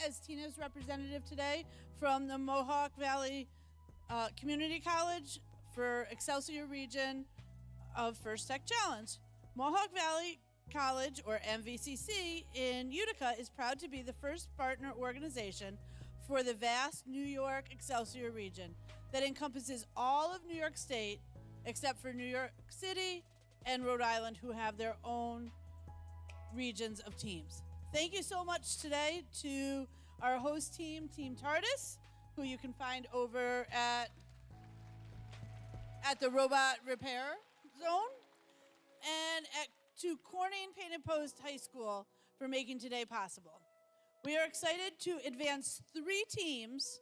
as Tina's representative today from the Mohawk Valley Community College for Excelsior region of First Tech Challenge. Mohawk Valley College, or MVCC, in Utica is proud to be the first partner organization for the vast New York Excelsior region that encompasses all of New York State except for New York City and Rhode Island, who have their own regions of teams. Thank you so much today to our host team, Team TARDIS, who you can find over at the Robot Repair Zone, and to Corning Painted Post High School for making today possible. We are excited to advance 3 teams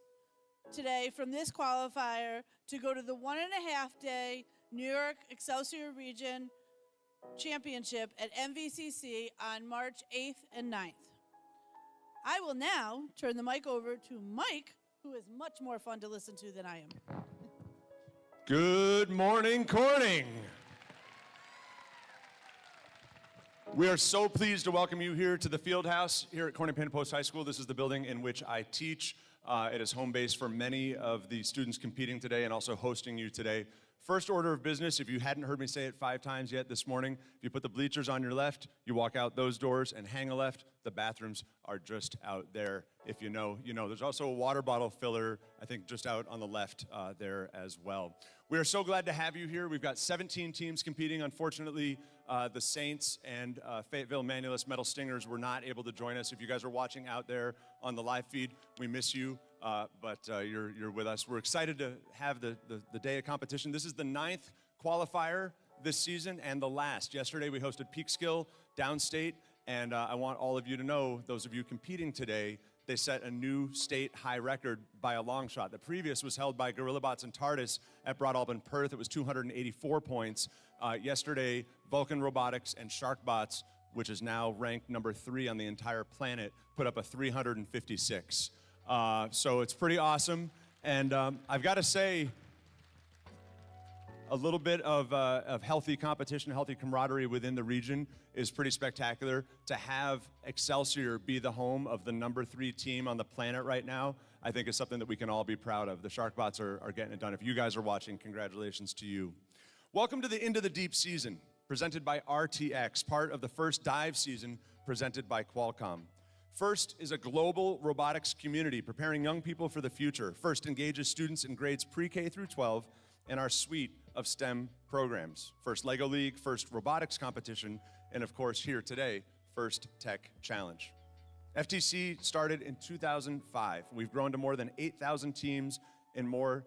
today from this qualifier to go to the 1.5-day New York Excelsior Region Championship at MVCC on March 8th and 9th. I will now turn the mic over to Mike, who is much more fun to listen to than I am. Good morning, Corning. We are so pleased to welcome you here to the field house here at Corning Painted Post High School. This is the building in which I teach. It is home base for many of the students competing today and also hosting you today. First order of business, if you hadn't heard me say it 5 times yet this morning, if you put the bleachers on your left, you walk out those doors and hang a left. The bathrooms are just out there. If you know, you know. There's also a water bottle filler, I think, just out on the left there as well. We are so glad to have you here. We've got 17 teams competing. Unfortunately, the Saints and Fayetteville Manulus Metal Stingers were not able to join us. If you guys are watching out there on the live feed, we miss you, but you're with us. We're excited to have the day of competition. This is the 9th qualifier this season and the last. Yesterday we hosted Peekskill downstate, and I want all of you to know, those of you competing today, they set a new state high record by a long shot. The previous was held by GorillaBots and TARDIS at Broadalbin, Perth. It was 284 points. Yesterday, Vulcan Robotics and SharkBots, which is now ranked number 3 on the entire planet, put up a 356. So it's pretty awesome. And I've got to say, a little bit of healthy competition, healthy camaraderie within the region is pretty spectacular. To have Excelsior be the home of the number 3 team on the planet right now, I think is something that we can all be proud of. The SharkBots are getting it done. If you guys are watching, congratulations to you. Welcome to the Into the Deep season, presented by RTX, part of the first dive season presented by Qualcomm. FIRST is a global robotics community preparing young people for the future. FIRST engages students in grades pre-K through 12 in our suite of STEM programs. FIRST LEGO League, FIRST Robotics Competition, and of course here today, FIRST Tech Challenge. FTC started in 2005. We've grown to more than 8,000 teams in more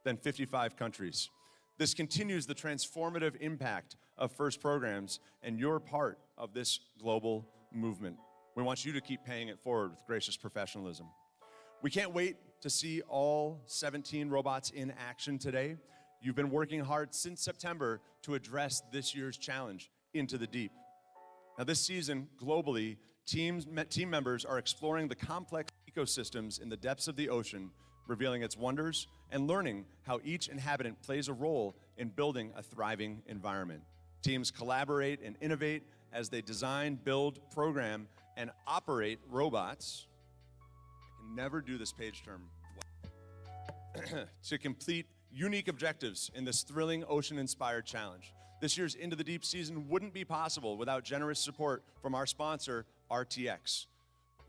than 55 countries. This continues the transformative impact of FIRST programs, and you're part of this global movement. We want you to keep paying it forward with gracious professionalism. We can't wait to see all 17 robots in action today. You've been working hard since September to address this year's challenge, Into the Deep. Now this season, globally, team members are exploring the complex ecosystems in the depths of the ocean, revealing its wonders and learning how each inhabitant plays a role in building a thriving environment. Teams collaborate and innovate as they design, build, program, and operate robots. I can never do this page term to complete unique objectives in this thrilling ocean-inspired challenge. This year's Into the Deep season wouldn't be possible without generous support from our sponsor, RTX.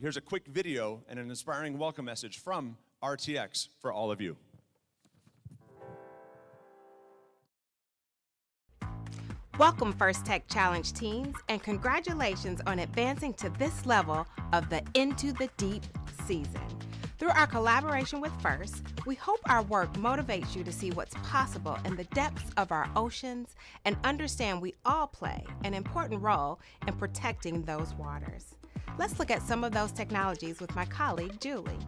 Here's a quick video and an inspiring welcome message from RTX for all of you. Welcome, First Tech Challenge teams, and congratulations on advancing to this level of the Into the Deep season. Through our collaboration with FIRST, we hope our work motivates you to see what's possible in the depths of our oceans and understand we all play an important role in protecting those waters. Let's look at some of those technologies with my colleague, Julie.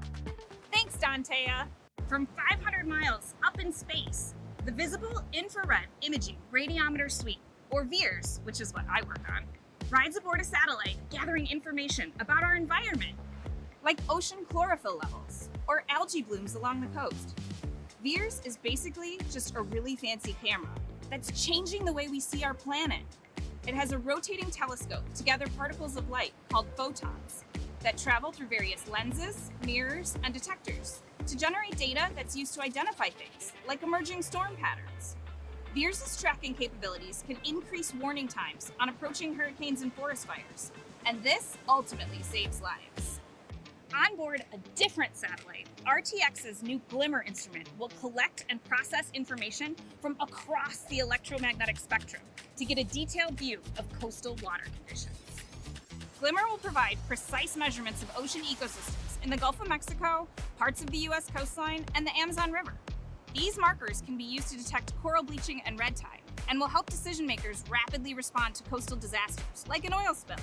Thanks, Dantea. From 500 miles up in space, the Visible Infrared Imaging Radiometer Suite, or VIIRS, which is what I work on, rides aboard a satellite gathering information about our environment, like ocean chlorophyll levels or algae blooms along the coast. VIIRS is basically just a really fancy camera that's changing the way we see our planet. It has a rotating telescope to gather particles of light called photons that travel through various lenses, mirrors, and detectors to generate data that's used to identify things, like emerging storm patterns. VIIRS' tracking capabilities can increase warning times on approaching hurricanes and forest fires, and this ultimately saves lives. On board a different satellite, RTX's new Glimmer instrument will collect and process information from across the electromagnetic spectrum to get a detailed view of coastal water conditions. Glimmer will provide precise measurements of ocean ecosystems in the Gulf of Mexico, parts of the US coastline, and the Amazon River. These markers can be used to detect coral bleaching and red tide, and will help decision makers rapidly respond to coastal disasters, like an oil spill.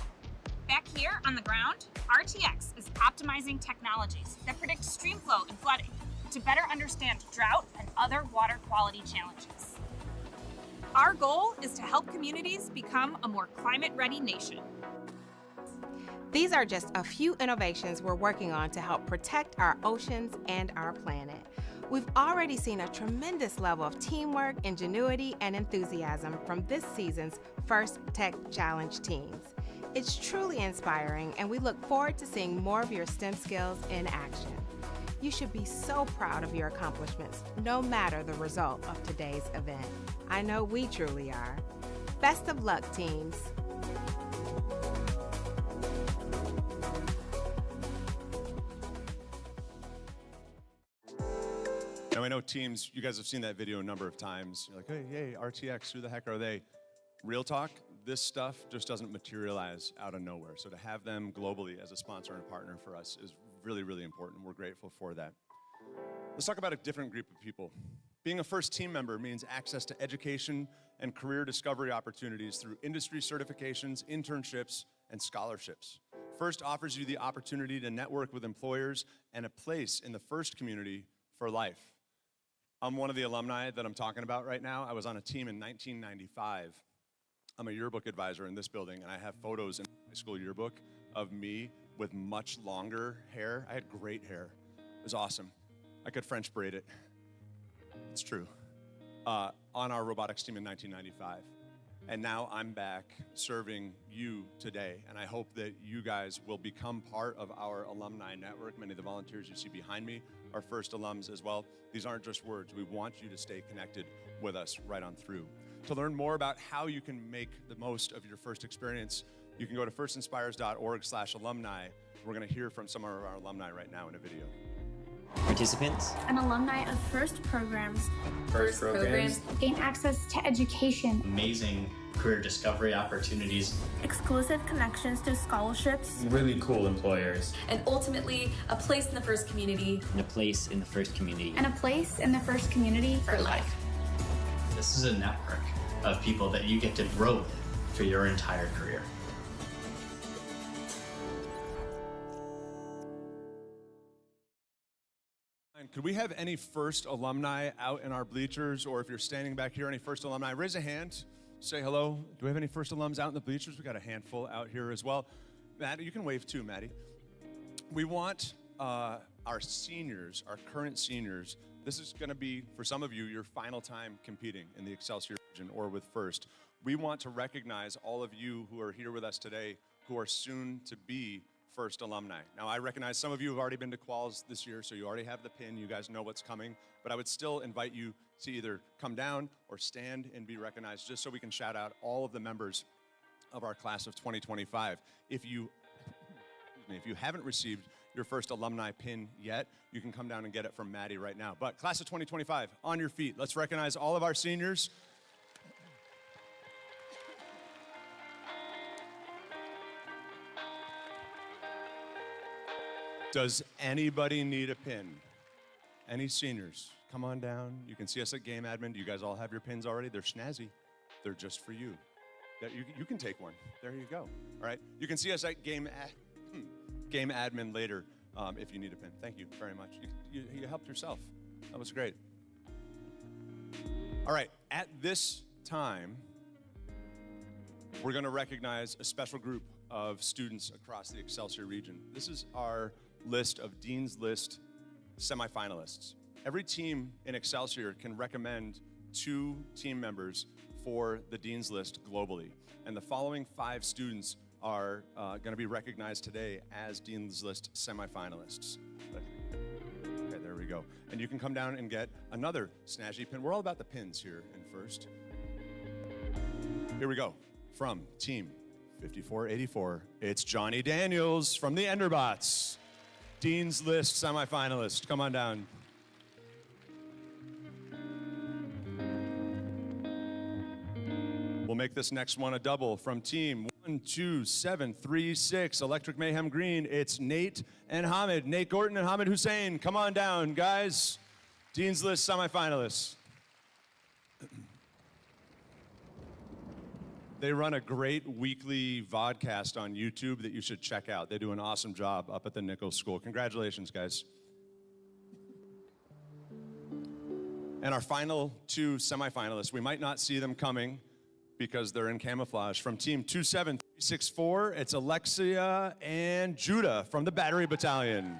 Back here on the ground, RTX is optimizing technologies that predict stream flow and flooding to better understand drought and other water quality challenges. Our goal is to help communities become a more climate-ready nation. These are just a few innovations we're working on to help protect our oceans and our planet. We've already seen a tremendous level of teamwork, ingenuity, and enthusiasm from this season's First Tech Challenge teams. It's truly inspiring, and we look forward to seeing more of your STEM skills in action. You should be so proud of your accomplishments, no matter the result of today's event. I know we truly are. Best of luck, teams. Now I know teams, you guys have seen that video a number of times. You're like, hey, RTX, who the heck are they? Real talk, this stuff just doesn't materialize out of nowhere. So to have them globally as a sponsor and a partner for us is really, really important. We're grateful for that. Let's talk about a different group of people. Being a first team member means access to education and career discovery opportunities through industry certifications, internships, and scholarships. First offers you the opportunity to network with employers and a place in the First community for life. I'm one of the alumni that I'm talking about right now. I was on a team in 1995. I'm a yearbook advisor in this building, and I have photos in my school yearbook of me with much longer hair. I had great hair. It was awesome. I could French braid it. It's true. On our robotics team in 1995. And now I'm back serving you today, and I hope that you guys will become part of our alumni network. Many of the volunteers you see behind me are first alums as well. These aren't just words. We want you to stay connected with us right on through. To learn more about how you can make the most of your first experience, you can go to firstinspires.org/alumni. We're going to hear from some of our alumni right now in a video. Participants, an alumni of FIRST programs. FIRST programs Gain access to education, amazing career discovery opportunities, exclusive connections to scholarships, really cool employers, and ultimately a place in the First community. and a place in the First community. and a place in the FIRST community For life. This is a network of people that you get to grow with for your entire career. And could we have any first alumni out in our bleachers, or if you're standing back here, any first alumni, raise a hand, say hello. Do we have any first alums out in the bleachers? We got a handful out here as well. Maddie, you can wave too, Maddie. We want our seniors, our current seniors, this is gonna be, for some of you, your final time competing in the Excelsior region or with FIRST. We want to recognize all of you who are here with us today who are soon to be FIRST alumni. Now, I recognize some of you have already been to quals this year, so you already have the pin, you guys know what's coming, but I would still invite you to either come down or stand and be recognized, just so we can shout out all of the members of our class of 2025. If you haven't received your first alumni pin yet, you can come down and get it from Maddie right now. But class of 2025, on your feet. Let's recognize all of our seniors. Does anybody need a pin? Any seniors? Come on down. You can see us at Game Admin. Do you guys all have your pins already? They're snazzy. They're just for you. You can take one. There you go. All right. You can see us at Game Admin later if you need a pin. Thank you very much. You helped yourself. That was great. All right. At this time, we're going to recognize a special group of students across the Excelsior region. This is our list of Dean's List semifinalists. Every team in Excelsior can recommend 2 team members for the Dean's List globally. And the following 5 students are going to be recognized today as Dean's List semifinalists. Okay, there we go. And you can come down and get another snazzy pin. We're all about the pins here in first. Here we go. From Team 5484, it's Johnny Daniels from the Enderbots. Dean's List semifinalist. Come on down. We'll make this next one a double. From Team 12736, Electric Mayhem Green, it's Nate and Hamid. Nate Gorton and Hamid Hussein. Come on down, guys. Dean's List semifinalists. They run a great weekly vodcast on YouTube that you should check out. They do an awesome job up at the Nichols School. Congratulations, guys. And our final two semifinalists, we might not see them coming because they're in camouflage. From Team 27364, it's Alexia and Judah from the Battery Battalion.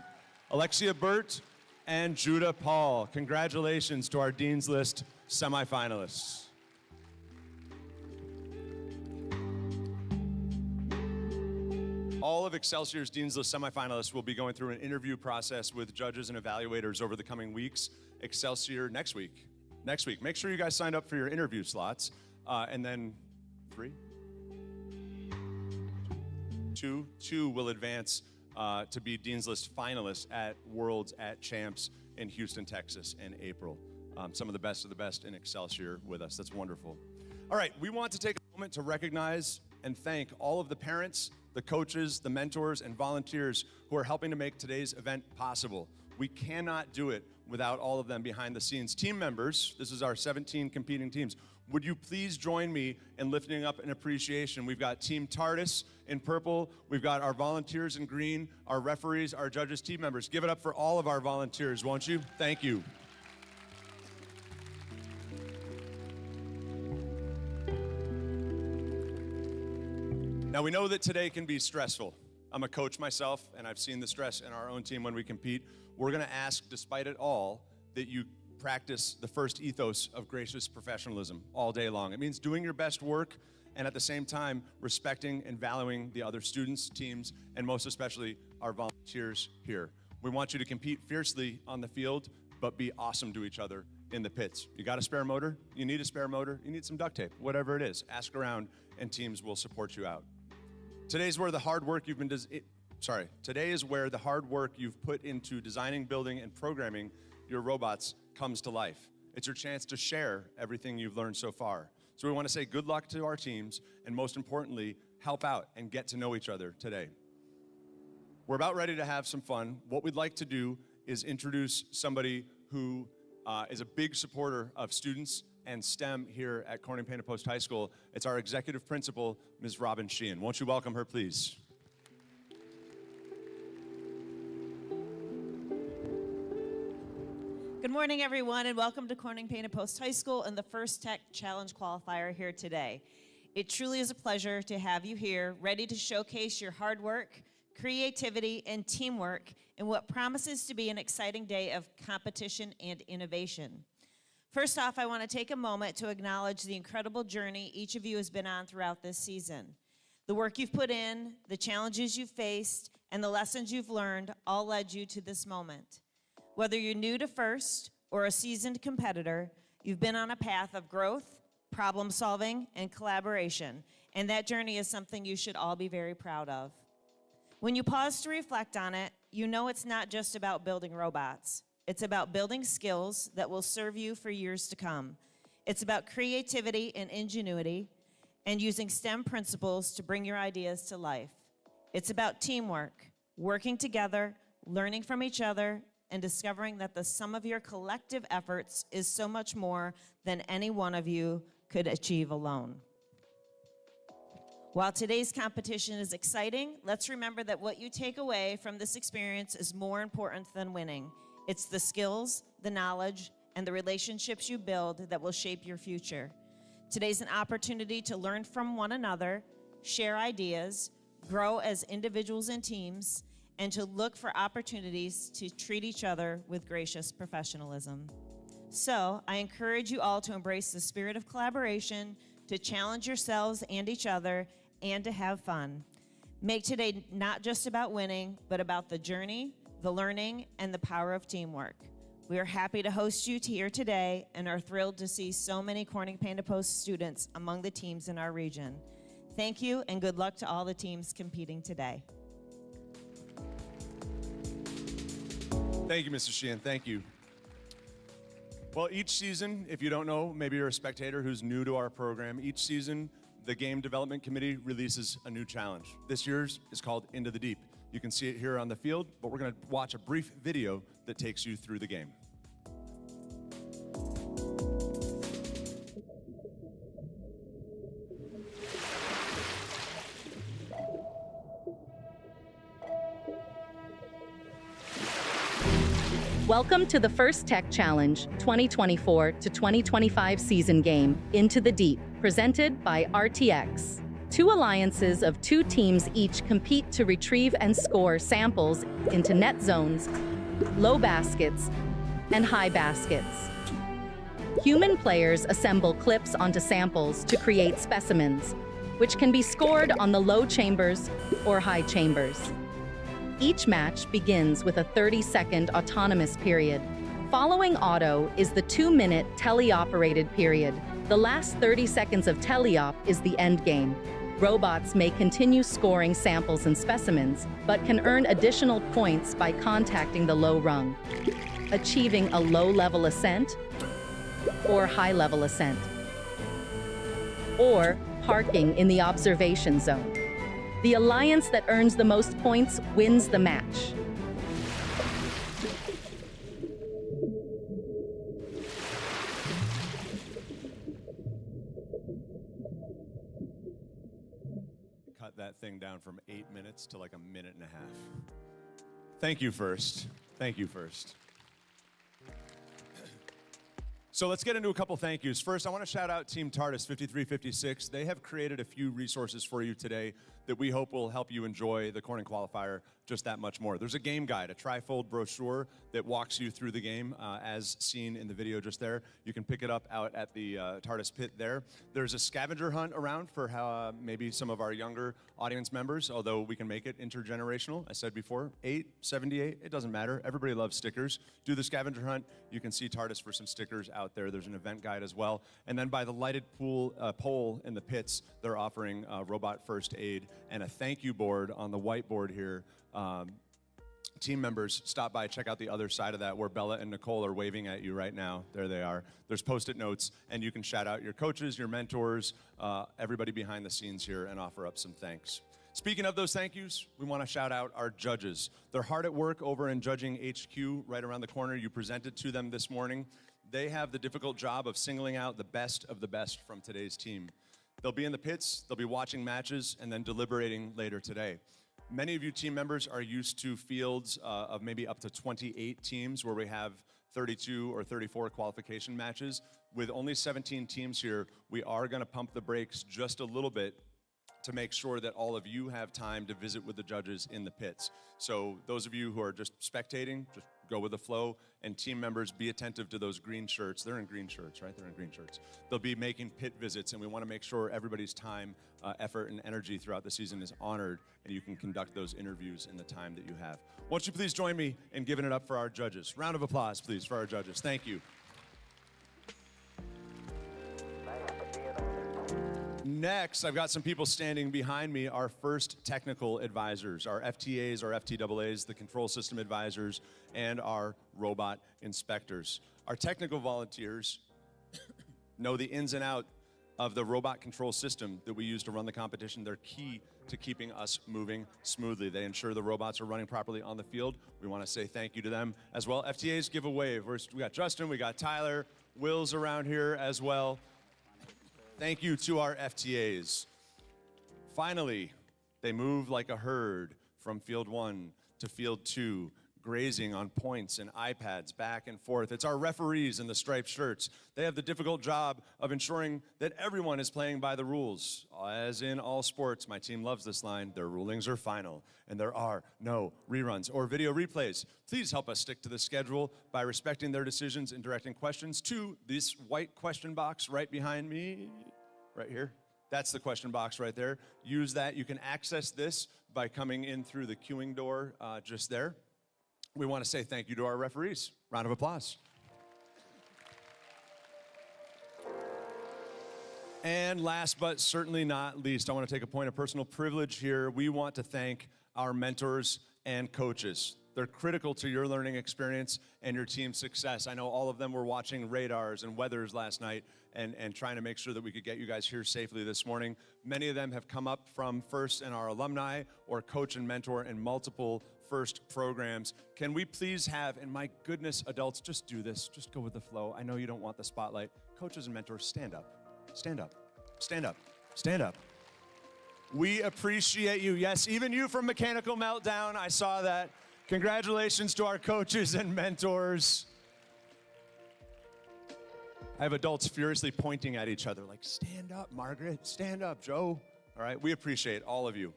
Alexia Burt and Judah Paul. Congratulations to our Dean's List semifinalists. All of Excelsior's Dean's List semifinalists will be going through an interview process with judges and evaluators over the coming weeks. Excelsior next week. Make sure you guys signed up for your interview slots. And then two will advance to be Dean's List finalists at Worlds at Champs in Houston, Texas in April. Some of the best in Excelsior with us. That's wonderful. All right, we want to take a moment to recognize and thank all of the parents, the coaches, the mentors, and volunteers who are helping to make today's event possible. We cannot do it without all of them behind the scenes. Team members, this is our 17 competing teams. Would you please join me in lifting up an appreciation? We've got Team TARDIS in purple. We've got our volunteers in green, our referees, our judges, team members. Give it up for all of our volunteers, won't you? Thank you. Now, we know that today can be stressful. I'm a coach myself, and I've seen the stress in our own team when we compete. We're going to ask, despite it all, that you practice the first ethos of gracious professionalism all day long. It means doing your best work and at the same time respecting and valuing the other students, teams, and most especially our volunteers here. We want you to compete fiercely on the field, but be awesome to each other in the pits. You got a spare motor? You need a spare motor? You need some duct tape? Whatever it is, ask around and teams will support you out. Today is where the hard work you've put into designing, building, and programming your robots comes to life. It's your chance to share everything you've learned so far. So we want to say good luck to our teams, and most importantly, help out and get to know each other today. We're about ready to have some fun. What we'd like to do is introduce somebody who is a big supporter of students and STEM here at Corning Painted Post High School. It's our executive principal, Ms. Robin Sheehan. Won't you welcome her, please? Good morning, everyone, and welcome to Corning Painted Post High School and the First Tech Challenge Qualifier here today. It truly is a pleasure to have you here, ready to showcase your hard work, creativity, and teamwork in what promises to be an exciting day of competition and innovation. First off, I want to take a moment to acknowledge the incredible journey each of you has been on throughout this season. The work you've put in, the challenges you've faced, and the lessons you've learned all led you to this moment. Whether you're new to FIRST or a seasoned competitor, you've been on a path of growth, problem solving, and collaboration, and that journey is something you should all be very proud of. When you pause to reflect on it, you know it's not just about building robots. It's about building skills that will serve you for years to come. It's about creativity and ingenuity and using STEM principles to bring your ideas to life. It's about teamwork, working together, learning from each other, and discovering that the sum of your collective efforts is so much more than any one of you could achieve alone. While today's competition is exciting, let's remember that what you take away from this experience is more important than winning. It's the skills, the knowledge, and the relationships you build that will shape your future. Today's an opportunity to learn from one another, share ideas, grow as individuals and teams, and to look for opportunities to treat each other with gracious professionalism. So, I encourage you all to embrace the spirit of collaboration, to challenge yourselves and each other, and to have fun. Make today not just about winning, but about the journey, the learning, and the power of teamwork. We are happy to host you here today and are thrilled to see so many Corning Panda Post students among the teams in our region. Thank you and good luck to all the teams competing today. Thank you, Mr. Sheehan. Thank you. Well, each season, if you don't know, maybe you're a spectator who's new to our program, each season, the Game Development Committee releases a new challenge. This year's is called Into the Deep. You can see it here on the field, but we're going to watch a brief video that takes you through the game. Welcome to the First Tech Challenge 2024 to 2025 season game, Into the Deep, presented by RTX. Two alliances of two teams each compete to retrieve and score samples into net zones, low baskets, and high baskets. Human players assemble clips onto samples to create specimens, which can be scored on the low chambers or high chambers. Each match begins with a 30-second autonomous period. Following auto is the 2-minute teleoperated period. The last 30 seconds of teleop is the end game. Robots may continue scoring samples and specimens, but can earn additional points by contacting the low rung, achieving a low-level ascent or high-level ascent, or parking in the observation zone. The alliance that earns the most points wins the match. Cut that thing down from 8 minutes to like a minute and a half. Thank you first. Thank you first. So let's get into a couple thank yous. First, I want to shout out Team TARDIS 5356. They have created a few resources for you today that we hope will help you enjoy the Corning Qualifier just that much more. There's a game guide, a trifold brochure that walks you through the game as seen in the video just there. You can pick it up out at the TARDIS pit there. There's a scavenger hunt around for how maybe some of our younger audience members, although we can make it intergenerational. I said before, 8, 78, it doesn't matter. Everybody loves stickers. Do the scavenger hunt. You can see TARDIS for some stickers out there. There's an event guide as well. And then by the lighted pole in the pits, they're offering robot first aid and a thank you board on the whiteboard here. Team members, stop by, check out the other side of that where Bella and Nicole are waving at you right now. There they are. There's Post-it notes, and you can shout out your coaches, your mentors, everybody behind the scenes here, and offer up some thanks. Speaking of those thank yous, we want to shout out our judges. They're hard at work over in Judging HQ right around the corner. You presented to them this morning. They have the difficult job of singling out the best of the best from today's team. They'll be in the pits, they'll be watching matches, and then deliberating later today. Many of you team members are used to fields of maybe up to 28 teams where we have 32 or 34 qualification matches. With only 17 teams here, we are going to pump the brakes just a little bit to make sure that all of you have time to visit with the judges in the pits. So those of you who are just spectating, just go with the flow, and team members, be attentive to those green shirts. They're in green shirts, right? They're in green shirts. They'll be making pit visits, and we want to make sure everybody's time, effort, and energy throughout the season is honored, and you can conduct those interviews in the time that you have. Won't you please join me in giving it up for our judges? Round of applause, please, for our judges. Thank you. Next, I've got some people standing behind me, our first technical advisors, our FTAs, our FTAAs, the control system advisors, and our robot inspectors. Our technical volunteers know the ins and outs of the robot control system that we use to run the competition. They're key to keeping us moving smoothly. They ensure the robots are running properly on the field. We want to say thank you to them as well. FTAs, give a wave. We got Justin, we got Tyler, Will's around here as well. Thank you to our FTAs. Finally, they move like a herd from field 1 to field 2, grazing on points and iPads back and forth. It's our referees in the striped shirts. They have the difficult job of ensuring that everyone is playing by the rules. As in all sports, my team loves this line, their rulings are final, and there are no reruns or video replays. Please help us stick to the schedule by respecting their decisions and directing questions to this white question box right behind me, right here. That's the question box right there. Use that. You can access this by coming in through the queuing door just there. We want to say thank you to our referees. Round of applause. And last but certainly not least, I want to take a point of personal privilege here. We want to thank our mentors and coaches. They're critical to your learning experience and your team's success. I know all of them were watching radars and weathers last night and trying to make sure that we could get you guys here safely this morning. Many of them have come up from First and our alumni or coach and mentor in multiple First programs. Can we please have, and my goodness, adults, just do this. Just go with the flow. I know you don't want the spotlight. Coaches and mentors, stand up. Stand up. Stand up. Stand up. We appreciate you. Yes, even you from Mechanical Meltdown. I saw that. Congratulations to our coaches and mentors. I have adults furiously pointing at each other like, stand up, Margaret. Stand up, Joe. All right, we appreciate all of you.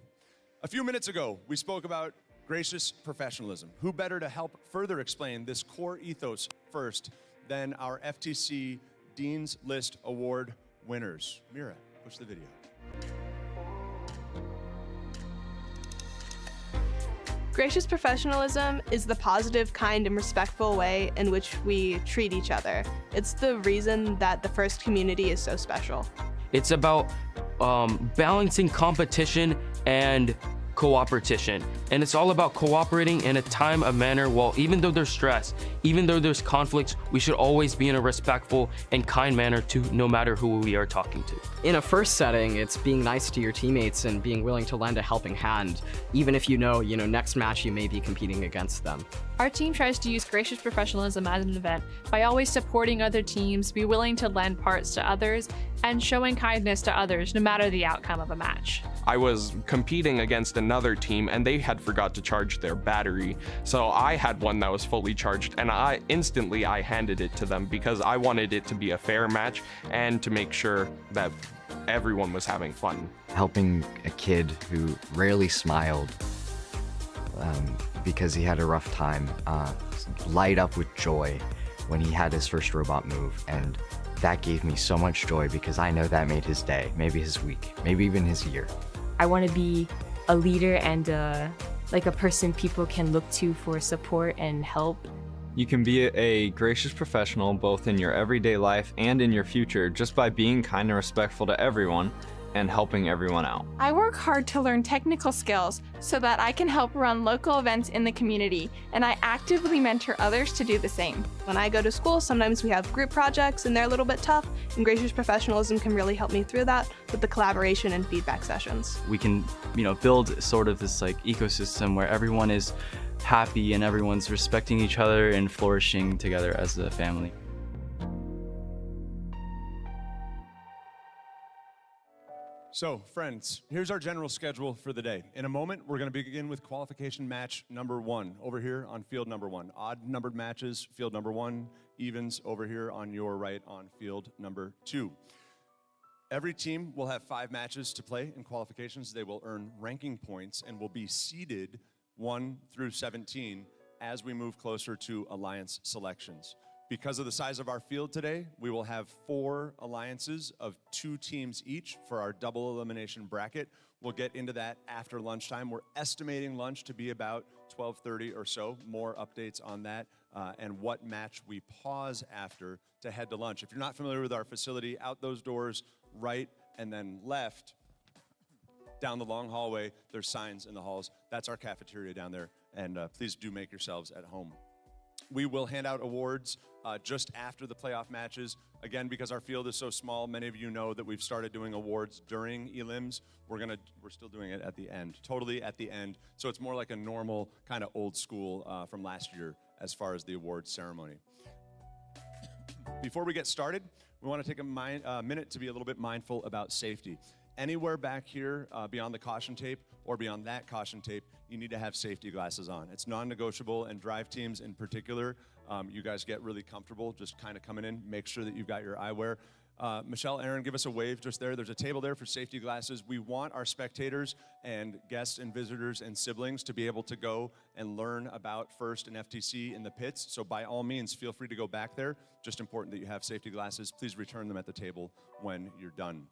A few minutes ago, we spoke about gracious professionalism. Who better to help further explain this core ethos first than our FTC Dean's List Award winners? Mira, push the video. Gracious professionalism is the positive, kind, and respectful way in which we treat each other. It's the reason that the First community is so special. It's about balancing competition and cooperation. And it's all about cooperating in a time of manner. Well, even though there's stress, even though there's conflicts, we should always be in a respectful and kind manner to no matter who we are talking to. In a First setting, it's being nice to your teammates and being willing to lend a helping hand, even if you know, next match you may be competing against them. Our team tries to use gracious professionalism as an event by always supporting other teams, be willing to lend parts to others, and showing kindness to others no matter the outcome of a match. I was competing against another team and they had forgot to charge their battery. So I had one that was fully charged and I handed it to them because I wanted it to be a fair match and to make sure that everyone was having fun. Helping a kid who rarely smiled because he had a rough time light up with joy when he had his first robot move, and that gave me so much joy because I know that made his day, maybe his week, maybe even his year. I want to be a leader and like a person people can look to for support and help. You can be a gracious professional both in your everyday life and in your future just by being kind and respectful to everyone and helping everyone out. I work hard to learn technical skills so that I can help run local events in the community, and I actively mentor others to do the same. When I go to school, sometimes we have group projects and they're a little bit tough, and gracious professionalism can really help me through that with the collaboration and feedback sessions. We can, build sort of this ecosystem where everyone is happy and everyone's respecting each other and flourishing together as a family. So, friends, here's our general schedule for the day. In a moment, we're going to begin with qualification match number 1 over here on field number 1. Odd-numbered matches, field number 1. Evens over here on your right on field number 2. Every team will have 5 matches to play in qualifications. They will earn ranking points and will be seeded 1 through 17 as we move closer to alliance selections. Because of the size of our field today, we will have 4 alliances of 2 teams each for our double elimination bracket. We'll get into that after lunchtime. We're estimating lunch to be about 12:30 or so. More updates on that and what match we pause after to head to lunch. If you're not familiar with our facility, out those doors, right and then left, down the long hallway, there's signs in the halls. That's our cafeteria down there, and please do make yourselves at home. We will hand out awards just after the playoff matches. Again, because our field is so small, many of you know that we've started doing awards during elims. We're still doing it at the end, totally at the end. So it's more like a normal kind of old school from last year as far as the awards ceremony. Before we get started, we want to take a minute to be a little bit mindful about safety. Anywhere back here beyond the caution tape or beyond that caution tape, you need to have safety glasses on. It's non-negotiable, and drive teams in particular, you guys get really comfortable just kind of coming in. Make sure that you've got your eyewear. Michelle, Aaron, give us a wave just there. There's a table there for safety glasses. We want our spectators and guests and visitors and siblings to be able to go and learn about First and FTC in the pits. So by all means, feel free to go back there. Just important that you have safety glasses. Please return them at the table when you're done.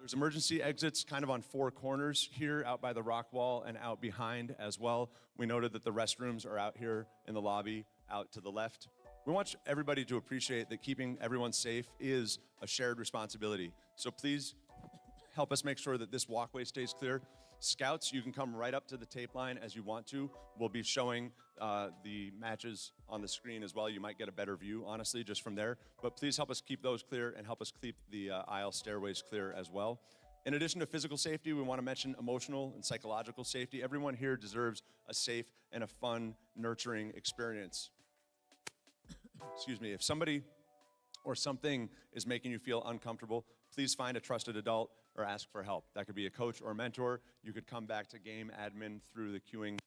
There's emergency exits kind of on 4 corners here, out by the rock wall and out behind as well. We noted that the restrooms are out here in the lobby, out to the left. We want everybody to appreciate that keeping everyone safe is a shared responsibility. So please help us make sure that this walkway stays clear. Scouts, you can come right up to the tape line as you want to. We'll be showing the matches on the screen as well. You might get a better view, honestly, just from there. But please help us keep those clear and help us keep the aisle stairways clear as well. In addition to physical safety, we want to mention emotional and psychological safety. Everyone here deserves a safe and a fun, nurturing experience. Excuse me, if somebody or something is making you feel uncomfortable, please find a trusted adult or ask for help. That could be a coach or a mentor. You could come back to game admin through the queuing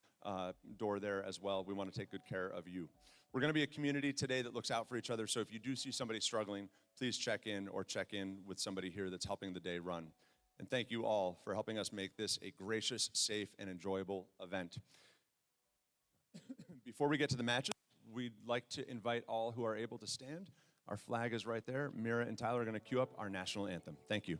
door there as well. We want to take good care of you. We're going to be a community today that looks out for each other, so if you do see somebody struggling, please check in with somebody here that's helping the day run. And thank you all for helping us make this a gracious, safe, and enjoyable event. Before we get to the matches, we'd like to invite all who are able to stand. Our flag is right there. Mira and Tyler are going to cue up our national anthem. Thank you.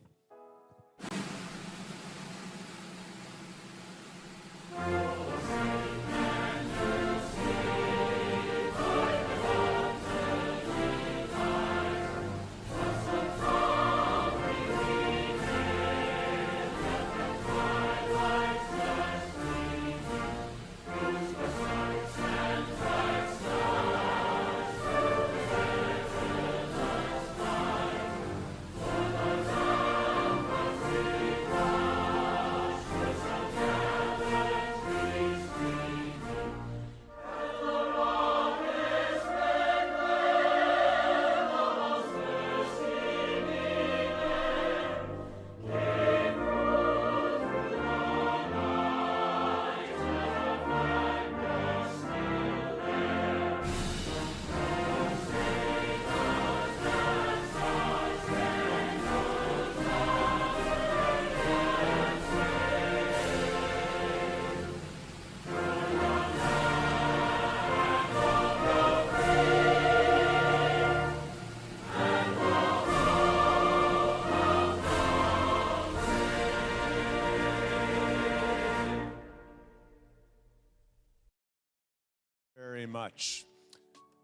Much.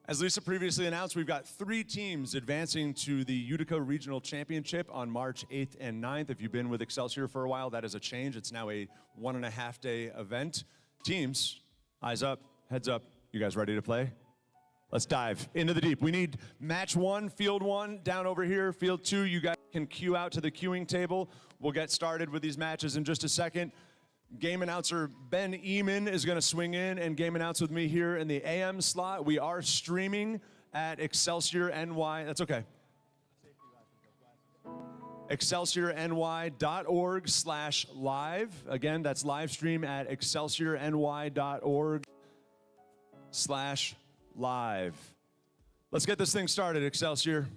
As Lisa previously announced, we've got 3 teams advancing to the Utica Regional Championship on March 8th and 9th. If you've been with Excelsior for a while, that is a change. It's now a 1.5-day event. Teams, eyes up, heads up. You guys ready to play? Let's dive into the deep. We need match 1, field 1, down over here. Field 2, you guys can queue out to the queuing table. We'll get started with these matches in just a second. Game announcer Ben Eamon is going to swing in and game announce with me here in the AM slot. We are streaming at Excelsior NY. That's okay. ExcelsiorNY.org/live. Again, that's live stream at ExcelsiorNY.org/live. Let's get this thing started, Excelsior.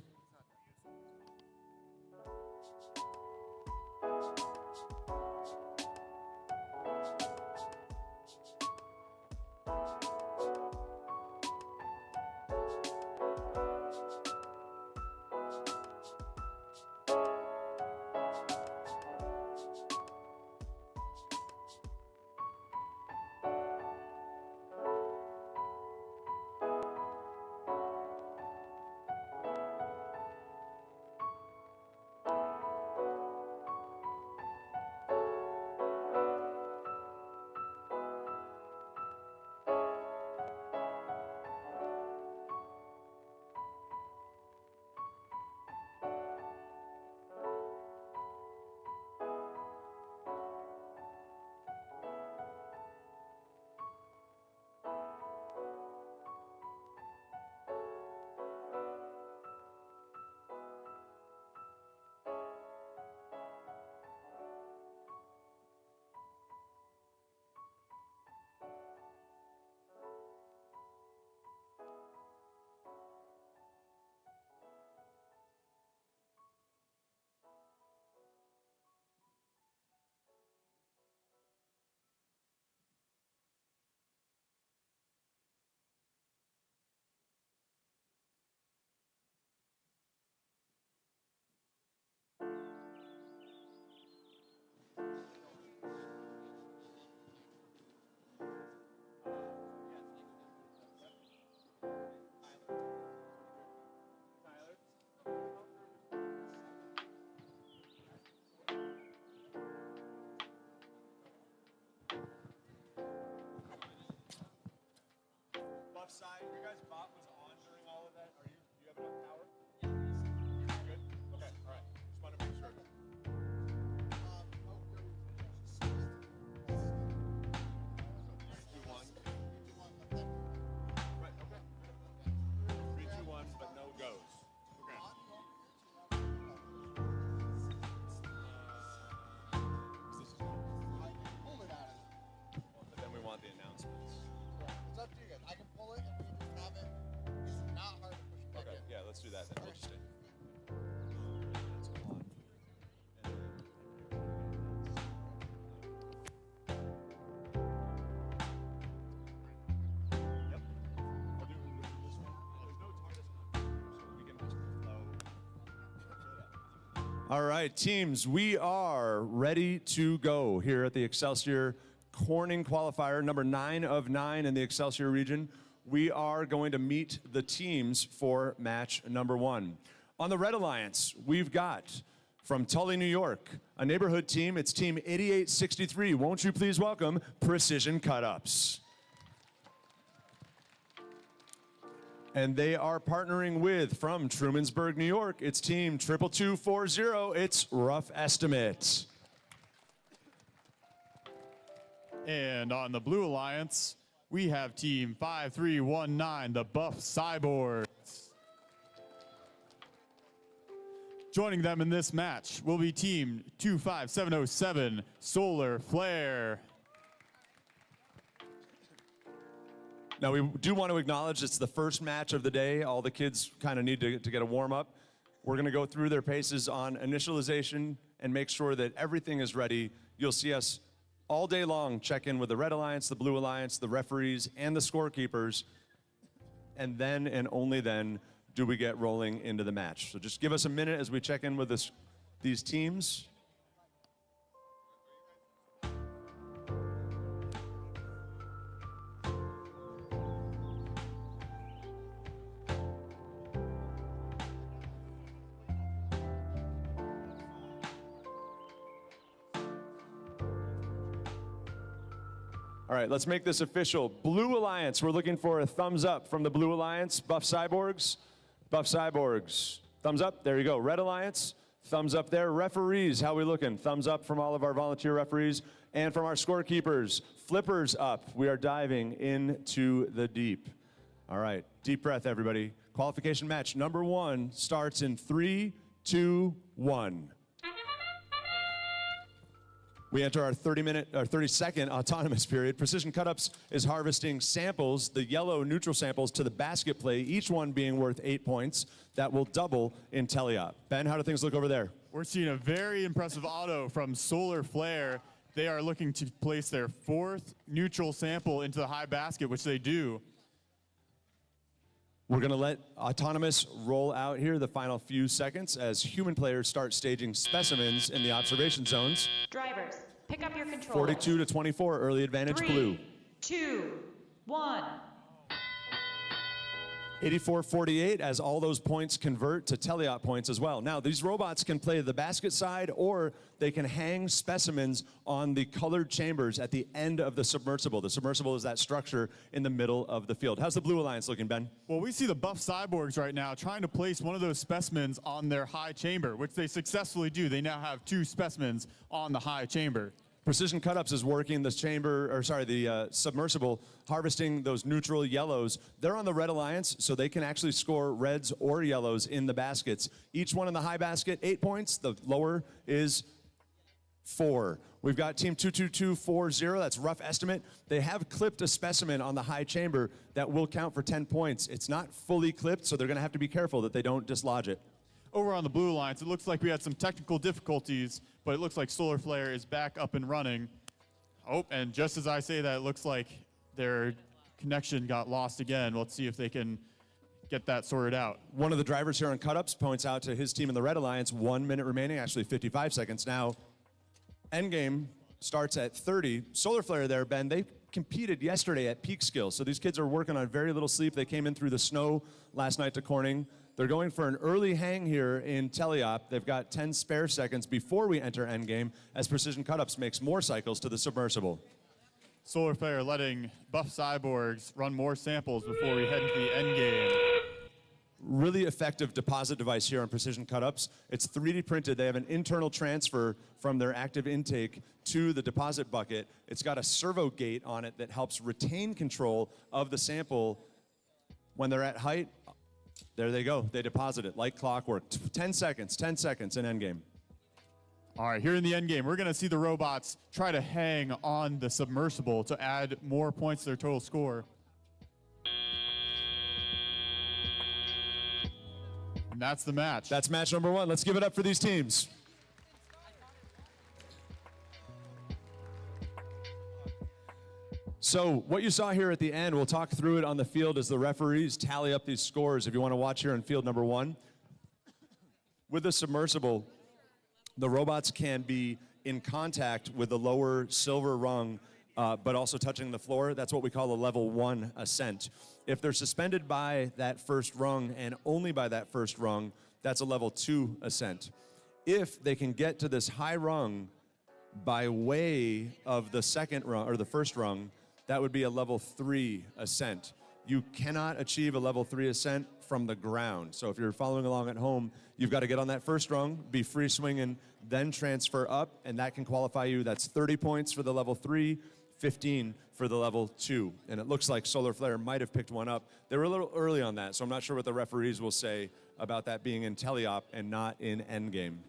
buff side, your guys' bot was on during all of that. Do you have enough power? Yeah. Good? Okay, all right. Just want to make sure. Right, okay. 3, 2, 1, but no goes. Okay. But then we want the announcements. It's up to you guys. I can pull it and we just have it. It's not hard to push back in. Yeah, let's do that then. We'll just stay. Let's go on. Yep. I'll do this one. There's no TARDIS so we can just flow. All right, teams, we are ready to go here at the Excelsior Corning Qualifier, number 9 of 9 in the Excelsior region. We are going to meet the teams for match number 1. On the Red Alliance, we've got from Tully, New York, a neighborhood team. It's Team 8863. Won't you please welcome Precision Cut-Ups. And they are partnering with, from Trumansburg, New York, it's Team 22240. It's Rough Estimate. And on the Blue Alliance, we have Team 5319, the Buff Cyborgs. Joining them in this match will be Team 25707, Solar Flare. Now, we do want to acknowledge it's the first match of the day. All the kids kind of need to get a warm-up. We're going to go through their paces on initialization and make sure that everything is ready. You'll see us all day long check in with the Red Alliance, the Blue Alliance, the referees, and the scorekeepers. And then and only then do we get rolling into the match. So just give us a minute as we check in with these teams. All right, let's make this official. Blue Alliance, we're looking for a thumbs up from the Blue Alliance. Buff Cyborgs, Buff Cyborgs. Thumbs up, there you go. Red Alliance, thumbs up there. Referees, how we looking? Thumbs up from all of our volunteer referees and from our scorekeepers. Flippers up, we are diving into the deep. All right, deep breath, everybody. Qualification match number 1 starts in 3, 2, 1. We enter our 30-second autonomous period. Precision Cut-Ups is harvesting samples, the yellow neutral samples, to the basket play, each one being worth 8 points. That will double in teleop. Ben, how do things look over there? We're seeing a very impressive auto from Solar Flare. They are looking to place their 4th neutral sample into the high basket, which they do. We're going to let autonomous roll out here the final few seconds as human players start staging specimens in the observation zones. Drivers, pick up your controllers. 42 to 24, early advantage 3, blue. 2, 1. 84-48 as all those points convert to teleop points as well. Now, these robots can play the basket side or they can hang specimens on the colored chambers at the end of the submersible. The submersible is that structure in the middle of the field. How's the Blue Alliance looking, Ben? Well, we see the Buff Cyborgs right now trying to place one of those specimens on their high chamber, which they successfully do. They now have 2 specimens on the high chamber. Precision Cut-Ups is working the submersible, harvesting those neutral yellows. They're on the Red Alliance, so they can actually score reds or yellows in the baskets. Each one in the high basket, 8 points. The lower is 4. We've got Team 22240, that's Rough Estimate. They have clipped a specimen on the high chamber that will count for 10 points. It's not fully clipped, so they're gonna have to be careful that they don't dislodge it. Over on the Blue Alliance, it looks like we had some technical difficulties, but it looks like Solar Flare is back up and running. Oh, and just as I say that, it looks like their connection got lost again. Let's see if they can get that sorted out. One of the drivers here on Cut-Ups points out to his team in the Red Alliance, 1 minute remaining, actually 55 seconds now. Endgame starts at 30. Solar Flare there, Ben, they competed yesterday at peak skill, so these kids are working on very little sleep. They came in through the snow last night to Corning. They're going for an early hang here in teleop. They've got 10 spare seconds before we enter endgame as Precision Cut-Ups makes more cycles to the submersible. Solar Flare letting buff cyborgs run more samples before we head into the end game. Really effective deposit device here on Precision Cut-Ups. It's 3D printed. They have an internal transfer from their active intake to the deposit bucket. It's got a servo gate on it that helps retain control of the sample when they're at height. There they go. They deposit it like clockwork. 10 seconds in endgame. All right, here in the end game, we're going to see the robots try to hang on the submersible to add more points to their total score. And that's the match. That's match number 1. Let's give it up for these teams. So what you saw here at the end, we'll talk through it on the field as the referees tally up these scores if you want to watch here in field number 1. With the submersible, the robots can be in contact with the lower silver rung, but also touching the floor. That's what we call a level 1 ascent. If they're suspended by that first rung and only by that first rung, that's a level 2 ascent. If they can get to this high rung by way of the second rung or the first rung, that would be a level 3 ascent. You cannot achieve a level 3 ascent from the ground. So if you're following along at home, you've got to get on that first rung, be free swinging, then transfer up, and that can qualify you. That's 30 points for the level 3, 15 for the level 2. And it looks like Solar Flare might have picked one up. They were a little early on that, so I'm not sure what the referees will say about that being in teleop and not in endgame.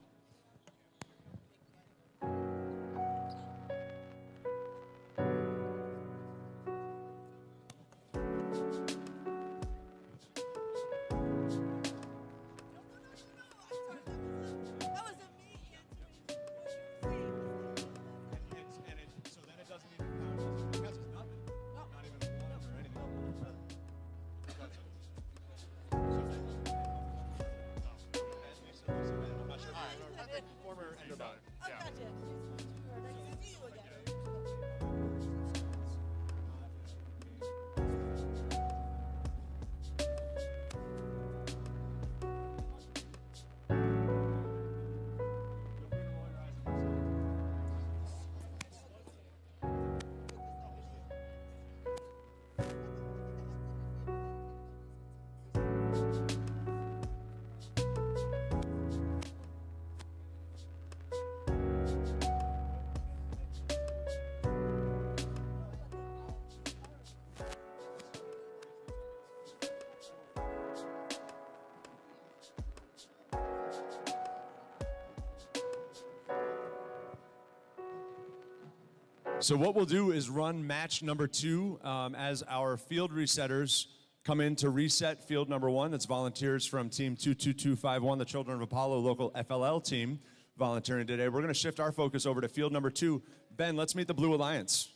So what we'll do is run match number 2 as our field resetters come in to reset field number 1. That's volunteers from team 22251, the Children of Apollo local FLL team volunteering today. We're going to shift our focus over to field number 2. Ben, let's meet the Blue Alliance.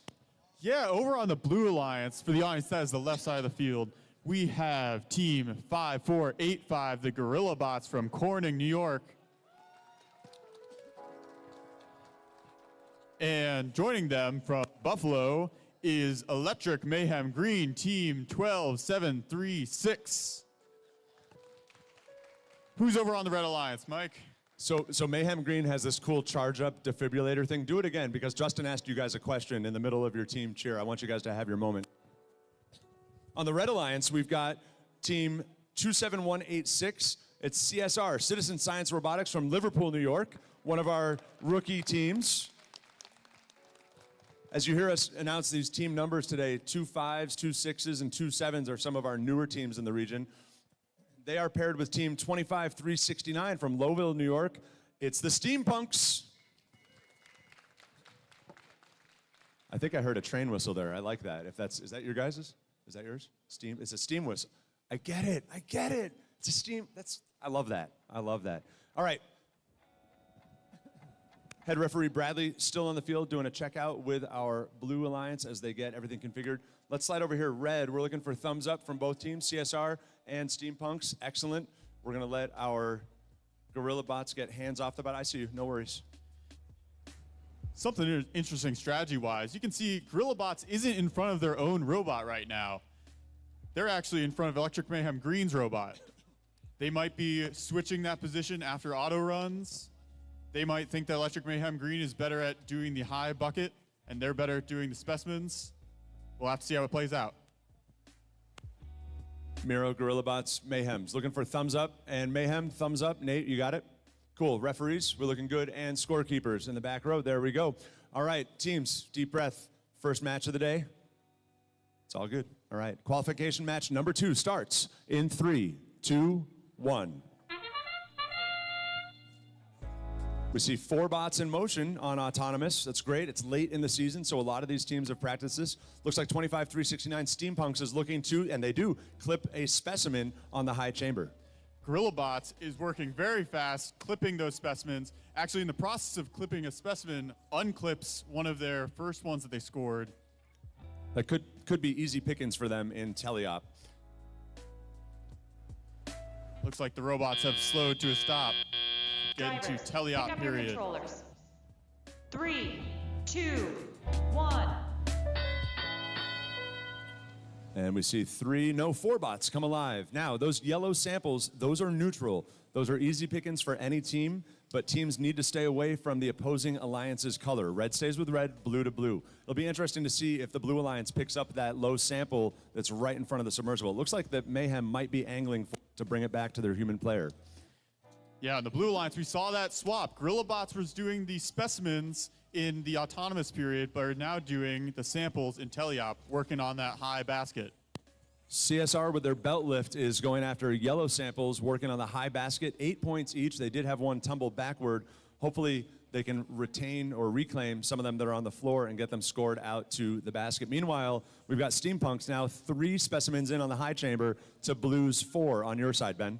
Yeah, over on the Blue Alliance, for the audience, that is the left side of the field, we have team 5485, the Gorilla Bots from Corning, New York. And joining them from Buffalo is Electric Mayhem Green, team 12736. Who's over on the Red Alliance, Mike? So Mayhem Green has this cool charge up defibrillator thing. Do it again because Justin asked you guys a question in the middle of your team cheer. I want you guys to have your moment. On the Red Alliance, we've got team 27186. It's CSR, Citizen Science Robotics from Liverpool, New York, one of our rookie teams. As you hear us announce these team numbers today, 2 5s, 2 6s, and 2 7s are some of our newer teams in the region. They are paired with team 25369 from Lowville, New York. It's the Steampunks. I think I heard a train whistle there. I like that. Is that your guys's? Is that yours? Steam. It's a steam whistle. I get it. It's a steam. I love that. All right. Head referee Bradley still on the field doing a checkout with our Blue Alliance as they get everything configured. Let's slide over here. Red, we're looking for thumbs up from both teams, CSR and Steampunks. Excellent. We're going to let our Gorilla Bots get hands off the bot. I see you. No worries. Something interesting strategy-wise. You can see Gorilla Bots isn't in front of their own robot right now. They're actually in front of Electric Mayhem Green's robot. They might be switching that position after auto runs. They might think that Electric Mayhem Green is better at doing the high bucket and they're better at doing the specimens. We'll have to see how it plays out. Miro, GorillaBots, Mayhem's looking for thumbs up, and Mayhem, thumbs up. Nate, you got it? Cool. Referees, we're looking good, and scorekeepers in the back row. There we go. All right, teams, deep breath. First match of the day. It's all good. All right, qualification match number 2 starts in 3, 2, 1. We see 4 bots in motion on Autonomous. That's great. It's late in the season, so a lot of these teams have practiced this. Looks like 25-369 Steampunks is looking to, and they do, clip a specimen on the high chamber. GorillaBots is working very fast, clipping those specimens. Actually, in the process of clipping a specimen, unclips one of their first ones that they scored. That could be easy pickings for them in Teleop. Looks like the robots have slowed to a stop. Getting to Drivers, pick Teleop up your period. controllers. 3, 2, 1. And we see 4 bots come alive. Now, those yellow samples, those are neutral. Those are easy pickings for any team, but teams need to stay away from the opposing alliance's color. Red stays with red, blue to blue. It'll be interesting to see if the blue alliance picks up that low sample that's right in front of the submersible. It looks like that Mayhem might be angling to bring it back to their human player. Yeah, in the blue alliance, we saw that swap. GorillaBots was doing the specimens in the autonomous period, but are now doing the samples in Teleop, working on that high basket. CSR with their belt lift is going after yellow samples, working on the high basket, 8 points each. They did have one tumble backward. Hopefully they can retain or reclaim some of them that are on the floor and get them scored out to the basket. Meanwhile, we've got Steampunks now 3 specimens in on the high chamber to Blues 4 on your side, Ben.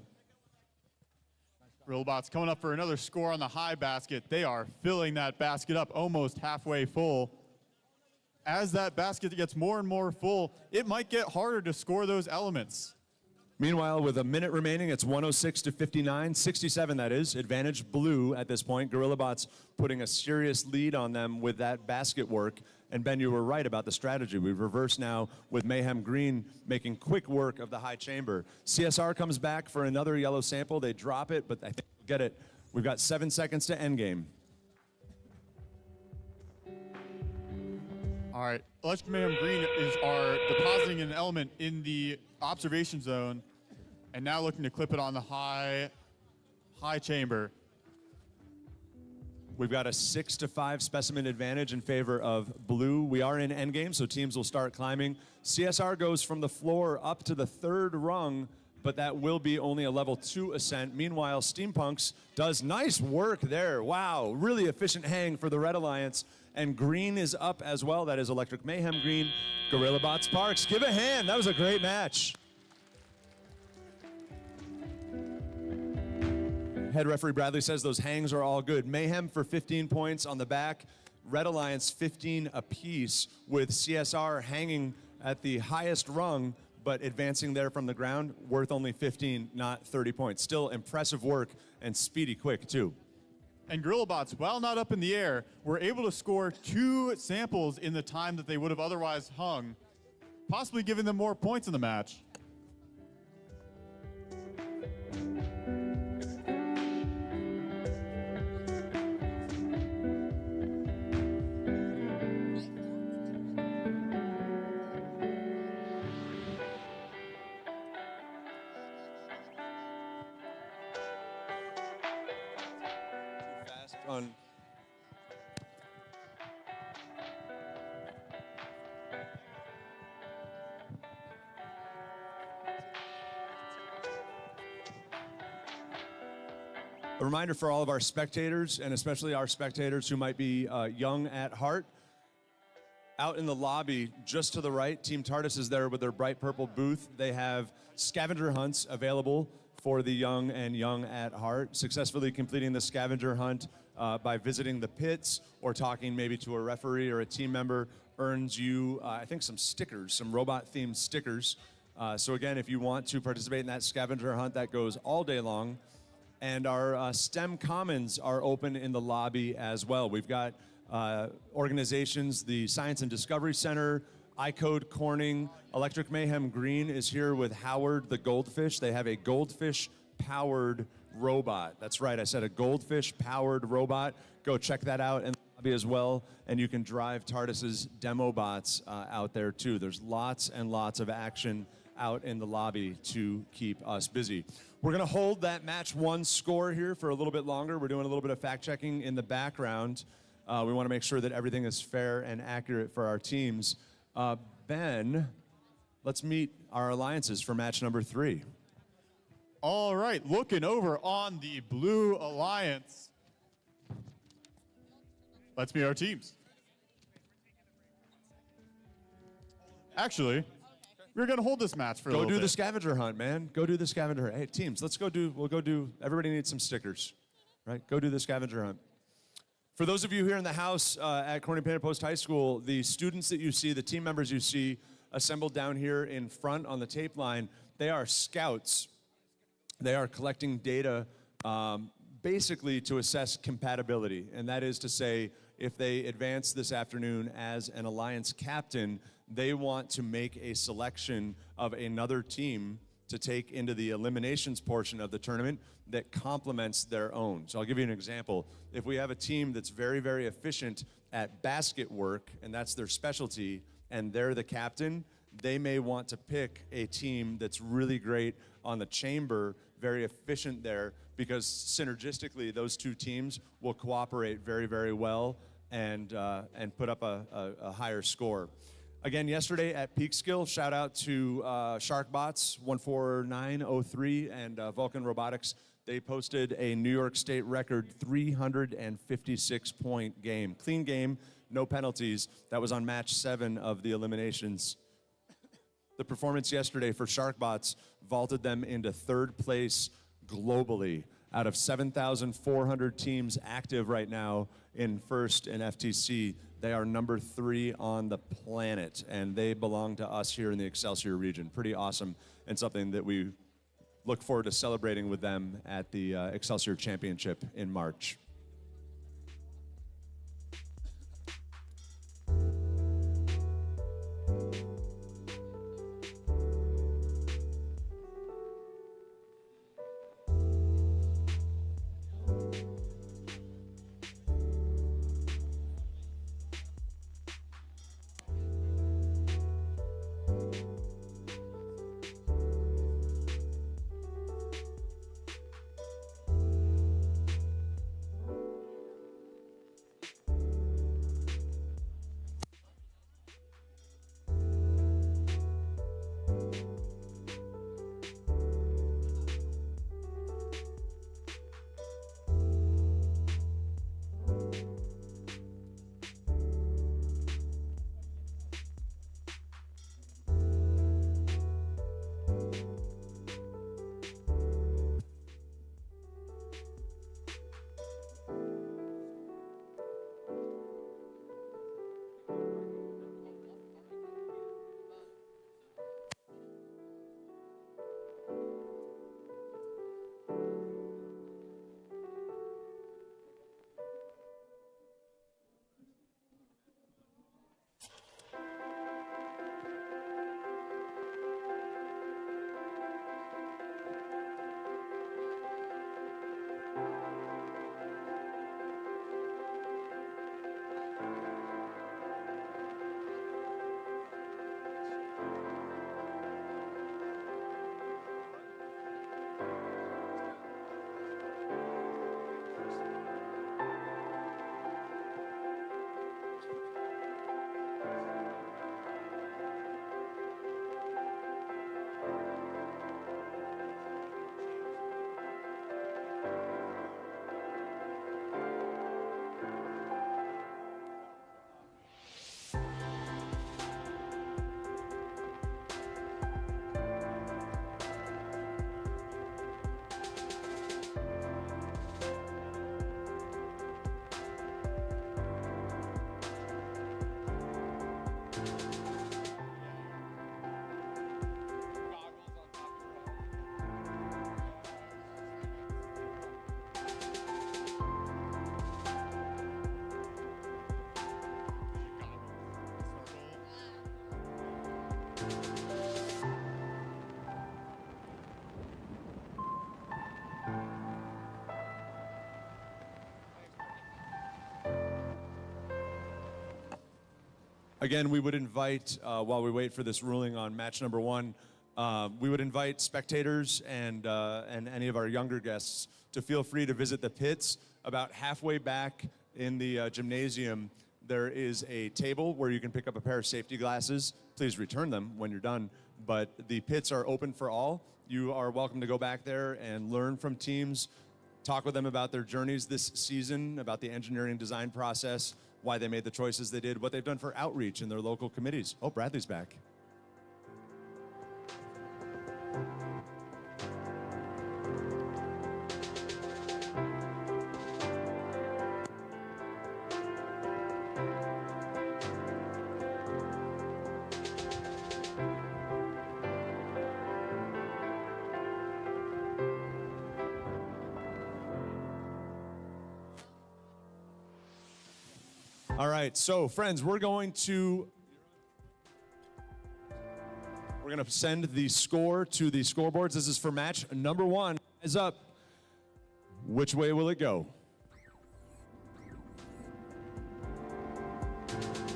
GorillaBots coming up for another score on the high basket. They are filling that basket up almost halfway full. As that basket gets more and more full, it might get harder to score those elements. Meanwhile, with a minute remaining, it's 106-59, 67 that is, advantage blue at this point. GorillaBots putting a serious lead on them with that basket work. And Ben, you were right about the strategy. We've reversed now with Mayhem Green making quick work of the high chamber. CSR comes back for another yellow sample. They drop it, but I think we'll get it. We've got 7 seconds to end game. All right, Electric Mayhem Green are depositing an element in the observation zone and now looking to clip it on the high chamber. We've got a 6-5 specimen advantage in favor of blue. We are in endgame, so teams will start climbing. CSR goes from the floor up to the 3rd rung, but that will be only a level 2 ascent. Meanwhile, Steampunks does nice work there. Wow, really efficient hang for the Red Alliance. And green is up as well. That is Electric Mayhem Green. GorillaBots Parks, give a hand. That was a great match. Head referee Bradley says those hangs are all good. Mayhem for 15 points on the back. Red Alliance 15 apiece with CSR hanging at the highest rung, but advancing there from the ground, worth only 15, not 30 points. Still impressive work and speedy quick too. And GorillaBots, while not up in the air, were able to score 2 samples in the time that they would have otherwise hung, possibly giving them more points in the match. On a reminder for all of our spectators, and especially our spectators who might be young at heart, out in the lobby just to the right, Team TARDIS is there with their bright purple booth. They have scavenger hunts available for the young and young at heart, successfully completing the scavenger hunt by visiting the pits or talking maybe to a referee or a team member earns you, I think, some stickers, some robot-themed stickers. So again, if you want to participate in that scavenger hunt, that goes all day long. And our STEM Commons are open in the lobby as well. We've got organizations, the Science and Discovery Center, iCode Corning, Electric Mayhem Green is here with Howard the Goldfish. They have a goldfish-powered robot. That's right, I said a goldfish-powered robot. Go check that out in the lobby as well, and you can drive TARDIS's demo bots out there too. There's lots and lots of action out in the lobby to keep us busy. We're gonna hold that match 1 score here for a little bit longer. We're doing a little bit of fact checking in the background. We wanna make sure that everything is fair and accurate for our teams. Ben, let's meet our alliances for match number 3. All right, looking over on the Blue Alliance. Let's meet our teams. Actually, we're gonna hold this match for a Go little do bit. the scavenger hunt, man. Go do the scavenger hunt. Hey, teams, we'll go do, everybody needs some stickers, right? Go do the scavenger hunt. For those of you here in the house at Corning Painted Post High School, the students that you see, the team members you see assembled down here in front on the tape line, they are scouts. They are collecting data basically to assess compatibility, and that is to say, if they advance this afternoon as an alliance captain, they want to make a selection of another team to take into the eliminations portion of the tournament that complements their own. So I'll give you an example. If we have a team that's very, very efficient at basket work, and that's their specialty, and they're the captain, they may want to pick a team that's really great on the chamber, very efficient there, because synergistically those two teams will cooperate very, very well and put up a higher score. Again, yesterday at Peekskill, shout out to SharkBots 14903 and Vulcan Robotics. They posted a New York State record 356-point game. Clean game, no penalties. That was on match 7 of the eliminations. The performance yesterday for SharkBots vaulted them into 3rd place globally. Out of 7,400 teams active right now in first in FTC, they are number 3 on the planet, and they belong to us here in the Excelsior region. Pretty awesome, and something that we look forward to celebrating with them at the Excelsior Championship in March. Again, we would invite, while we wait for this ruling on match number 1, we would invite spectators and any of our younger guests to feel free to visit the pits. About halfway back in the gymnasium, there is a table where you can pick up a pair of safety glasses. Please return them when you're done. But the pits are open for all. You are welcome to go back there and learn from teams, talk with them about their journeys this season, about the engineering design process, why they made the choices they did, what they've done for outreach in their local committees. Oh, Bradley's back. All right, so friends, we're going to send the score to the scoreboards. This is for match number 1. Eyes up. Which way will it go?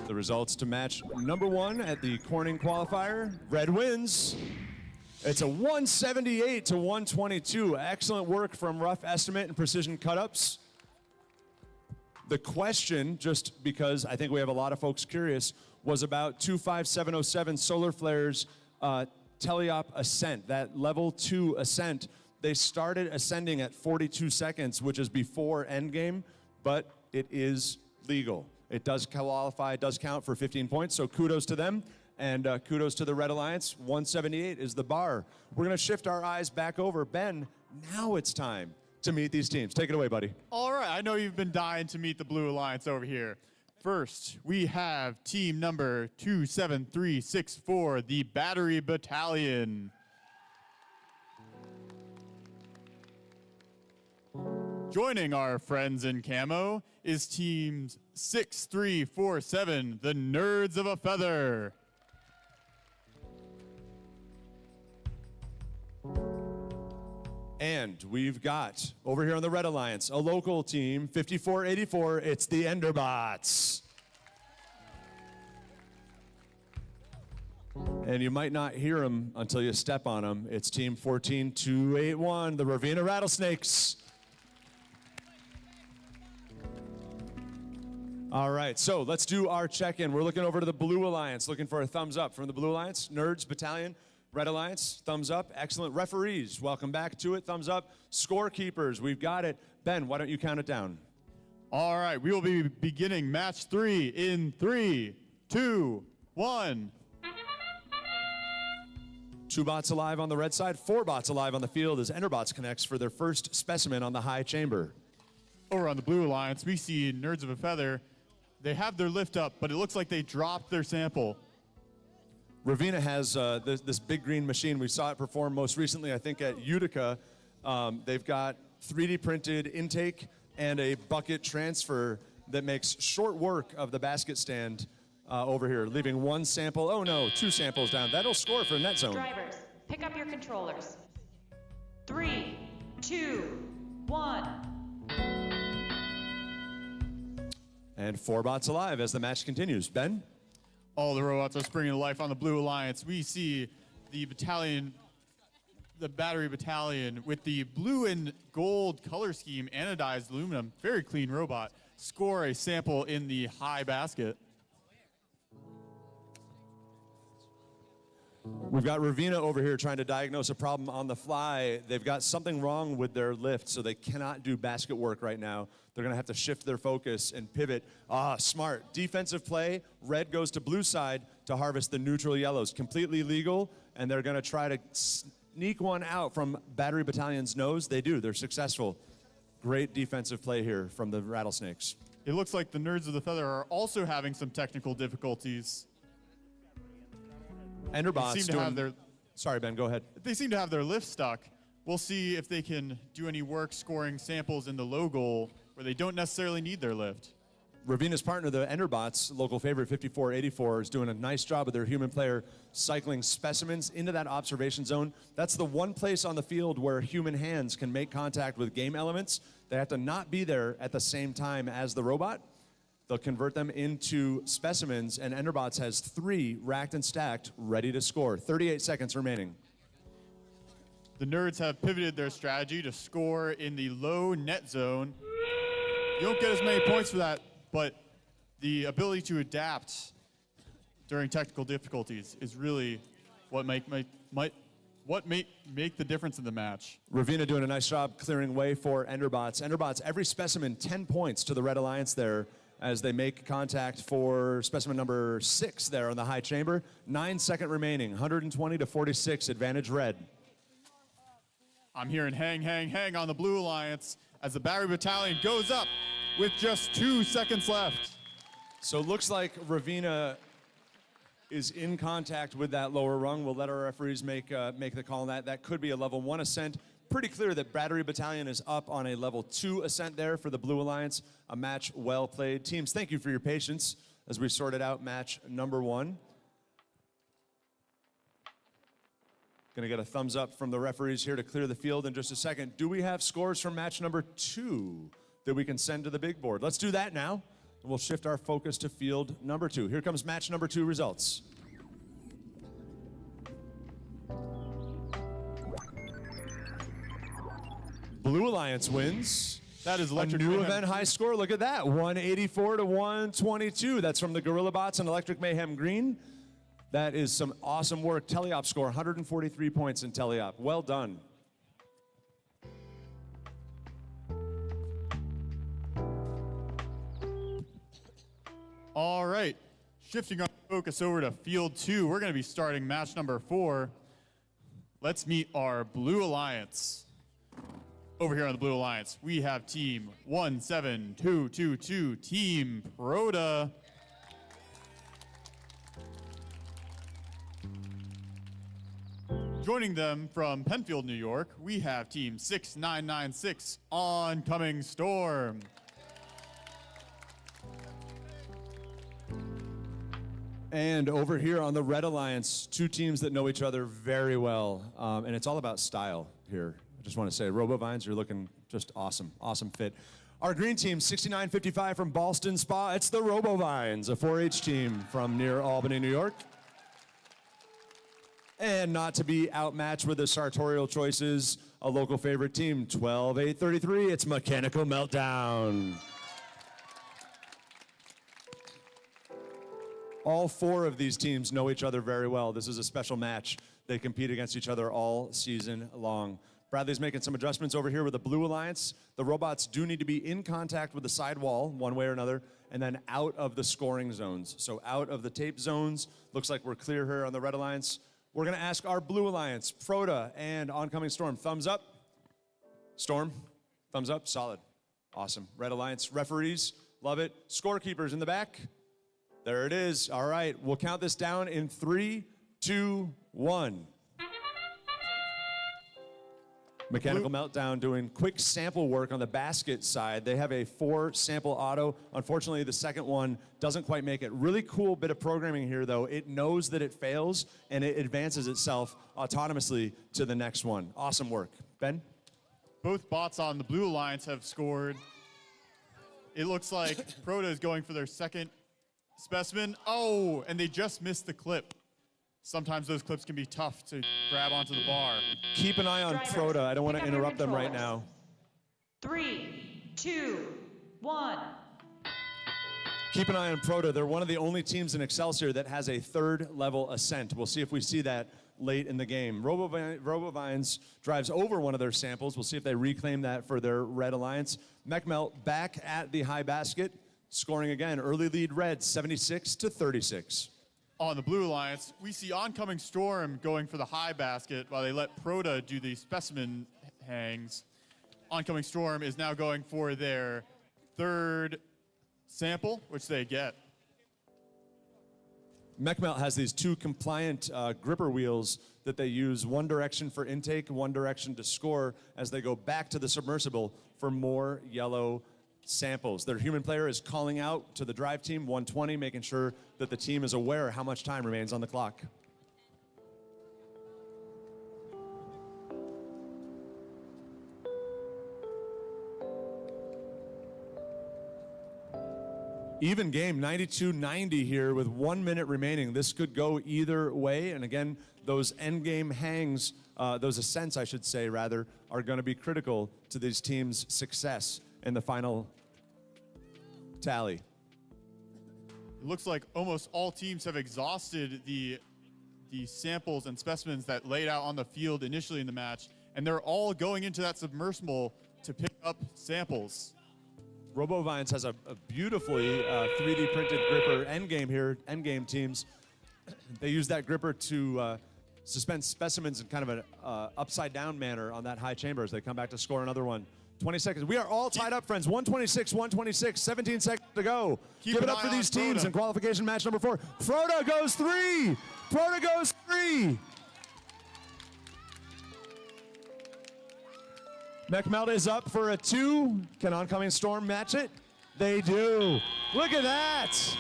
The results to match number 1 at the Corning Qualifier. Red wins. It's a 178 to 122. Excellent work from Rough Estimate and Precision Cut-Ups. The question, just because I think we have a lot of folks curious, was about 25707 Solar Flare's teleop ascent, that level 2 ascent. They started ascending at 42 seconds, which is before endgame, but it is legal. It does qualify, it does count for 15 points, so kudos to them, and kudos to the Red Alliance. 178 is the bar. We're gonna shift our eyes back over. Ben, now it's time to meet these teams. Take it away, buddy. All right, I know you've been dying to meet the Blue Alliance over here. First, we have team number 27364, the Battery Battalion. Joining our friends in camo is team 6347, the Nerds of a Feather. And we've got, over here on the Red Alliance, a local team, 5484, it's the Enderbots. And you might not hear them until you step on them. It's team 14281, the Ravenna Rattlesnakes. All right, so let's do our check-in. We're looking over to the Blue Alliance, looking for a thumbs up from the Blue Alliance. Nerds Battalion. Red Alliance, thumbs up. Excellent. Referees, welcome back to it. Thumbs up. Scorekeepers, we've got it. Ben, why don't you count it down? All right, we will be beginning match 3 in 3, 2, 1. 2 bots alive on the red side, 4 bots alive on the field as Enderbots connects for their first specimen on the high chamber. Over on the Blue Alliance, we see Nerds of a Feather. They have their lift up, but it looks like they dropped their sample. Ravenna has this big green machine. We saw it perform most recently, I think, at Utica. They've got 3D printed intake and a bucket transfer that makes short work of the basket stand over here, leaving 1 sample. Oh no, 2 samples down. That'll score for net zone. Drivers, pick up your controllers. 3, 2, 1. And 4 bots alive as the match continues. Ben? All the robots are springing to life on the Blue Alliance. We see the battalion, the Battery Battalion, with the blue and gold color scheme, anodized aluminum, very clean robot, score a sample in the high basket. We've got Ravenna over here trying to diagnose a problem on the fly. They've got something wrong with their lift, so they cannot do basket work right now. They're gonna have to shift their focus and pivot. Smart. Defensive play. Red goes to blue side to harvest the neutral yellows. Completely legal, and they're gonna try to sneak one out from Battery Battalion's nose. They do, they're successful. Great defensive play here from the Rattlesnakes. It looks like the Nerds of the Feather are also having some technical difficulties. Enderbots seem to have their. Sorry, Ben, go ahead. They seem to have their lift stuck. We'll see if they can do any work scoring samples in the low goal where they don't necessarily need their lift. Ravenna's partner, the Enderbots, local favorite 5484, is doing a nice job with their human player cycling specimens into that observation zone. That's the one place on the field where human hands can make contact with game elements. They have to not be there at the same time as the robot. They'll convert them into specimens, and Enderbots has 3 racked and stacked, ready to score. 38 seconds remaining. The Nerds have pivoted their strategy to score in the low net zone. You don't get as many points for that, but the ability to adapt during technical difficulties is really what make the difference in the match. Ravina doing a nice job clearing way for Enderbots. Enderbots, every specimen, 10 points to the Red Alliance there as they make contact for specimen number 6 there on the high chamber. 9-second remaining, 120 to 46, advantage Red. I'm hearing hang on the Blue Alliance as the Battery Battalion goes up with just 2 seconds left. So it looks like Ravina is in contact with that lower rung. We'll let our referees make the call on that. That could be a level 1 ascent. Pretty clear that Battery Battalion is up on a level 2 ascent there for the Blue Alliance. A match well played. Teams, thank you for your patience as we sorted out match number 1. Gonna get a thumbs up from the referees here to clear the field in just a second. Do we have scores from match number 2 that we can send to the big board? Let's do that now. We'll shift our focus to field number 2. Here comes match number 2 results. Blue Alliance wins. That is a new event high score. Look at that, 184 to 122. That's from the Gorilla Bots and Electric Mayhem Green. That is some awesome work. Teleop score, 143 points in Teleop. Well done. All right, shifting our focus over to field 2. We're gonna be starting match number 4. Let's meet our Blue Alliance. Over here on the Blue Alliance, we have team 17222, Team Proda. Joining them from Penfield, New York, we have team 6996, Oncoming Storm. And over here on the Red Alliance, 2 teams that know each other very well. And it's all about style here. I just want to say, RoboVines, you're looking just awesome. Awesome fit. Our green team, 6955 from Ballston Spa. It's the RoboVines, a 4-H team from near Albany, New York. And not to be outmatched with the sartorial choices, a local favorite team, 12833. It's Mechanical Meltdown. All 4 of these teams know each other very well. This is a special match. They compete against each other all season long. Bradley's making some adjustments over here with the Blue Alliance. The robots do need to be in contact with the side wall, one way or another, and then out of the scoring zones. So out of the tape zones. Looks like we're clear here on the Red Alliance. We're gonna ask our Blue Alliance, Proda and Oncoming Storm, thumbs up. Storm, thumbs up, solid. Awesome. Red Alliance referees, love it. Scorekeepers in the back. There it is. All right, we'll count this down in 3, 2, 1. Mechanical Meltdown doing quick sample work on the basket side. They have a 4-sample auto. Unfortunately, the second one doesn't quite make it. Really cool bit of programming here, though. It knows that it fails, and it advances itself autonomously to the next one. Awesome work. Ben? Both bots on the Blue Alliance have scored. It looks like Proda is going for their second specimen. Oh, and they just missed the clip. Sometimes those clips can be tough to grab onto the bar. Keep an eye on Proda. I don't want to interrupt them right now. 3, 2, 1. Keep an eye on Proda. They're one of the only teams in Excelsior that has a 3rd level ascent. We'll see if we see that late in the game. RoboVines drives over one of their samples. We'll see if they reclaim that for their Red Alliance. Mechmelt back at the high basket, scoring again. Early lead Red, 76 to 36. On the Blue Alliance, we see Oncoming Storm going for the high basket while they let Proda do the specimen hangs. Oncoming Storm is now going for their 3rd sample, which they get. Mechmelt has these 2 compliant gripper wheels that they use, one direction for intake, one direction to score as they go back to the submersible for more yellow samples. Their human player is calling out to the drive team, 120, making sure that the team is aware how much time remains on the clock. Even game, 92-90 here with 1 minute remaining. This could go either way. And again, those end game hangs, those ascents, I should say, rather, are going to be critical to these teams' success in the final tally. It looks like almost all teams have exhausted the samples and specimens that laid out on the field initially in the match, and they're all going into that submersible to pick up samples. RoboVines has a beautifully 3D printed gripper endgame here, endgame teams. They use that gripper to suspend specimens in kind of an upside down manner on that high chamber as they come back to score another one. 20 seconds. We are all tied up, friends. 126, 126, 17 seconds to go. Give it up for these teams in qualification match number 4. Froda goes 3. Froda goes 3. Mechmelda is up for a 2. Can Oncoming Storm match it? They do. Look at that.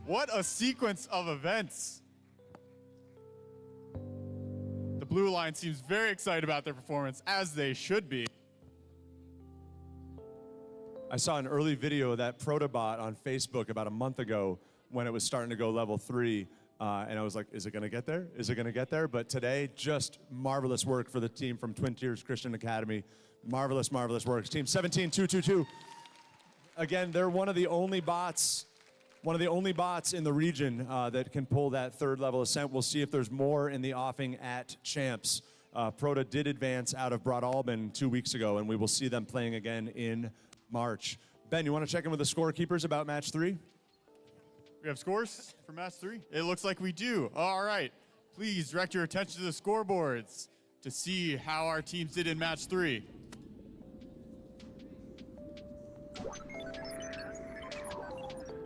What a sequence of events. The Blue Line seems very excited about their performance, as they should be. I saw an early video of that Protobot on Facebook about a month ago when it was starting to go level 3. And I was like, is it going to get there? Is it going to get there? But today, just marvelous work for the team from Twin Tiers Christian Academy. Marvelous, marvelous work. Team 17222. Again, they're one of the only bots in the region that can pull that third level ascent. We'll see if there's more in the offing at Champs. Proto did advance out of Broad Alban 2 weeks ago, and we will see them playing again in March. Ben, you want to check in with the scorekeepers about match 3? We have scores for match 3? It looks like we do. All right. Please direct your attention to the scoreboards to see how our teams did in match 3.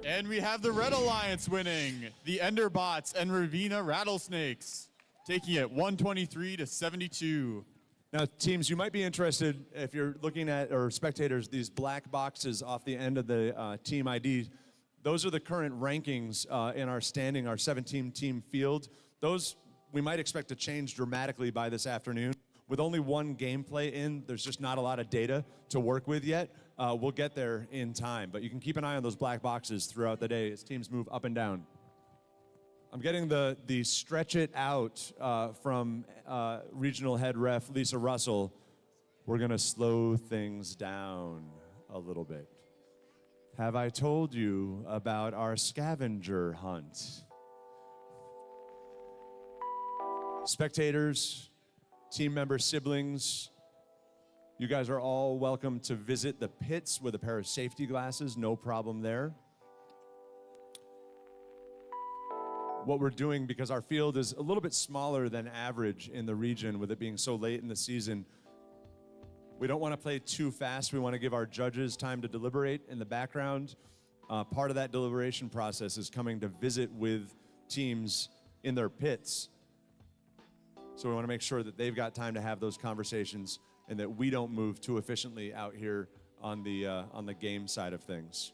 And we have the Red Alliance winning, the Enderbots and Ravina Rattlesnakes, taking it 123 to 72. Now, teams, you might be interested, if you're looking at, or spectators, these black boxes off the end of the team ID. Those are the current rankings in our standing, our 17-team field. Those we might expect to change dramatically by this afternoon. With only one gameplay in, there's just not a lot of data to work with yet. We'll get there in time, but you can keep an eye on those black boxes throughout the day as teams move up and down. I'm getting the stretch it out from regional head ref Lisa Russell. We're gonna slow things down a little bit. Have I told you about our scavenger hunt? Spectators, team members, siblings, you guys are all welcome to visit the pits with a pair of safety glasses, no problem there. What we're doing, because our field is a little bit smaller than average in the region with it being so late in the season, we don't want to play too fast. We want to give our judges time to deliberate in the background. Part of that deliberation process is coming to visit with teams in their pits. So we want to make sure that they've got time to have those conversations and that we don't move too efficiently out here on the game side of things.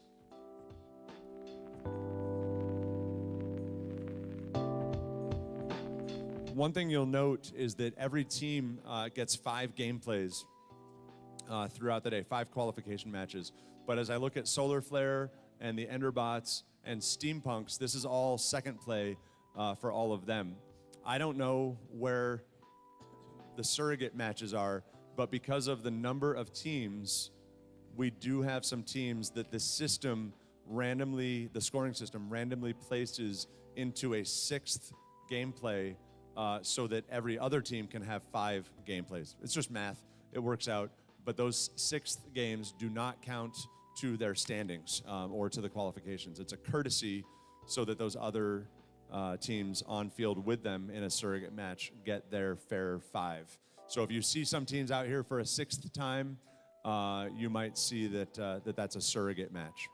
One thing you'll note is that every team gets 5 gameplays throughout the day, 5 qualification matches. But as I look at Solar Flare and the Enderbots and Steampunks, this is all second play for all of them. I don't know where the surrogate matches are, but because of the number of teams, we do have some teams that the system randomly, the scoring system randomly places into a 6th gameplay so that every other team can have 5 gameplays. It's just math, it works out, but those 6th games do not count to their standings or to the qualifications. It's a courtesy so that those other teams on field with them in a surrogate match get their fair 5. So if you see some teams out here for a 6th time, you might see that that's a surrogate match.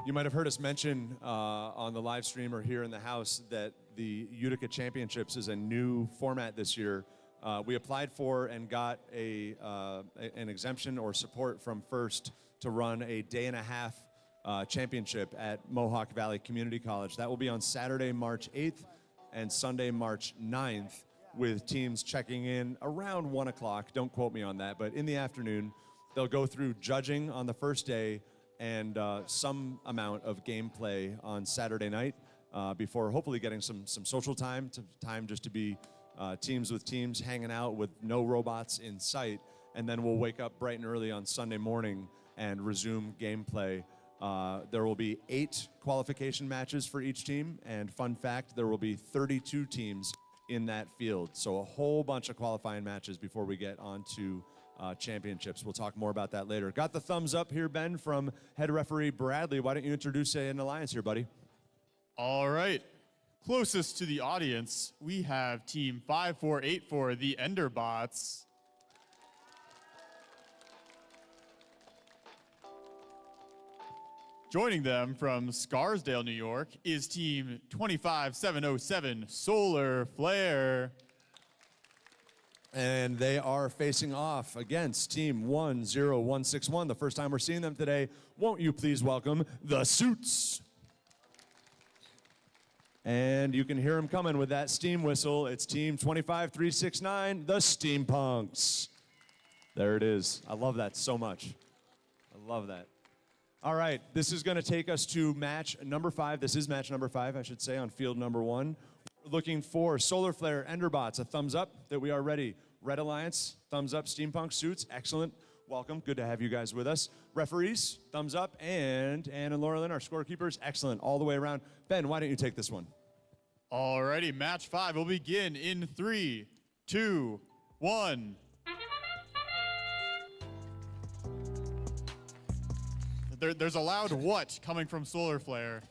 You might have heard us mention on the live stream or here in the house that the Utica Championships is a new format this year. We applied for and got an exemption or support from FIRST to run a day-and-a-half championship at Mohawk Valley Community College. That will be on Saturday, March 8th and Sunday, March 9th, with teams checking in around 1 o'clock. Don't quote me on that, but in the afternoon, they'll go through judging on the first day and some amount of gameplay on Saturday night before hopefully getting some social time just to be teams with teams hanging out with no robots in sight. And then we'll wake up bright and early on Sunday morning and resume gameplay. There will be 8 qualification matches for each team, and fun fact, there will be 32 teams in that field. So a whole bunch of qualifying matches before we get on to championships. We'll talk more about that later. Got the thumbs up here, Ben, from head referee Bradley. Why don't you introduce an alliance here, buddy? All right. Closest to the audience, we have Team 5484, the Enderbots. Joining them from Scarsdale, New York, is Team 25707, Solar Flare. And they are facing off against Team 10161. The first time we're seeing them today. Won't you please welcome the Suits? And you can hear them coming with that steam whistle. It's Team 25369, the Steampunks. There it is. I love that so much. I love that. All right, this is going to take us to match number 5. This is match number 5, I should say, on field number 1. We're looking for Solar Flare, Enderbots, a thumbs up that we are ready. Red Alliance, thumbs up. Steampunk Suits, excellent. Welcome, good to have you guys with us. Referees, thumbs up. And Ann and Laura Lynn, our scorekeepers, excellent all the way around. Ben, why don't you take this one? All righty, match 5 will begin in 3, 2, 1. There's a loud what coming from Solar Flare.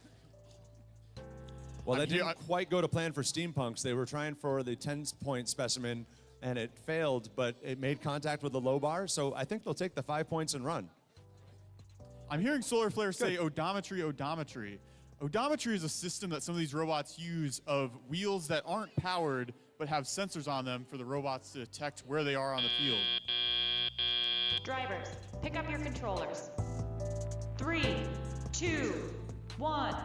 Well, that didn't quite go to plan for Steampunks. They were trying for the 10-point specimen, and it failed, but it made contact with the low bar, so I think they'll take the 5 points and run. I'm hearing Solar Flare say odometry, odometry. Odometry is a system that some of these robots use of wheels that aren't powered but have sensors on them for the robots to detect where they are on the field. Drivers, pick up your controllers. 3, 2, 1.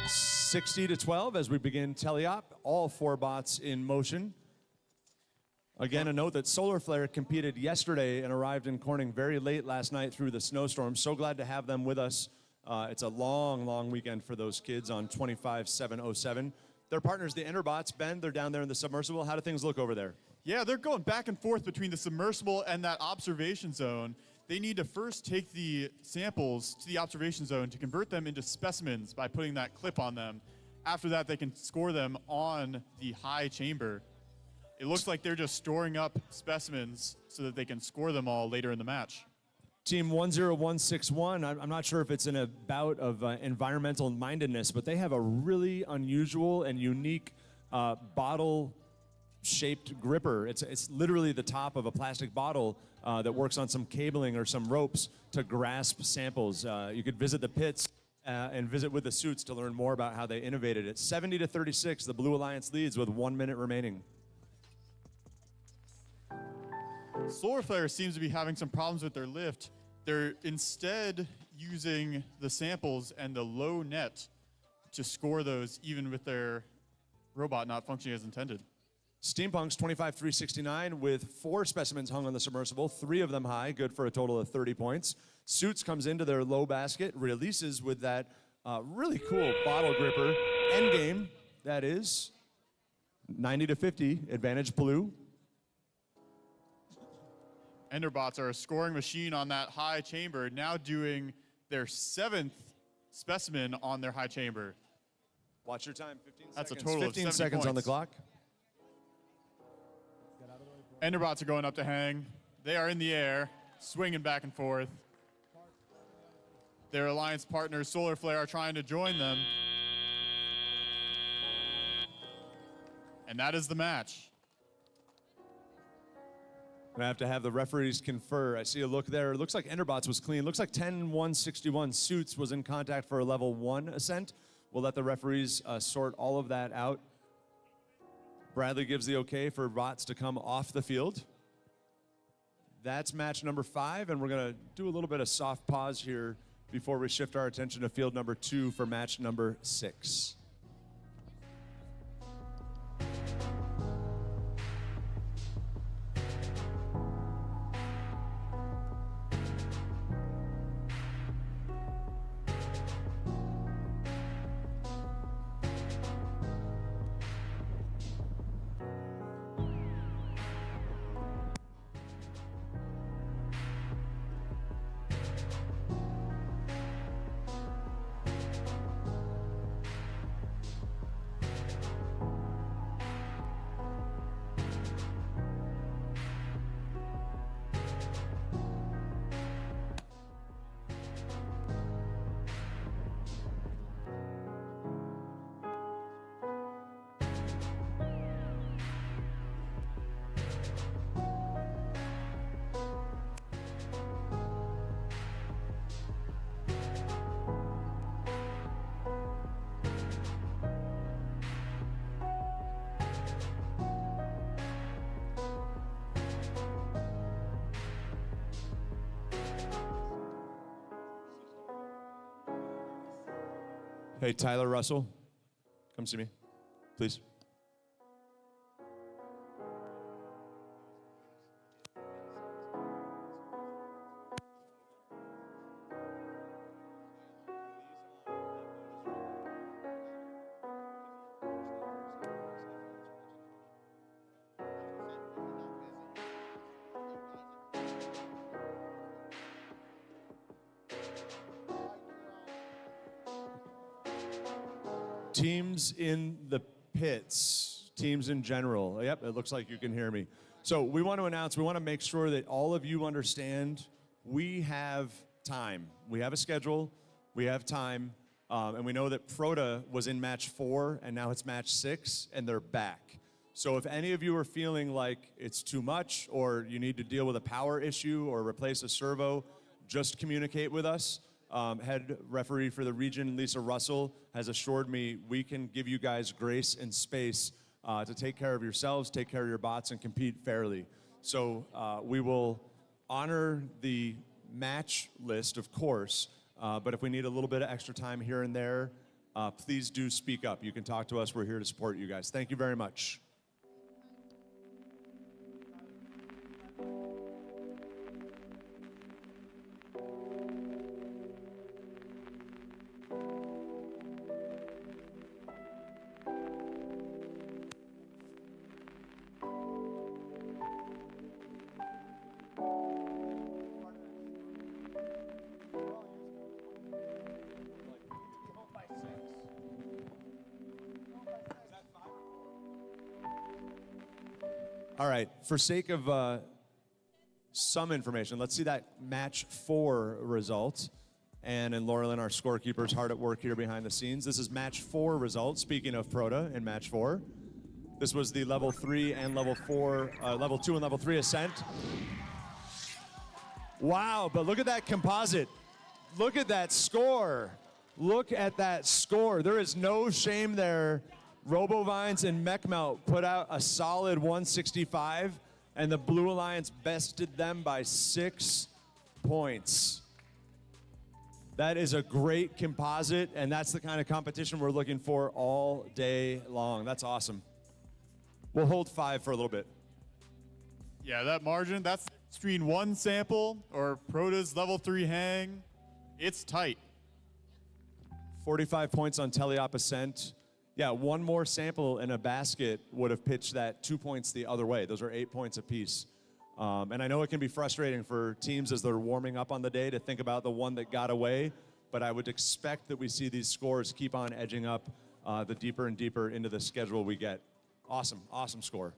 60-12 as we begin teleop. All 4 bots in motion. Again, a note that Solar Flare competed yesterday and arrived in Corning very late last night through the snowstorm. So glad to have them with us. It's a long, long weekend for those kids on 25707. Their partners, the Enderbots, Ben, they're down there in the submersible. How do things look over there? Yeah, they're going back and forth between the submersible and that observation zone. They need to first take the samples to the observation zone to convert them into specimens by putting that clip on them. After that, they can score them on the high chamber. It looks like they're just storing up specimens so that they can score them all later in the match. Team 10161, I'm not sure if it's in a bout of environmental mindedness, but they have a really unusual and unique bottle-shaped gripper. It's literally the top of a plastic bottle that works on some cabling or some ropes to grasp samples. You could visit the pits and visit with the Suits to learn more about how they innovated it. 70-36, the Blue Alliance leads with 1 minute remaining. Solar Flare seems to be having some problems with their lift. They're instead using the samples and the low net to score those even with their robot not functioning as intended. Steampunks 25369 with 4 specimens hung on the submersible, 3 of them high, good for a total of 30 points. Suits comes into their low basket, releases with that really cool bottle gripper. Endgame, that is 90-50, advantage Blue. Enderbots are a scoring machine on that high chamber, now doing their 7th specimen on their high chamber. Watch your time, 15 That's seconds. a total of 15 seconds points. on the clock. Enderbots are going up to hang. They are in the air, swinging back and forth. Their alliance partners, Solar Flare, are trying to join them. And that is the match. I have to have the referees confer. I see a look there. It looks like Enderbots was clean. Looks like 10-161 Suits was in contact for a level 1 ascent. We'll let the referees sort all of that out. Bradley gives the okay for bots to come off the field. That's match number 5, and we're going to do a little bit of soft pause here before we shift our attention to field number 2 for match number 6. Hey, Tyler Russell, come see me, please. Teams in the pits, teams in general. Yep, it looks like you can hear me. So we want to announce, we want to make sure that all of you understand we have time. We have a schedule, we have time, and we know that Proto was in match 4 and now it's match 6 and they're back. So if any of you are feeling like it's too much or you need to deal with a power issue or replace a servo, just communicate with us. Head referee for the region, Lisa Russell, has assured me we can give you guys grace and space to take care of yourselves, take care of your bots, and compete fairly. So we will honor the match list, of course, but if we need a little bit of extra time here and there, please do speak up. You can talk to us. We're here to support you guys. Thank you very much. All right, for sake of some information, let's see that match 4 result. Ann and Laurelyn, our scorekeepers, hard at work here behind the scenes. This is match 4 result, speaking of Proto in match 4. This was the level 3 and level 4, level 2 and level 3 ascent. Wow, but look at that composite. Look at that score. Look at that score. There is no shame there. Robovines and Mechmelt put out a solid 165, and the Blue Alliance bested them by 6 points. That is a great composite, and that's the kind of competition we're looking for all day long. That's awesome. We'll hold 5 for a little bit. Yeah, that margin, that's screen 1 sample or Proto's level 3 hang. It's tight. 45 points on Teleop Ascent. Yeah, one more sample in a basket would have pitched that 2 points the other way. Those are 8 points apiece. And I know it can be frustrating for teams as they're warming up on the day to think about the one that got away, but I would expect that we see these scores keep on edging up the deeper and deeper into the schedule we get. Awesome, awesome score.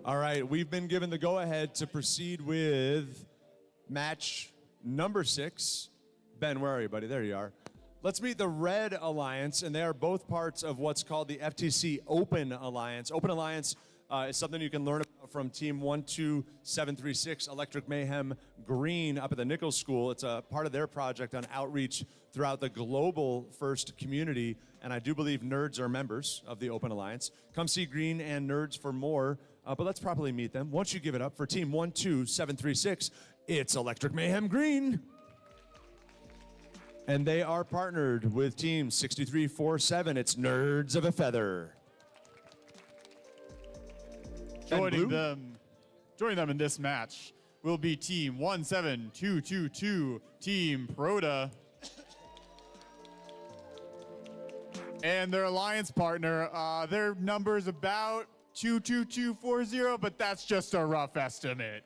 All right, we've been given the go-ahead to proceed with match number 6. Ben, where are you, buddy? There you are. Let's meet the Red Alliance, and they are both parts of what's called the FTC Open Alliance. Open Alliance is something you can learn about from Team 12736 Electric Mayhem Green up at the Nichols School. It's a part of their project on outreach throughout the global FIRST community, and I do believe nerds are members of the Open Alliance. Come see Green and Nerds for more, but let's properly meet them. Once you give it up for Team 12736, it's Electric Mayhem Green. And they are partnered with Team 6347. It's Nerds of a Feather. Joining them in this match will be Team 17222, Team Proda. And their alliance partner, their number is about 22240, but that's just a rough estimate.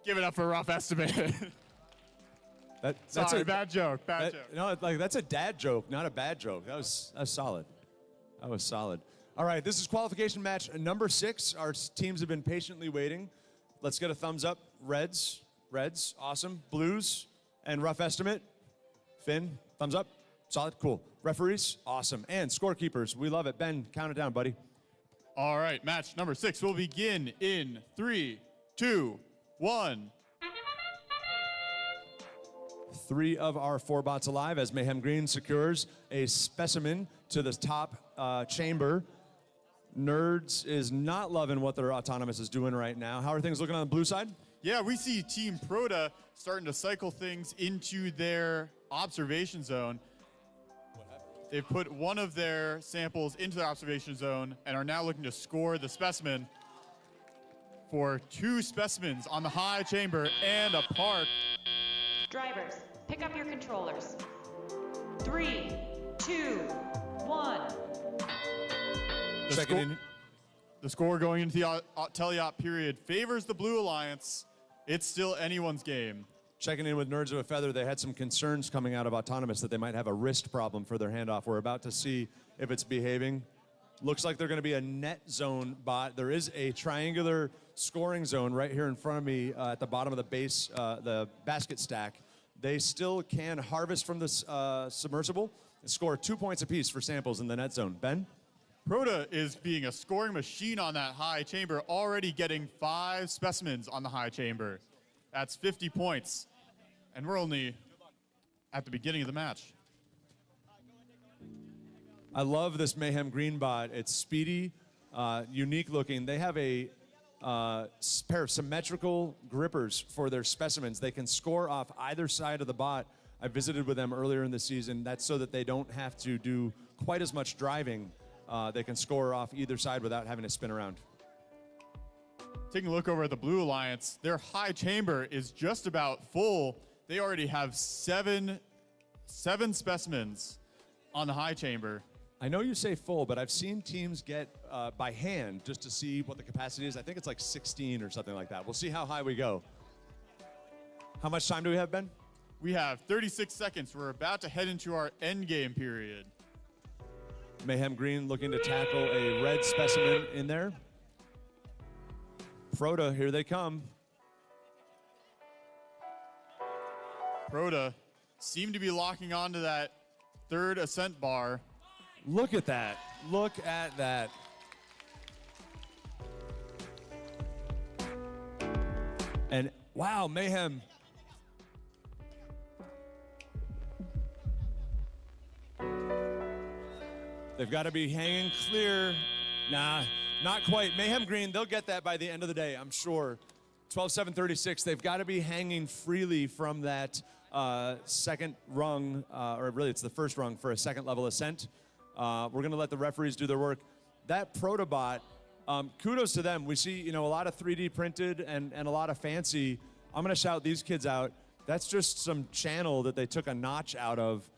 Give it up for a rough estimate. Sorry, bad joke. No, that's a dad joke, not a bad joke. That was solid. That was solid. All right, this is qualification match number 6. Our teams have been patiently waiting. Let's get a thumbs up. Reds, awesome. Blues, and rough estimate. Finn, thumbs up. Solid, cool. Referees, awesome. And scorekeepers, we love it. Ben, count it down, buddy. All right, match number 6 will begin in 3, 2, 1. 3 of our 4 bots alive as Mayhem Green secures a specimen to the top chamber. Nerds is not loving what their autonomous is doing right now. How are things looking on the blue side? Yeah, we see Team Proda starting to cycle things into their observation zone. They've put one of their samples into the observation zone and are now looking to score the specimen for 2 specimens on the high chamber and a park. Drivers, pick up your controllers. 3, 2, 1. The score going into the teleop period favors the Blue Alliance. It's still anyone's game. Checking in with Nerds of a Feather, they had some concerns coming out of Autonomous that they might have a wrist problem for their handoff. We're about to see if it's behaving. Looks like they're going to be a net zone bot. There is a triangular scoring zone right here in front of me at the bottom of the base, the basket stack. They still can harvest from this submersible and score 2 points apiece for samples in the net zone. Ben? Proda is being a scoring machine on that high chamber, already getting 5 specimens on the high chamber. That's 50 points. And we're only at the beginning of the match. I love this Mayhem Green bot. It's speedy, unique looking. They have a pair of symmetrical grippers for their specimens. They can score off either side of the bot. I visited with them earlier in the season. That's so that they don't have to do quite as much driving. They can score off either side without having to spin around. Taking a look over at the Blue Alliance, their high chamber is just about full. They already have seven specimens on the high chamber. I know you say full, but I've seen teams get by hand just to see what the capacity is. I think it's like 16 or something like that. We'll see how high we go. How much time do we have, Ben? We have 36 seconds. We're about to head into our end game period. Mayhem Green looking to tackle a red specimen in there. Proda, here they come. Proda seem to be locking onto that third ascent bar. Look at that. Look at that. And wow, Mayhem. They've got to be hanging clear. Nah, not quite. Mayhem Green, they'll get that by the end of the day, I'm sure. 12-7-36, they've got to be hanging freely from that second rung, or really it's the first rung for a second level ascent. We're going to let the referees do their work. That Protobot, kudos to them. We see, a lot of 3D printed and a lot of fancy. I'm going to shout these kids out. That's just some channel that they took a notch out of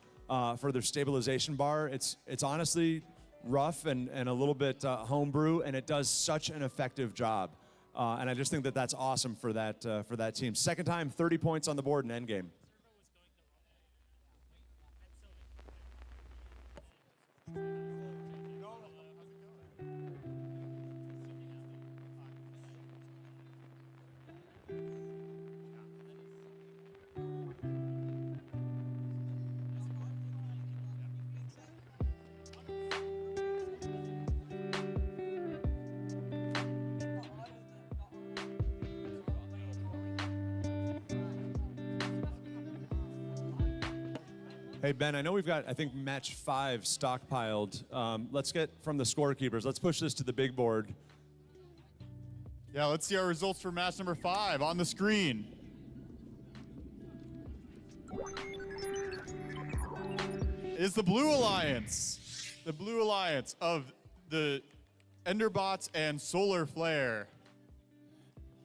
for their stabilization bar. It's honestly rough and a little bit homebrew, and it does such an effective job. And I just think that that's awesome for that team. Second time, 30 points on the board in endgame. Hey, Ben, I know we've got, I think, match 5 stockpiled. Let's get from the scorekeepers. Let's push this to the big board. Yeah, let's see our results for match number 5 on the screen. Is the Blue Alliance. The Blue Alliance of the Enderbots and Solar Flare.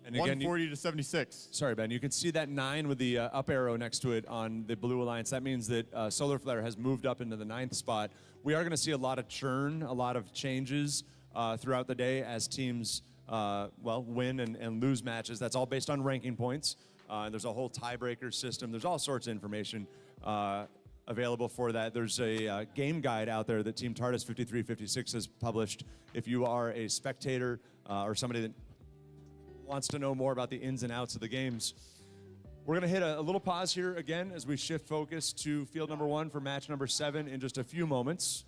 And again, 140 to 76. Sorry, Ben. You can see that 9 with the up arrow next to it on the Blue Alliance. That means that Solar Flare has moved up into the 9th spot. We are going to see a lot of churn, a lot of changes throughout the day as teams, win and lose matches. That's all based on ranking points. There's a whole tiebreaker system. There's all sorts of information available for that. There's a game guide out there that Team TARDIS 5356 has published. If you are a spectator or somebody that wants to know more about the ins and outs of the games. We're gonna hit a little pause here again as we shift focus to field number 1 for match number 7 in just a few moments.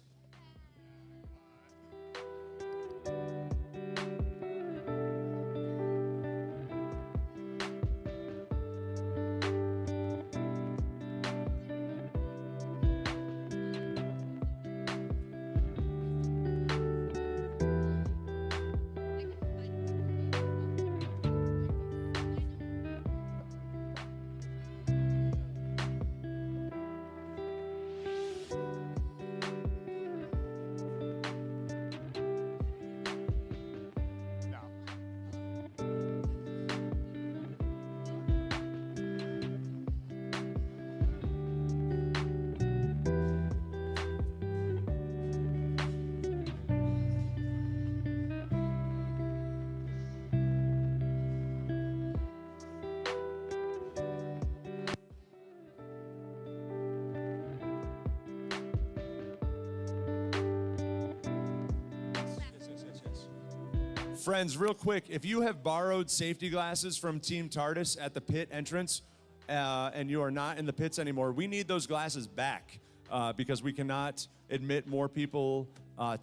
Friends, real quick, if you have borrowed safety glasses from Team TARDIS at the pit entrance and you are not in the pits anymore, we need those glasses back because we cannot admit more people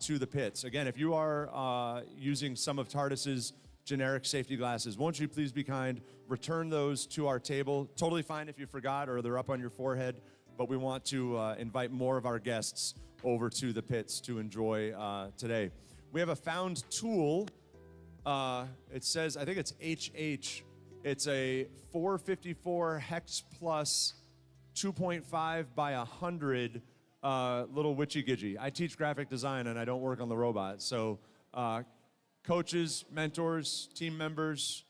to the pits. Again, if you are using some of TARDIS's generic safety glasses, won't you please be kind, return those to our table. Totally fine if you forgot or they're up on your forehead, but we want to invite more of our guests over to the pits to enjoy today. We have a found tool. It says, I think it's HH. It's a 454 Hex Plus 2.5 by 100 little witchy gidgy. I teach graphic design and I don't work on the robot. So coaches, mentors, team members,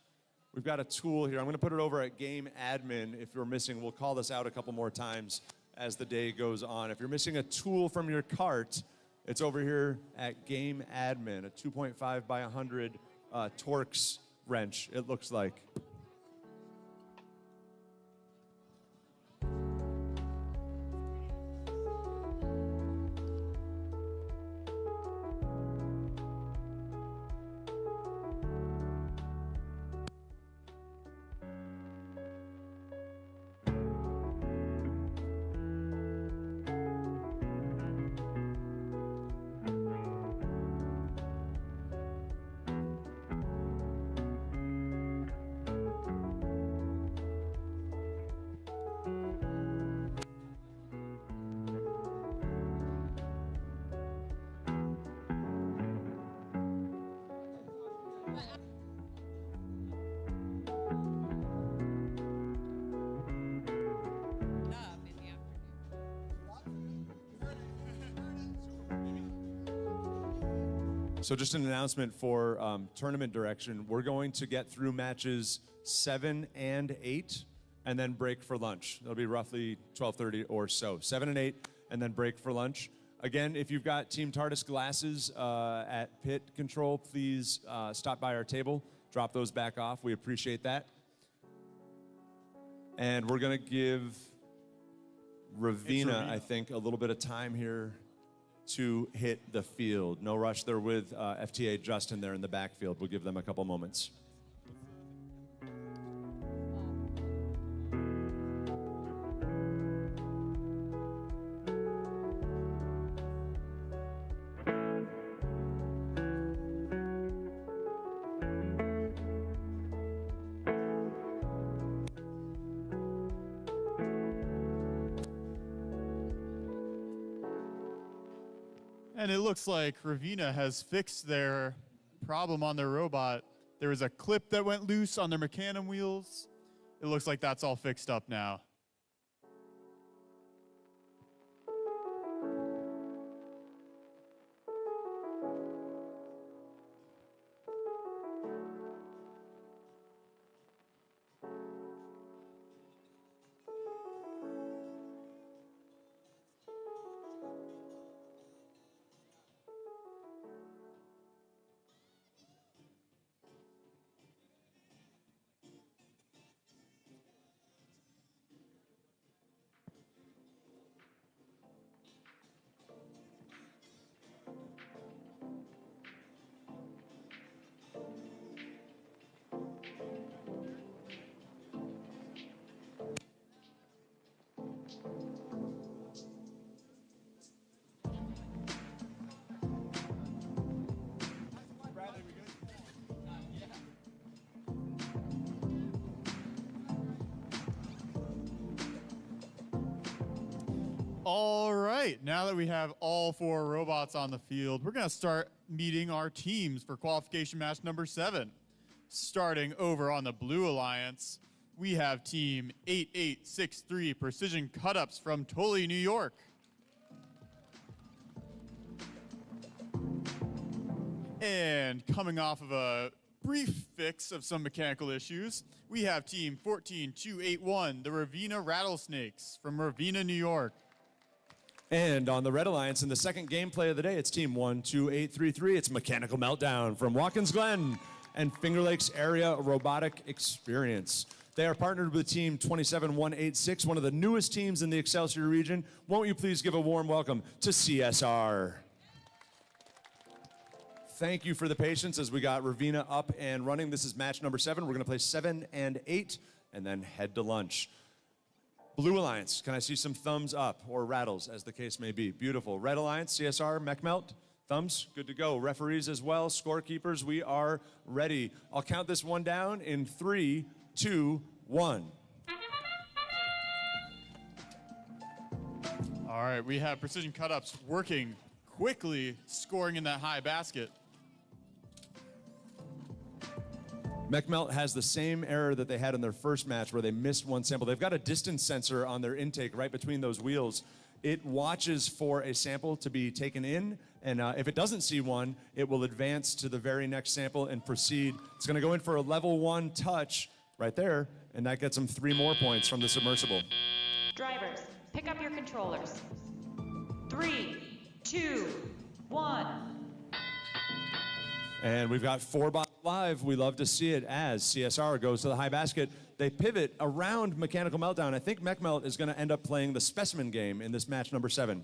we've got a tool here. I'm gonna put it over at Game Admin. If you're missing, we'll call this out a couple more times as the day goes on. If you're missing a tool from your cart, it's over here at Game Admin, a 2.5 by 100 Torx wrench, it looks like. So just an announcement for tournament direction. We're going to get through matches 7 and 8 and then break for lunch. It'll be roughly 12:30 or so. 7 and 8 and then break for lunch. Again, if you've got Team TARDIS glasses at pit control, please stop by our table. Drop those back off. We appreciate that. And we're going to give Ravina, I think, a little bit of time here to hit the field. No rush. They're with FTA Justin there in the backfield. We'll give them a couple moments. And it looks like Ravina has fixed their problem on their robot. There was a clip that went loose on their mecanum wheels. It looks like that's all fixed up now. All right, now that we have all 4 robots on the field, we're going to start meeting our teams for qualification match number 7. Starting over on the Blue Alliance, we have team 8863 Precision Cut-Ups from Tully, New York. And coming off of a brief fix of some mechanical issues, we have team 14281, the Ravina Rattlesnakes from Ravina, New York. And on the Red Alliance, in the second gameplay of the day, it's team 12833. It's Mechanical Meltdown from Watkins Glen and Finger Lakes Area Robotic Experience. They are partnered with team 27186, one of the newest teams in the Excelsior region. Won't you please give a warm welcome to CSR? Thank you for the patience as we got Ravina up and running. This is match number 7. We're going to play 7 and 8 and then head to lunch. Blue Alliance, can I see some thumbs up or rattles, as the case may be? Beautiful. Red Alliance, CSR, MechMelt, thumbs, good to go. Referees as well, scorekeepers, we are ready. I'll count this one down in 3, 2, 1. All right, we have Precision Cut-Ups working quickly, scoring in that high basket. MechMelt has the same error that they had in their first match where they missed one sample. They've got a distance sensor on their intake right between those wheels. It watches for a sample to be taken in, and if it doesn't see one, it will advance to the very next sample and proceed. It's gonna go in for a level 1 touch right there, and that gets them 3 more points from the submersible. Drivers, pick up your controllers. 3, 2, 1. And we've got 4 bots live. We love to see it as CSR goes to the high basket. They pivot around Mechanical Meltdown. I think MechMelt is going to end up playing the specimen game in this match number 7.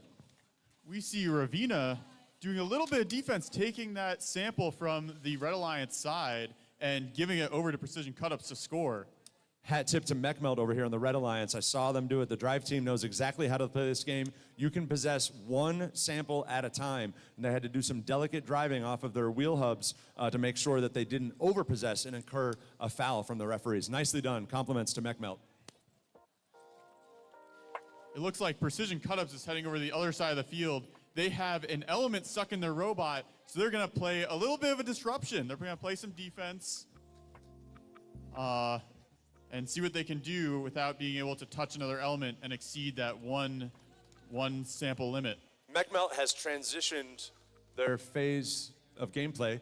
We see Ravina doing a little bit of defense, taking that sample from the Red Alliance side and giving it over to Precision Cut-Ups to score. Hat tip to MechMelt over here on the Red Alliance. I saw them do it. The drive team knows exactly how to play this game. You can possess 1 sample at a time. And they had to do some delicate driving off of their wheel hubs to make sure that they didn't overpossess and incur a foul from the referees. Nicely done. Compliments to MechMelt. It looks like Precision Cut-Ups is heading over to the other side of the field. They have an element stuck in their robot, so they're going to play a little bit of a disruption. They're going to play some defense. And see what they can do without being able to touch another element and exceed that one sample limit. MechMelt has transitioned their phase of gameplay.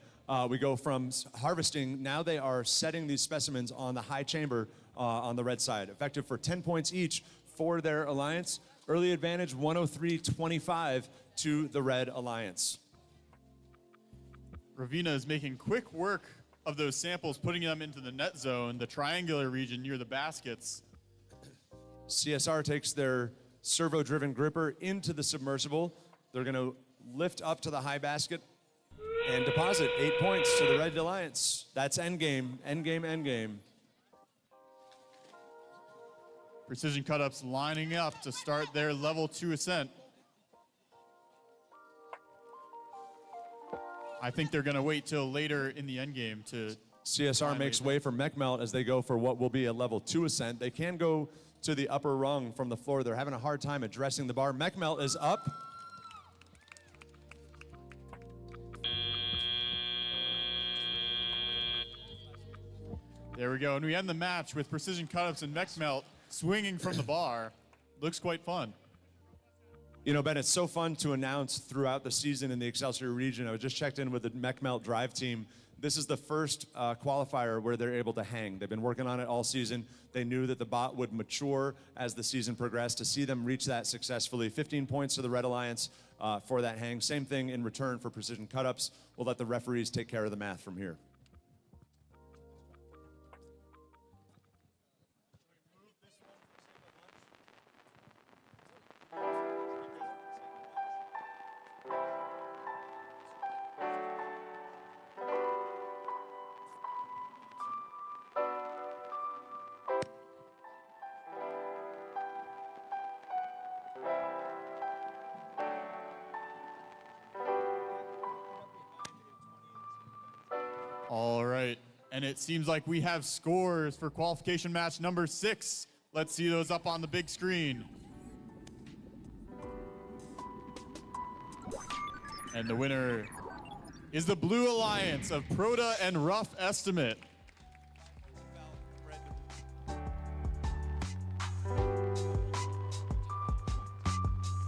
We go from harvesting, now they are setting these specimens on the high chamber on the red side, effective for 10 points each for their alliance. Early advantage 103-25 to the Red Alliance. Ravina is making quick work of those samples, putting them into the net zone, the triangular region near the baskets. CSR takes their servo-driven gripper into the submersible. They're going to lift up to the high basket and deposit 8 points to the Red Alliance. That's endgame, endgame, endgame. Precision Cut-Ups lining up to start their level 2 ascent. I think they're going to wait till later in the endgame to... CSR makes way for MechMelt as they go for what will be a level 2 ascent. They can go to the upper rung from the floor. They're having a hard time addressing the bar. MechMelt is up. There we go. And we end the match with precision cut-ups and mech melt swinging from the bar. Looks quite fun. You know, Ben, it's so fun to announce throughout the season in the Excelsior region. I was just checked in with the Mech Melt Drive team. This is the first qualifier where they're able to hang. They've been working on it all season. They knew that the bot would mature as the season progressed. To see them reach that successfully, 15 points to the Red Alliance for that hang. Same thing in return for precision cut-ups. We'll let the referees take care of the math from here. All right, and it seems like we have scores for qualification match number 6. Let's see those up on the big screen. And the winner is the Blue Alliance of Proda and Rough Estimate.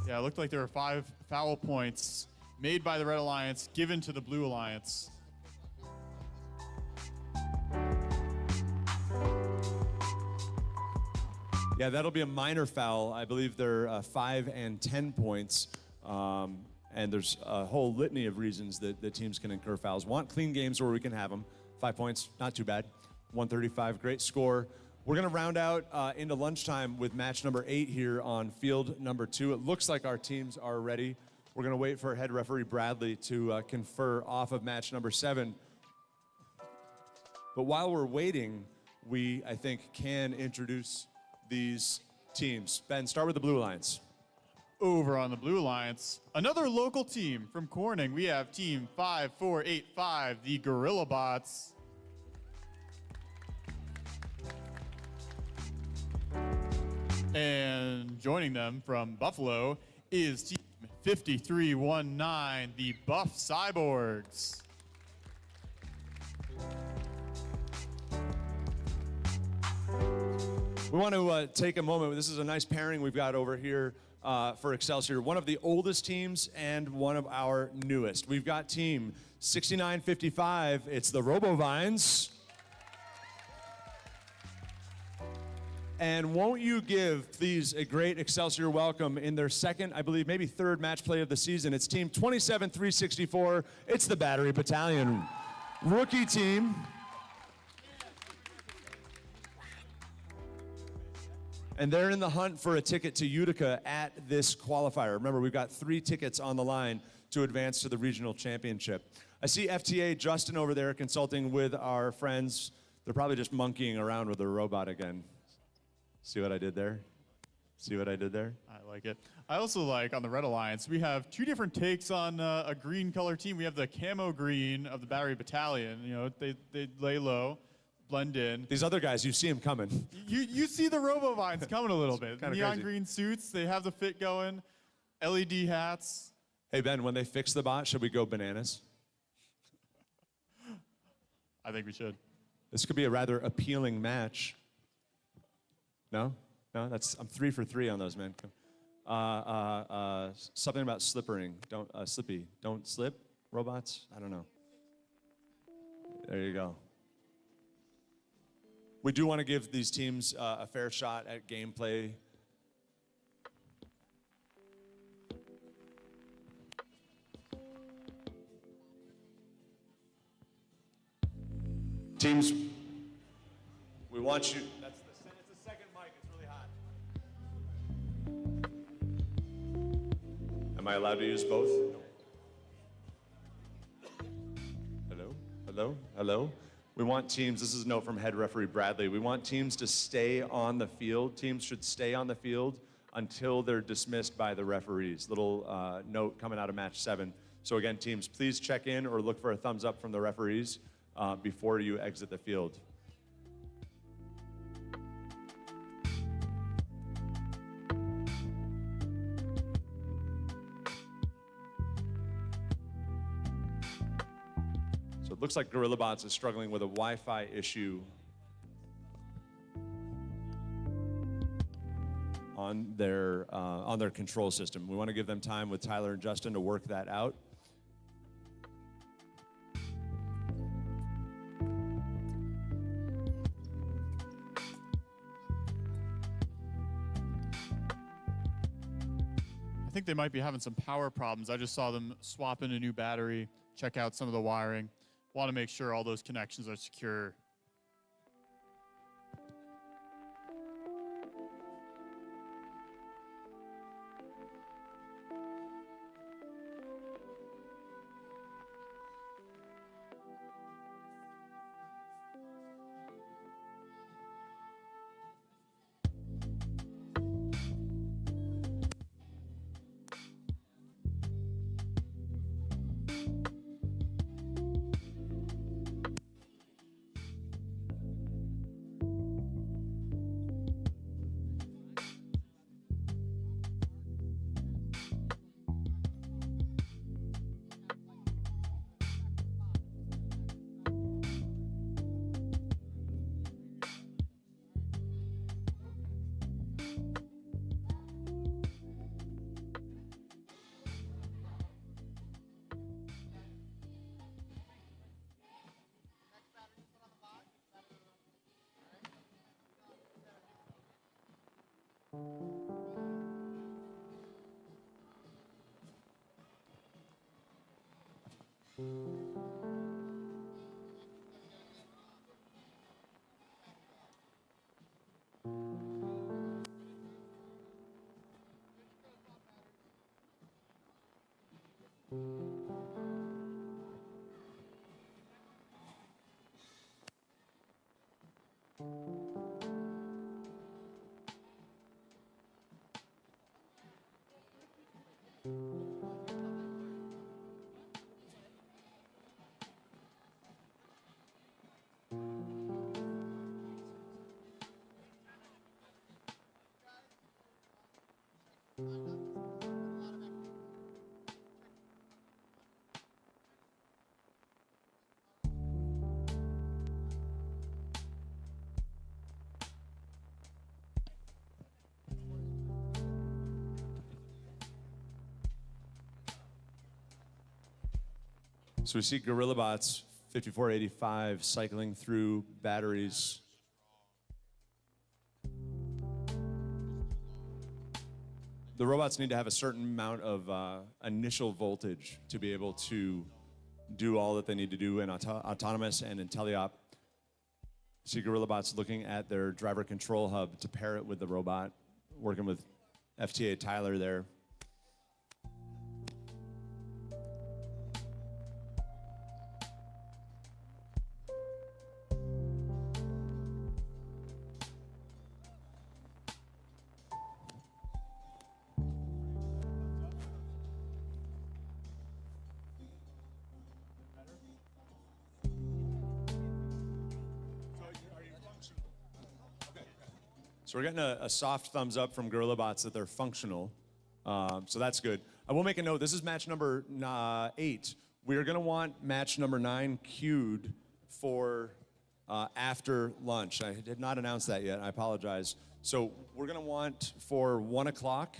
Yeah, it looked like there were 5 foul points made by the Red Alliance, given to the Blue Alliance. Yeah, that'll be a minor foul. I believe they're 5 and 10 points. And there's a whole litany of reasons that teams can incur fouls. Want clean games where we can have them. 5 points, not too bad. 135, great score. We're going to round out into lunchtime with match number 8 here on field number 2. It looks like our teams are ready. We're going to wait for head referee Bradley to confer off of match number 7. But while we're waiting, we, I think, can introduce these teams. Ben, start with the Blue Alliance. Over on the Blue Alliance, another local team from Corning. We have team 5485, the Gorilla Bots. And joining them from Buffalo is team 5319, the Buff Cyborgs. We want to take a moment. This is a nice pairing we've got over here for Excelsior. One of the oldest teams and one of our newest. We've got team 6955. It's the RoboVines. And won't you give, please, a great Excelsior welcome in their second, I believe, maybe third match play of the season. It's team 27364. It's the Battery Battalion. Rookie team. And they're in the hunt for a ticket to Utica at this qualifier. Remember, we've got 3 tickets on the line to advance to the regional championship. I see FTA Justin over there consulting with our friends. They're probably just monkeying around with their robot again. See what I did there? See what I did there? I like it. I also like, on the Red Alliance, we have 2 different takes on a green color team. We have the camo green of the Battery Battalion. You know, they lay low, blend in. These other guys, you see them coming. You see the RoboVines coming a little bit. Kinda Neon crazy. green suits, they have the fit going, LED hats. Hey, Ben, when they fix the bot, should we go bananas? I think we should. This could be a rather appealing match. No? No? I'm 3 for 3 on those, man. Something about slippering. Don't slippy. Don't slip, robots? I don't know. There you go. We do want to give these teams a fair shot at gameplay. Teams, we want you. It's the second mic. It's really hot. Am I allowed to use both? Hello? Hello? Hello? We want teams, this is a note from head referee Bradley, we want teams to stay on the field. Teams should stay on the field until they're dismissed by the referees. Little note coming out of match 7. So again, teams, please check in or look for a thumbs up from the referees before you exit the field. So it looks like GorillaBots is struggling with a Wi-Fi issue on their control system. We want to give them time with Tyler and Justin to work that out. I think they might be having some power problems. I just saw them swap in a new battery, check out some of the wiring. Want to make sure all those connections are secure. So we see GorillaBots 5485 cycling through batteries. The robots need to have a certain amount of initial voltage to be able to do all that they need to do in autonomous and in teleop. See GorillaBots looking at their driver control hub to pair it with the robot, working with FTA Tyler there. So we're getting a soft thumbs up from GorillaBots that they're functional. So that's good. I will make a note, this is match number 8. We are gonna want match number 9 queued for after lunch. I did not announce that yet, I apologize. So we're gonna want for 1 o'clock.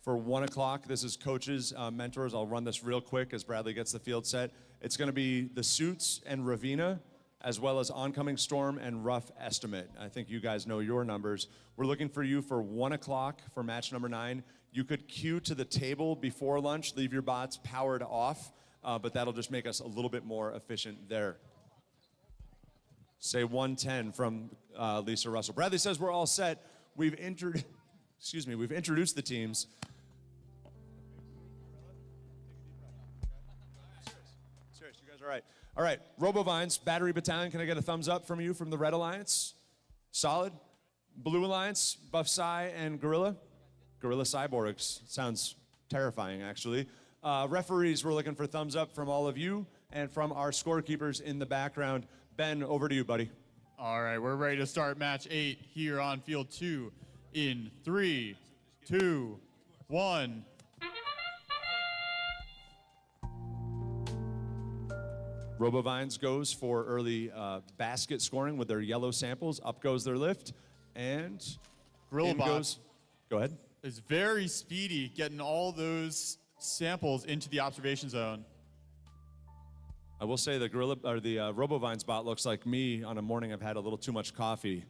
For 1 o'clock, this is coaches, mentors. I'll run this real quick as Bradley gets the field set. It's gonna be the Suits and Ravina, as well as Oncoming Storm and Rough Estimate. I think you guys know your numbers. We're looking for you for 1 o'clock for match number 9. You could queue to the table before lunch, leave your bots powered off, but that'll just make us a little bit more efficient there. Say 110 from Lisa Russell. Bradley says we're all set. We've introduced the teams. Serious, you guys are right. All right, RoboVines, Battery Battalion, can I get a thumbs up from you from the Red Alliance? Solid. Blue Alliance, Buff Psy and Gorilla. Gorilla Cyborgs, sounds terrifying actually. Referees, we're looking for thumbs up from all of you and from our scorekeepers in the background. Ben, over to you, buddy. All right, we're ready to start match 8 here on field 2 in 3, 2, 1. RoboVines goes for early basket scoring with their yellow samples. Up goes their lift, and GorillaBots. Go ahead. is very speedy, getting all those samples into the observation zone. I will say the RoboVine bot looks like me on a morning I've had a little too much coffee,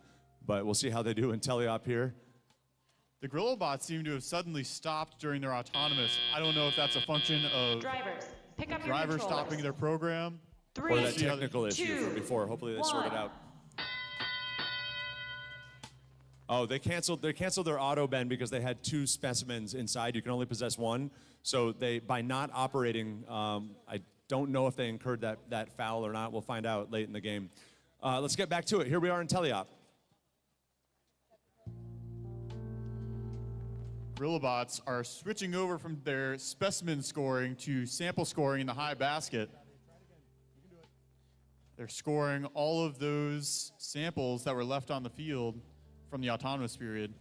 but we'll see how they do in teleop here. The Gorilla bots seem to have suddenly stopped during their autonomous. I don't know if that's a function of Drivers, pick up your drivers controllers. stopping their program. Or that technical issue from before. Hopefully they sort it out. Oh, they canceled their auto bend because they had 2 specimens inside. You can only possess 1. So they, by not operating, I don't know if they incurred that foul or not. We'll find out late in the game. Let's get back to it. Here we are in teleop. Gorillabots are switching over from their specimen scoring to sample scoring in the high basket. They're scoring all of those samples that were left on the field from the autonomous period.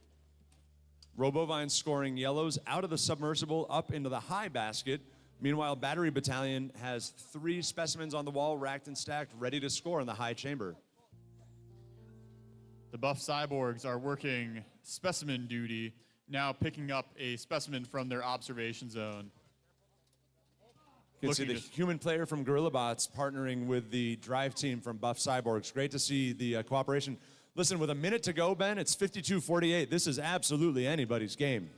RoboVine scoring yellows out of the submersible up into the high basket. Meanwhile, Battery Battalion has 3 specimens on the wall, racked and stacked, ready to score in the high chamber. The buff cyborgs are working specimen duty, now picking up a specimen from their observation zone. You can see the human player from GorillaBots partnering with the drive team from Buff Cyborgs. Great to see the cooperation. Listen, with a minute to go, Ben, it's 52-48. This is absolutely anybody's game.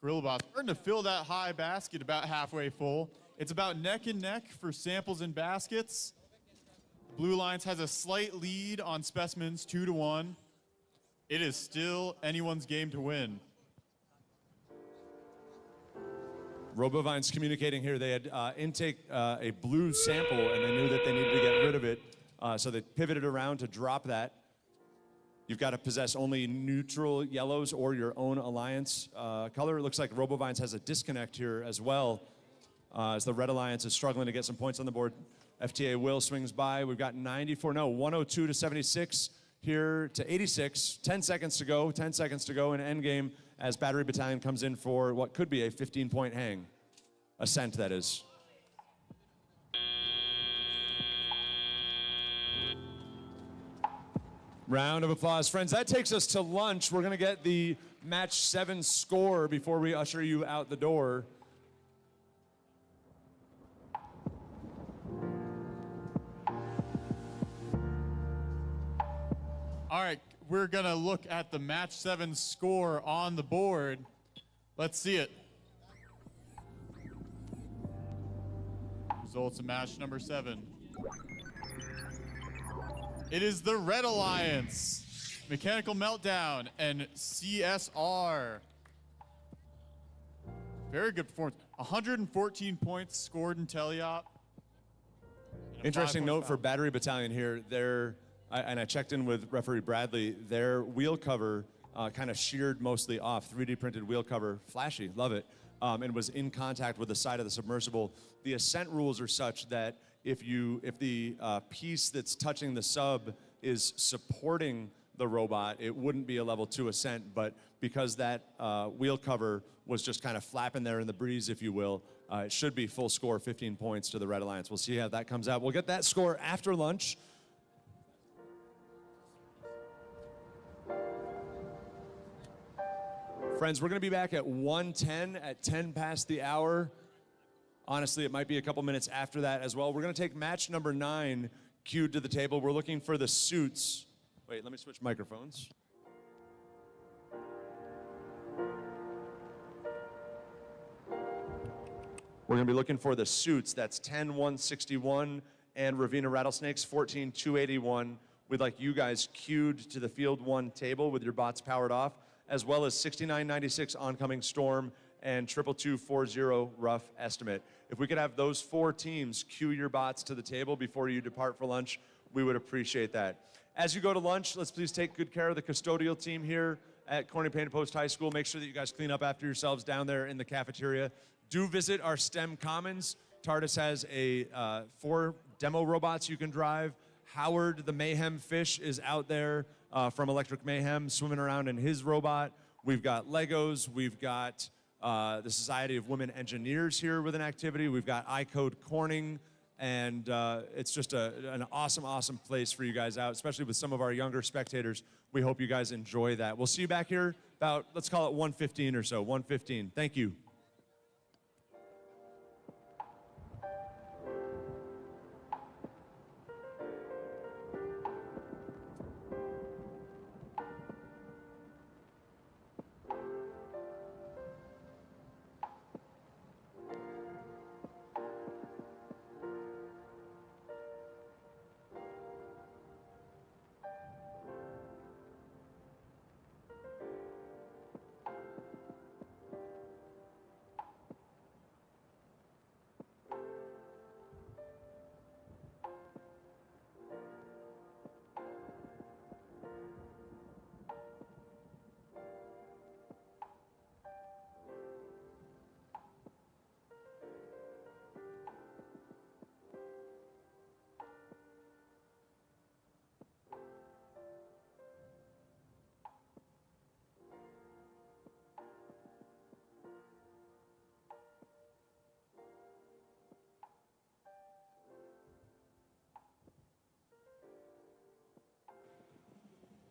GorillaBots starting to fill that high basket about halfway full. It's about neck and neck for samples and baskets. Blue Lions has a slight lead on specimens, 2-1. It is still anyone's game to win. RoboVine's communicating here. They had intake a blue sample, and they knew that they needed to get rid of it. So they pivoted around to drop that. You've got to possess only neutral yellows or your own alliance color. It looks like RoboVines has a disconnect here as well, as the Red Alliance is struggling to get some points on the board. FTA Will swings by. We've got 102 to 76 here to 86. 10 seconds to go. 10 seconds to go in endgame as Battery Battalion comes in for what could be a 15-point hang. Ascent, that is. Round of applause, friends. That takes us to lunch. We're going to get the match 7 score before we usher you out the door. All right, we're going to look at the match 7 score on the board. Let's see it. Results of match number 7. It is the Red Alliance, Mechanical Meltdown, and CSR. Very good performance. 114 points scored in teleop. Interesting note for Battery Battalion here. I checked in with referee Bradley. Their wheel cover kind of sheared mostly off. 3D printed wheel cover, flashy, love it, and was in contact with the side of the submersible. The ascent rules are such that if the piece that's touching the sub is supporting the robot, it wouldn't be a level 2 ascent, but because that wheel cover was just kind of flapping there in the breeze, if you will, it should be full score, 15 points to the Red Alliance. We'll see how that comes out. We'll get that score after lunch. Friends, we're going to be back at 1:10 at 10 past the hour. Honestly, it might be a couple minutes after that as well. We're going to take match number 9 queued to the table. We're looking for the suits. Wait, let me switch microphones. We're going to be looking for the suits. That's 10-161 and Ravina Rattlesnakes 14-281. We'd like you guys queued to the Field 1 table with your bots powered off, as well as 6996 Oncoming Storm and 22240 Rough Estimate. If we could have those 4 teams queue your bots to the table before you depart for lunch, we would appreciate that. As you go to lunch, let's please take good care of the custodial team here at Corning Painted Post High School. Make sure that you guys clean up after yourselves down there in the cafeteria. Do visit our STEM Commons. TARDIS has 4 demo robots you can drive. Howard, the Mayhem Fish, is out there from Electric Mayhem, swimming around in his robot. We've got Legos. We've got the Society of Women Engineers here with an activity. We've got iCode Corning And it's just an awesome, awesome place for you guys out, especially with some of our younger spectators. We hope you guys enjoy that. We'll see you back here about, let's call it 1:15 or so, 1:15. Thank you.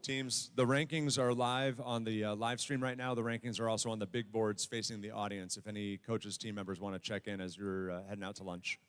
Teams, the rankings are live on the live stream right now. The rankings are also on the big boards facing the audience if any coaches, team members want to check in as you're heading out to lunch.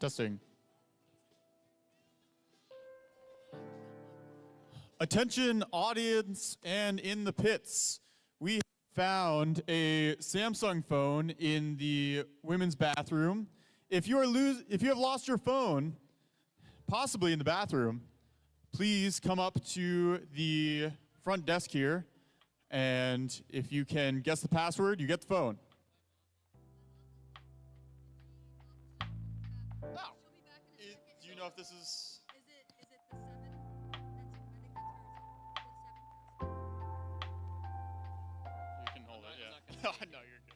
Testing. Attention, audience, and in the pits. We found a Samsung phone in the women's bathroom. If you have lost your phone, possibly in the bathroom, please come up to the front desk here, and if you can guess the password, you get the phone. Oh. Do you know if this is? You can hold it, yeah. No, you're good.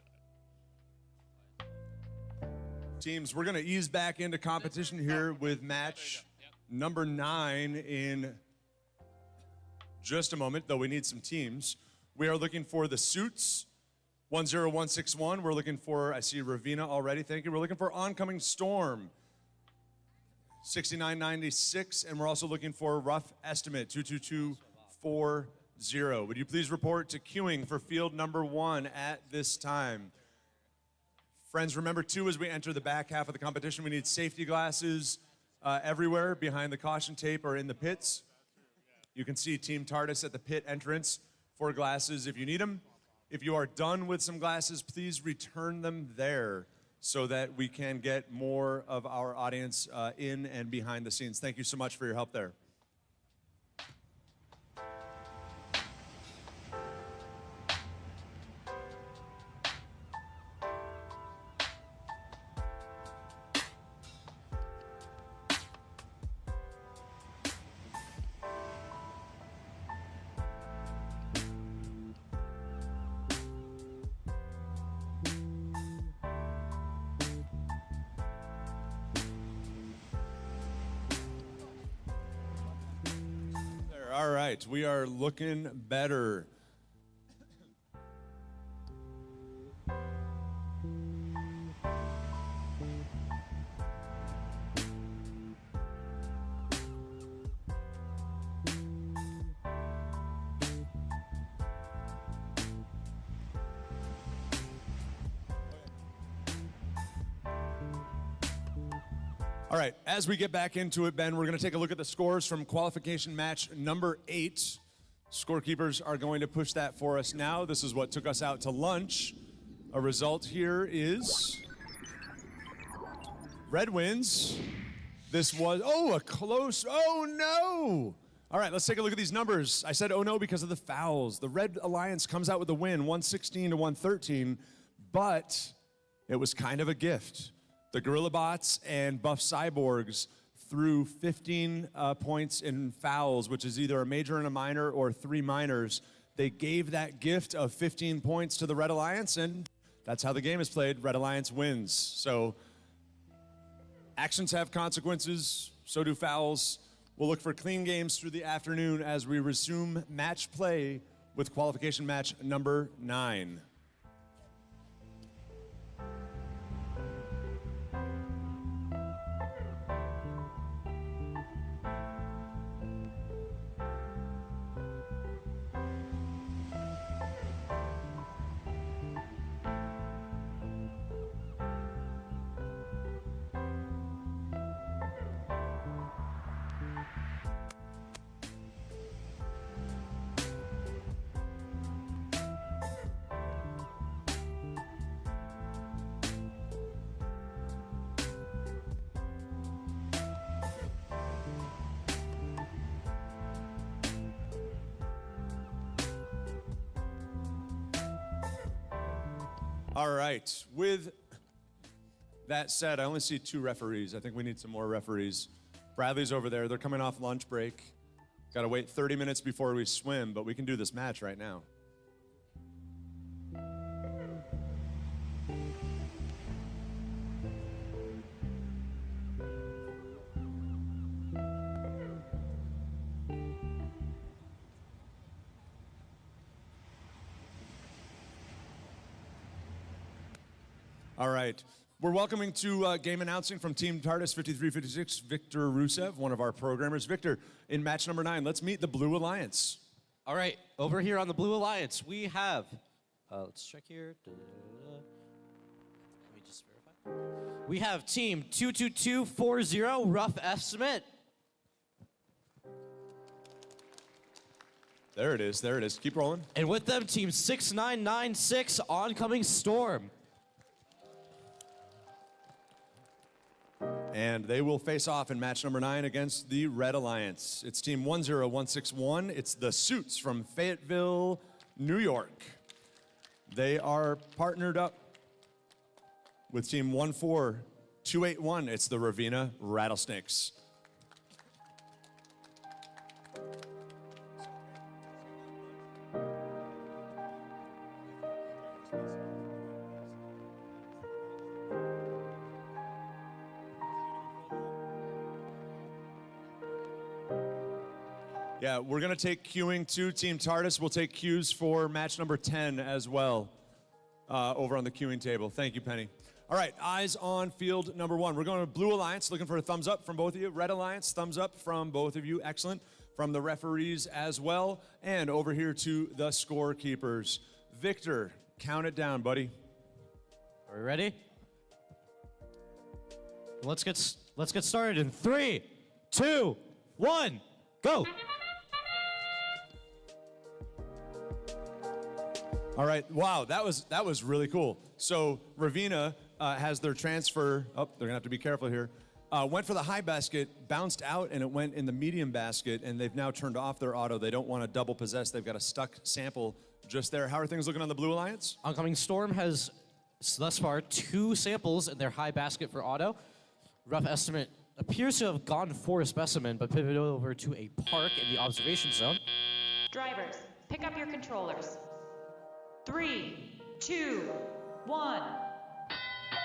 Teams, we're going to ease back into competition here with match number 9 in just a moment, though we need some teams. We are looking for the suits, 10161. We're looking for, I see Ravina already, thank you. We're looking for Oncoming Storm, 6996, and we're also looking for Rough Estimate, 22240. Would you please report to queuing for field number 1 at this time? Friends, remember too, as we enter the back half of the competition, we need safety glasses everywhere behind the caution tape or in the pits. You can see Team TARDIS at the pit entrance for glasses if you need them. If you are done with some glasses, please return them there so that we can get more of our audience in and behind the scenes. Thank you so much for your help there. All right, we are looking better. All right, as we get back into it, Ben, we're going to take a look at the scores from qualification match number 8. Scorekeepers are going to push that for us now. This is what took us out to lunch. A result here is Red wins. This was, a close, no! All right, let's take a look at these numbers. I said, oh no, because of the fouls. The Red Alliance comes out with the win, 116 to 113, but it was kind of a gift. The Gorilla Bots and Buff Cyborgs threw 15 points in fouls, which is either a major and a minor or 3 minors. They gave that gift of 15 points to the Red Alliance, and that's how the game is played. Red Alliance wins. So actions have consequences, so do fouls. We'll look for clean games through the afternoon as we resume match play with qualification match number 9. All right, with that said, I only see 2 referees. I think we need some more referees. Bradley's over there. They're coming off lunch break. Got to wait 30 minutes before we swim, but we can do this match right now. All right. We're welcoming to game announcing from Team TARDIS 5356, Victor Rusev, one of our programmers. Victor, in match number 9, let's meet the Blue Alliance. All right, over here on the Blue Alliance, we have, let's check here. Let me just verify. We have team 22240, rough estimate. There it is, there it is. Keep rolling. And with them, team 6996, oncoming storm. And they will face off in match number 9 against the Red Alliance. It's team 10161. It's the Suits from Fayetteville, New York. They are partnered up with team 14281. It's the Ravenna Rattlesnakes. Yeah, we're going to take queuing too. Team TARDIS will take cues for match number 10 as well over on the queuing table. Thank you, Penny. All right, eyes on field number 1. We're going to Blue Alliance, looking for a thumbs up from both of you. Red Alliance, thumbs up from both of you. Excellent. From the referees as well. And over here to the scorekeepers. Victor, count it down, buddy. Are we ready? Let's get started in 3, 2, 1, go. All right, wow, that was really cool. So Ravenna has their transfer, they're gonna have to be careful here, went for the high basket, bounced out, and it went in the medium basket, and they've now turned off their auto. They don't want to double possess. They've got a stuck sample just there. How are things looking on the Blue Alliance? Oncoming Storm has thus far 2 samples in their high basket for auto. Rough estimate appears to have gone for a specimen, but pivoted over to a park in the observation zone. Drivers, pick up your controllers. 3, 2, 1.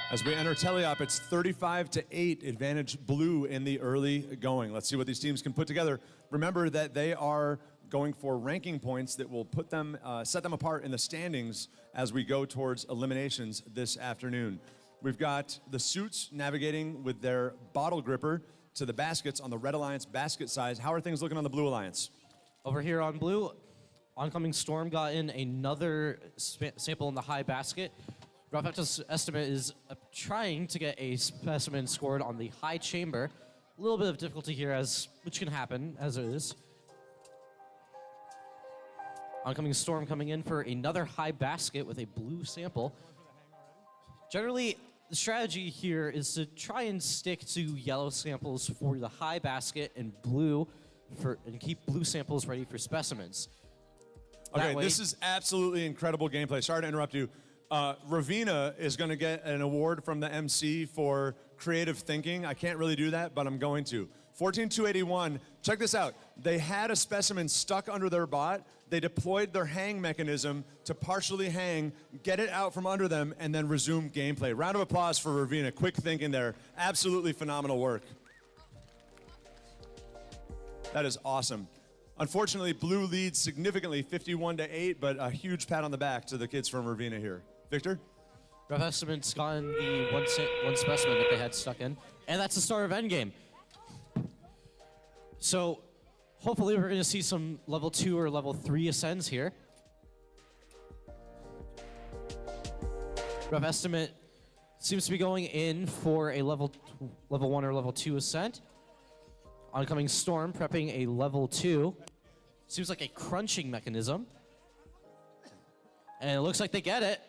As we enter teleop, it's 35-8, advantage Blue in the early going. Let's see what these teams can put together. Remember that they are going for ranking points that will put them, set them apart in the standings as we go towards eliminations this afternoon. We've got the Suits navigating with their bottle gripper to the baskets on the Red Alliance basket size. How are things looking on the Blue Alliance? Over here on Blue, oncoming Storm got in another sample in the high basket. Rough estimate is trying to get a specimen scored on the high chamber. A little bit of difficulty here, which can happen, as it is. Oncoming Storm coming in for another high basket with a blue sample. Generally, the strategy here is to try and stick to yellow samples for the high basket and blue and keep blue samples ready for specimens. Okay, this is absolutely incredible gameplay. Sorry to interrupt you. Ravenna is going to get an award from the MC for creative thinking. I can't really do that, but I'm going to. 14281, check this out. They had a specimen stuck under their bot. They deployed their hang mechanism to partially hang, get it out from under them, and then resume gameplay. Round of applause for Ravenna. Quick thinking there. Absolutely phenomenal work. That is awesome. Unfortunately, Blue leads significantly, 51-8, but a huge pat on the back to the kids from Ravenna here. Victor? Rough estimate's gotten the one specimen that they had stuck in, and that's the start of endgame. So hopefully we're going to see some level 2 or level 3 ascends here. Rough estimate seems to be going in for a level 1 or level 2 ascent. Oncoming Storm prepping a level 2. Seems like a crunching mechanism. And it looks like they get it.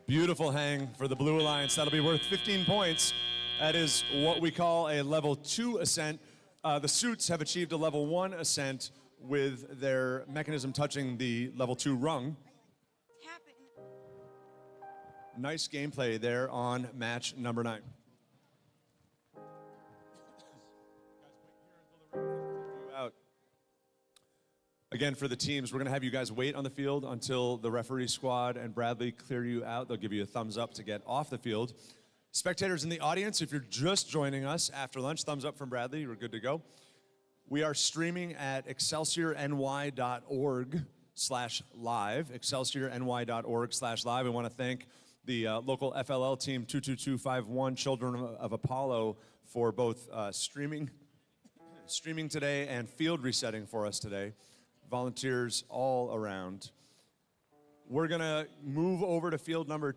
Beautiful hang for the Blue Alliance. That'll be worth 15 points. That is what we call a level 2 ascent. The Suits have achieved a level 1 ascent with their mechanism touching the level 2 rung. Nice gameplay there on match number 9. Again, for the teams, we're going to have you guys wait on the field until the referee squad and Bradley clear you out. They'll give you a thumbs up to get off the field. Spectators in the audience, if you're just joining us after lunch, thumbs up from Bradley. We're good to go. We are streaming at excelsiorny.org/live, excelsiorny.org/live. We want to thank the local FLL team 22251 Children of Apollo for both streaming today and field resetting for us today. Volunteers all around. We're going to move over to field number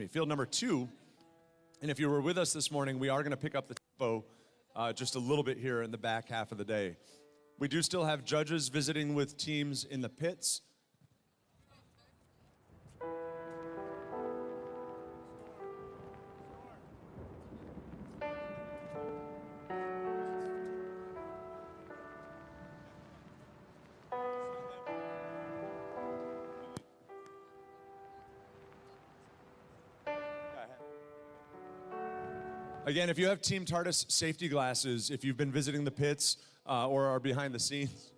field number 2. And if you were with us this morning, we are going to pick up the tempo just a little bit here in the back half of the day. We do still have judges visiting with teams in the pits. Again, if you have Team TARDIS safety glasses, if you've been visiting the pits or are behind the scenes,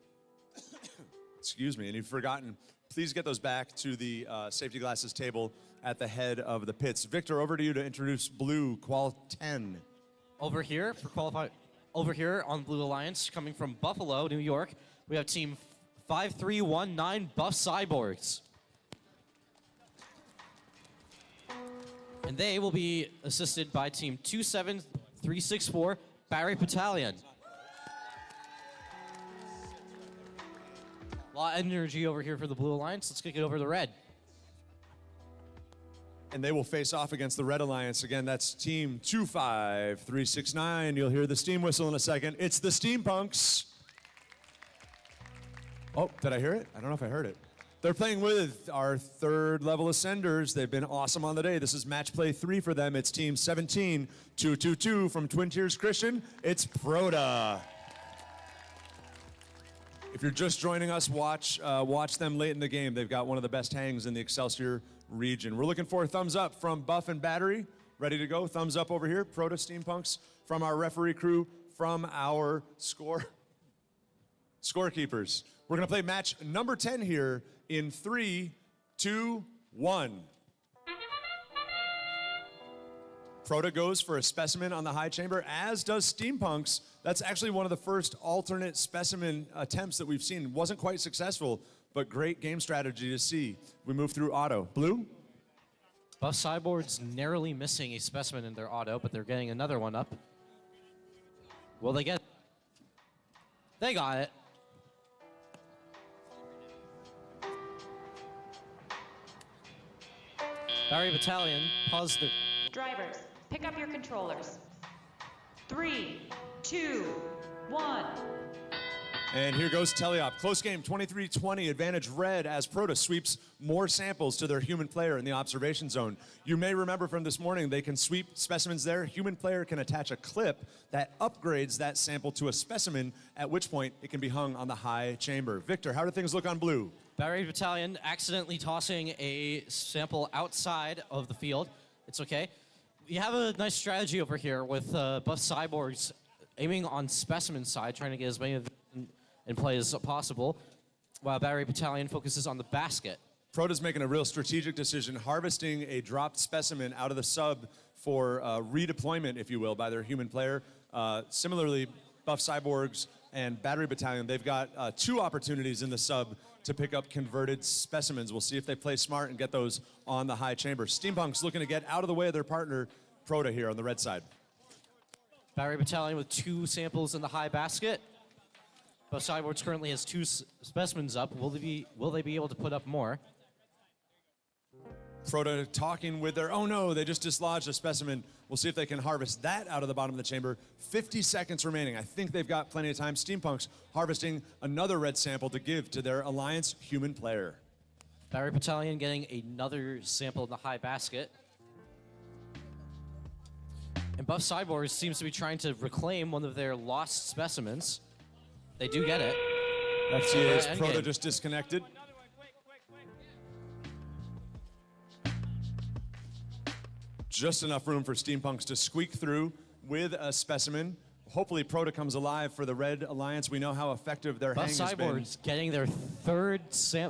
excuse me, and you've forgotten, please get those back to the safety glasses table at the head of the pits. Victor, over to you to introduce Blue Qual 10. Over here on Blue Alliance, coming from Buffalo, New York, we have Team 5319 Buff Cyborgs. And they will be assisted by Team 27364 Barry Battalion. A lot of energy over here for the Blue Alliance. Let's kick it over to the Red. And they will face off against the Red Alliance. Again, that's Team 25369. You'll hear the steam whistle in a second. It's the Steampunks. Oh, did I hear it? I don't know if I heard it. They're playing with our third level ascenders. They've been awesome on the day. This is match play 3 for them. It's Team 17222 from Twin Tiers Christian. It's Proda. If you're just joining us, watch them late in the game. They've got one of the best hangs in the Excelsior region. We're looking for a thumbs up from Buff and Battery. Ready to go? Thumbs up over here. Proda Steampunks from our referee crew, from our scorekeepers. We're going to play match number 10 here in 3, 2, 1. Proda goes for a specimen on the high chamber, as does Steampunks. That's actually one of the first alternate specimen attempts that we've seen. Wasn't quite successful, but great game strategy to see. We move through auto. Blue? Buff Cyborgs narrowly missing a specimen in their auto, but they're getting another one up. Will they get? They got it. Barry Battalion, pause the... Drivers, pick up your controllers. 3, 2, 1. And here goes Teleop. Close game, 23-20, advantage Red as Proda sweeps more samples to their human player in the observation zone. You may remember from this morning, they can sweep specimens there. Human player can attach a clip that upgrades that sample to a specimen, at which point it can be hung on the high chamber. Victor, how do things look on Blue? Barry Battalion accidentally tossing a sample outside of the field. It's okay. We have a nice strategy over here with Buff Cyborgs aiming on specimen side, trying to get as many of them in play as possible, while Barry Battalion focuses on the basket. Proda's making a real strategic decision, harvesting a dropped specimen out of the sub for redeployment, if you will, by their human player. Similarly, Buff Cyborgs and Battery Battalion, they've got 2 opportunities in the sub to pick up converted specimens. We'll see if they play smart and get those on the high chamber. Steampunk's looking to get out of the way of their partner, Proda, here on the red side. Barry Battalion with 2 samples in the high basket. Buff Cyborgs currently has 2 specimens up. Will they be able to put up more? Proda talking with their, oh no, they just dislodged a specimen. We'll see if they can harvest that out of the bottom of the chamber. 50 seconds remaining. I think they've got plenty of time. Steampunks harvesting another red sample to give to their Alliance human player. Barry Battalion getting another sample in the high basket. And Buff Cyborgs seems to be trying to reclaim one of their lost specimens. They do get it. FCA's Proda just disconnected. Just enough room for Steampunks to squeak through with a specimen. Hopefully Proda comes alive for the Red Alliance. We know how effective their hang Buff has been. Cyborgs getting their 3rd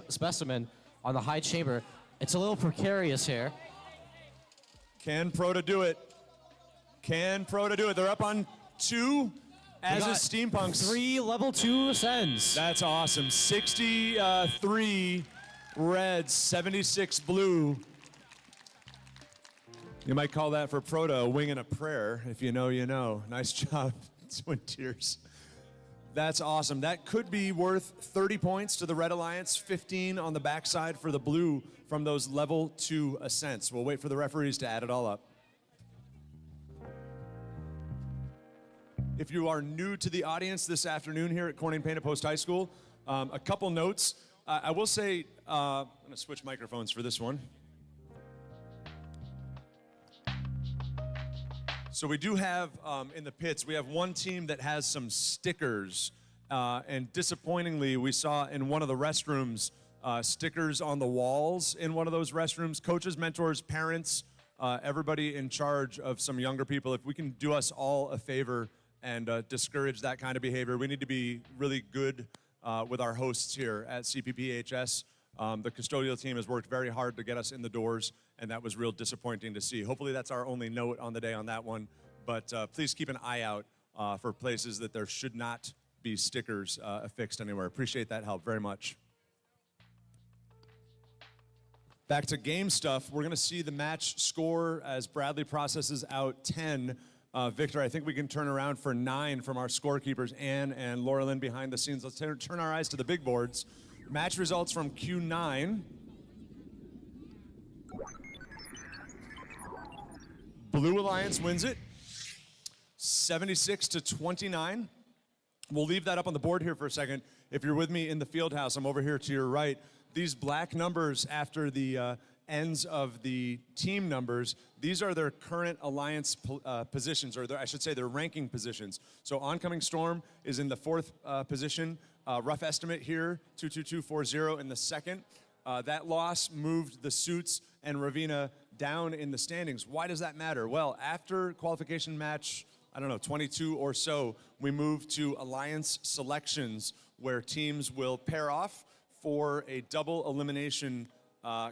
specimen on the high chamber. It's a little precarious here. Can Proda do it? Can Proda do it? They're up on 2, as is Steampunks. 3 level 2 ascends. That's awesome. 63 Red, 76 Blue. You might call that for Proda a wing and a prayer. If you know, you know. Nice job, Twin Tiers. That's awesome. That could be worth 30 points to the Red Alliance, 15 on the backside for the Blue from those level 2 ascents. We'll wait for the referees to add it all up. If you are new to the audience this afternoon here at Corning Painted Post High School, a couple notes. I will say, I'm going to switch microphones for this one. So we do have, in the pits, we have one team that has some stickers. And disappointingly, we saw in one of the restrooms, stickers on the walls in one of those restrooms. Coaches, mentors, parents, everybody in charge of some younger people, if we can do us all a favor and discourage that kind of behavior. We need to be really good with our hosts here at CPPHS. The custodial team has worked very hard to get us in the doors, and that was real disappointing to see. Hopefully that's our only note on the day on that one, but please keep an eye out for places that there should not be stickers affixed anywhere. Appreciate that help very much. Back to game stuff, we're gonna see the match score as Bradley processes out 10. Victor, I think we can turn around for 9 from our scorekeepers, Ann and Laura Lynn behind the scenes. Let's turn our eyes to the big boards. Match results from Q9. Blue Alliance wins it, 76-29. We'll leave that up on the board here for a second. If you're with me in the field house, I'm over here to your right. These black numbers after the ends of the team numbers, these are their current alliance positions, or I should say their ranking positions. So Oncoming Storm is in the 4th position. Rough estimate here, 22240 in the 2nd. That loss moved the Suits and Ravina down in the standings. Why does that matter? Well, after qualification match, I don't know, 22 or so, we move to alliance selections where teams will pair off for a double elimination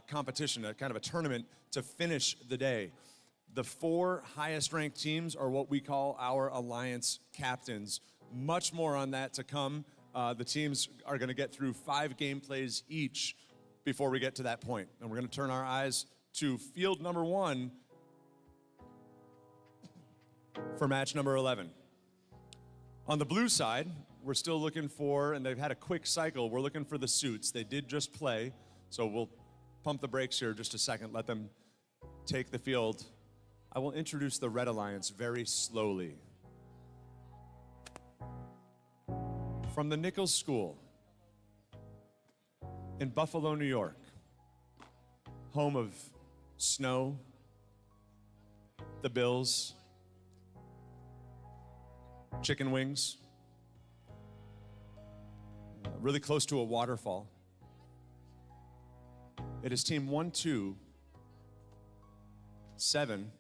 competition, a kind of a tournament to finish the day. The 4 highest ranked teams are what we call our alliance captains. Much more on that to come. The teams are going to get through 5 game plays each before we get to that point. And we're going to turn our eyes to field number 1 for match number 11. On the blue side, we're still looking for, and they've had a quick cycle, we're looking for the Suits. They did just play, so we'll pump the brakes here just a second, let them take the field. I will introduce the Red Alliance very slowly. From the Nichols School in Buffalo, New York, home of snow, the Bills, chicken wings, really close to a waterfall. It is team 127.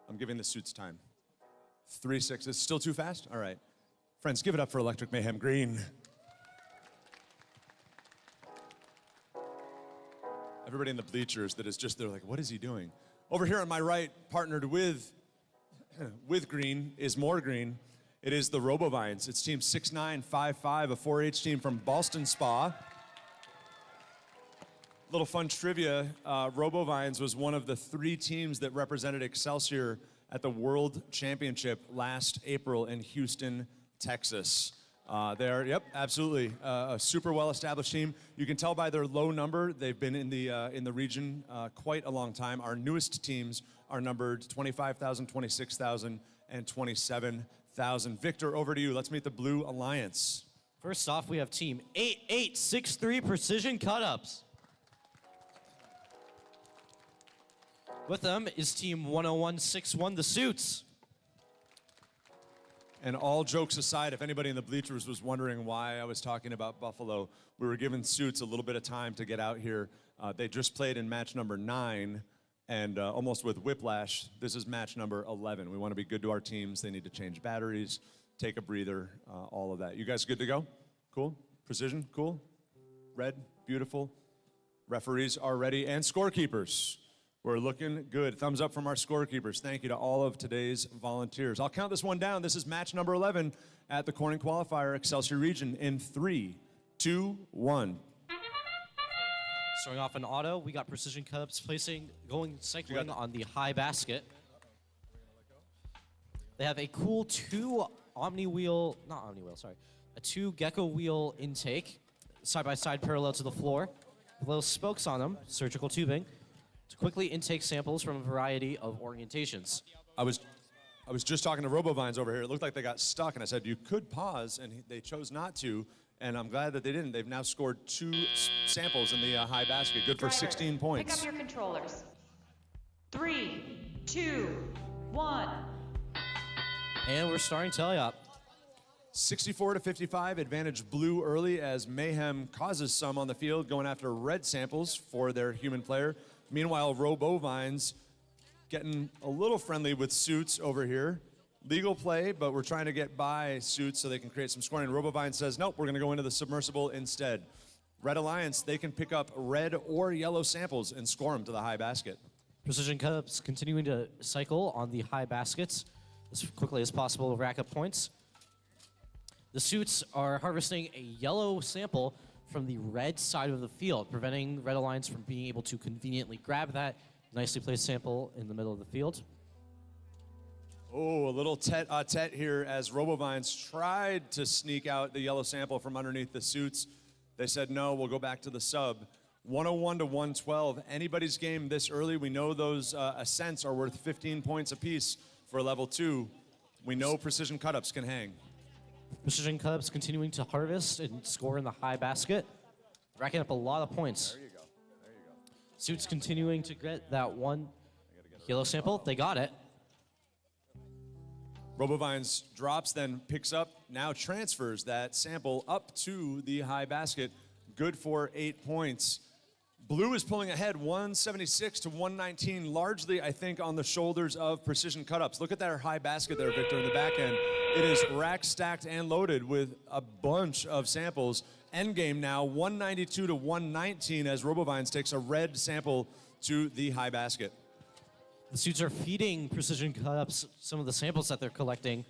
I'm giving the Suits time. 3-6. It's still too fast? All right. Friends, give it up for Electric Mayhem Green. Everybody in the bleachers that is just there like, what is he doing? Over here on my right, partnered with Green, is more Green. It is the Robovines. It's team 6955, a 4-H team from Ballston Spa. Little fun trivia, Robovines was one of the 3 teams that represented Excelsior at the World Championship last April in Houston, Texas. They are, yep, absolutely, a super well-established team. You can tell by their low number, they've been in the region quite a long time. Our newest teams are numbered 25,000, 26,000, and 27,000. Victor, over to you. Let's meet the Blue Alliance. First off, we have team 8863 Precision Cut-Ups. With them is team 10161, the Suits. And all jokes aside, if anybody in the bleachers was wondering why I was talking about Buffalo, we were giving Suits a little bit of time to get out here. They just played in match number 9, and almost with whiplash, this is match number 11. We want to be good to our teams. They need to change batteries, take a breather, all of that. You guys good to go? Cool? Precision? Cool? Red? Beautiful. Referees are ready, and scorekeepers. We're looking good. Thumbs up from our scorekeepers. Thank you to all of today's volunteers. I'll count this one down. This is match number 11 at the Corning Qualifier Excelsior region in 3, 2, 1. Starting off in auto, we got Precision Cut-Ups cycling on the high basket. They have a cool 2 a 2 gecko wheel intake, side by side parallel to the floor, with little spokes on them, surgical tubing, to quickly intake samples from a variety of orientations. I was just talking to RoboVines over here. It looked like they got stuck, and I said, you could pause, and they chose not to, and I'm glad that they didn't. They've now scored 2 samples in the high basket, good for Driver, 16 points. Pick up your controllers. 3, 2, 1. And we're starting telly-up. 64-55, advantage blue early as Mayhem causes some on the field, going after red samples for their human player. Meanwhile, RoboVines getting a little friendly with Suits over here. Legal play, but we're trying to get by Suits so they can create some scoring. RoboVines says, nope, we're going to go into the submersible instead. Red Alliance, they can pick up red or yellow samples and score them to the high basket. Precision Cups continuing to cycle on the high baskets as quickly as possible to rack up points. The Suits are harvesting a yellow sample from the red side of the field, preventing Red Alliance from being able to conveniently grab that nicely placed sample in the middle of the field. Oh, a little tete-a-tete here as RoboVines tried to sneak out the yellow sample from underneath the Suits. They said, no, we'll go back to the sub. 101 to 112. Anybody's game this early. We know those ascents are worth 15 points apiece for level 2. We know Precision Cut-Ups can hang. Precision Cups continuing to harvest and score in the high basket, racking up a lot of points. There you go. There you go. Suits continuing to get that one yellow sample. They got it. RoboVines drops, then picks up, now transfers that sample up to the high basket. Good for 8 points. Blue is pulling ahead 176 to 119, largely, I think, on the shoulders of Precision Cut-Ups. Look at that high basket there, Victor, in the back end. It is rack stacked and loaded with a bunch of samples. Endgame now 192 to 119 as RoboVines takes a red sample to the high basket. The Suits are feeding Precision Cut-Ups some of the samples that they're collecting.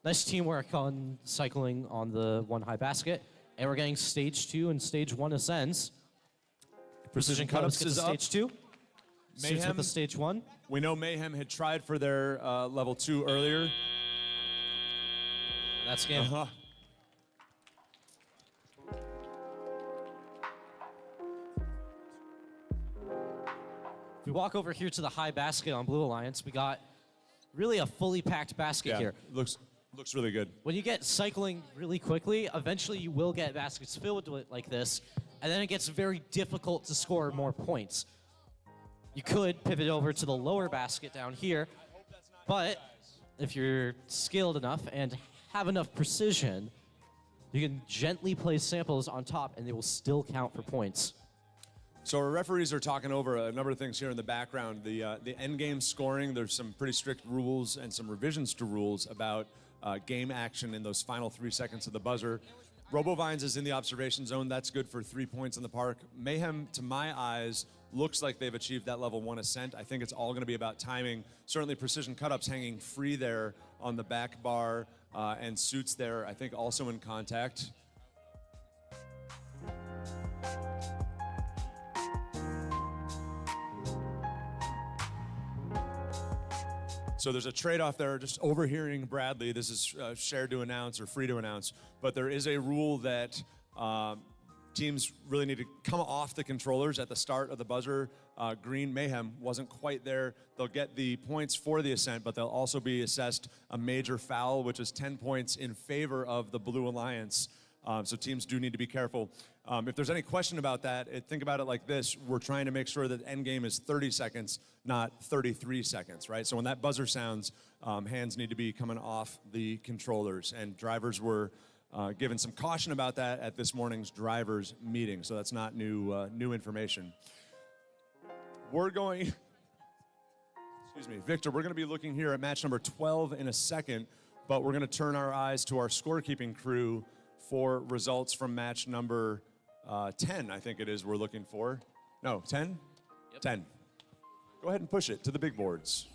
Nice teamwork on cycling on the one high basket. And we're getting stage 2 and stage 1 ascends. Precision Cut-Ups get to stage 2. Suits with the stage 1. We know Mayhem had tried for their level 2 earlier. That's game. Uh-huh. If we walk over here to the high basket on Blue Alliance, we got really a fully packed basket here. Looks really good. When you get cycling really quickly, eventually you will get baskets filled with like this, and then it gets very difficult to score more points. You could pivot over to the lower basket down here, but if you're skilled enough and have enough precision, you can gently place samples on top and they will still count for points. So our referees are talking over a number of things here in the background. The end game scoring, there's some pretty strict rules and some revisions to rules about game action in those final 3 seconds of the buzzer. RoboVines is in the observation zone. That's good for 3 points in the park. Mayhem, to my eyes, looks like they've achieved that level 1 ascent. I think it's all going to be about timing. Certainly Precision Cut-Ups hanging free there on the back bar, and Suits there, I think, also in contact. So there's a trade-off there, just overhearing Bradley. This is shared to announce or free to announce, but there is a rule that teams really need to come off the controllers at the start of the buzzer. Green Mayhem wasn't quite there. They'll get the points for the ascent, but they'll also be assessed a major foul, which is 10 points in favor of the Blue Alliance. So teams do need to be careful. If there's any question about that, think about it like this. We're trying to make sure that end game is 30 seconds, not 33 seconds, right? So when that buzzer sounds, hands need to be coming off the controllers. And drivers were given some caution about that at this morning's drivers meeting. So that's not new information. We're going, excuse me, Victor, we're going to be looking here at match number 12 in a second, but we're going to turn our eyes to our scorekeeping crew for results from match number 10, I think it is we're looking for. No, 10? Yep. 10. Go ahead and push it to the big boards.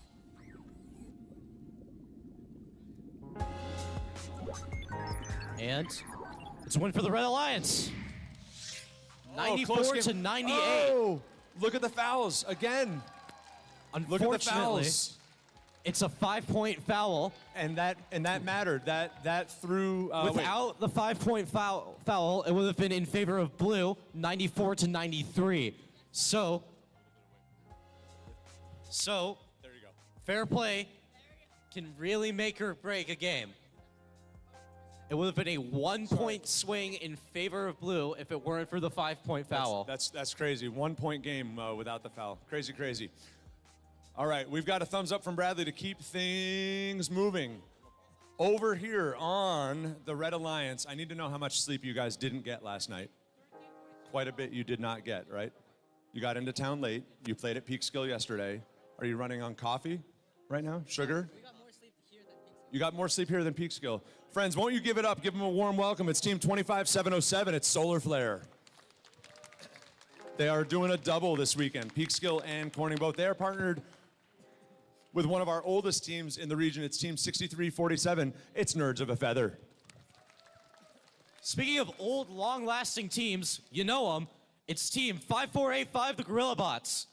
And it's a win for the Red Alliance. 94 to 98. Oh, look at the fouls again. Unfortunately, look at the fouls. It's a 5-point foul. And that mattered. That threw Without the 5-point foul, it would have been in favor of blue, 94 to 93. So there you go. Fair play can really make or break a game. It would have been a 1-point swing in favor of blue if it weren't for the 5-point foul. That's crazy. 1-point game without the foul. Crazy, crazy. All right, we've got a thumbs up from Bradley to keep things moving. Over here on the Red Alliance, I need to know how much sleep you guys didn't get last night. Quite a bit you did not get, right? You got into town late. You played at Peekskill yesterday. Are you running on coffee right now? Sugar? You got more sleep here than Peekskill. Friends, won't you give it up? Give them a warm welcome. It's Team 25707. It's Solar Flare. They are doing a double this weekend. Peekskill and Corning both. They are partnered with one of our oldest teams in the region. It's Team 6347. It's Nerds of a Feather. Speaking of old, long-lasting teams, you know them. It's Team 5485, the Gorilla Bots.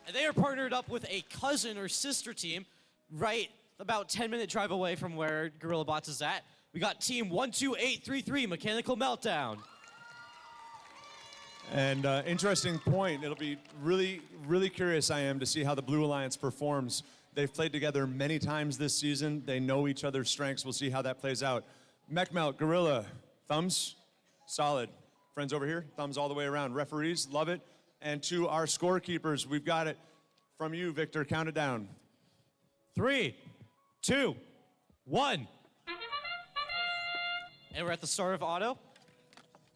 And they are partnered up with a cousin or sister team right about 10-minute drive away from where Gorilla Bots is at. We got Team 12833, Mechanical Meltdown. And interesting point. It'll be really, really curious I am to see how the Blue Alliance performs. They've played together many times this season. They know each other's strengths. We'll see how that plays out. Mech Melt, Gorilla, thumbs, solid. Friends over here, thumbs all the way around. Referees, love it. And to our scorekeepers, we've got it from you, Victor. Count it down. 3, 2, 1. And we're at the start of auto.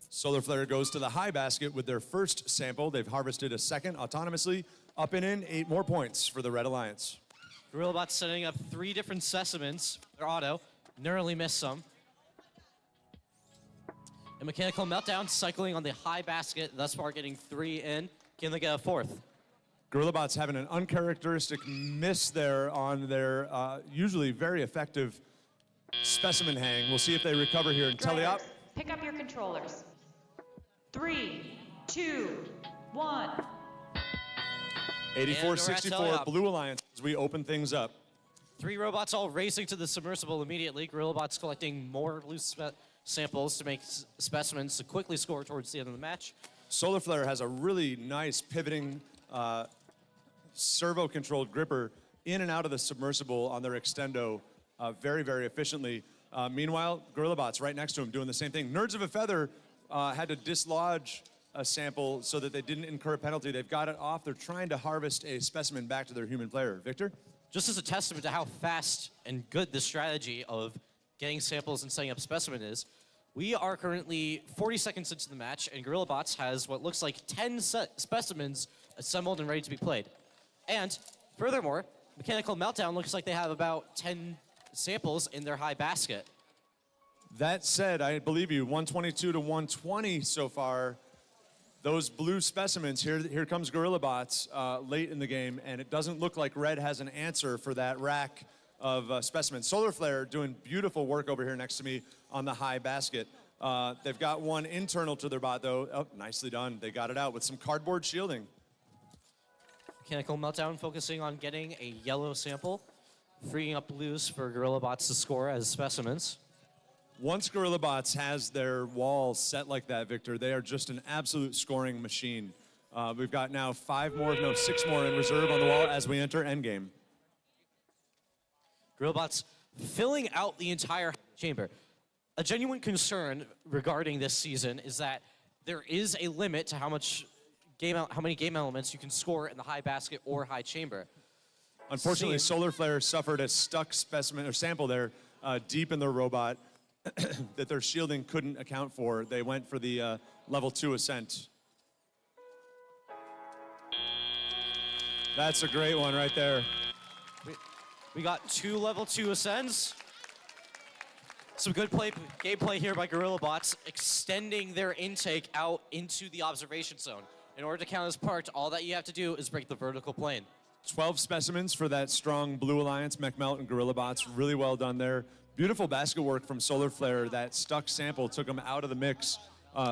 Solar Flare goes to the high basket with their first sample. They've harvested a second autonomously. Up and in, 8 more points for the Red Alliance. Gorilla Bots setting up 3 different specimens. Their auto, narrowly missed some. And Mechanical Meltdown cycling on the high basket, thus far getting 3 in. Can they get a 4th? Gorilla Bots having an uncharacteristic miss there on their usually very effective specimen hang. We'll see if they recover here. And Telly up. Pick up your controllers. 3, 2, 1. 84-64, Blue Alliance as we open things up. 3 robots all racing to the submersible immediately. Gorilla Bots collecting more blue samples to make specimens to quickly score towards the end of the match. Solar Flare has a really nice pivoting servo-controlled gripper in and out of the submersible on their extendo very, very efficiently. Meanwhile, Gorilla Bots right next to him doing the same thing. Nerds of a Feather had to dislodge a sample so that they didn't incur a penalty. They've got it off. They're trying to harvest a specimen back to their human player. Victor? Just as a testament to how fast and good this strategy of getting samples and setting up specimen is, we are currently 40 seconds into the match, and Gorilla Bots has what looks like 10 specimens assembled and ready to be played. And furthermore, Mechanical Meltdown looks like they have about 10 samples in their high basket. That said, I believe you, 122 to 120 so far. Those blue specimens, here comes Gorilla Bots late in the game, and it doesn't look like Red has an answer for that rack of specimens. Solar Flare doing beautiful work over here next to me on the high basket. They've got one internal to their bot, though. Oh, nicely done. They got it out with some cardboard shielding. Mechanical Meltdown focusing on getting a yellow sample, freeing up blues for Gorilla Bots to score as specimens. Once Gorilla Bots has their walls set like that, Victor, they are just an absolute scoring machine. We've got now 6 more in reserve on the wall as we enter endgame. Gorilla Bots filling out the entire chamber. A genuine concern regarding this season is that there is a limit to how many game elements you can score in the high basket or high chamber. Unfortunately, Solar Flare suffered a stuck specimen or sample there deep in their robot that their shielding couldn't account for. They went for the level 2 ascent. That's a great one right there. We got 2 level 2 ascends. Some good gameplay here by Gorilla Bots, extending their intake out into the observation zone. In order to count as parked, all that you have to do is break the vertical plane. 12 specimens for that strong Blue Alliance, Mech Melt and Gorilla Bots. Really well done there. Beautiful basket work from Solar Flare. That stuck sample took them out of the mix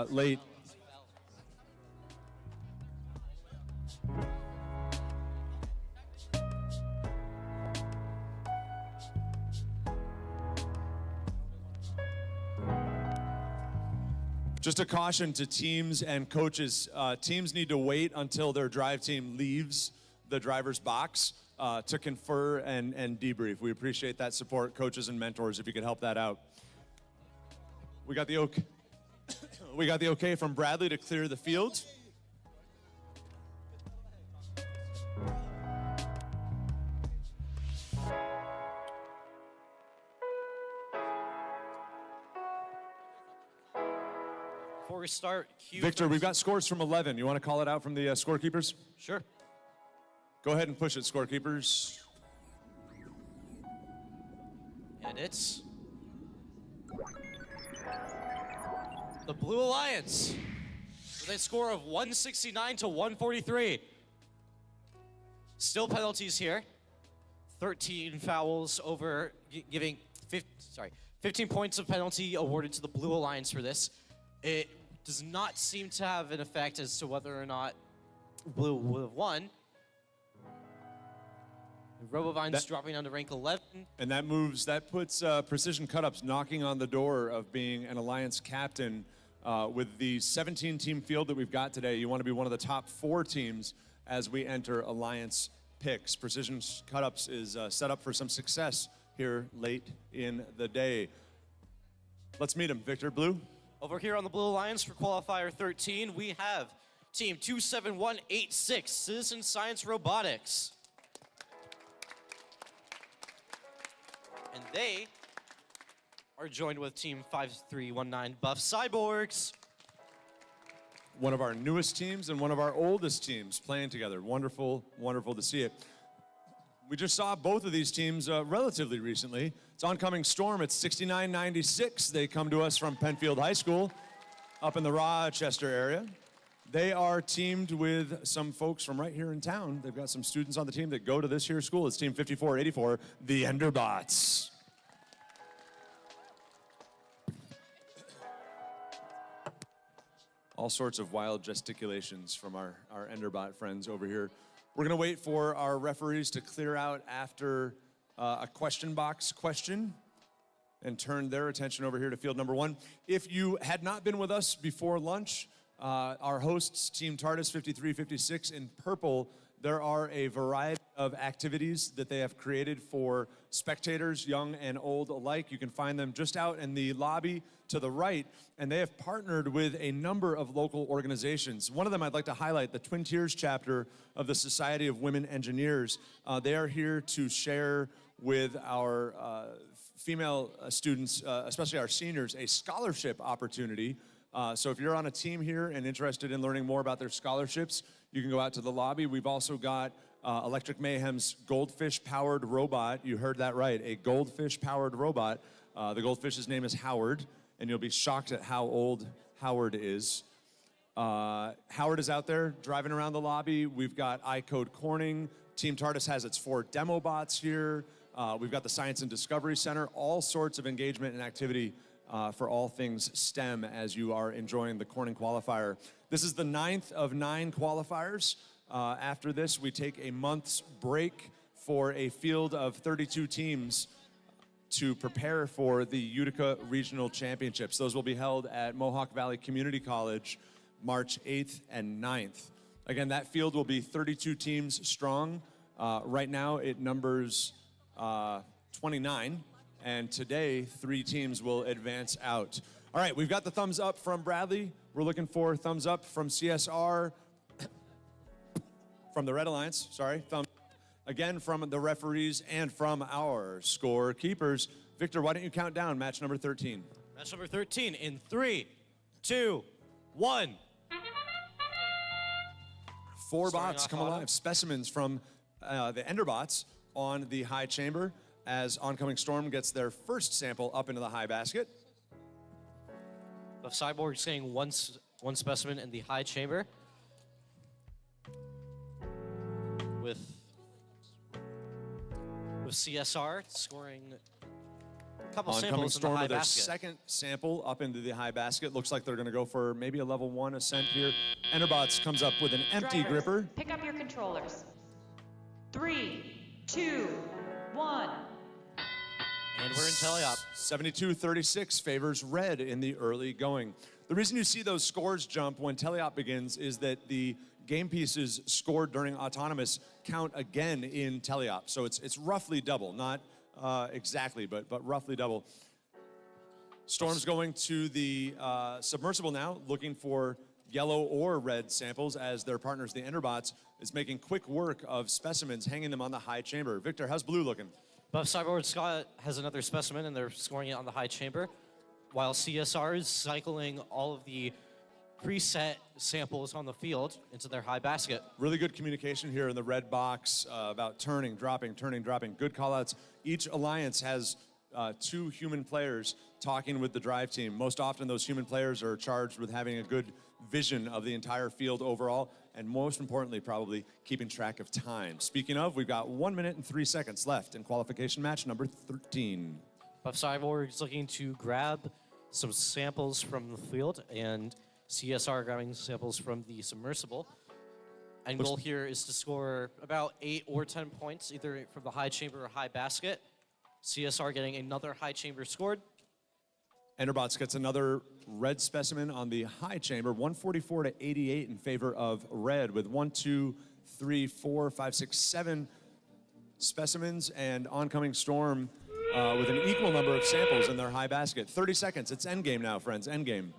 late. Just a caution to teams and coaches. Teams need to wait until their drive team leaves the driver's box to confer and debrief. We appreciate that support, coaches and mentors, if you could help that out. We got the okay from Bradley to clear the field. Before we start, Victor, we've got scores from 11. You want to call it out from the scorekeepers? Sure. Go ahead and push it, scorekeepers. And it's the Blue Alliance with a score of 169 to 143. Still penalties here. 13 fouls over, giving 15 points of penalty awarded to the Blue Alliance for this. It does not seem to have an effect as to whether or not Blue would have won. Robovine's dropping down to rank 11. And that puts Precision Cutups knocking on the door of being an Alliance captain. With the 17-team field that we've got today, you want to be one of the top 4 teams as we enter Alliance picks. Precision Cutups is set up for some success here late in the day. Let's meet them. Victor, Blue. Over here on the Blue Alliance for Qualifier 13, we have Team 27186, Citizen Science Robotics. And they are joined with Team 5319, Buff Cyborgs. One of our newest teams and one of our oldest teams playing together. Wonderful, wonderful to see it. We just saw both of these teams relatively recently. It's Oncoming Storm at 6996. They come to us from Penfield High School up in the Rochester area. They are teamed with some folks from right here in town. They've got some students on the team that go to this here school. It's Team 5484, the Enderbots. All sorts of wild gesticulations from our Enderbot friends over here. We're gonna wait for our referees to clear out after a question box question and turn their attention over here to field number 1. If you had not been with us before lunch, our hosts, Team TARDIS 5356 in purple, there are a variety of activities that they have created for spectators, young and old alike. You can find them just out in the lobby to the right, and they have partnered with a number of local organizations. One of them I'd like to highlight, the Twin Tiers chapter of the Society of Women Engineers. They are here to share with our female students, especially our seniors, a scholarship opportunity. So if you're on a team here and interested in learning more about their scholarships, you can go out to the lobby. We've also got Electric Mayhem's goldfish-powered robot. You heard that right, a goldfish-powered robot. The goldfish's name is Howard, and you'll be shocked at how old Howard is. Howard is out there driving around the lobby. We've got iCode Corning. Team TARDIS has its 4 demo bots here. We've got the Science and Discovery Center, all sorts of engagement and activity for all things STEM as you are enjoying the Corning Qualifier. This is the 9th of 9 qualifiers. After this, we take a month's break for a field of 32 teams to prepare for the Utica Regional Championships. Those will be held at Mohawk Valley Community College March 8th and 9th. Again, that field will be 32 teams strong. Right now, it numbers 29. And today, 3 teams will advance out. All right, we've got the thumbs up from Bradley. We're looking for thumbs up from CSR, from the Red Alliance, sorry. Thumbs up again from the referees and from our scorekeepers. Victor, why don't you count down match number 13? Match number 13 in 3, 2, 1. 4 bots come alive, specimens from the Enderbots on the high chamber as Oncoming Storm gets their first sample up into the high basket. The Cyborg saying one specimen in the high chamber. With CSR scoring a couple Oncoming samples in the Storm high with their basket. second sample up into the high basket. Looks like they're gonna go for maybe a level 1 ascent here. Enderbots comes up with an empty Drivers, gripper. Pick up your controllers. 3, 2, 1. And we're in teleop. 72-36 favors red in the early going. The reason you see those scores jump when teleop begins is that the game pieces scored during autonomous count again in teleop. So it's roughly double, not exactly, but roughly double. Storm's going to the submersible now, looking for yellow or red samples as their partners, the Enderbots, is making quick work of specimens, hanging them on the high chamber. Victor, how's blue looking? Buff Cyborg Scott has another specimen, and they're scoring it on the high chamber, while CSR is cycling all of the preset samples on the field into their high basket. Really good communication here in the red box about turning, dropping, dropping. Good call-outs. Each alliance has 2 human players talking with the drive team. Most often, those human players are charged with having a good vision of the entire field overall, and most importantly, probably keeping track of time. Speaking of, we've got 1 minute and 3 seconds left in qualification match number 13. Buff Cyborg is looking to grab some samples from the field, and CSR grabbing samples from the submersible. End goal here is to score about 8 or 10 points, either from the high chamber or high basket. CSR getting another high chamber scored. Enderbots gets another red specimen on the high chamber, 144 to 88 in favor of red, with 1, 2, 3, 4, 5, 6, 7 specimens, and oncoming Storm with an equal number of samples in their high basket. 30 seconds. It's endgame now, friends. Endgame.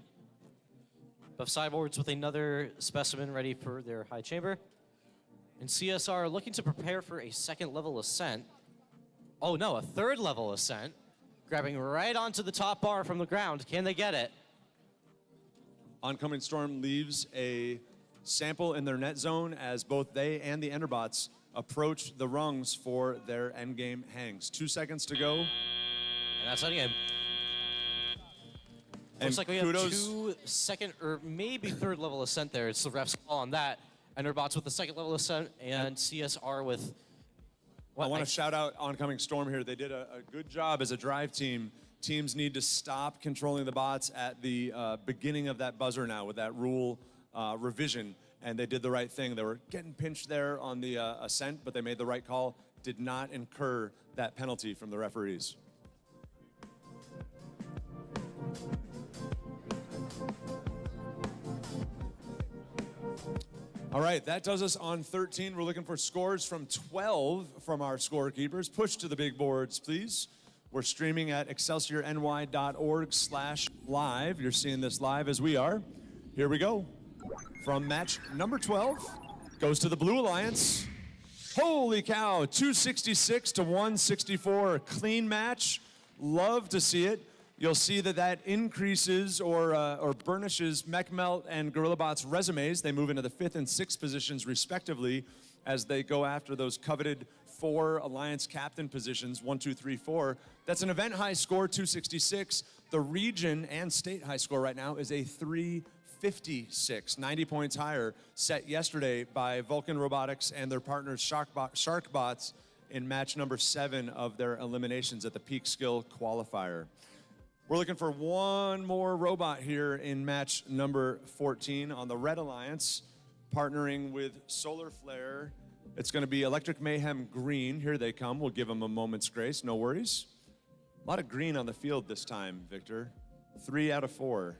Buff Cyborgs with another specimen ready for their high chamber. And CSR looking to prepare for a second level ascent. Oh no, a third level ascent. Grabbing right onto the top bar from the ground. Can they get it? Oncoming Storm leaves a sample in their net zone as both they and the Enderbots approach the rungs for their endgame hangs. 2 seconds to go. And that's endgame. And looks like we kudos. have 2 second or maybe third level ascent there. It's the ref's call on that. Enderbots with the second level ascent and CSR with... I want to shout out oncoming Storm here. They did a good job as a drive team. Teams need to stop controlling the bots at the beginning of that buzzer now with that rule revision, and they did the right thing. They were getting pinched there on the ascent, but they made the right call, did not incur that penalty from the referees. All right, that does us on 13. We're looking for scores from 12 from our scorekeepers. Push to the big boards, please. We're streaming at excelsiorny.org/live. You're seeing this live as we are. Here we go. From match number 12, goes to the Blue Alliance. Holy cow, 266 to 164. Clean match. Love to see it. You'll see that increases or burnishes Mechmelt and GorillaBot's resumes. They move into the 5th and 6th positions respectively as they go after those coveted 4 Alliance captain positions, 1, 2, 3, 4. That's an event high score, 266. The region and state high score right now is a 356, 90 points higher, set yesterday by Vulcan Robotics and their partners Sharkbots in match number 7 of their eliminations at the Peak Skill Qualifier. We're looking for one more robot here in match number 14 on the Red Alliance, partnering with Solar Flare. It's going to be Electric Mayhem Green. Here they come. We'll give them a moment's grace. No worries. A lot of green on the field this time, Victor. 3 out of 4.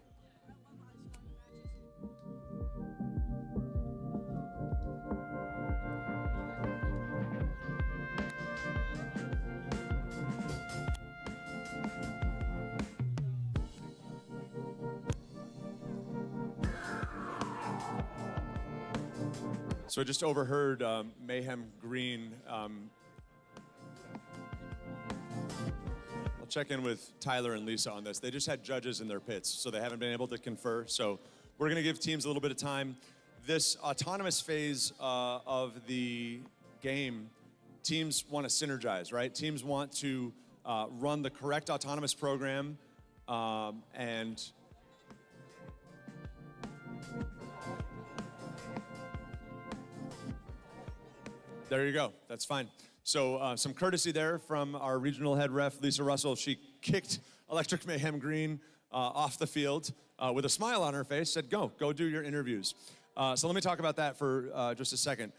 So I just overheard Mayhem Green. I'll check in with Tyler and Lisa on this. They just had judges in their pits, so they haven't been able to confer. So we're going to give teams a little bit of time. This autonomous phase of the game, teams want to synergize, right? Teams want to run the correct autonomous program and there you go. That's fine. So some courtesy there from our regional head ref, Lisa Russell. She kicked Electric Mayhem Green off the field with a smile on her face, said, go do your interviews. So let me talk about that for just a second.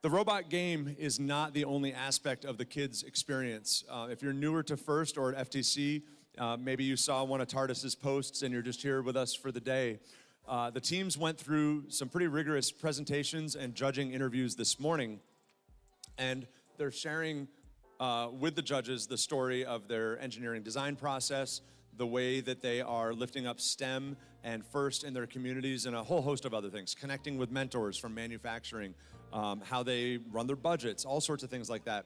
The robot game is not the only aspect of the kids' experience. If you're newer to FIRST or at FTC, maybe you saw one of Tardis's posts and you're just here with us for the day. The teams went through some pretty rigorous presentations and judging interviews this morning, and they're sharing with the judges the story of their engineering design process, the way that they are lifting up STEM and FIRST in their communities, and a whole host of other things, connecting with mentors from manufacturing, how they run their budgets, all sorts of things like that.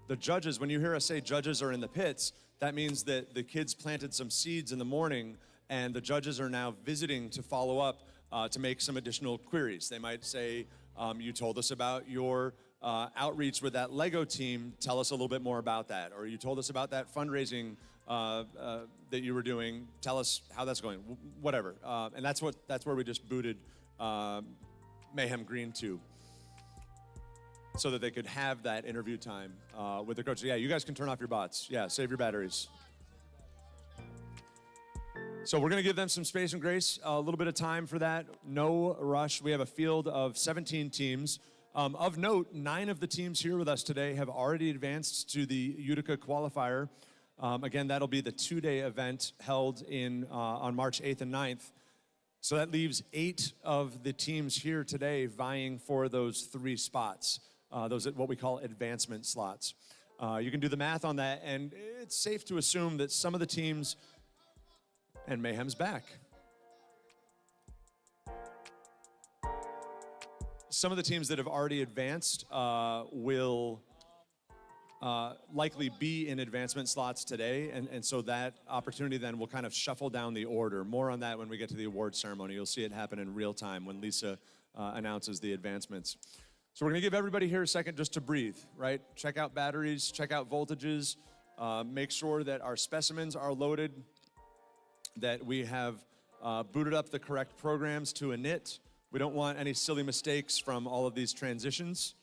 The judges, when you hear us say judges are in the pits, that means that the kids planted some seeds in the morning, and the judges are now visiting to follow up to make some additional queries. They might say, you told us about your outreach with that Lego team, tell us a little bit more about that. Or you told us about that fundraising that you were doing, tell us how that's going, whatever. And that's where we just booted Mayhem Green to, so that they could have that interview time with the coach. Yeah, you guys can turn off your bots. Yeah, save your batteries. So we're gonna give them some space and grace, a little bit of time for that. No rush. We have a field of 17 teams. Of note, 9 of the teams here with us today have already advanced to the Utica Qualifier. Again, that'll be the 2-day event held on March 8th and 9th. So that leaves 8 of the teams here today vying for those 3 spots, those what we call advancement slots. You can do the math on that, and it's safe to assume that some of the teams, and Mayhem's back. Some of the teams that have already advanced will likely be in advancement slots today, and so that opportunity then will kind of shuffle down the order. More on that when we get to the award ceremony. You'll see it happen in real time when Lisa announces the advancements. So we're gonna give everybody here a second just to breathe, right? Check out batteries, check out voltages, make sure that our specimens are loaded, that we have booted up the correct programs to init. We don't want any silly mistakes from all of these transitions.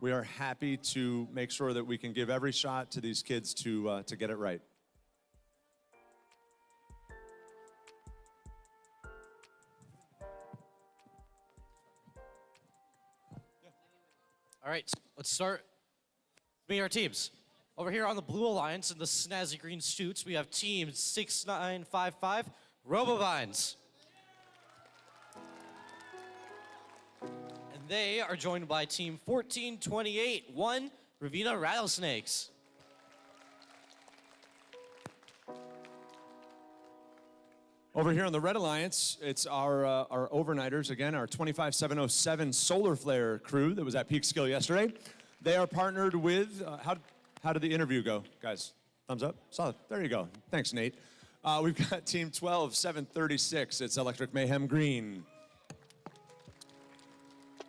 We are happy to make sure that we can give every shot to these kids to get it right. All right, let's start. Meet our teams. Over here on the Blue Alliance and the snazzy green suits, we have team 6955, Robovines. And they are joined by team 1428, 1 Ravina Rattlesnakes. Over here on the Red Alliance, it's our overnighters, again, our 25707 Solar Flare crew that was at Peak Skill yesterday. They are partnered with, how did the interview go, guys? Thumbs up? Solid. There you go. Thanks, Nate. We've got team 12736. It's Electric Mayhem Green.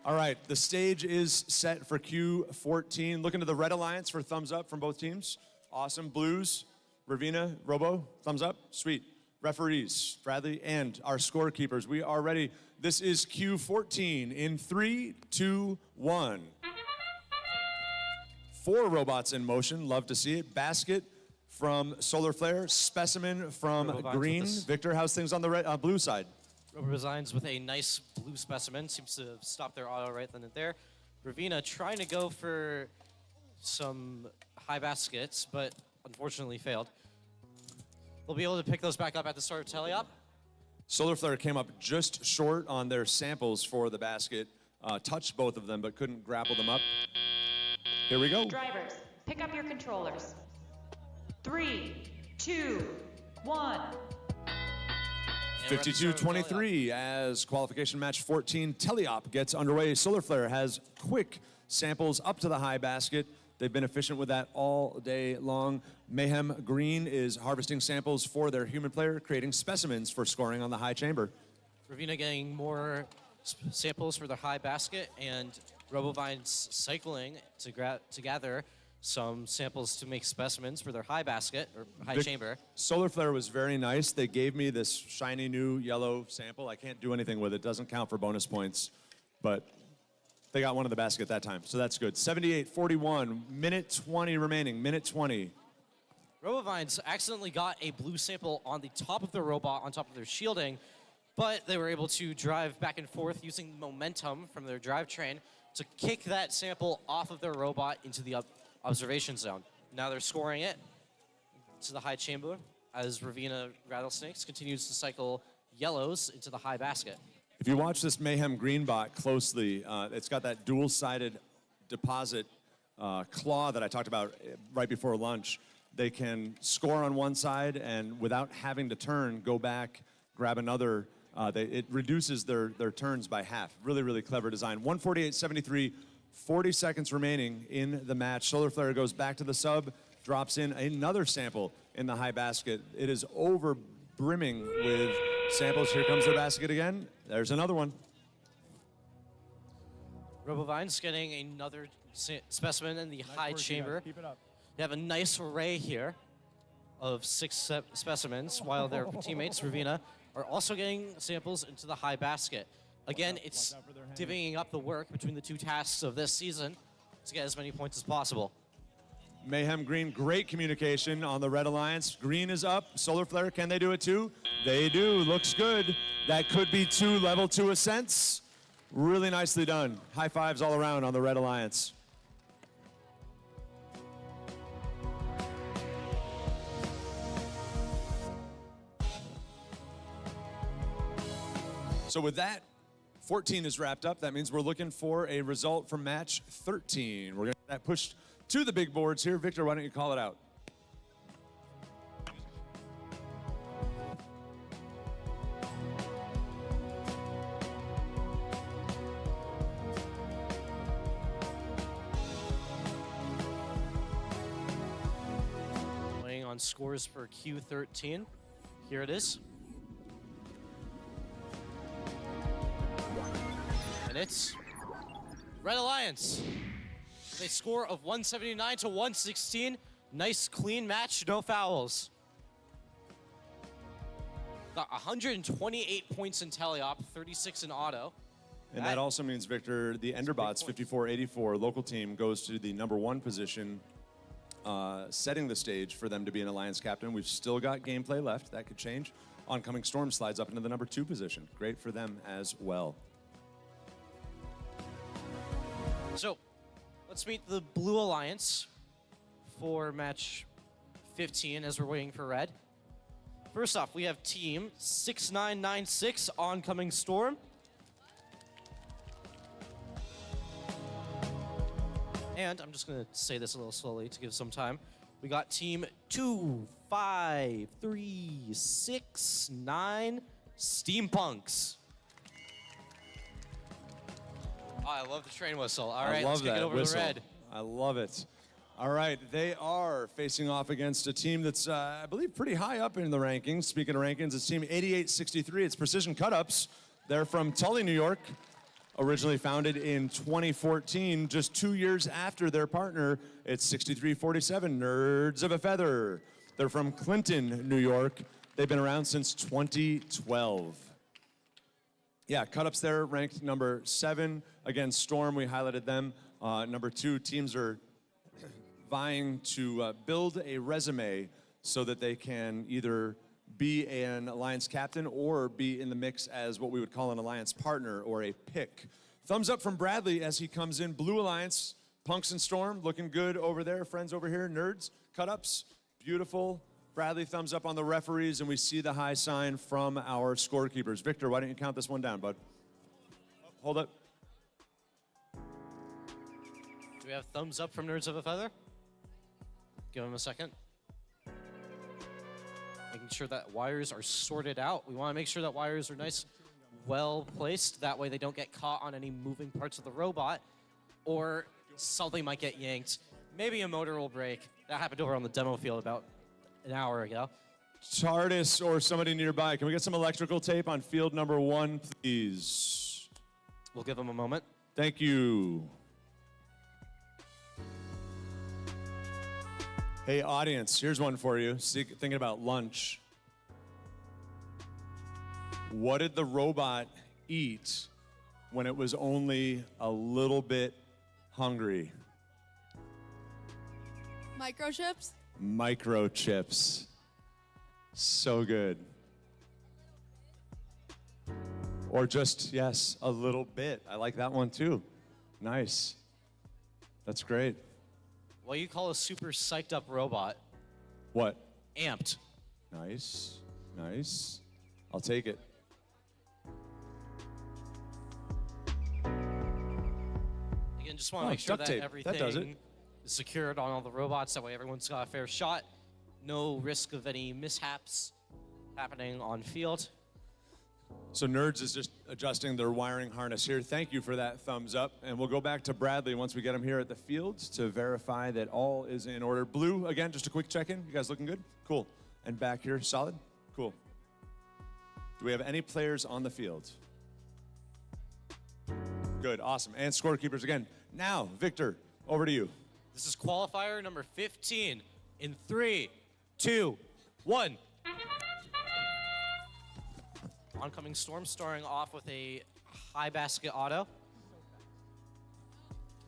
All right, the stage is set for Q14. Looking to the Red Alliance for thumbs up from both teams. Awesome. Blues, Ravina, Robo, thumbs up. Sweet. Referees, Bradley, and our scorekeepers. We are ready. This is Q14 in 3, 2, 1. 4 robots in motion. Love to see it. Basket from Solar Flare. Specimen from Green. Victor, how's things on the blue side? Robovines with a nice blue specimen. Seems to have stopped their auto right then and there. Ravina trying to go for some high baskets, but unfortunately failed. They'll be able to pick those back up at the start of teleop. Solar Flare came up just short on their samples for the basket. Touched both of them, but couldn't grapple them up. Here we go. Drivers, pick up your controllers. 3, 2, 1. 52-23 as qualification match 14 teleop gets underway. Solar Flare has quick samples up to the high basket. They've been efficient with that all day long. Mayhem Green is harvesting samples for their human player, creating specimens for scoring on the high chamber. Ravina getting more samples for their high basket, and Robovines cycling to gather some samples to make specimens for their high basket, or high chamber. Solar Flare was very nice. They gave me this shiny new yellow sample. I can't do anything with it. Doesn't count for bonus points, but they got one in the basket that time, so that's good. 78-41, minute 20 remaining, minute 20. Robovines accidentally got a blue sample on the top of their robot, on top of their shielding, but they were able to drive back and forth using momentum from their drivetrain to kick that sample off of their robot into the observation zone. Now they're scoring it to the high chamber as Ravenna Rattlesnakes continues to cycle yellows into the high basket. If you watch this Mayhem Green bot closely, it's got that dual-sided deposit claw that I talked about right before lunch. They can score on one side and without having to turn, go back, grab another. It reduces their turns by half. Really, really clever design. 148.73, 40 seconds remaining in the match. Solar Flare goes back to the sub, drops in another sample in the high basket. It is over brimming with samples. Here comes their basket again. There's another one. RoboVine's getting another specimen in the high chamber. Keep it up. They have a nice array here of 6 specimens, while their teammates, Ravenna, are also getting samples into the high basket. Again, it's divvying up the work between the two tasks of this season to get as many points as possible. Mayhem Green, great communication on the Red Alliance. Green is up. Solar Flare, can they do it too? They do. Looks good. That could be 2 level 2 ascents. Really nicely done. High fives all around on the Red Alliance. So with that, 14 is wrapped up. That means we're looking for a result from match 13. We're going to get that pushed to the big boards here. Victor, why don't you call it out? Weighing on scores for Q13. Here it is. And it's Red Alliance. They score of 179 to 116. Nice clean match, no fouls. Got 128 points in teleop, 36 in auto. And that also means, Victor, the Enderbots 5484 local team goes to the #1 position, setting the stage for them to be an Alliance captain. We've still got gameplay left. That could change. Oncoming Storm slides up into the #2 position. Great for them as well. So, let's meet the Blue Alliance for match 15 as we're waiting for Red. First off, we have team 6996 Oncoming Storm. And I'm just going to say this a little slowly to give some time. We got team 25369 Steampunks. Oh, I love the train whistle. All right, let's kick it over to Red. I love it. All right, they are facing off against a team that's, I believe, pretty high up in the rankings. Speaking of rankings, it's team 8863. It's Precision Cut-Ups. They're from Tully, New York. Originally founded in 2014, just 2 years after their partner. It's 6347, Nerds of a Feather. They're from Clinton, New York. They've been around since 2012. Yeah, Cut-Ups there, ranked #7. Again, Storm, we highlighted them. #2, teams are vying to build a resume so that they can either be an Alliance captain or be in the mix as what we would call an Alliance partner or a pick. Thumbs up from Bradley as he comes in. Blue Alliance, Punks and Storm, looking good over there. Friends over here, Nerds, Cut-Ups, beautiful. Bradley, thumbs up on the referees, and we see the high sign from our scorekeepers. Victor, why don't you count this one down, bud? Hold it. Do we have thumbs up from Nerds of a Feather? Give him a second. Making sure that wires are sorted out. We want to make sure that wires are nice, well placed. That way they don't get caught on any moving parts of the robot, or something might get yanked. Maybe a motor will break. That happened over on the demo field about an hour ago. TARDIS or somebody nearby, can we get some electrical tape on field #1, please? We'll give them a moment. Thank you. Hey, audience, here's one for you. Thinking about lunch. What did the robot eat when it was only a little bit hungry? Microchips? Microchips. So good. Or just, yes, a little bit. I like that one too. Nice. That's great. What you call a super psyched up robot? What? Amped. Nice. Nice. I'll take it. Again, just want to make sure duct that tape. everything That does it. is secured on all the robots. That way everyone's got a fair shot. No risk of any mishaps happening on field. So Nerds is just adjusting their wiring harness here. Thank you for that thumbs up. And we'll go back to Bradley once we get him here at the field to verify that all is in order. Blue, again, just a quick check-in. You guys looking good? Cool. And back here, solid? Cool. Do we have any players on the field? Good, awesome. And scorekeepers again. Now, Victor, over to you. This is qualifier number 15 in 3, 2, 1. Oncoming Storm starting off with a high basket auto.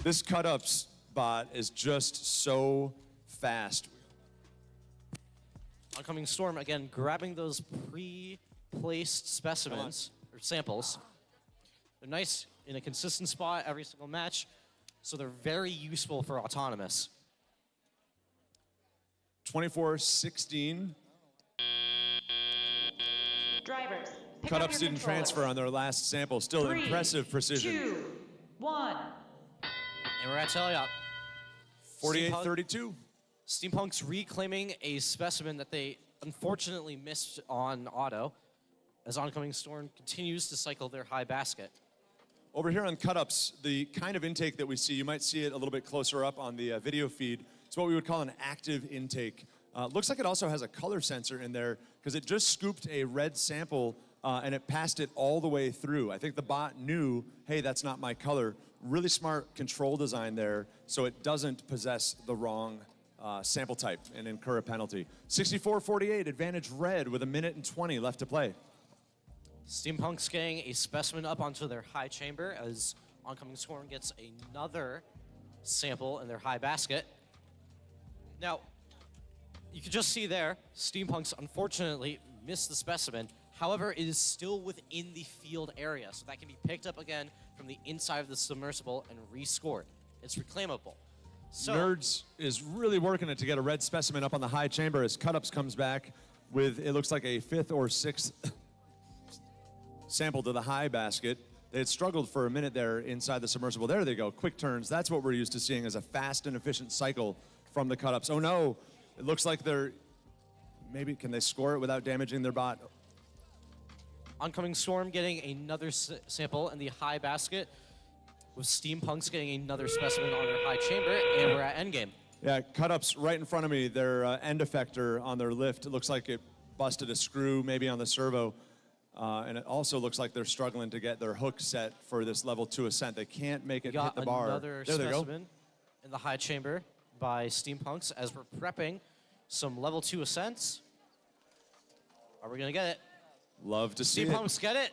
This cut-ups bot is just so fast. Oncoming Storm, again, grabbing those pre-placed specimens, or samples. They're nice in a consistent spot every single match, so they're very useful for autonomous. 24-16. Drivers, pick up Cut-ups your didn't controllers. transfer on their last sample. Still 3, impressive precision. 2, 1. And we're at Teliop. 48-32. Steampunk's reclaiming a specimen that they unfortunately missed on auto, as Oncoming Storm continues to cycle their high basket. Over here on cut-ups, the kind of intake that we see, you might see it a little bit closer up on the video feed. It's what we would call an active intake. Looks like it also has a color sensor in there because it just scooped a red sample and it passed it all the way through. I think the bot knew, hey, that's not my color. Really smart control design there so it doesn't possess the wrong sample type and incur a penalty. 64-48, advantage red with 1:20 left to play. Steampunk's getting a specimen up onto their high chamber as Oncoming Storm gets another sample in their high basket. Now, you can just see there, Steampunk's unfortunately missed the specimen. However, it is still within the field area, so that can be picked up again from the inside of the submersible and rescored. It's reclaimable. So, Nerds is really working it to get a red specimen up on the high chamber as Cut-Ups comes back with, it looks like a 5th or 6th sample to the high basket. They had struggled for a minute there inside the submersible. There they go, quick turns. That's what we're used to seeing as a fast and efficient cycle from the Cut-Ups. Oh no, it looks like they're, maybe, can they score it without damaging their bot? Oncoming Storm getting another sample in the high basket, with Steampunks getting another specimen on their high chamber, and we're at endgame. Yeah, Cut-Ups right in front of me, their end effector on their lift. It looks like it busted a screw maybe on the servo. And it also looks like they're struggling to get their hook set for this level 2 ascent. They can't make it hit the bar. Another There they go. specimen in the high chamber by Steampunks as we're prepping some level 2 ascents. Are we gonna get it? Love to see it. Steampunks get it.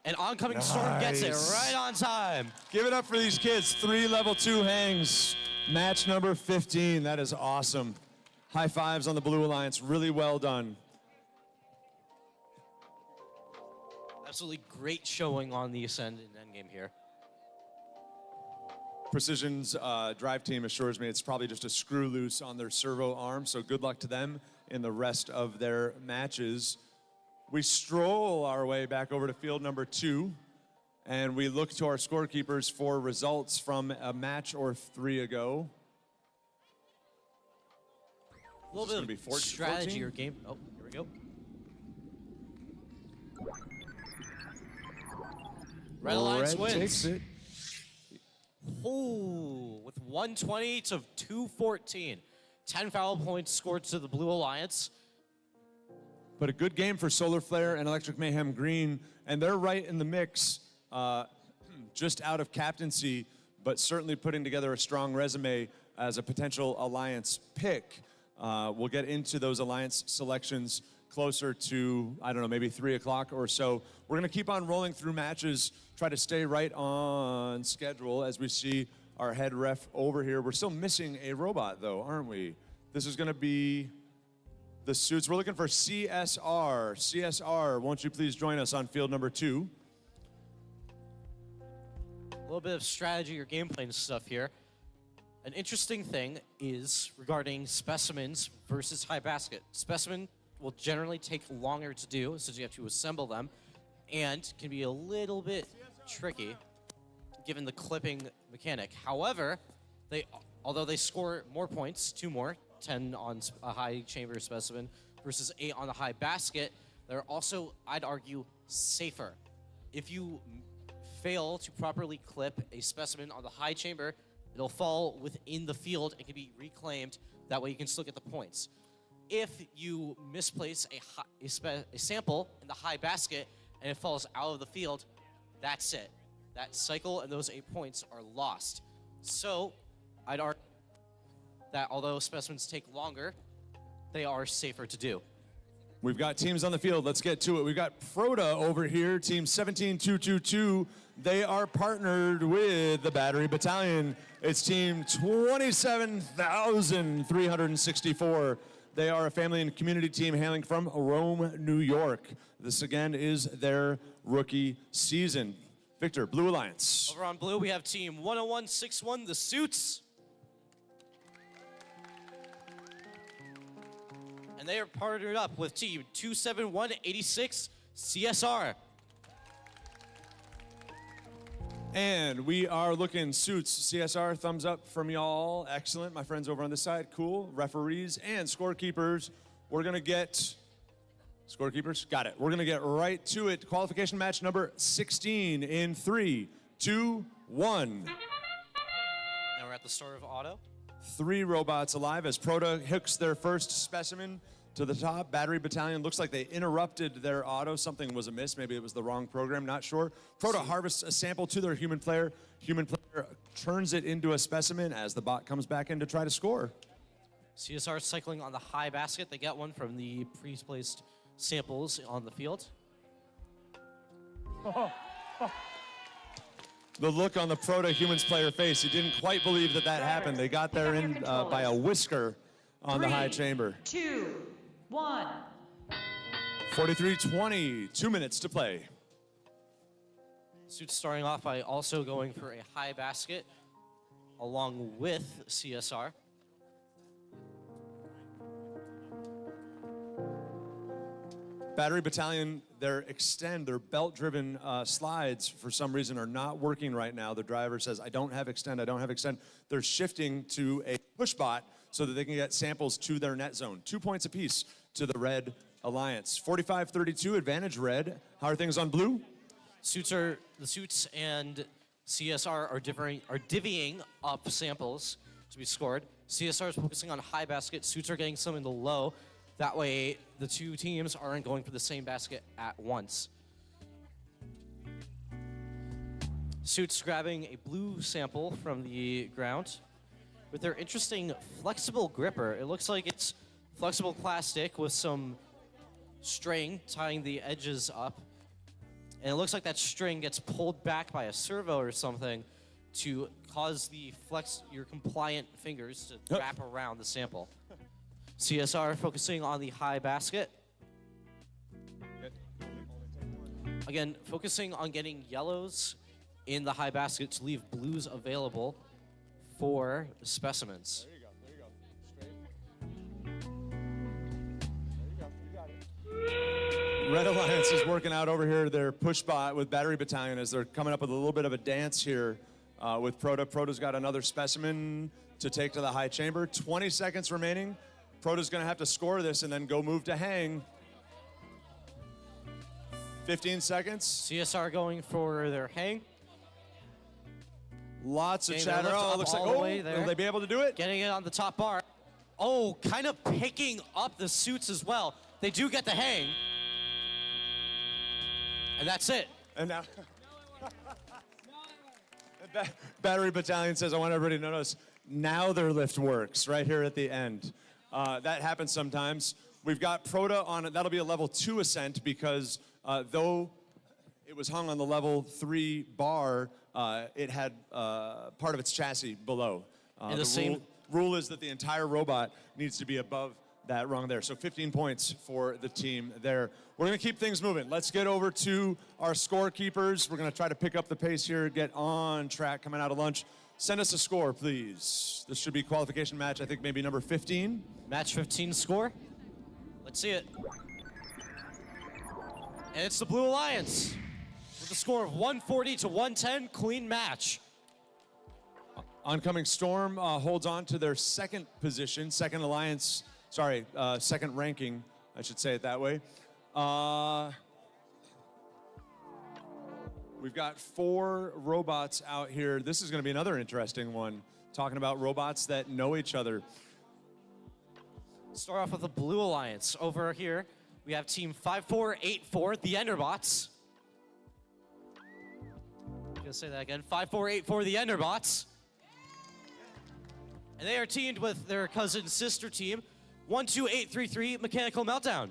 And Oncoming Storm gets it right on time. Give it up for these kids. 3 level 2 hangs. Match number 15. That is awesome. High fives on the Blue Alliance. Really well done. Absolutely great showing on the ascend in endgame here. Precision's drive team assures me it's probably just a screw loose on their servo arm, so good luck to them in the rest of their matches. We stroll our way back over to field number 2, and we look to our scorekeepers for results from a match or 3 ago. A little bit of 14? strategy or game. Oh, here we go. Red Alliance wins. Takes it. Oh, with 120 to 214. 10 foul points scored to the Blue Alliance. But a good game for Solar Flare and Electric Mayhem Green, and they're right in the mix, just out of captaincy, but certainly putting together a strong resume as a potential Alliance pick. We'll get into those Alliance selections closer to, I don't know, maybe 3 o'clock or so. We're gonna keep on rolling through matches, try to stay right on schedule as we see our head ref over here. We're still missing a robot though, aren't we? This is gonna be the suits. We're looking for CSR. CSR, won't you please join us on field number 2? A little bit of strategy or game plan stuff here. An interesting thing is regarding specimens versus high basket. Specimen will generally take longer to do since you have to assemble them and can be a little bit tricky given the clipping mechanic. However, although they score more points, 2 more, 10 on a high chamber specimen versus 8 on the high basket, they're also, I'd argue, safer. If you fail to properly clip a specimen on the high chamber, it'll fall within the field and can be reclaimed. That way you can still get the points. If you misplace a sample in the high basket and it falls out of the field, that's it. That cycle and those 8 points are lost. So I'd argue that although specimens take longer, they are safer to do. We've got teams on the field. Let's get to it. We've got Proto over here, team 17222. They are partnered with the Battery Battalion. It's team 27,364. They are a family and community team hailing from Rome, New York. This again is their rookie season. Victor, Blue Alliance. Over on blue, we have team 10161, the Suits. And they are partnered up with team 27186, CSR. And we are looking Suits. CSR, thumbs up from y'all. Excellent. My friends over on this side, cool. Referees and scorekeepers. We're going to get... Scorekeepers, got it. We're going to get right to it. Qualification match number 16 in 3, 2, 1. Now we're at the start of auto. 3 robots alive as Proto hooks their first specimen to the top. Battery Battalion looks like they interrupted their auto. Something was amiss. Maybe it was the wrong program, not sure. Proto harvests a sample to their human player. Human player turns it into a specimen as the bot comes back in to try to score. CSR cycling on the high basket. They get one from the pre-placed samples on the field. The look on the Proto-Humans player face, he didn't quite believe that that happened. They got there in by a whisker on the high chamber. 2, 1. 43-20, 2 minutes to play. Suits starting off by also going for a high basket along with CSR. Battery Battalion, their belt-driven slides, for some reason, are not working right now. The driver says, I don't have extend, I don't have extend. They're shifting to a push bot so that they can get samples to their net zone. 2 points apiece to the Red Alliance. 45-32, advantage Red. How are things on blue? The Suits and CSR are divvying up samples to be scored. CSR is focusing on high basket. Suits are getting some in the low. That way, the two teams aren't going for the same basket at once. Suits grabbing a blue sample from the ground with their interesting flexible gripper. It looks like it's flexible plastic with some string tying the edges up. And it looks like that string gets pulled back by a servo or something to cause your compliant fingers to wrap around the sample. CSR focusing on the high basket. Again, focusing on getting yellows in the high basket to leave blues available for specimens. There you go. You got it. Red Alliance is working out over here their push bot with Battery Battalion as they're coming up with a little bit of a dance here with Proto. Proto's got another specimen to take to the high chamber. 20 seconds remaining. Proto's going to have to score this and then go move to hang. 15 seconds. CSR going for their hang. Lots of chatter. Oh, it looks like, will they be able to do it? Getting it on the top bar. Oh, kind of picking up the Suits as well. They do get the hang. And that's it. And now, Battery Battalion says, I want everybody to notice, now their lift works right here at the end. That happens sometimes. We've got Proto on it. That'll be a level 2 ascent because though it was hung on the level 3 bar, it had part of its chassis below. And the rule is that the entire robot needs to be above that rung there. So 15 points for the team there. We're going to keep things moving. Let's get over to our scorekeepers. We're going to try to pick up the pace here, get on track coming out of lunch. Send us a score, please. This should be qualification match, I think maybe number 15. Match 15 score. Let's see it. And it's the Blue Alliance with a score of 140 to 110, clean match. Oncoming Storm holds on to their second position, second ranking, I should say it that way. We've got 4 robots out here. This is going to be another interesting one, talking about robots that know each other. Start off with the Blue Alliance. Over here, we have Team 5484, the Enderbots. I'm gonna say that again. 5484, the Enderbots. And they are teamed with their cousin sister team, 12833, Mechanical Meltdown.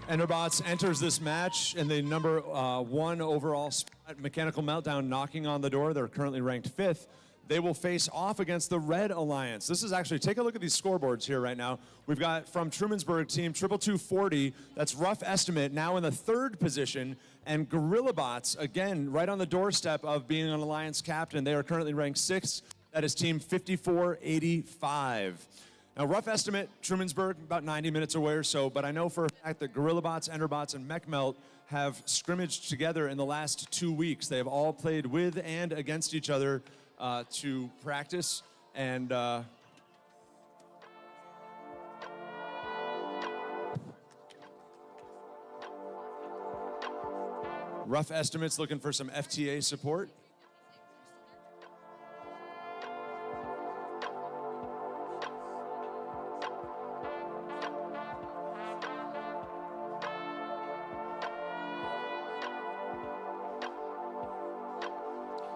Enderbots enters this match in the number 1 overall spot. Mechanical Meltdown knocking on the door. They're currently ranked 5th. They will face off against the Red Alliance. This is actually, take a look at these scoreboards here right now. We've got from Trumansburg team 22240, that's Rough Estimate, now in the 3rd position. And GorillaBots, again, right on the doorstep of being an Alliance captain. They are currently ranked 6th. That is team 5485. Now, rough estimate, Trumansburg, about 90 minutes away or so, but I know for a fact that GorillaBots, Enderbots, and MechMelt have scrimmaged together in the last 2 weeks. They have all played with and against each other to practice, and rough estimates looking for some FTA support.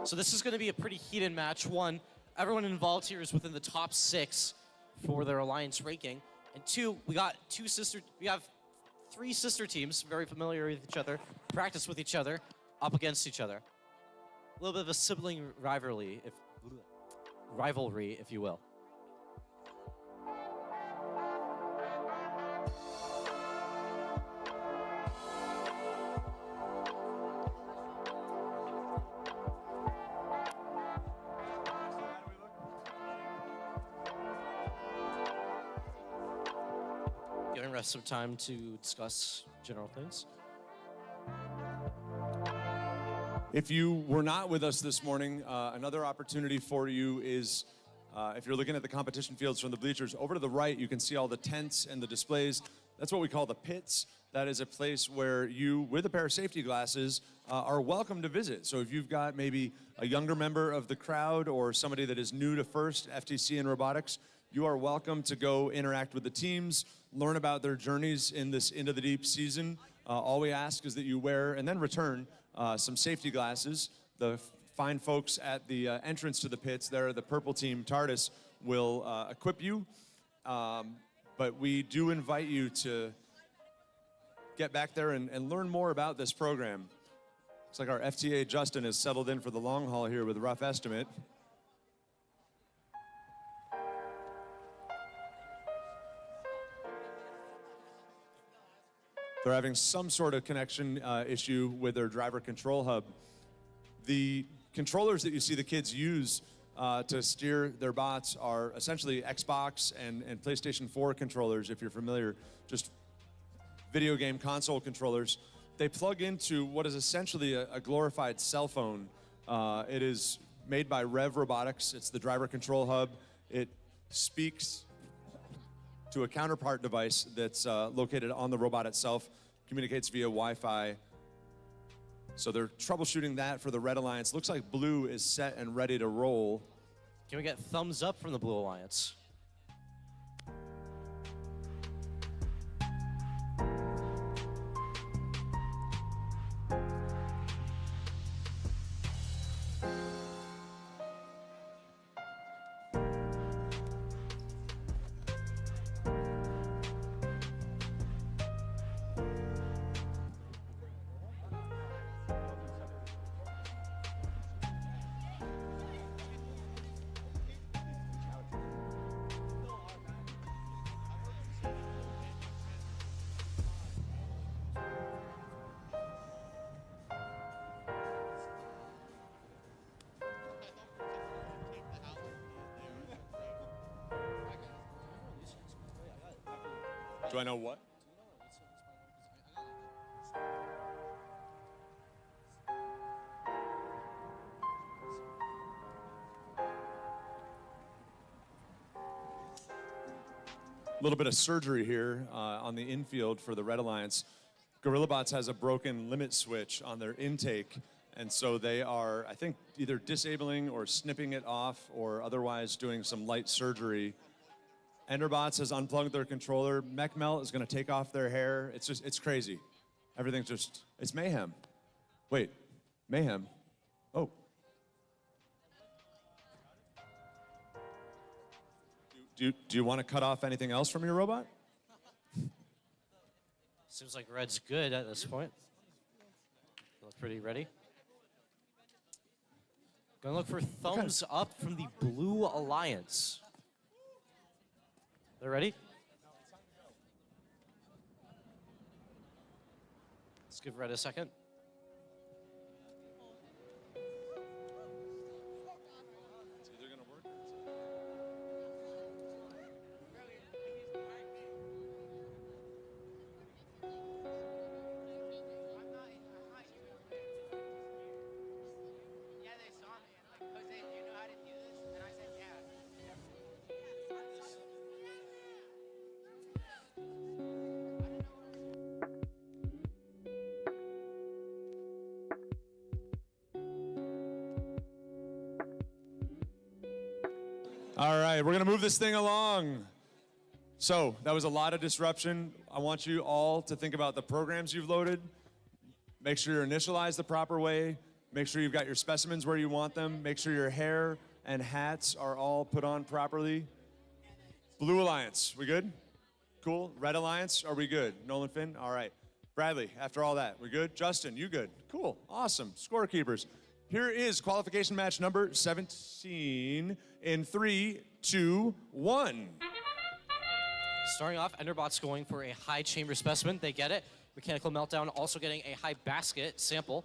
So this is going to be a pretty heated match. One, everyone involved here is within the top 6 for their Alliance ranking. And 2, we have 3 sister teams, very familiar with each other, practice with each other, up against each other. A little bit of a sibling rivalry, if you will. Giving us some time to discuss general things. If you were not with us this morning, another opportunity for you is if you're looking at the competition fields from the bleachers, over to the right, you can see all the tents and the displays. That's what we call the pits. That is a place where you, with a pair of safety glasses, are welcome to visit. So if you've got maybe a younger member of the crowd or somebody that is new to FIRST, FTC, and robotics, you are welcome to go interact with the teams, learn about their journeys in this Into the Deep season. All we ask is that you wear and then return some safety glasses. The fine folks at the entrance to the pits there, the purple team TARDIS, will equip you. But we do invite you to get back there and learn more about this program. Looks like our FTA Justin has settled in for the long haul here with Rough Estimate. They're having some sort of connection issue with their driver control hub. The controllers that you see the kids use to steer their bots are essentially Xbox and PlayStation 4 controllers, if you're familiar, just video game console controllers. They plug into what is essentially a glorified cell phone. It is made by Rev Robotics. It's the driver control hub. It speaks to a counterpart device that's located on the robot itself, communicates via Wi-Fi. So they're troubleshooting that for the Red Alliance. Looks like Blue is set and ready to roll. Can we get thumbs up from the Blue Alliance? Do I know what? A little bit of surgery here on the infield for the Red Alliance. GorillaBots has a broken limit switch on their intake, and so they are, I think, either disabling or snipping it off or otherwise doing some light surgery. Enderbots has unplugged their controller. Mechmelt is going to take off their hair. It's crazy. Everything's just, it's mayhem. Wait, mayhem. Oh. Do you want to cut off anything else from your robot? Seems like Red's good at this point. Look pretty ready. Gonna look for thumbs up from the Blue Alliance. They're ready? Let's give Red a second. All right, we're gonna move this thing along. So that was a lot of disruption. I want you all to think about the programs you've loaded. Make sure you're initialized the proper way. Make sure you've got your specimens where you want them. Make sure your hair and hats are all put on properly. Blue Alliance, we good? Cool. Red Alliance, are we good? Nolan Finn, all right. Bradley, after all that, we good? Justin, you good? Cool, awesome. Scorekeepers. Here is qualification match number 17 in 3, 2, 1. Starting off, Enderbot's going for a high chamber specimen. They get it. Mechanical Meltdown also getting a high basket sample.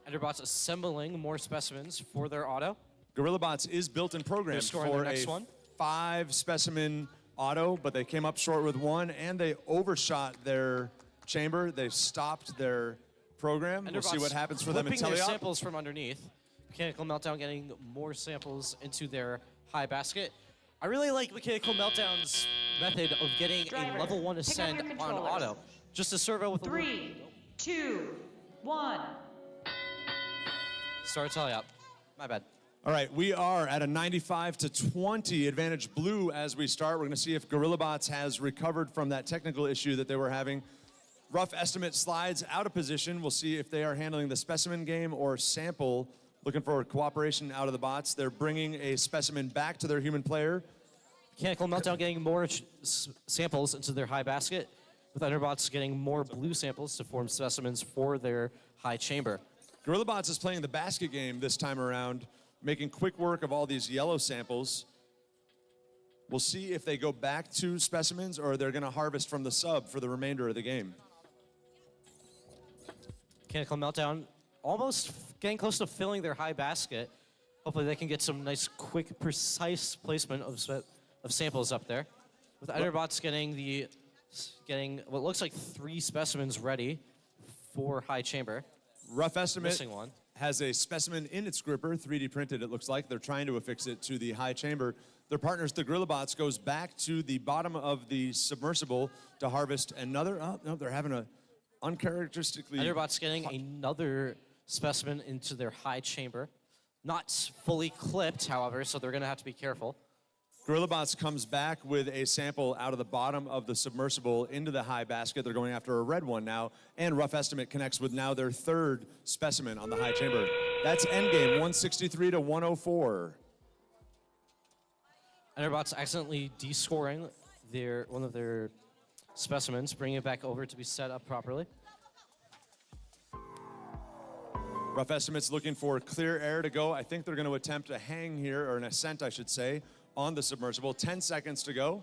Enderbot's assembling more specimens for their auto. GorillaBots is built and programmed for a 5 specimen auto, but they came up short with 1, and they overshot their chamber. They stopped their program. We'll see what happens for them in their teleop. samples from underneath. Mechanical Meltdown getting more samples into their high basket. I really like Mechanical Meltdown's method of getting a level 1 ascend on auto. Just a servo with 3, 2, 1. Start teleop. My bad. All right, we are at a 95-20 advantage blue as we start. We're going to see if GorillaBots has recovered from that technical issue that they were having. Rough estimate slides out of position. We'll see if they are handling the specimen game or sample. Looking for cooperation out of the bots. They're bringing a specimen back to their human player. Mechanical Meltdown getting more samples into their high basket, with Enderbots getting more blue samples to form specimens for their high chamber. GorillaBots is playing the basket game this time around, making quick work of all these yellow samples. We'll see if they go back to specimens or they're going to harvest from the sub for the remainder of the game. Mechanical Meltdown almost getting close to filling their high basket. Hopefully they can get some nice, quick, precise placement of samples up there. With Enderbots getting what looks like 3 specimens ready for high chamber. Rough estimate Missing one. has a specimen in its gripper, 3D printed it looks like. They're trying to affix it to the high chamber. Their partners, the GorillaBots, goes back to the bottom of the submersible to harvest another, oh no, they're having a uncharacteristically... Enderbots getting another specimen into their high chamber. Not fully clipped, however, so they're gonna have to be careful. GorillaBots comes back with a sample out of the bottom of the submersible into the high basket. They're going after a red one now, and Rough Estimate connects with now their 3rd specimen on the high chamber. That's endgame, 163 to 104. Enderbots accidentally descoring one of their specimens, bringing it back over to be set up properly. Rough Estimate's looking for clear air to go. I think they're going to attempt a hang here, or an ascent, I should say, on the submersible. 10 seconds to go.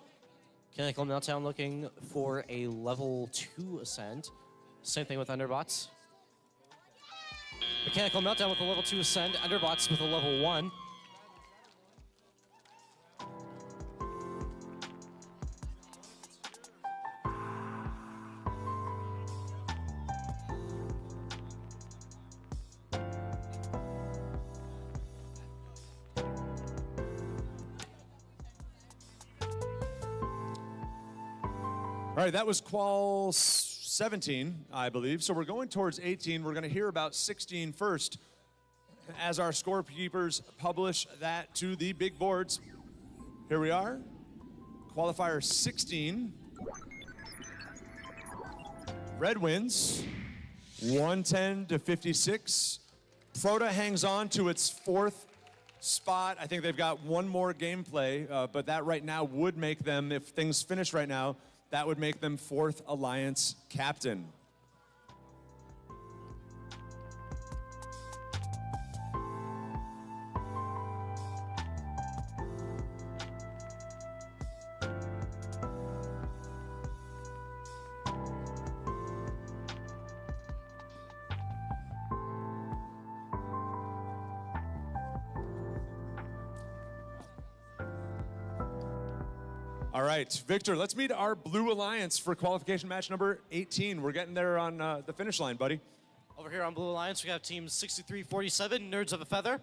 Mechanical Meltdown looking for a level 2 ascend. Same thing with Enderbots. Mechanical Meltdown with a level 2 ascend. Enderbots with a level 1. All right, that was Qual 17, I believe. So we're going towards 18. We're going to hear about 16 first as our scorekeepers publish that to the big boards. Here we are. Qualifier 16. Red wins 110-56. Proto hangs on to its fourth spot. I think they've got one more gameplay, but that right now would make them, if things finish right now, that would make them fourth Alliance captain. All right, Victor, let's meet our Blue Alliance for qualification match number 18. We're getting there on the finish line, buddy. Over here on Blue Alliance, we have team 6347, Nerds of a Feather.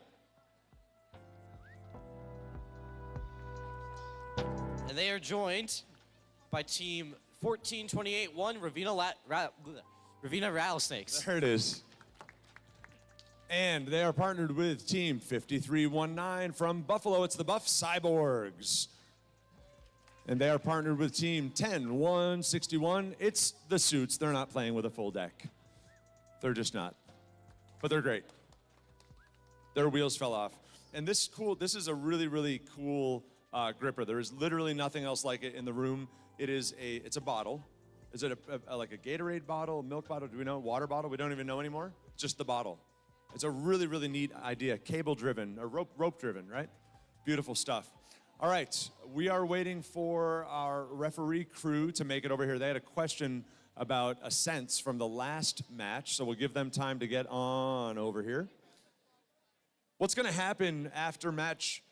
And they are joined by team 14281, Ravina Rattlesnakes. There it is. And they are partnered with team 5319 from Buffalo. It's the Buff Cyborgs. And they are partnered with team 10161. It's the Suits. They're not playing with a full deck. They're just not. But they're great. Their wheels fell off. And this is a really, really cool gripper. There is literally nothing else like it in the room. It's a bottle. Is it like a Gatorade bottle, a milk bottle? Do we know? Water bottle? We don't even know anymore. Just the bottle. It's a really, really neat idea. Cable driven, or rope driven, right? Beautiful stuff. All right, we are waiting for our referee crew to make it over here. They had a question about ascents from the last match, so we'll give them time to get on over here. What's going to happen after match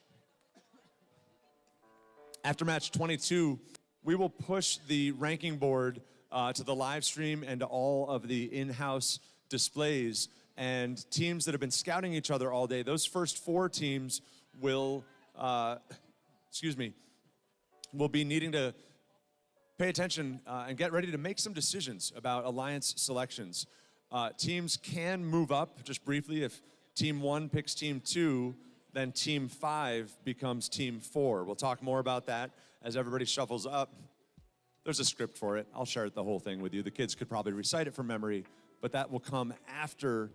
22, we will push the ranking board to the live stream and to all of the in-house displays, and teams that have been scouting each other all day, those first 4 teams will will be needing to pay attention and get ready to make some decisions about alliance selections. Teams can move up, just briefly, if team 1 picks team 2, then team 5 becomes team 4. We'll talk more about that as everybody shuffles up. There's a script for it. I'll share the whole thing with you. The kids could probably recite it from memory, but that will come after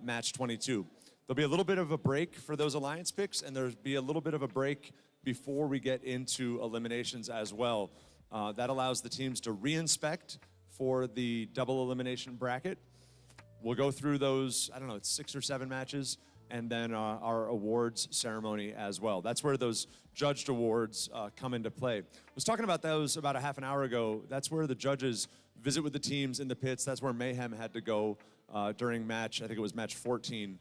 match 22. There'll be a little bit of a break for those alliance picks, and there'll be a little bit of a break before we get into eliminations as well. That allows the teams to re-inspect for the double elimination bracket. We'll go through those, I don't know, it's 6 or 7 matches, and then our awards ceremony as well. That's where those judged awards come into play. I was talking about those about a half an hour ago. That's where the judges visit with the teams in the pits. That's where Mayhem had to go during match, I think it was match 14.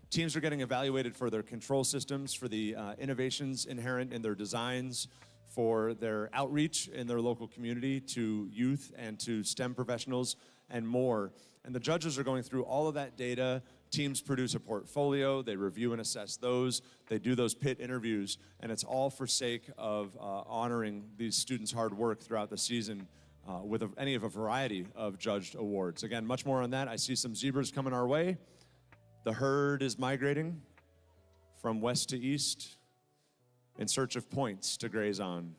Teams are getting evaluated for their control systems, for the innovations inherent in their designs, for their outreach in their local community to youth and to STEM professionals and more. And the judges are going through all of that data. Teams produce a portfolio, they review and assess those, they do those pit interviews, and it's all for sake of honoring these students' hard work throughout the season with any of a variety of judged awards. Again, much more on that. I see some zebras coming our way. The herd is migrating from west to east in search of points to graze on.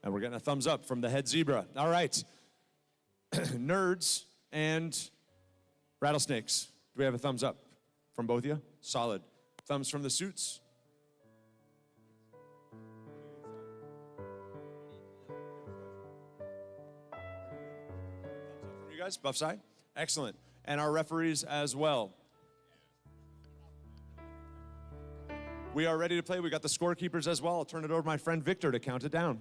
And we're getting a thumbs up from the head zebra. All right. Nerds and rattlesnakes. Do we have a thumbs up from both of you? Solid. Thumbs from the Suits. You guys, buff side? Excellent. And our referees as well. We are ready to play. We got the scorekeepers as well. I'll turn it over to my friend Victor to count it down.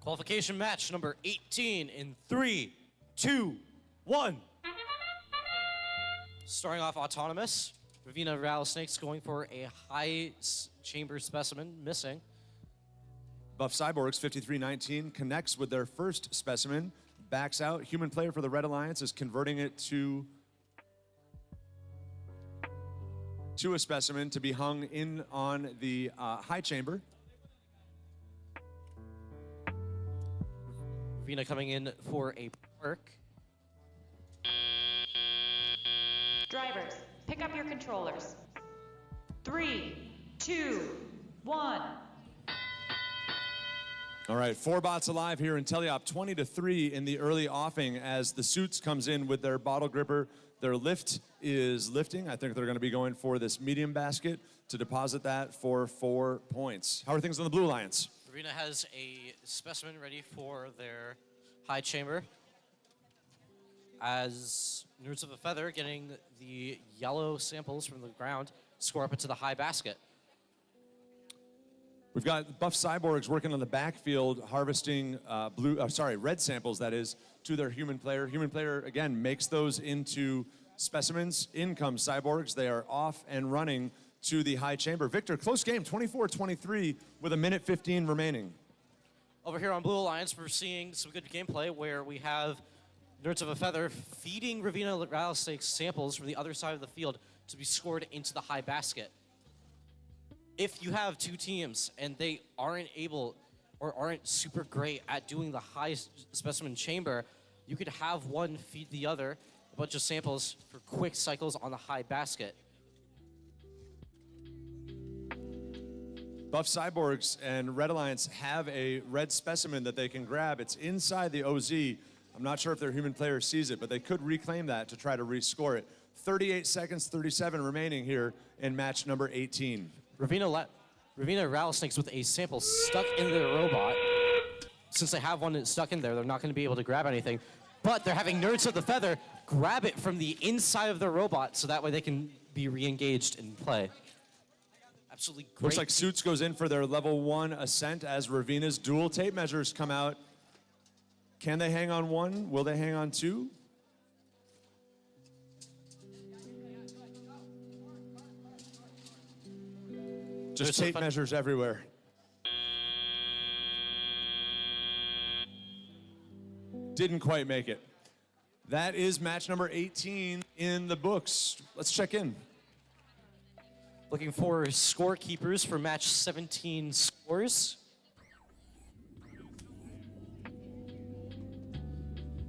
Qualification match number 18 in 3, 2, 1. Starting off autonomous, Ravina Rattlesnakes going for a high chamber specimen, missing. Buff Cyborgs 5319 connects with their first specimen, backs out. Human player for the Red Alliance is converting it to a specimen to be hung in on the high chamber. Ravina coming in for a park. Drivers, pick up your controllers. 3, 2, 1. All right, 4 bots alive here in Teleop, 20-3 in the early offing as the Suits comes in with their bottle gripper. Their lift is lifting. I think they're going to be going for this medium basket to deposit that for 4 points. How are things on the Blue Alliance? Ravina has a specimen ready for their high chamber. As Nerds of a Feather getting the yellow samples from the ground score up into the high basket. We've got Buff Cyborgs working on the backfield, harvesting red samples, that is, to their human player. Human player, again, makes those into specimens. In come Cyborgs. They are off and running to the high chamber. Victor, close game, 24-23 with 1:15 remaining. Over here on Blue Alliance, we're seeing some good gameplay where we have Nerds of a Feather feeding Ravina Rattlesnake's samples from the other side of the field to be scored into the high basket. If you have 2 teams and they aren't able or aren't super great at doing the high specimen chamber, you could have one feed the other a bunch of samples for quick cycles on the high basket. Buff Cyborgs and Red Alliance have a red specimen that they can grab. It's inside the OZ. I'm not sure if their human player sees it, but they could reclaim that to try to rescore it. 38 seconds, 37 remaining here in match number 18. Ravina Rattlesnakes with a sample stuck in their robot. Since they have one stuck in there, they're not going to be able to grab anything. But they're having Nerds of the Feather grab it from the inside of the robot so that way they can be re-engaged in play. Absolutely great. Looks like Suits goes in for their level 1 ascent as Ravina's dual tape measures come out. Can they hang on 1? Will they hang on 2? Just tape measures everywhere. Didn't quite make it. That is match number 18 in the books. Let's check in. Looking for scorekeepers for match 17 scores.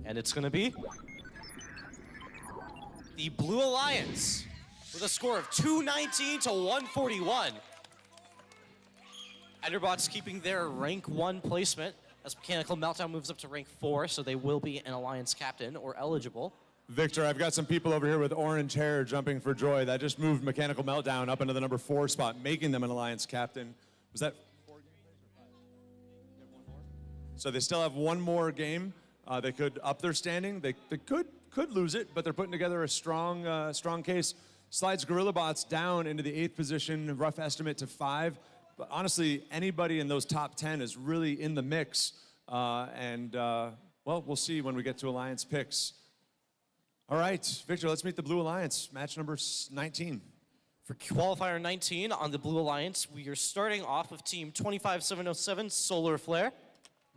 And it's going to be the Blue Alliance with a score of 219 to 141. Enderbots keeping their rank 1 placement as Mechanical Meltdown moves up to rank 4, so they will be an Alliance captain or eligible. Victor, I've got some people over here with orange hair jumping for joy. That just moved Mechanical Meltdown up into the number 4 spot, making them an Alliance captain. Was that 4 games or 5? So they still have 1 more game. They could up their standing. They could lose it, but they're putting together a strong case. Slides Gorilla Bots down into the 8th position, rough estimate to 5. But honestly, anybody in those top 10 is really in the mix. Well, we'll see when we get to Alliance picks. All right, Victor, let's meet the Blue Alliance, match number 19. For Qualifier 19 on the Blue Alliance, we are starting off with team 25707, Solar Flare.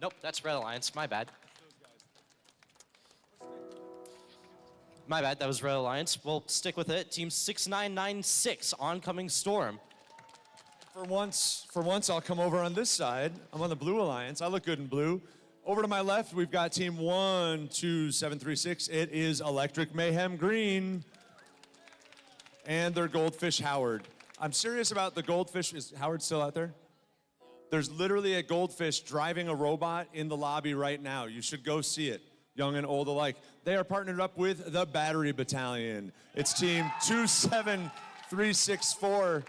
Nope, that's Red Alliance, my bad. My bad, that was Red Alliance. We'll stick with it. Team 6996, Oncoming Storm. For once, I'll come over on this side. I'm on the Blue Alliance. I look good in blue. Over to my left, we've got team 12736. It is Electric Mayhem Green. And their Goldfish Howard. I'm serious about the Goldfish. Is Howard still out there? There's literally a goldfish driving a robot in the lobby right now. You should go see it, young and old alike. They are partnered up with the Battery Battalion. It's team 27364.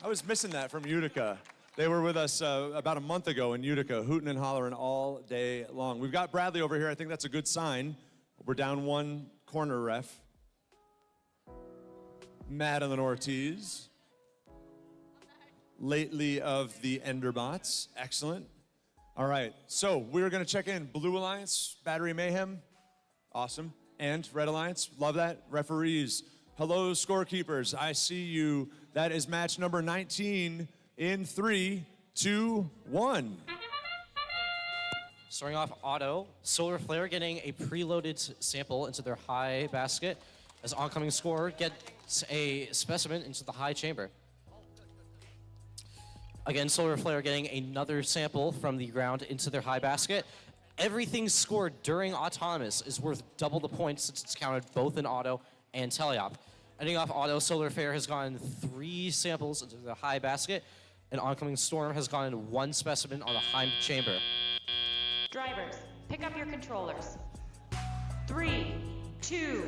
I was missing that from Utica. They were with us about a month ago in Utica, hooting and hollering all day long. We've got Bradley over here. I think that's a good sign. We're down 1 corner ref. Madeline Ortiz. Lately of the Enderbots. Excellent. All right, so we're going to check in. Blue Alliance, Battery Mayhem. Awesome. And Red Alliance, love that. Referees, hello, scorekeepers. I see you. That is match number 19 in 3, 2, 1. Starting off auto, Solar Flare getting a preloaded sample into their high basket as Oncoming Score gets a specimen into the high chamber. Again, Solar Flare getting another sample from the ground into their high basket. Everything scored during autonomous is worth double the points since it's counted both in auto and teleop. Ending off auto, Solar Flare has gone 3 samples into the high basket, and Oncoming Storm has gone into 1 specimen on the high chamber. Drivers, pick up your controllers. 3, 2,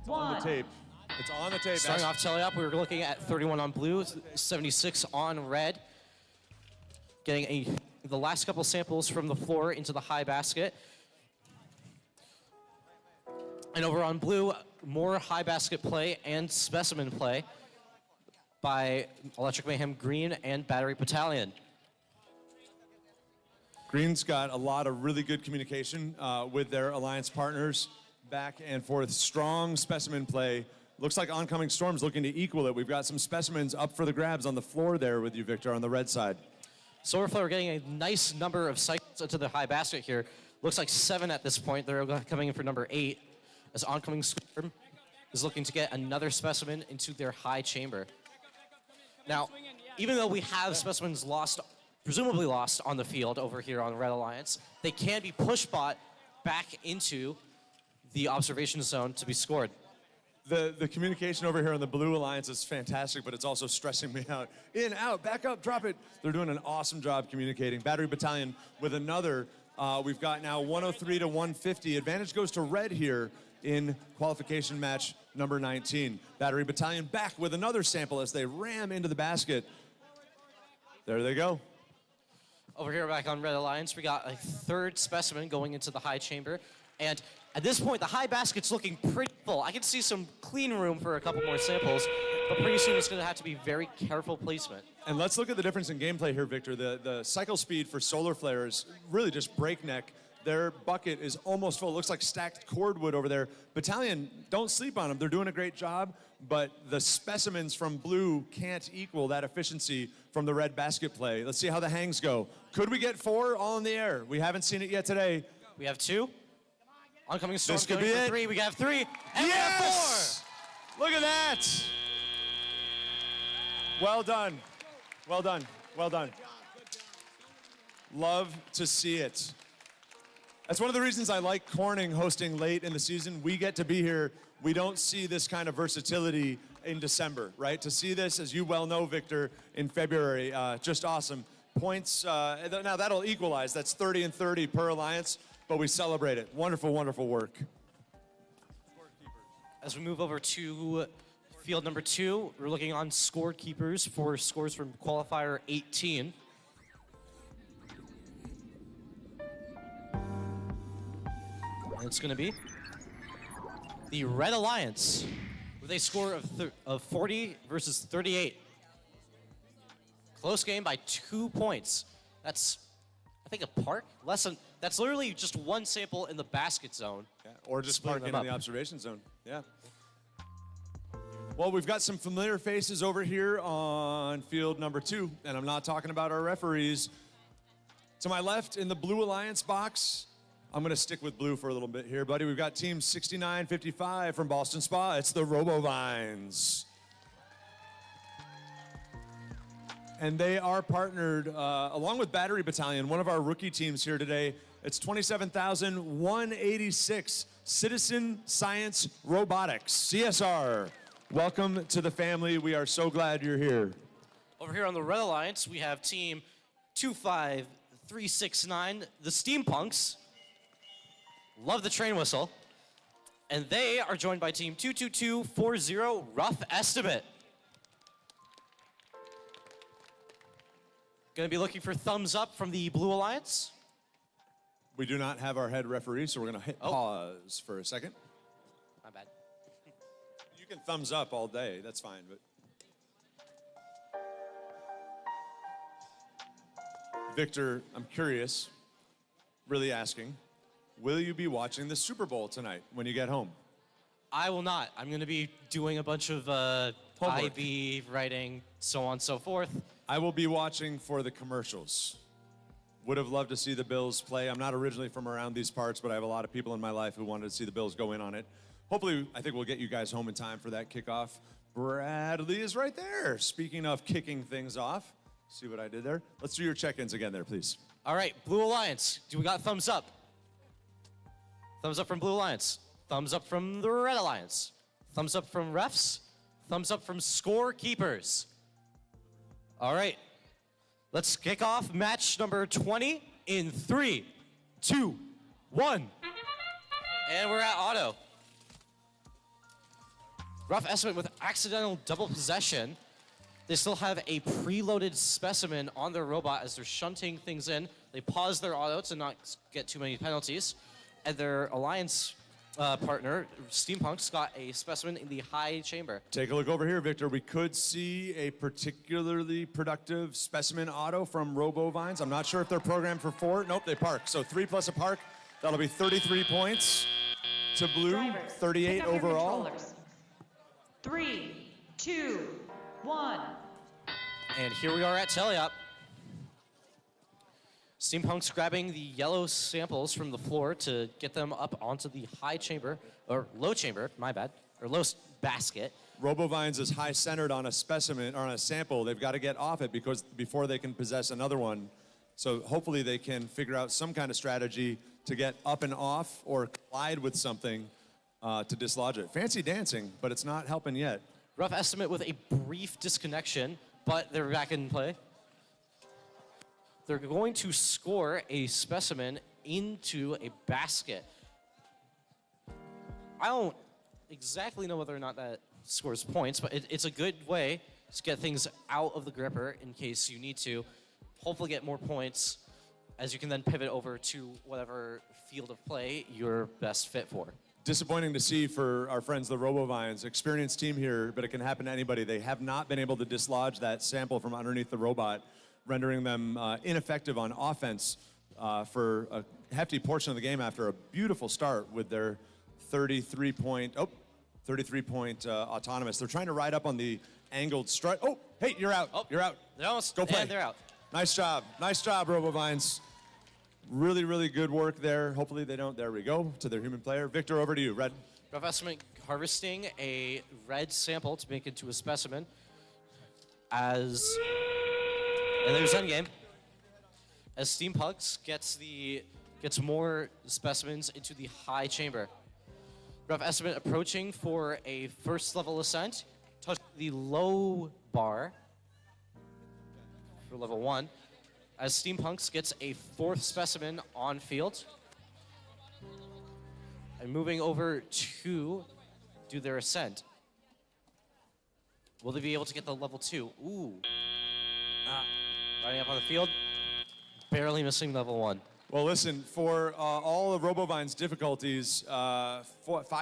1. On the tape. It's on the tape. Starting off teleop, we were looking at 31 on blue, 76 on red. Getting the last couple samples from the floor into the high basket. And over on blue, more high basket play and specimen play by Electric Mayhem Green and Battery Battalion. Green's got a lot of really good communication with their alliance partners, back and forth. Strong specimen play. Looks like Oncoming Storm's looking to equal it. We've got some specimens up for the grabs on the floor there with you, Victor, on the red side. Solar Flare getting a nice number of cycles into the high basket here. Looks like 7 at this point. They're coming in for number 8 as Oncoming Storm is looking to get another specimen into their high chamber. Now, even though we have specimens lost, presumably lost on the field over here on Red Alliance, they can be push-bought back into the observation zone to be scored. The communication over here on the Blue Alliance is fantastic, but it's also stressing me out. In, out, back up, drop it. They're doing an awesome job communicating. Battery Battalion with another. We've got now 103 to 150. Advantage goes to red here in qualification match number 19. Battery Battalion back with another sample as they ram into the basket. There they go. Over here back on Red Alliance, we got a 3rd specimen going into the high chamber. And at this point, the high basket's looking pretty full. I can see some clean room for a couple more samples, but pretty soon it's going to have to be very careful placement. And let's look at the difference in gameplay here, Victor. The cycle speed for Solar Flare is really just breakneck. Their bucket is almost full. It looks like stacked cordwood over there. Battalion, don't sleep on them. They're doing a great job, but the specimens from blue can't equal that efficiency from the red basket play. Let's see how the hangs go. Could we get 4 all in the air? We haven't seen it yet today. We have 2. Oncoming Storm This could going be for it. 3. We got 3. And Yes! Look at that. Well done. Well done. Well done. Love to see it. That's one of the reasons I like Corning hosting late in the season. We get to be here. We don't see this kind of versatility in December, right? To see this, as you well know, Victor, in February, just awesome. Points, now that'll equalize. That's 30 and 30 per alliance, but we celebrate it. Wonderful, wonderful work. As we move over to field number 2, we're looking on scorekeepers for scores from qualifier 18. And it's going to be the Red Alliance with a score of 40 versus 38. Close game by 2 points. That's, I think, a park. That's literally just 1 sample in the basket zone. Yeah, or just Splitting parking them in the up. observation zone. Yeah. Well, we've got some familiar faces over here on field number 2, and I'm not talking about our referees. To my left in the Blue Alliance box, I'm going to stick with blue for a little bit here, buddy. We've got team 6955 from Boston Spa. It's the Robovines. And they are partnered, along with Battery Battalion, one of our rookie teams here today. It's 27,186 Citizen Science Robotics, CSR. Welcome to the family. We are so glad you're here. Over here on the Red Alliance, we have team 25369, the Steampunks. Love the train whistle. And they are joined by team 22240, Rough Estimate. Gonna be looking for thumbs up from the Blue Alliance. We do not have our head referee, so we're going to hit pause for a second. My bad. You can thumbs up all day. That's fine. But Victor, I'm curious, really asking, will you be watching the Super Bowl tonight when you get home? I will not. I'm gonna be doing a bunch of IB writing, so on and so forth. I will be watching for the commercials. Would have loved to see the Bills play. I'm not originally from around these parts, but I have a lot of people in my life who wanted to see the Bills go in on it. Hopefully, I think we'll get you guys home in time for that kickoff. Bradley is right there. Speaking of kicking things off, see what I did there? Let's do your check-ins again there, please. All right, Blue Alliance, do we got thumbs up? Thumbs up from Blue Alliance. Thumbs up from the Red Alliance. Thumbs up from refs. Thumbs up from scorekeepers. All right. Let's kick off match number 20 in 3, 2, 1. And we're at auto. Rough estimate with accidental double possession. They still have a preloaded specimen on their robot as they're shunting things in. They pause their auto to not get too many penalties. And their alliance partner, Steampunk's got a specimen in the high chamber. Take a look over here, Victor. We could see a particularly productive specimen auto from RoboVines. I'm not sure if they're programmed for 4. Nope, they park. So 3 plus a park. That'll be 33 points to Blue, Drivers, 38 pick up your overall. controllers. 3, 2, 1. And here we are at Teleop. Steampunk's grabbing the yellow samples from the floor to get them up onto the high chamber, or low chamber, my bad, or low basket. RoboVines is high centered on a specimen, or on a sample. They've got to get off it because before they can possess another one. So hopefully they can figure out some kind of strategy to get up and off or collide with something to dislodge it. Fancy dancing, but it's not helping yet. Rough estimate with a brief disconnection, but they're back in play. They're going to score a specimen into a basket. I don't exactly know whether or not that scores points, but it's a good way to get things out of the gripper in case you need to. Hopefully get more points, as you can then pivot over to whatever field of play you're best fit for. Disappointing to see for our friends, the RoboVines. Experienced team here, but it can happen to anybody. They have not been able to dislodge that sample from underneath the robot, rendering them ineffective on offense for a hefty portion of the game after a beautiful start with their 33-point autonomous. They're trying to ride up on the angled strut. Oh, hey, you're out. Oh, you're out. Go play. And they're out. Nice job, RoboVines. Really, really good work there. Hopefully they don't. There we go, to their human player. Victor, over to you, Red. Rough estimate harvesting a red sample to make into a specimen. And there's endgame. As Steampunk's gets more specimens into the high chamber. Rough estimate approaching for a first level ascent. Touch the low bar for level 1. As Steampunks gets a 4th specimen on field. And moving over to do their ascent. Will they be able to get the level 2? Ooh. Riding up on the field, barely missing level 1. Well, listen, for all of RoboVine's difficulties, 5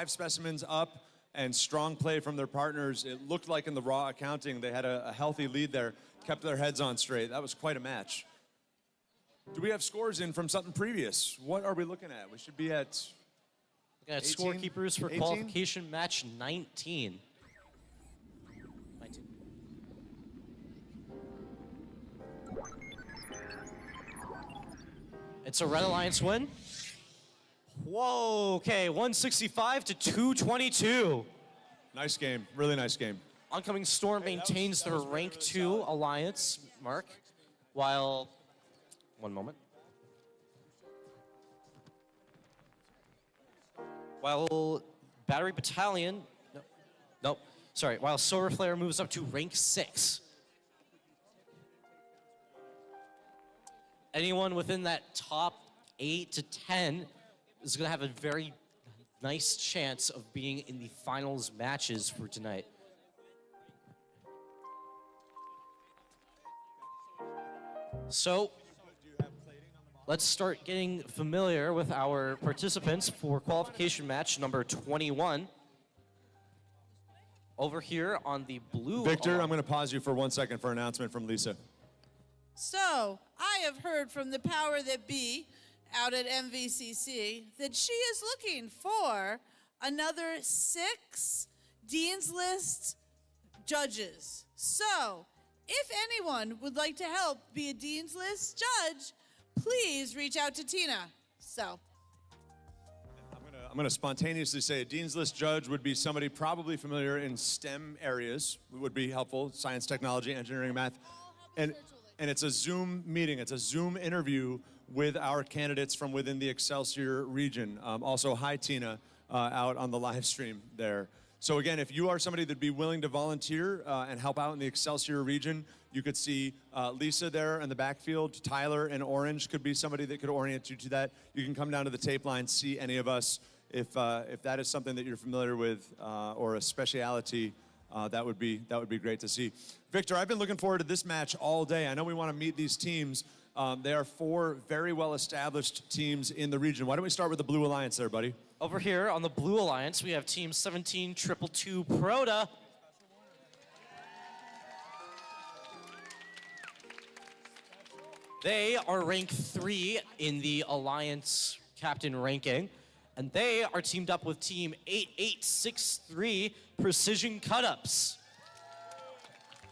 specimens up and strong play from their partners, it looked like in the raw accounting they had a healthy lead there, kept their heads on straight. That was quite a match. Do we have scores in from something previous? What are we looking at? We should be at... Looking at 18? scorekeepers for 18? qualification match 19. It's a Red Alliance win. Whoa, okay, 165 to 222. Nice game, really nice game. Oncoming Storm maintains their rank 2 alliance mark, while, one moment. While Battery Battalion, while Solar Flare moves up to rank 6. Anyone within that top 8 to 10 is going to have a very nice chance of being in the finals matches for tonight. So, let's start getting familiar with our participants for qualification match number 21. Over here on the blue... Victor, I'm going to pause you for 1 second for an announcement from Lisa. So, I have heard from the power that be out at MVCC that she is looking for another 6 Dean's List judges. So, if anyone would like to help be a Dean's List judge, please reach out to Tina. So, I'm going to spontaneously say a Dean's List judge would be somebody probably familiar in STEM areas. It would be helpful, science, technology, engineering, math. And it's a Zoom meeting. It's a Zoom interview with our candidates from within the Excelsior region. Also, hi, Tina, out on the live stream there. So again, if you are somebody that'd be willing to volunteer and help out in the Excelsior region, you could see Lisa there in the backfield. Tyler in orange could be somebody that could orient you to that. You can come down to the tape line, see any of us. If that is something that you're familiar with or a speciality, that would be great to see. Victor, I've been looking forward to this match all day. I know we want to meet these teams. They are 4 very well-established teams in the region. Why don't we start with the Blue Alliance there, buddy? Over here on the Blue Alliance, we have Team 17-222 Proda. They are ranked 3 in the Alliance captain ranking, and they are teamed up with Team 8863 Precision Cut-Ups,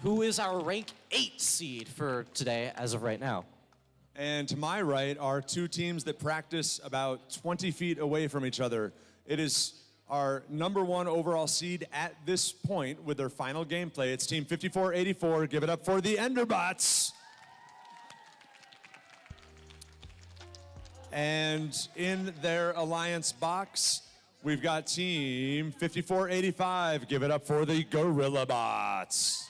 who is our rank 8 seed for today as of right now. And to my right are 2 teams that practice about 20 feet away from each other. It is our #1 overall seed at this point with their final gameplay. It's Team 5484. Give it up for the Enderbots. And in their alliance box, we've got Team 5485. Give it up for the Gorilla Bots.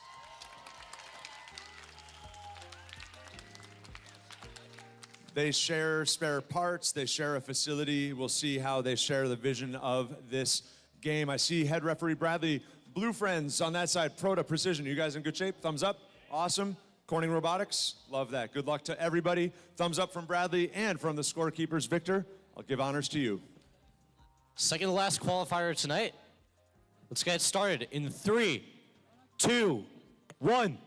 They share spare parts, they share a facility. We'll see how they share the vision of this game. I see head referee Bradley, Blue Friends on that side, Proda Precision. You guys in good shape? Thumbs up. Awesome. Corning Robotics, love that. Good luck to everybody. Thumbs up from Bradley and from the scorekeepers. Victor, I'll give honors to you. Second to last qualifier tonight. Let's get started in 3, 2, 1.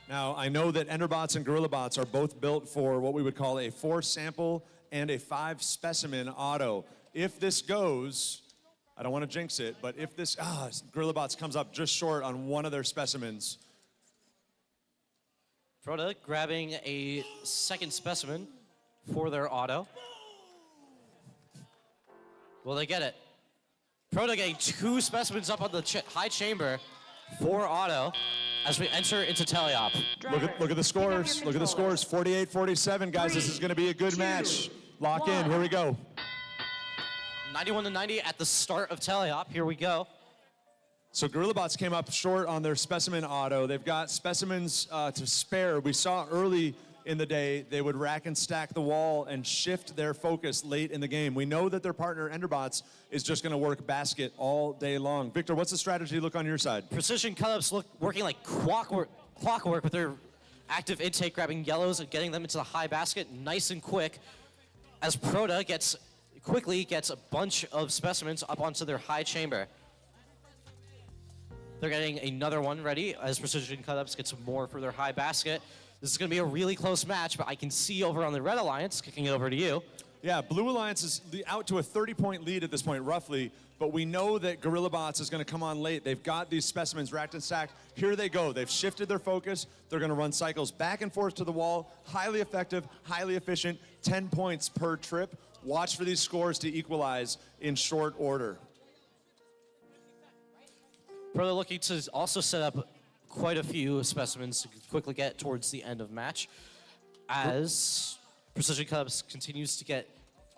Now, I know that Enderbots and GorillaBots are both built for what we would call a 4-sample and a 5-specimen auto. If this goes, I don't want to jinx it, but if this, GorillaBots comes up just short on one of their specimens. Proda grabbing a second specimen for their auto. Will they get it? Proda getting 2 specimens up on the high chamber for auto as we enter into teleop. Look at the scores. Look at the scores. 48-47, guys. This is going to be a good match. Lock in. Here we go. 91-90 at the start of teleop. Here we go. So GorillaBots came up short on their specimen auto. They've got specimens to spare. We saw early in the day they would rack and stack the wall and shift their focus late in the game. We know that their partner Enderbots is just going to work basket all day long. Victor, what's the strategy look on your side? Precision Cut-Ups working like clockwork with their active intake, grabbing yellows and getting them into the high basket nice and quick, as Proda quickly gets a bunch of specimens up onto their high chamber. They're getting another one ready as Precision Cut-Ups gets more for their high basket. This is going to be a really close match, but I can see over on the Red Alliance, kicking it over to you. Yeah, Blue Alliance is out to a 30-point lead at this point, roughly, but we know that GorillaBots is going to come on late. They've got these specimens racked and stacked. Here they go. They've shifted their focus. They're going to run cycles back and forth to the wall. Highly effective, highly efficient, 10 points per trip. Watch for these scores to equalize in short order. Proda looking to also set up quite a few specimens to quickly get towards the end of match, as Precision Cut-Ups continues to get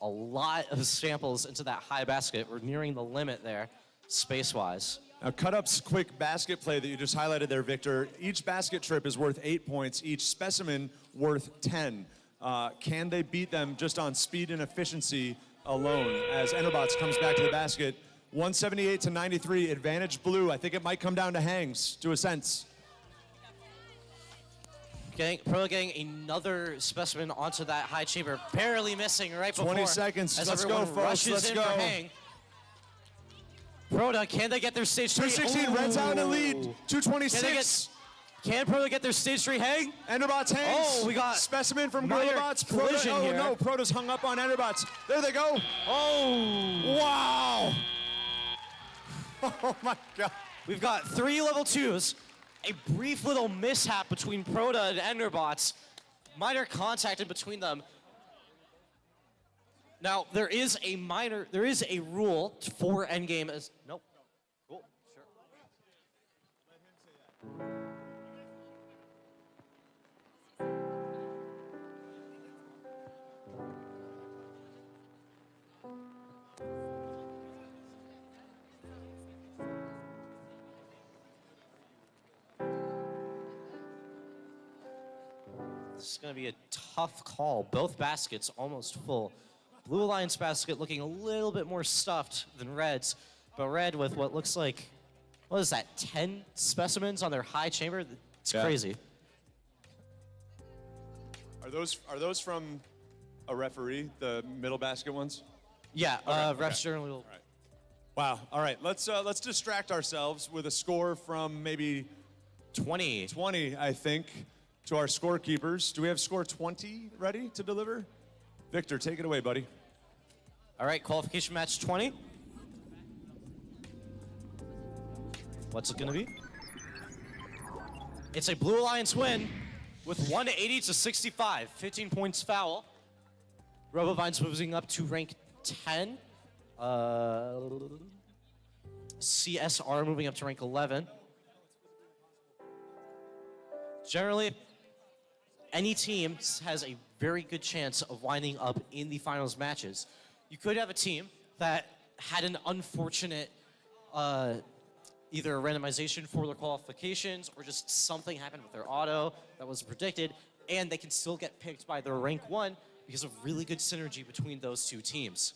a lot of samples into that high basket. We're nearing the limit there, space-wise. Now, Cut-Up's quick basket play that you just highlighted there, Victor, each basket trip is worth 8 points, each specimen worth 10. Can they beat them just on speed and efficiency alone, as Enderbots comes back to the basket? 178-93, advantage Blue. I think it might come down to hangs, to a sense. Proda getting another specimen onto that high chamber, barely missing right before. 20 seconds. As Let's everyone go, folks. rushes Let's in go. for hang. Proda, can they get their stage 3? 216, Red's out in the lead. 226. Can Proda get their stage 3 hang? Enderbots hangs. Oh, we got specimen from minor GorillaBots. collision Proda, here. no, Proda's hung up on Enderbots. There they go. Oh. Wow. Oh my God. We've got 3 level 2s, a brief little mishap between Proda and Enderbots, minor contact in between them. Now, there is a rule for endgame as, nope. Cool, sure. This is going to be a tough call. Both baskets almost full. Blue Alliance basket looking a little bit more stuffed than Red's, but Red with what looks like, what is that, 10 specimens on their high chamber? It's crazy. Are those from a referee, the middle basket ones? Yeah, refs generally will. All right. Wow. All right. Let's distract ourselves with a score from maybe 20. 20, I think, to our scorekeepers. Do we have score 20 ready to deliver? Victor, take it away, buddy. All right, qualification match 20. What's it going to be? It's a Blue Alliance win with 180 to 65. 15 points foul. RoboVine's moving up to rank 10. CSR moving up to rank 11. Generally, any team has a very good chance of winding up in the finals matches. You could have a team that had an unfortunate either a randomization for their qualifications or just something happened with their auto that was predicted, and they can still get picked by their rank 1 because of really good synergy between those two teams.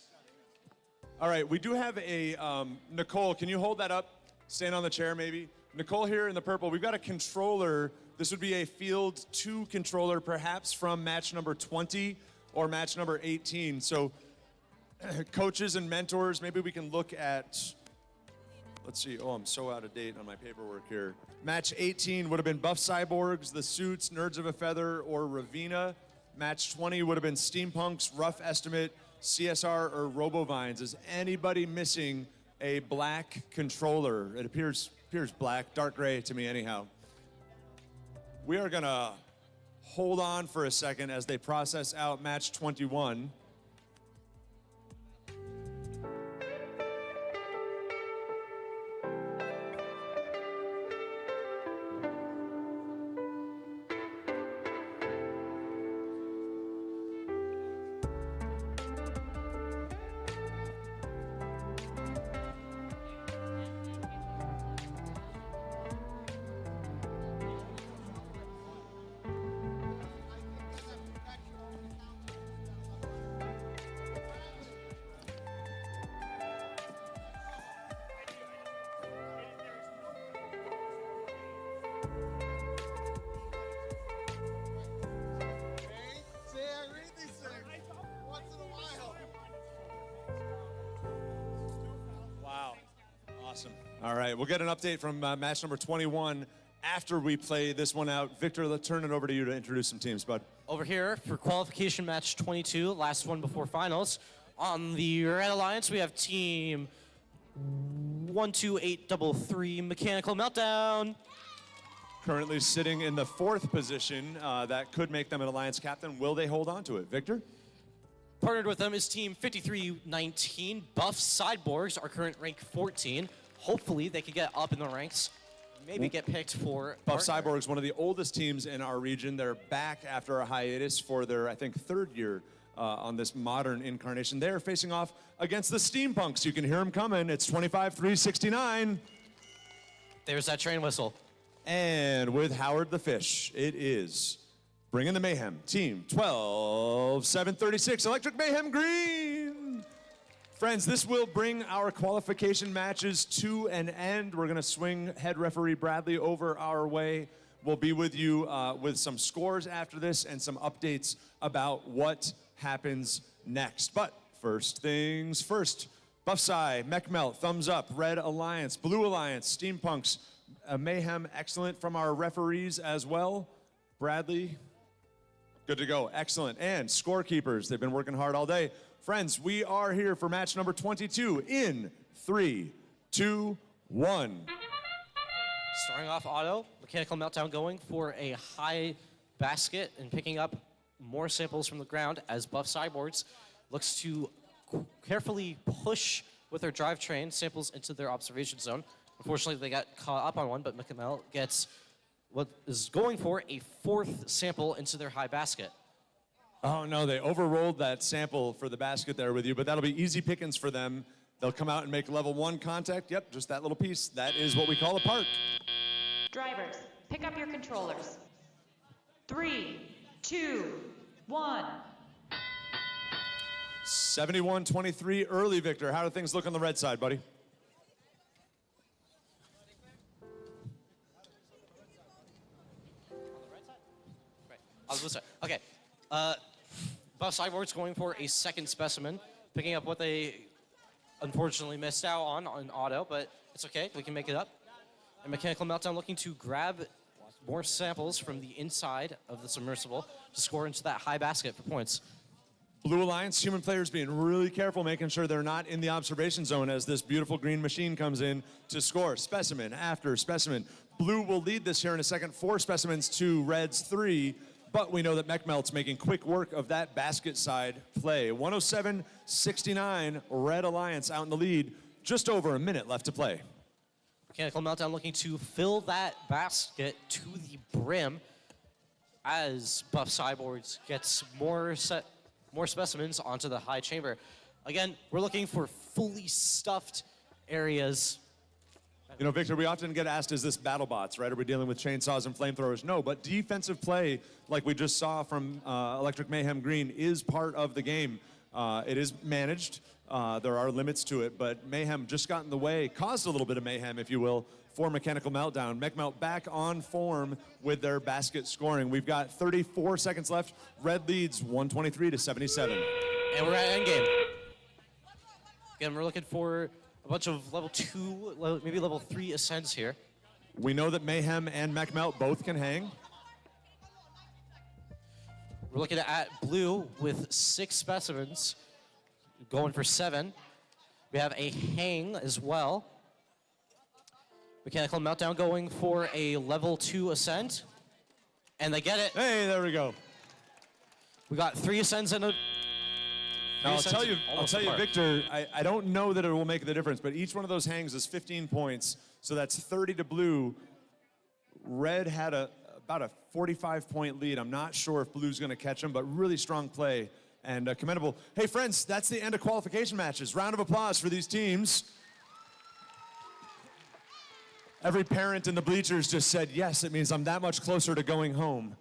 All right, we do have a, Nicole, can you hold that up? Stand on the chair, maybe. Nicole here in the purple, we've got a controller. This would be a field 2 controller, perhaps from match number 20 or match number 18. So coaches and mentors, maybe we can look at, let's see, oh, I'm so out of date on my paperwork here. Match 18 would have been Buff Cyborgs, The Suits, Nerds of a Feather, or Ravina. Match 20 would have been Steampunks, Rough Estimate, CSR, or RoboVines. Is anybody missing a black controller? It appears black, dark gray to me anyhow. We are gonna hold on for a second as they process out match 21. All right, we'll get an update from match number 21 after we play this one out. Victor, let's turn it over to you to introduce some teams, bud. Over here for qualification match 22, last one before finals. On the Red Alliance, we have team 12833 Mechanical Meltdown. Currently sitting in the 4th position. That could make them an Alliance captain. Will they hold on to it? Victor? Partnered with them is team 5319 Buff Cyborgs, our current rank 14. Hopefully they could get up in the ranks, maybe get picked for Buff Cyborgs, one of the oldest teams in our region. They're back after a hiatus for their, I think, 3rd year on this modern incarnation. They're facing off against the Steampunks. You can hear them coming. It's 25-369. There's that train whistle. And with Howard the Fish, it is bringing the mayhem. Team 12-736, Electric Mayhem Green. Friends, this will bring our qualification matches to an end. We're going to swing head referee Bradley over our way. We'll be with you with some scores after this and some updates about what happens next. But first things first, Buff Cy, Mech Melt, thumbs up. Red Alliance, Blue Alliance, Steampunks, Mayhem, excellent from our referees as well. Bradley, good to go, excellent. And scorekeepers, they've been working hard all day. Friends, we are here for match number 22 in 3, 2, 1. Starting off auto, Mechanical Meltdown going for a high basket and picking up more samples from the ground as Buff Cyborgs looks to carefully push with their drivetrain samples into their observation zone. Unfortunately, they got caught up on one, but Mechanical gets what is going for a 4th sample into their high basket. Oh no, they overrolled that sample for the basket there with you, but that'll be easy pickings for them. They'll come out and make level 1 contact. Yep, just that little piece. That is what we call a park. Drivers, pick up your controllers. 3, 2, 1. 71-23 early, Victor. How do things look on the red side, buddy? I was gonna say, okay. Buff Cyborg's going for a second specimen, picking up what they unfortunately missed out on auto, but it's okay. We can make it up. And Mechanical Meltdown looking to grab more samples from the inside of the submersible to score into that high basket for points. Blue Alliance human players being really careful, making sure they're not in the observation zone as this beautiful green machine comes in to score. Specimen after specimen. Blue will lead this here in a second. 4 specimens to Red's 3. But we know that MechMelt's making quick work of that basket side play. 107-69, Red Alliance out in the lead. Just over a minute left to play. Mechanical Meltdown looking to fill that basket to the brim as Buff Cyborgs gets more specimens onto the high chamber. Again, we're looking for fully stuffed areas. You know, Victor, we often get asked, is this battle bots, right? Are we dealing with chainsaws and flamethrowers? No, but defensive play, like we just saw from Electric Mayhem Green, is part of the game. It is managed. There are limits to it, but Mayhem just got in the way, caused a little bit of mayhem, if you will, for Mechanical Meltdown. MechMelt back on form with their basket scoring. We've got 34 seconds left. Red leads 123-77. And we're at endgame. Again, we're looking for a bunch of level 2, maybe level 3 ascents here. We know that Mayhem and MechMelt both can hang. We're looking at Blue with 6 specimens, going for 7. We have a hang as well. Mechanical Meltdown going for a level 2 ascent. And they get it. Hey, there we go. We got 3 ascents and a... I'll tell you, Victor, I don't know that it will make the difference, but each one of those hangs is 15 points, so that's 30 to Blue. Red had about a 45-point lead. I'm not sure if Blue's going to catch him, but really strong play and commendable. Hey, friends, that's the end of qualification matches. Round of applause for these teams. Every parent in the bleachers just said, yes, it means I'm that much closer to going home.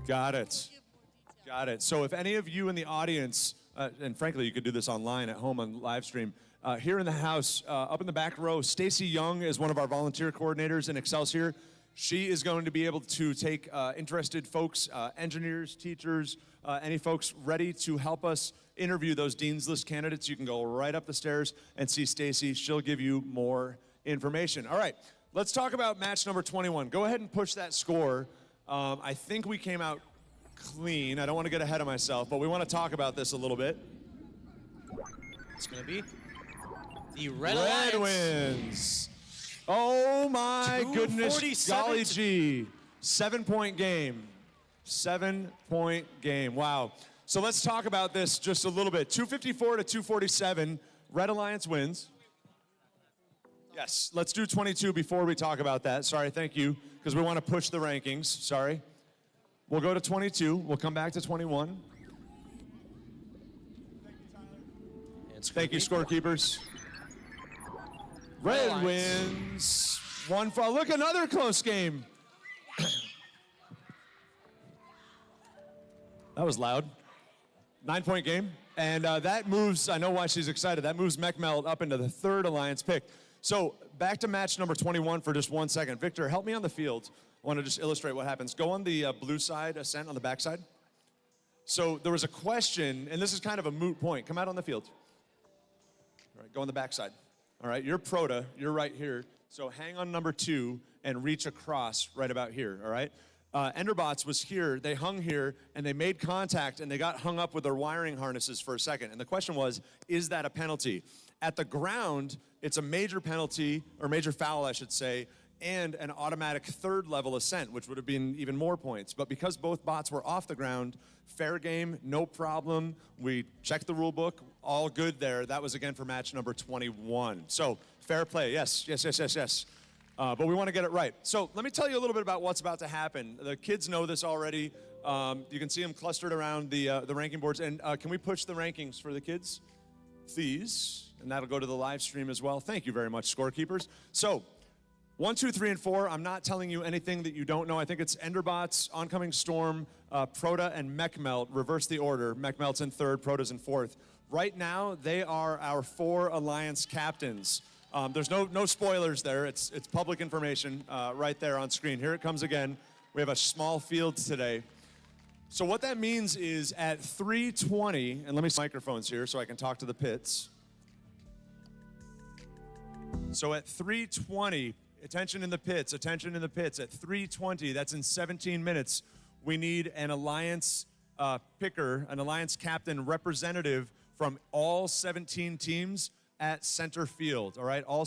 Got it. Got it. So if any of you in the audience, and frankly, you could do this online at home on live stream, here in the house, up in the back row, Stacy Young is one of our volunteer coordinators in Excelsior. She is going to be able to take interested folks, engineers, teachers, any folks ready to help us interview those Dean's List candidates. You can go right up the stairs and see Stacy. She'll give you more information. All right, let's talk about match number 21. Go ahead and push that score. I think we came out clean. I don't want to get ahead of myself, but we want to talk about this a little bit. It's going to be the Red Alliance wins. Oh my goodness, golly gee. 7-point game. 7-point game. Wow. So let's talk about this just a little bit. 254 to 247. Red Alliance wins. Yes, let's do 22 before we talk about that. Sorry, thank you, because we want to push the rankings. Sorry. We'll go to 22. We'll come back to 21. Thank you, scorekeepers. Red wins. 1-4. Look, another close game. That was loud. 9-point game. And that moves, I know why she's excited, that moves MechMelt up into the 3rd Alliance pick. So back to match number 21 for just 1 second. Victor, help me on the field. I want to just illustrate what happens. Go on the blue side, ascent on the back side. So there was a question, and this is kind of a moot point. Come out on the field. All right, go on the back side. All right, you're Proto, you're right here. So hang on number 2 and reach across right about here, all right? Enderbots was here, they hung here, and they made contact, and they got hung up with their wiring harnesses for a second. And the question was, is that a penalty? At the ground, it's a major penalty, or major foul, I should say, and an automatic 3rd level ascent, which would have been even more points. But because both bots were off the ground, fair game, no problem. We checked the rule book, all good there. That was again for match number 21. So fair play, yes. But we want to get it right. So let me tell you a little bit about what's about to happen. The kids know this already. You can see them clustered around the ranking boards. And can we push the rankings for the kids, please? And that'll go to the live stream as well. Thank you very much, scorekeepers. So, 1, 2, 3, and 4. I'm not telling you anything that you don't know. I think it's Enderbots, Oncoming Storm, Proto, and Mechmelt. Reverse the order. Mechmelt's in 3rd, Proto's in 4th. Right now, they are our 4 Alliance captains. There's no spoilers there. It's public information right there on screen. Here it comes again. We have a small field today. So what that means is at 3:20, and let me microphones here so I can talk to the pits. So at 3:20, attention in the pits, attention in the pits. At 3:20, that's in 17 minutes, we need an Alliance picker, an Alliance captain representative from all 17 teams at center field, all right? All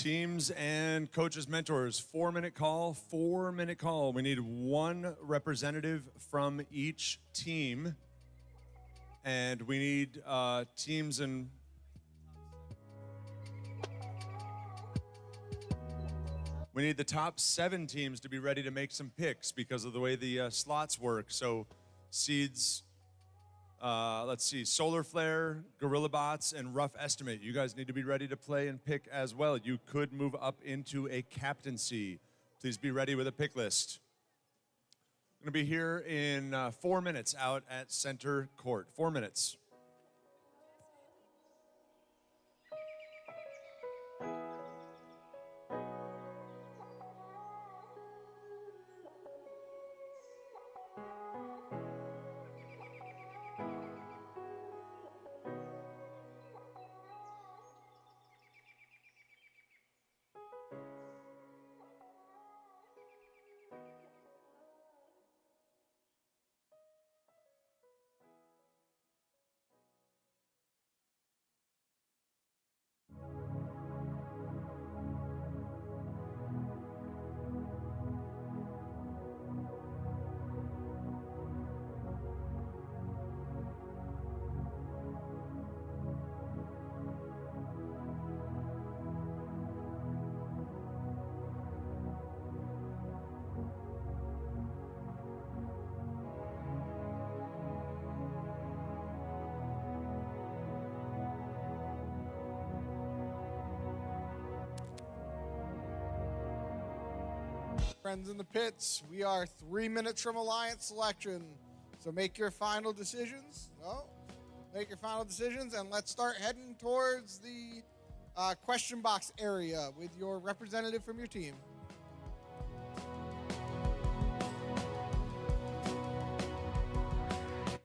Teams and coaches, mentors, 4-minute call, 4-minute call. We need one representative from each team. And we need teams and we need the top 7 teams to be ready to make some picks because of the way the slots work. So seeds, let's see, Solar Flare, Gorilla Bots, and Rough Estimate. You guys need to be ready to play and pick as well. You could move up into a captaincy. Please be ready with a pick list. I'm going to be here in 4 minutes out at center court. 4 minutes. Friends in the pits, we are 3 minutes from alliance selection. So make your final decisions. Make your final decisions, and let's start heading towards the question box area with your representative from your team.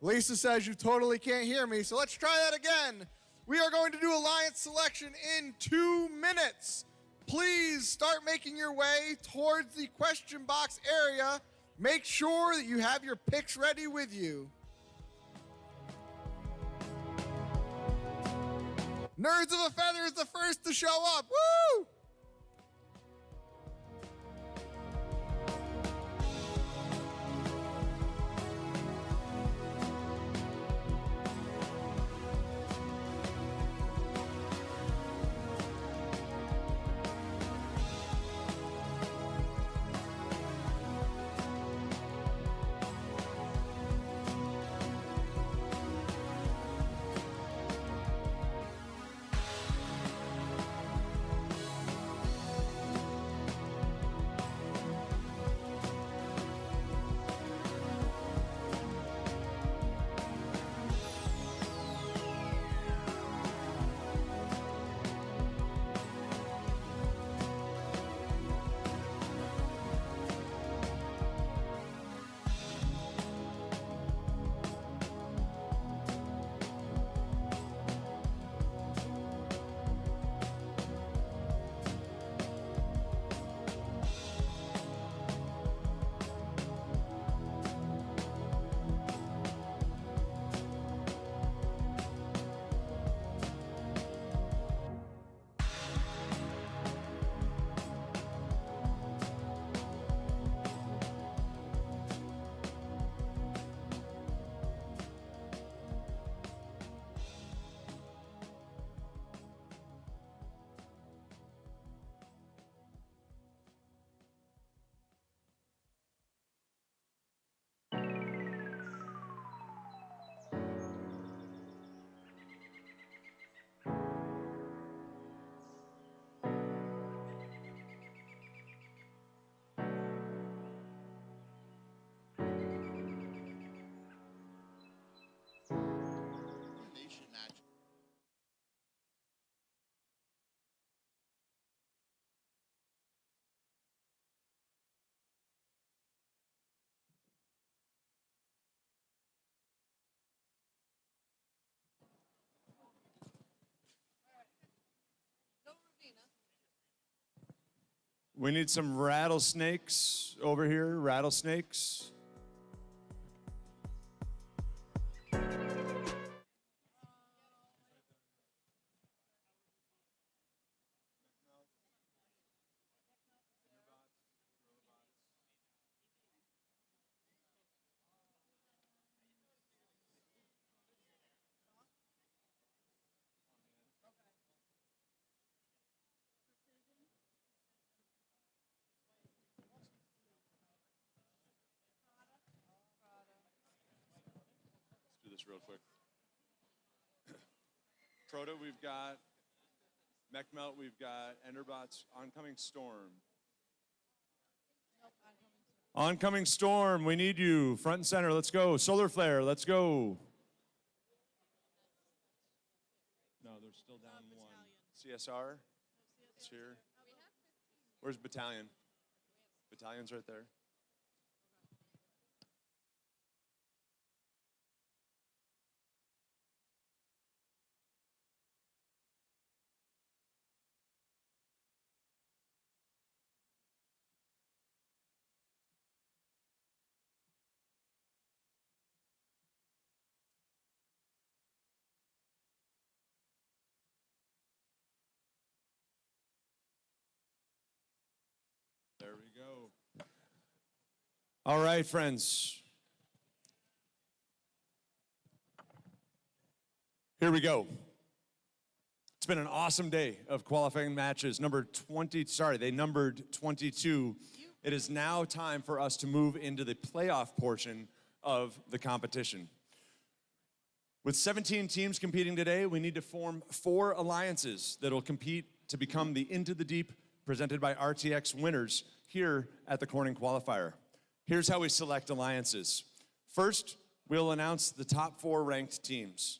Lisa says you totally can't hear me, so let's try that again. We are going to do alliance selection in 2 minutes. Please start making your way towards the question box area. Make sure that you have your picks ready with you. Nerds of a Feather is the first to show up. Woo! We need some rattlesnakes over here, rattlesnakes. this real quick. Proto, we've got Mechmelt, we've got Enderbots, Oncoming Storm. Oncoming Storm, we need you. Front and center, let's go. Solar Flare, let's go. No, they're still down one. CSR, it's here. Where's Battalion? Battalion's right there. There we go. All right, friends. Here we go. It's been an awesome day of qualifying matches. They numbered 22. It is now time for us to move into the playoff portion of the competition. With 17 teams competing today, we need to form 4 alliances that will compete to become the Into the Deep presented by RTX winners here at the Corning Qualifier. Here's how we select alliances. First, we'll announce the top 4 ranked teams.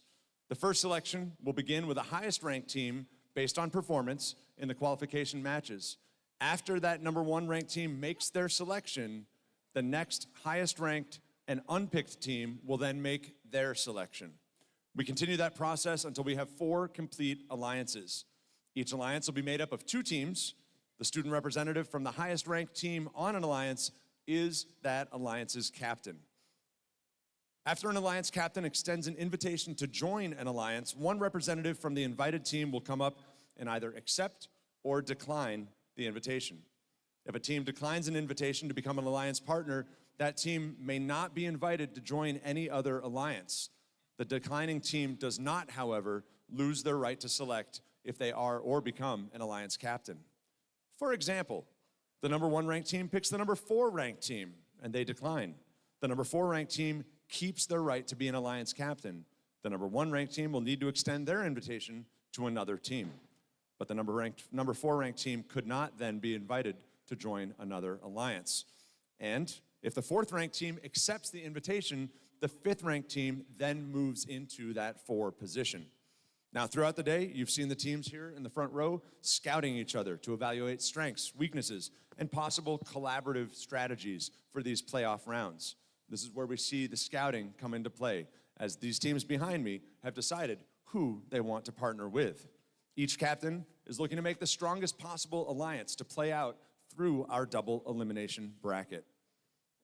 The first selection will begin with the highest ranked team based on performance in the qualification matches. After that number 1 ranked team makes their selection, the next highest ranked and unpicked team will then make their selection. We continue that process until we have 4 complete alliances. Each alliance will be made up of 2 teams. The student representative from the highest ranked team on an alliance is that alliance's captain. After an alliance captain extends an invitation to join an alliance, one representative from the invited team will come up and either accept or decline the invitation. If a team declines an invitation to become an alliance partner, that team may not be invited to join any other alliance. The declining team does not, however, lose their right to select if they are or become an alliance captain. For example, the number 1 ranked team picks the number 4 ranked team, and they decline. The number 4 ranked team keeps their right to be an alliance captain. The number 1 ranked team will need to extend their invitation to another team. But the number 4 ranked team could not then be invited to join another alliance. And if the 4th ranked team accepts the invitation, the 5th ranked team then moves into that 4 position. Now, throughout the day, you've seen the teams here in the front row scouting each other to evaluate strengths, weaknesses, and possible collaborative strategies for these playoff rounds. This is where we see the scouting come into play, as these teams behind me have decided who they want to partner with. Each captain is looking to make the strongest possible alliance to play out through our double elimination bracket.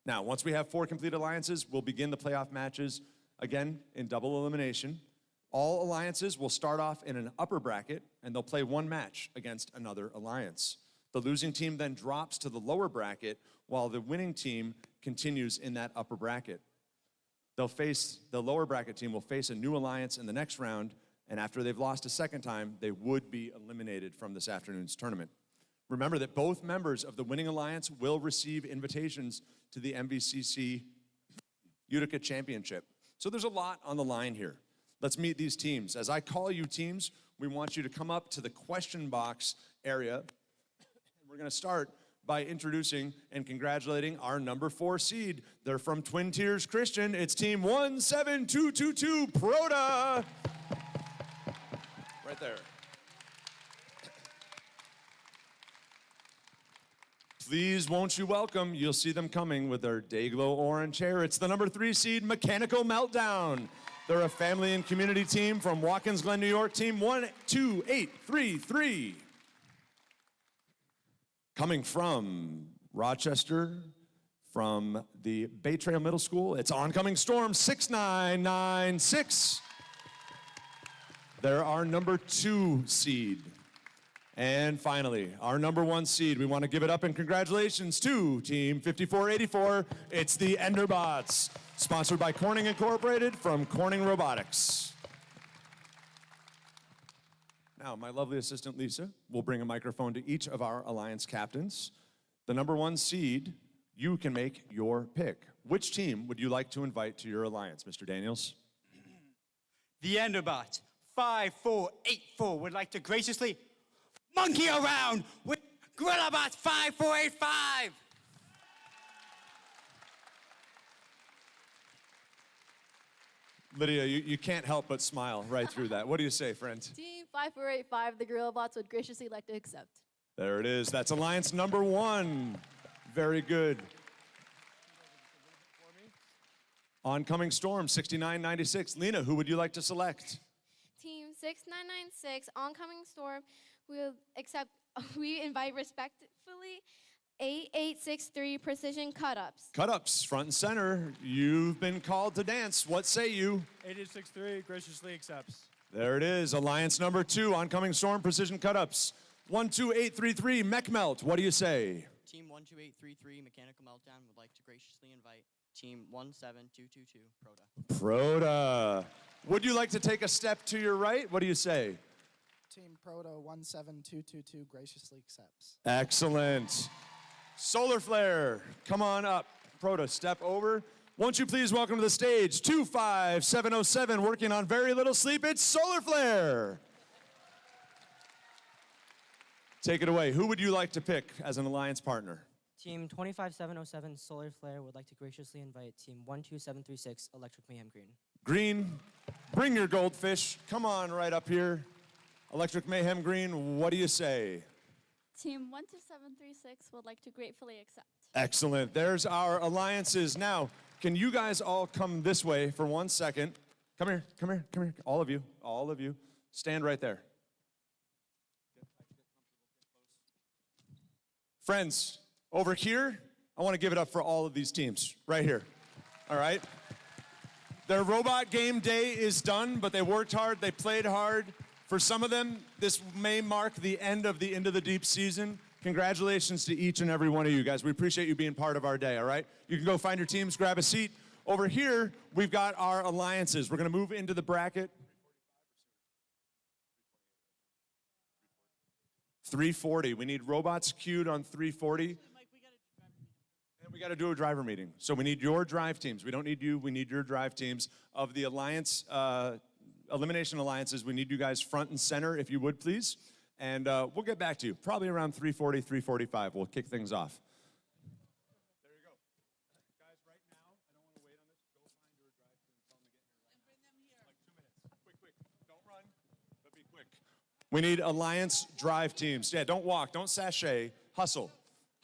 Now, once we have 4 complete alliances, we'll begin the playoff matches again in double elimination. All alliances will start off in an upper bracket, and they'll play 1 match against another alliance. The losing team then drops to the lower bracket, while the winning team continues in that upper bracket. The lower bracket team will face a new alliance in the next round, and after they've lost a second time, they would be eliminated from this afternoon's tournament. Remember that both members of the winning alliance will receive invitations to the MVCC Utica Championship. So there's a lot on the line here. Let's meet these teams. As I call you teams, we want you to come up to the question box area. We're going to start by introducing and congratulating our number 4 seed. They're from Twin Tiers Christian. It's team 17222 Proda. Right there. Please won't you welcome, you'll see them coming with their Dayglow orange hair. It's the number 3 seed Mechanical Meltdown. They're a family and community team from Watkins Glen, New York, team 12833. Coming from Rochester, from the Bay Trail Middle School, it's Oncoming Storm 6996. They're our number 2 seed. And finally, our number 1 seed, we want to give it up and congratulations to Team 5484. It's the Enderbots, sponsored by Corning Incorporated from Corning Robotics. Now, my lovely assistant Lisa will bring a microphone to each of our alliance captains. The number 1 seed, you can make your pick. Which team would you like to invite to your alliance, Mr. Daniels? The Enderbot 5484 would like to graciously monkey around with GorillaBot 5485. Lydia, you can't help but smile right through that. What do you say, friend? Team 5485, the GorillaBots would graciously like to accept. There it is. That's alliance number 1. Very good. Oncoming Storm 6996. Lena, who would you like to select? Team 6996, Oncoming Storm, we invite respectfully 8863 Precision Cut-Ups. Cut-ups, front and center. You've been called to dance. What say you? 8863 graciously accepts. There it is. Alliance number 2, Oncoming Storm, Precision Cut-Ups. 12833, Mech Melt. What do you say? Team 12833 Mechanical Meltdown would like to graciously invite Team 17222 Proto. Proto. Would you like to take a step to your right? What do you say? Team Proto 17222 graciously accepts. Excellent. Solar Flare, come on up. Proto, step over. Won't you please welcome to the stage 25707, working on very little sleep. It's Solar Flare. Take it away. Who would you like to pick as an alliance partner? Team 25707 Solar Flare would like to graciously invite Team 12736 Electric Mayhem Green. Green, bring your goldfish. Come on right up here. Electric Mayhem Green, what do you say? Team 12736 would like to gratefully accept. Excellent. There's our alliances. Now, can you guys all come this way for 1 second? Come here, come here, come here. All of you, all of you. Stand right there. Friends, over here, I want to give it up for all of these teams, right here. All right? Their robot game day is done, but they worked hard, they played hard. For some of them, this may mark the end of the Into the Deep season. Congratulations to each and every one of you guys. We appreciate you being part of our day, all right? You can go find your teams, grab a seat. Over here, we've got our alliances. We're gonna move into the bracket. 340, we need robots queued on 340. And we gotta do a driver meeting. So we need your drive teams. We don't need you, we need your drive teams. Of the alliance, elimination alliances, we need you guys front and center, if you would, please. And we'll get back to you. Probably around 340, 345, we'll kick things off. There you go. Guys, right now, I don't want to wait on this. Go find your drive team and tell them to get here right now. And bring them here. Like 2 minutes. Quick, quick. Don't run, but be quick. We need alliance drive teams. Yeah, don't walk, don't sashay. Hustle,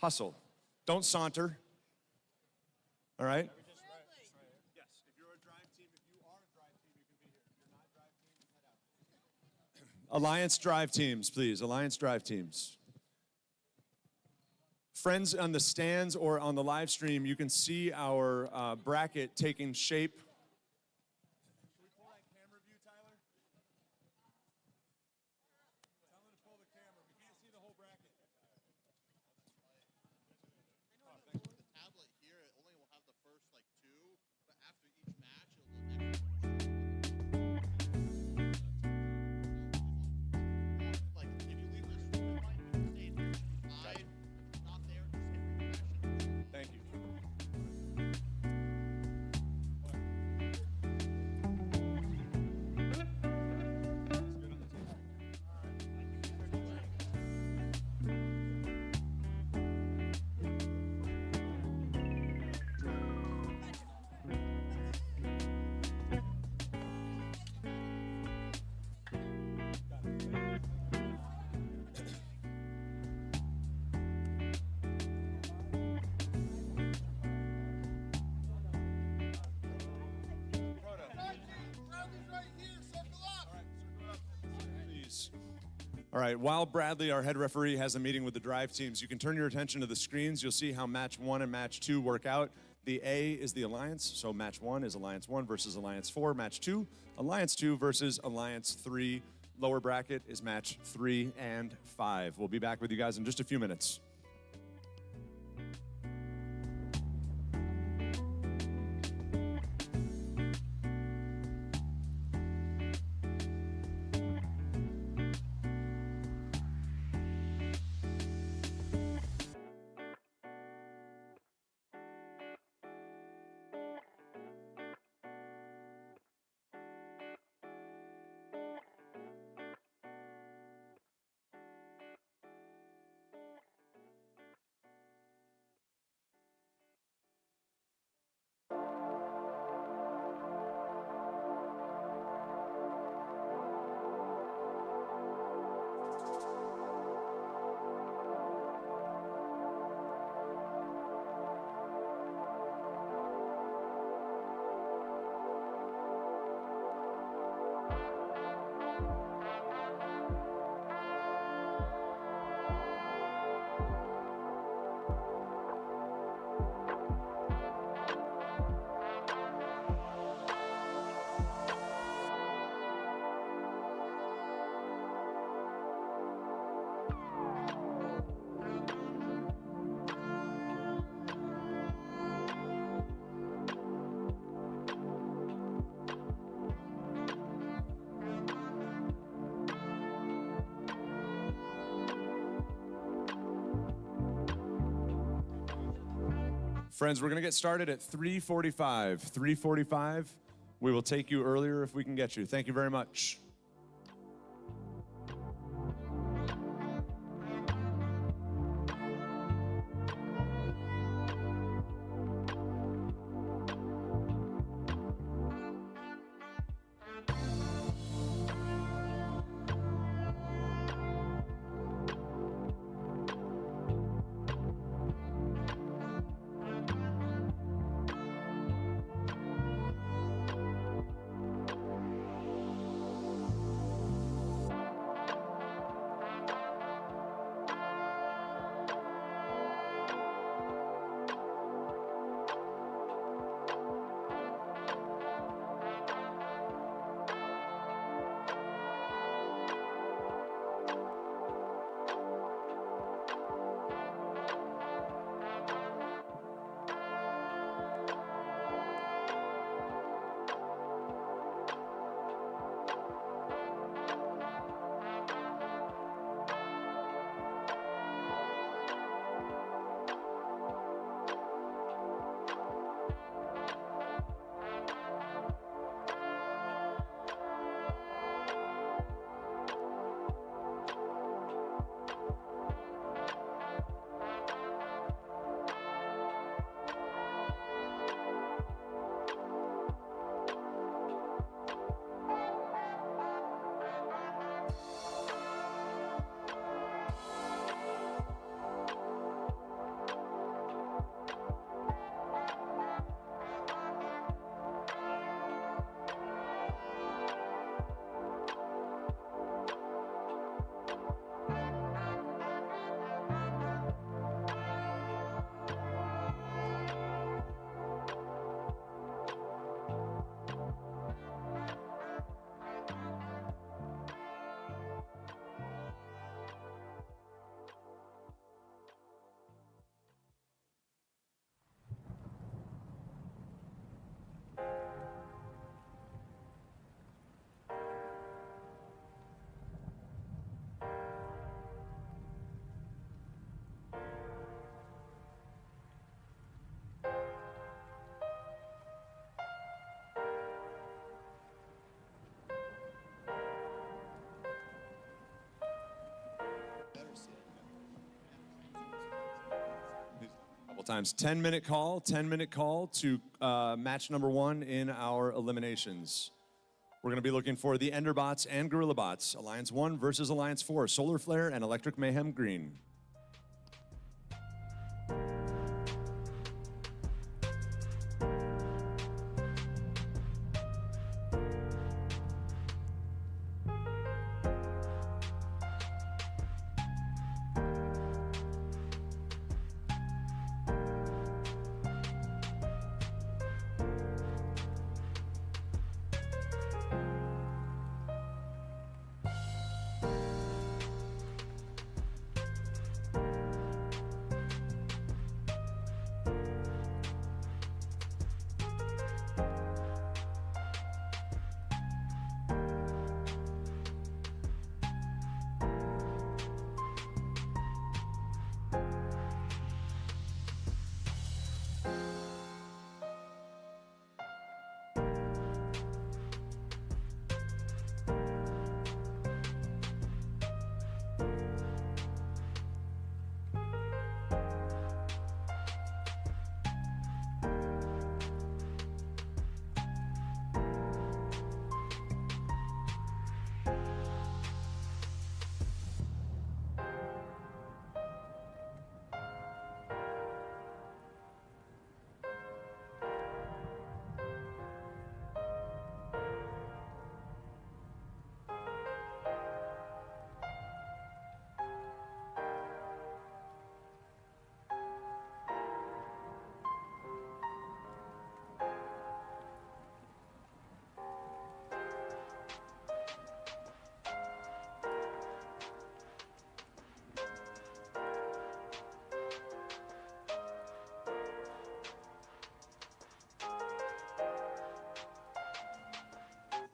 hustle. Don't saunter. All right? Alliance drive teams, please. Alliance drive teams. Friends on the stands or on the live stream, you can see our bracket taking shape. Should we pull that camera view, Tyler? Tell him to pull the camera. We can't see the whole bracket. The tablet here, it only will have the first like 2, but after each match, it'll Thank you. All right, while Bradley, our head referee, has a meeting with the drive teams, you can turn your attention to the screens. You'll see how match 1 and match 2 work out. The A is the alliance, so match 1 is alliance 1 versus alliance 4. Match 2, alliance 2 versus alliance 3. Lower bracket is match 3 and 5. We'll be back with you guys in just a few minutes. Friends, we're going to get started at 3:45. 3:45. We will take you earlier if we can get you. Thank you very much. Times 10-minute call to match number 1 in our eliminations. We're going to be looking for the Enderbots and GorillaBots, Alliance 1 versus Alliance 4, Solar Flare and Electric Mayhem Green.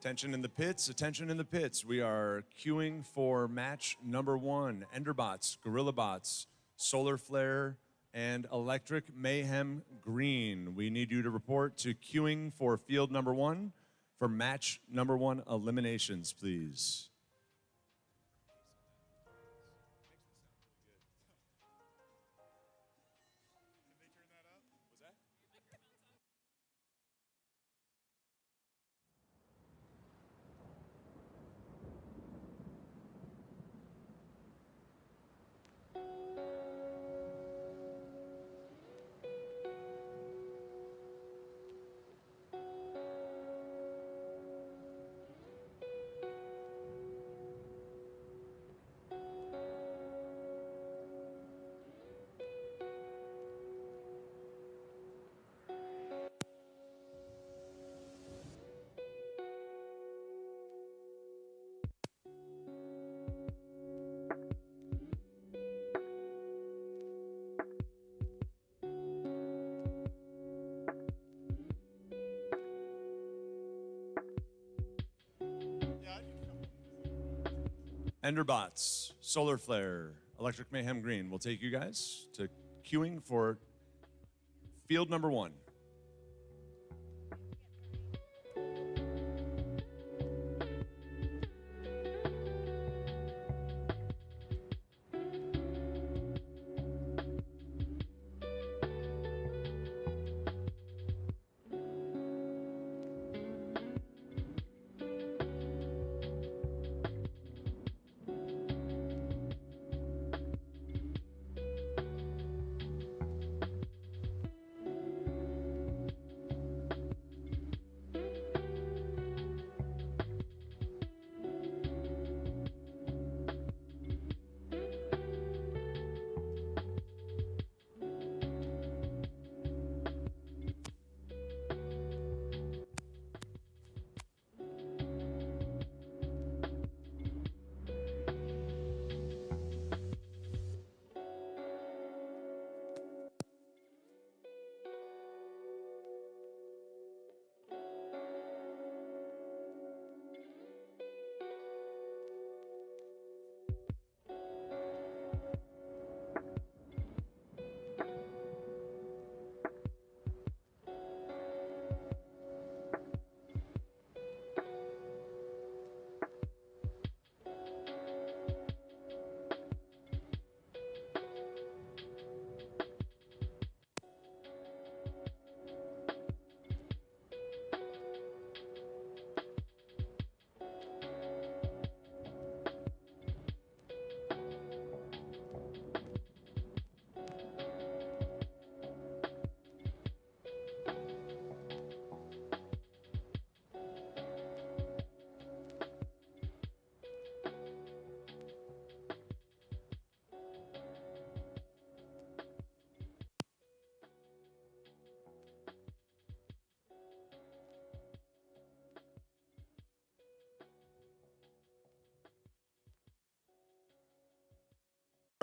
Attention in the pits, attention in the pits. We are queuing for match number 1. Enderbots, GorillaBots, Solar Flare, and Electric Mayhem Green. We need you to report to queuing for field number 1 for match number 1 eliminations, please. Enderbots, Solar Flare, Electric Mayhem Green. We'll take you guys to queuing for field number 1.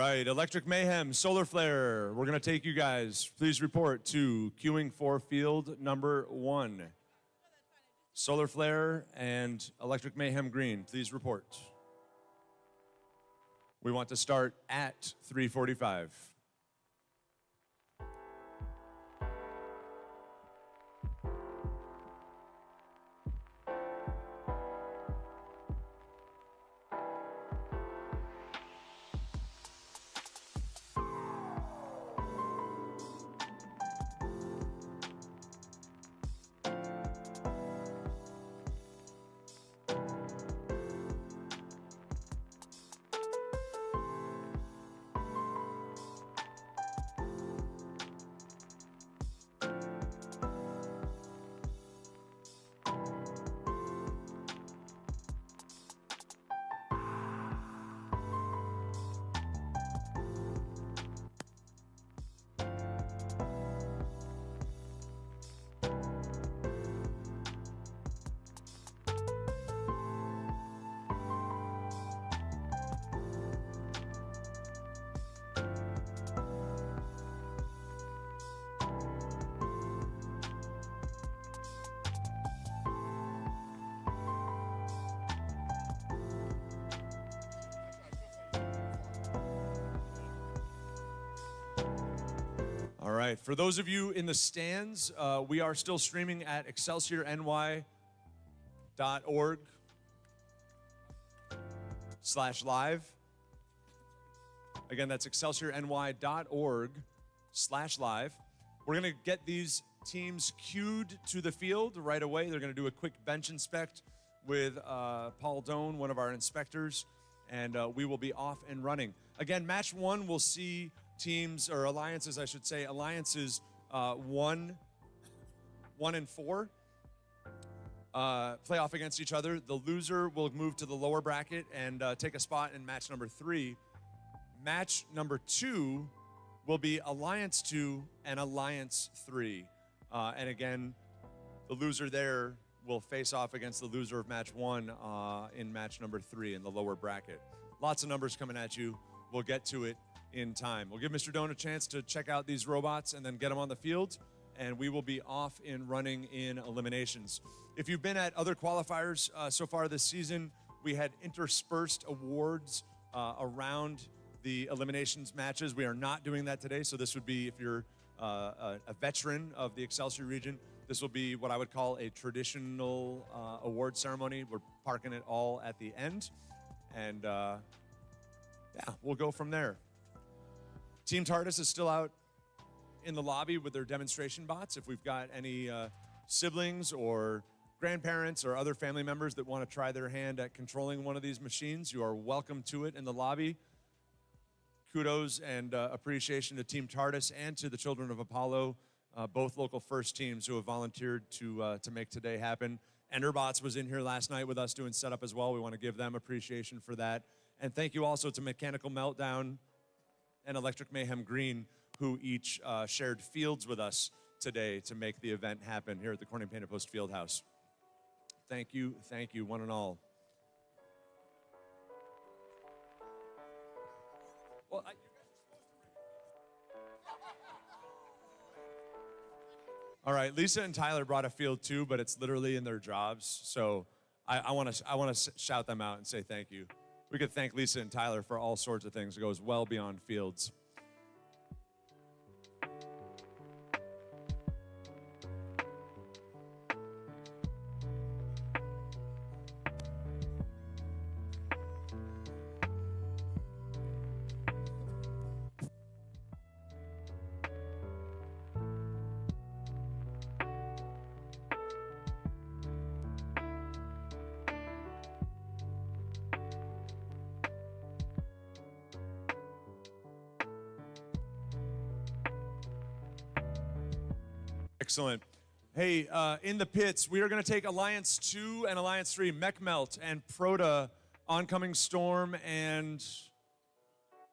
Right, Electric Mayhem, Solar Flare. We're going to take you guys. Please report to queuing for field number 1. Solar Flare and Electric Mayhem Green, please report. We want to start at 3:45. right, for those of you in the stands, we are still streaming at excelsiorny.org/live. Again, that's excelsiorny.org/live. We're going to get these teams queued to the field right away. They're going to do a quick bench inspect with Paul Doan, one of our inspectors, and we will be off and running. Again, match one will see teams, or alliances, I should say, alliances 1 and 4 play off against each other. The loser will move to the lower bracket and take a spot in match number 3. Match number 2 will be Alliance 2 and Alliance 3. And again, the loser there will face off against the loser of match 1 in match number 3 in the lower bracket. Lots of numbers coming at you. We'll get to it in time. We'll give Mr. Doan a chance to check out these robots and then get them on the field, and we will be off and running in eliminations. If you've been at other qualifiers so far this season, we had interspersed awards around the eliminations matches. We are not doing that today, so this would be, if you're a veteran of the Excelsior region, this will be what I would call a traditional award ceremony. We're parking it all at the end, and yeah, we'll go from there. Team TARDIS is still out in the lobby with their demonstration bots. If we've got any siblings or grandparents or other family members that want to try their hand at controlling one of these machines, you are welcome to it in the lobby. Kudos and appreciation to Team TARDIS and to the Children of Apollo, both local first teams who have volunteered to make today happen. Enderbots was in here last night with us doing setup as well. We want to give them appreciation for that. And thank you also to Mechanical Meltdown and Electric Mayhem Green, who each shared fields with us today to make the event happen here at the Corning Painted Post Fieldhouse. Thank you, one and all. Well, all right, Lisa and Tyler brought a field too, but it's literally in their jobs. So I want to shout them out and say thank you. We could thank Lisa and Tyler for all sorts of things. It goes well beyond fields. Excellent. Hey, in the pits, we are going to take Alliance 2 and Alliance 3, Mechmelt and Proto, Oncoming Storm, and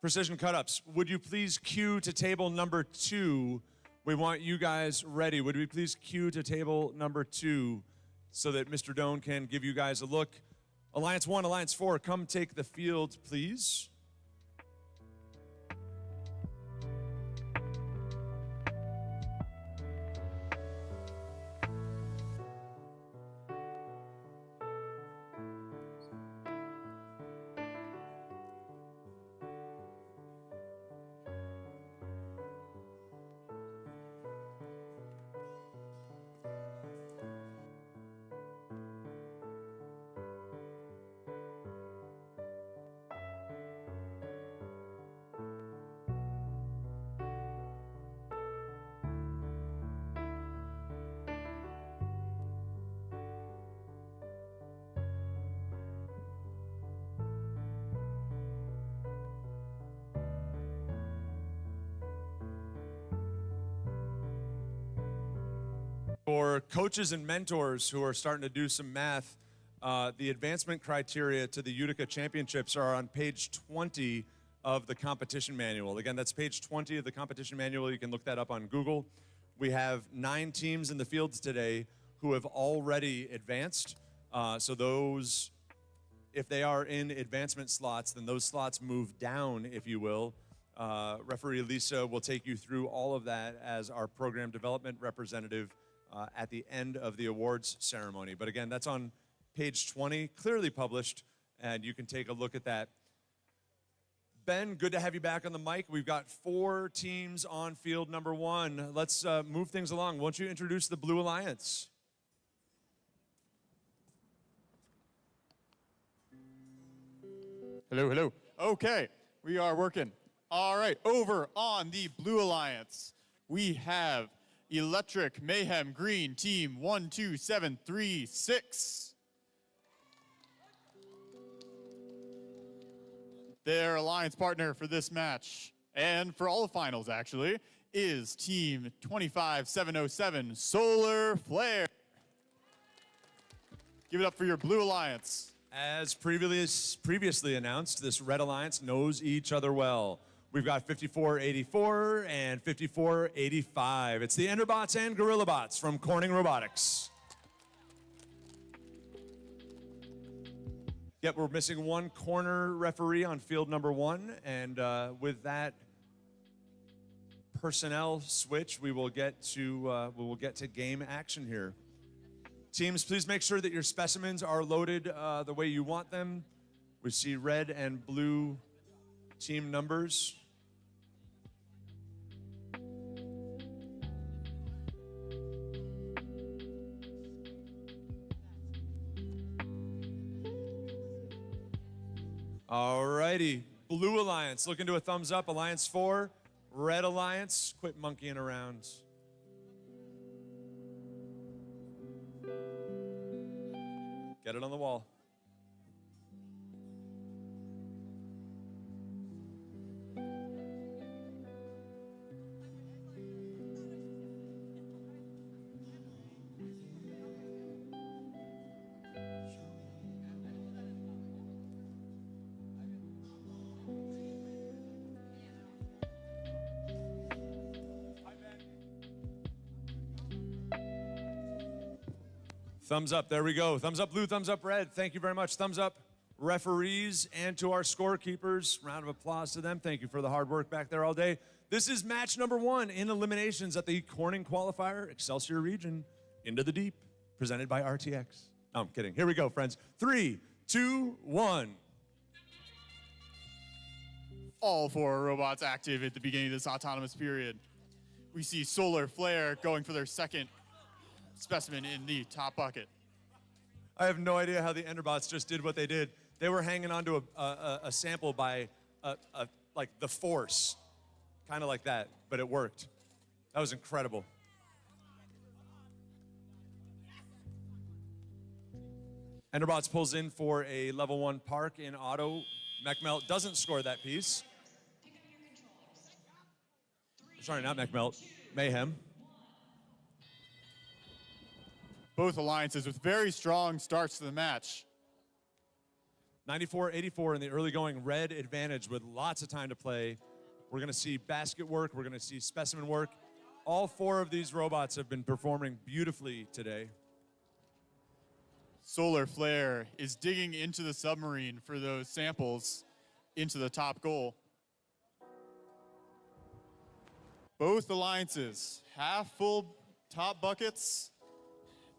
Precision Cut-Ups. Would you please queue to table number 2? We want you guys ready. Would we please queue to table number 2 so that Mr. Doan can give you guys a look? Alliance 1, Alliance 4, come take the field, please. For coaches and mentors who are starting to do some math, the advancement criteria to the Utica Championships are on page 20 of the competition manual. Again, that's page 20 of the competition manual. You can look that up on Google. We have 9 teams in the fields today who have already advanced. So those, if they are in advancement slots, then those slots move down, if you will. Referee Lisa will take you through all of that as our program development representative at the end of the awards ceremony. But again, that's on page 20, clearly published, and you can take a look at that Ben, good to have you back on the mic. We've got 4 teams on field number 1. Let's move things along. Won't you introduce the Blue Alliance? Hello, hello. Okay, we are working. All right, over on the Blue Alliance, we have Electric Mayhem Green Team 12736. Their alliance partner for this match, and for all the finals actually, is Team 25707 Solar Flare. Give it up for your Blue Alliance. As previously announced, this Red Alliance knows each other well. We've got 5484 and 5485. It's the Enderbots and GorillaBots from Corning Robotics. Yep, we're missing one corner referee on field number 1, and with that personnel switch, we will get to game action here. Teams, please make sure that your specimens are loaded the way you want them. We see red and blue team numbers. Alrighty, Blue Alliance, looking to a thumbs up. Alliance 4, Red Alliance, quit monkeying around. Get it on the wall. Thumbs up, there we go. Thumbs up blue, thumbs up red. Thank you very much. Thumbs up referees and to our scorekeepers. Round of applause to them. Thank you for the hard work back there all day. This is match number 1 in eliminations at the Corning Qualifier, Excelsior region, Into the Deep, presented by RTX. No, I'm kidding. Here we go, friends. 3, 2, 1. All 4 robots active at the beginning of this autonomous period. We see Solar Flare going for their second specimen in the top bucket. I have no idea how the Enderbots just did what they did. They were hanging onto a sample by like the force, kind of like that, but it worked. That was incredible. Enderbots pulls in for a level 1 park in auto. Mechmelt doesn't score that piece. Sorry, not Mechmelt, Mayhem. Both alliances with very strong starts to the match. 94-84 in the early going, red advantage with lots of time to play. We're gonna see basket work, we're gonna see specimen work. All 4 of these robots have been performing beautifully today. Solar Flare is digging into the submarine for those samples into the top goal. Both alliances, half full top buckets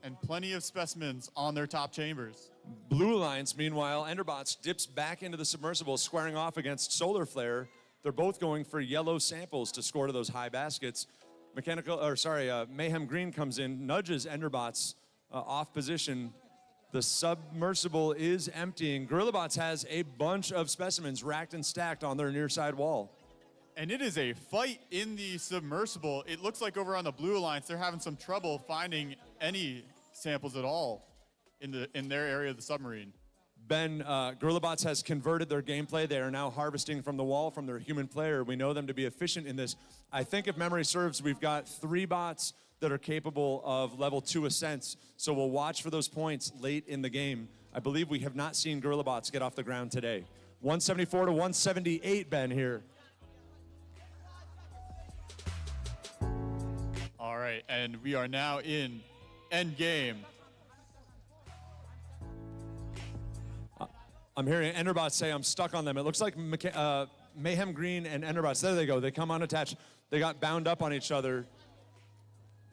and plenty of specimens on their top chambers. Blue Alliance, meanwhile, Enderbots dips back into the submersible, squaring off against Solar Flare. They're both going for yellow samples to score to those high baskets. Mayhem Green comes in, nudges Enderbots off position. The submersible is emptying. GorillaBots has a bunch of specimens racked and stacked on their near side wall. And it is a fight in the submersible. It looks like over on the Blue Alliance, they're having some trouble finding any samples at all in their area of the submarine. Ben, GorillaBots has converted their gameplay. They are now harvesting from the wall from their human player. We know them to be efficient in this. I think if memory serves, we've got 3 bots that are capable of level 2 ascents. So we'll watch for those points late in the game. I believe we have not seen GorillaBots get off the ground today. 174 to 178, Ben, here. All right, and we are now in end game. I'm hearing Enderbots say I'm stuck on them. It looks like Mayhem Green and Enderbots, there they go. They come unattached. They got bound up on each other.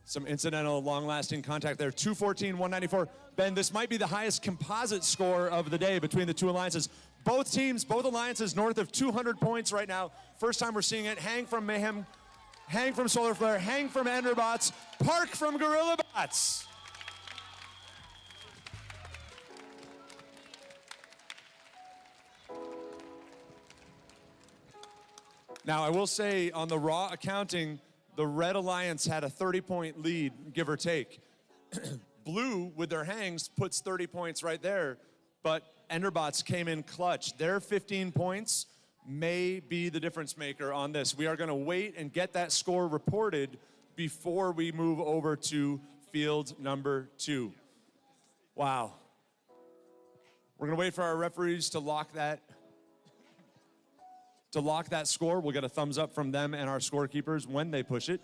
Some incidental, long-lasting contact there. 214, 194. Ben, this might be the highest composite score of the day between the 2 alliances. Both teams, both alliances north of 200 points right now. First time we're seeing it. Hang from Mayhem, Hang from Solar Flare, Hang from Enderbots, Park from Gorilla Bots. Now, I will say on the raw accounting, the Red Alliance had a 30-point lead, give or take. Blue, with their hangs, puts 30 points right there, but Enderbots came in clutch. Their 15 points may be the difference maker on this. We are going to wait and get that score reported before we move over to field number 2. Wow. We're going to wait for our referees to lock that score. We'll get a thumbs up from them and our scorekeepers when they push it.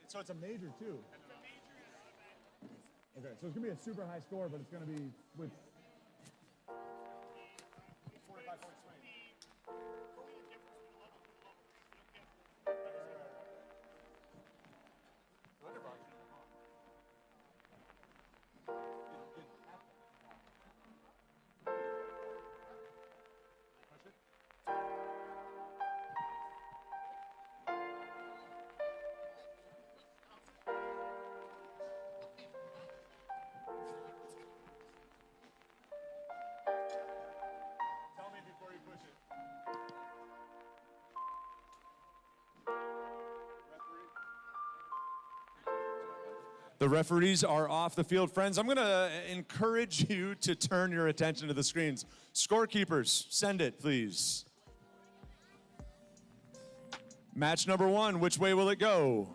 So it's a major, too. Okay, so it's going to be a super high score, but it's going to be with 45 point swing. The referees are off the field. Friends, I'm going to encourage you to turn your attention to the screens. Scorekeepers, send it, please. Match number 1, which way will it go?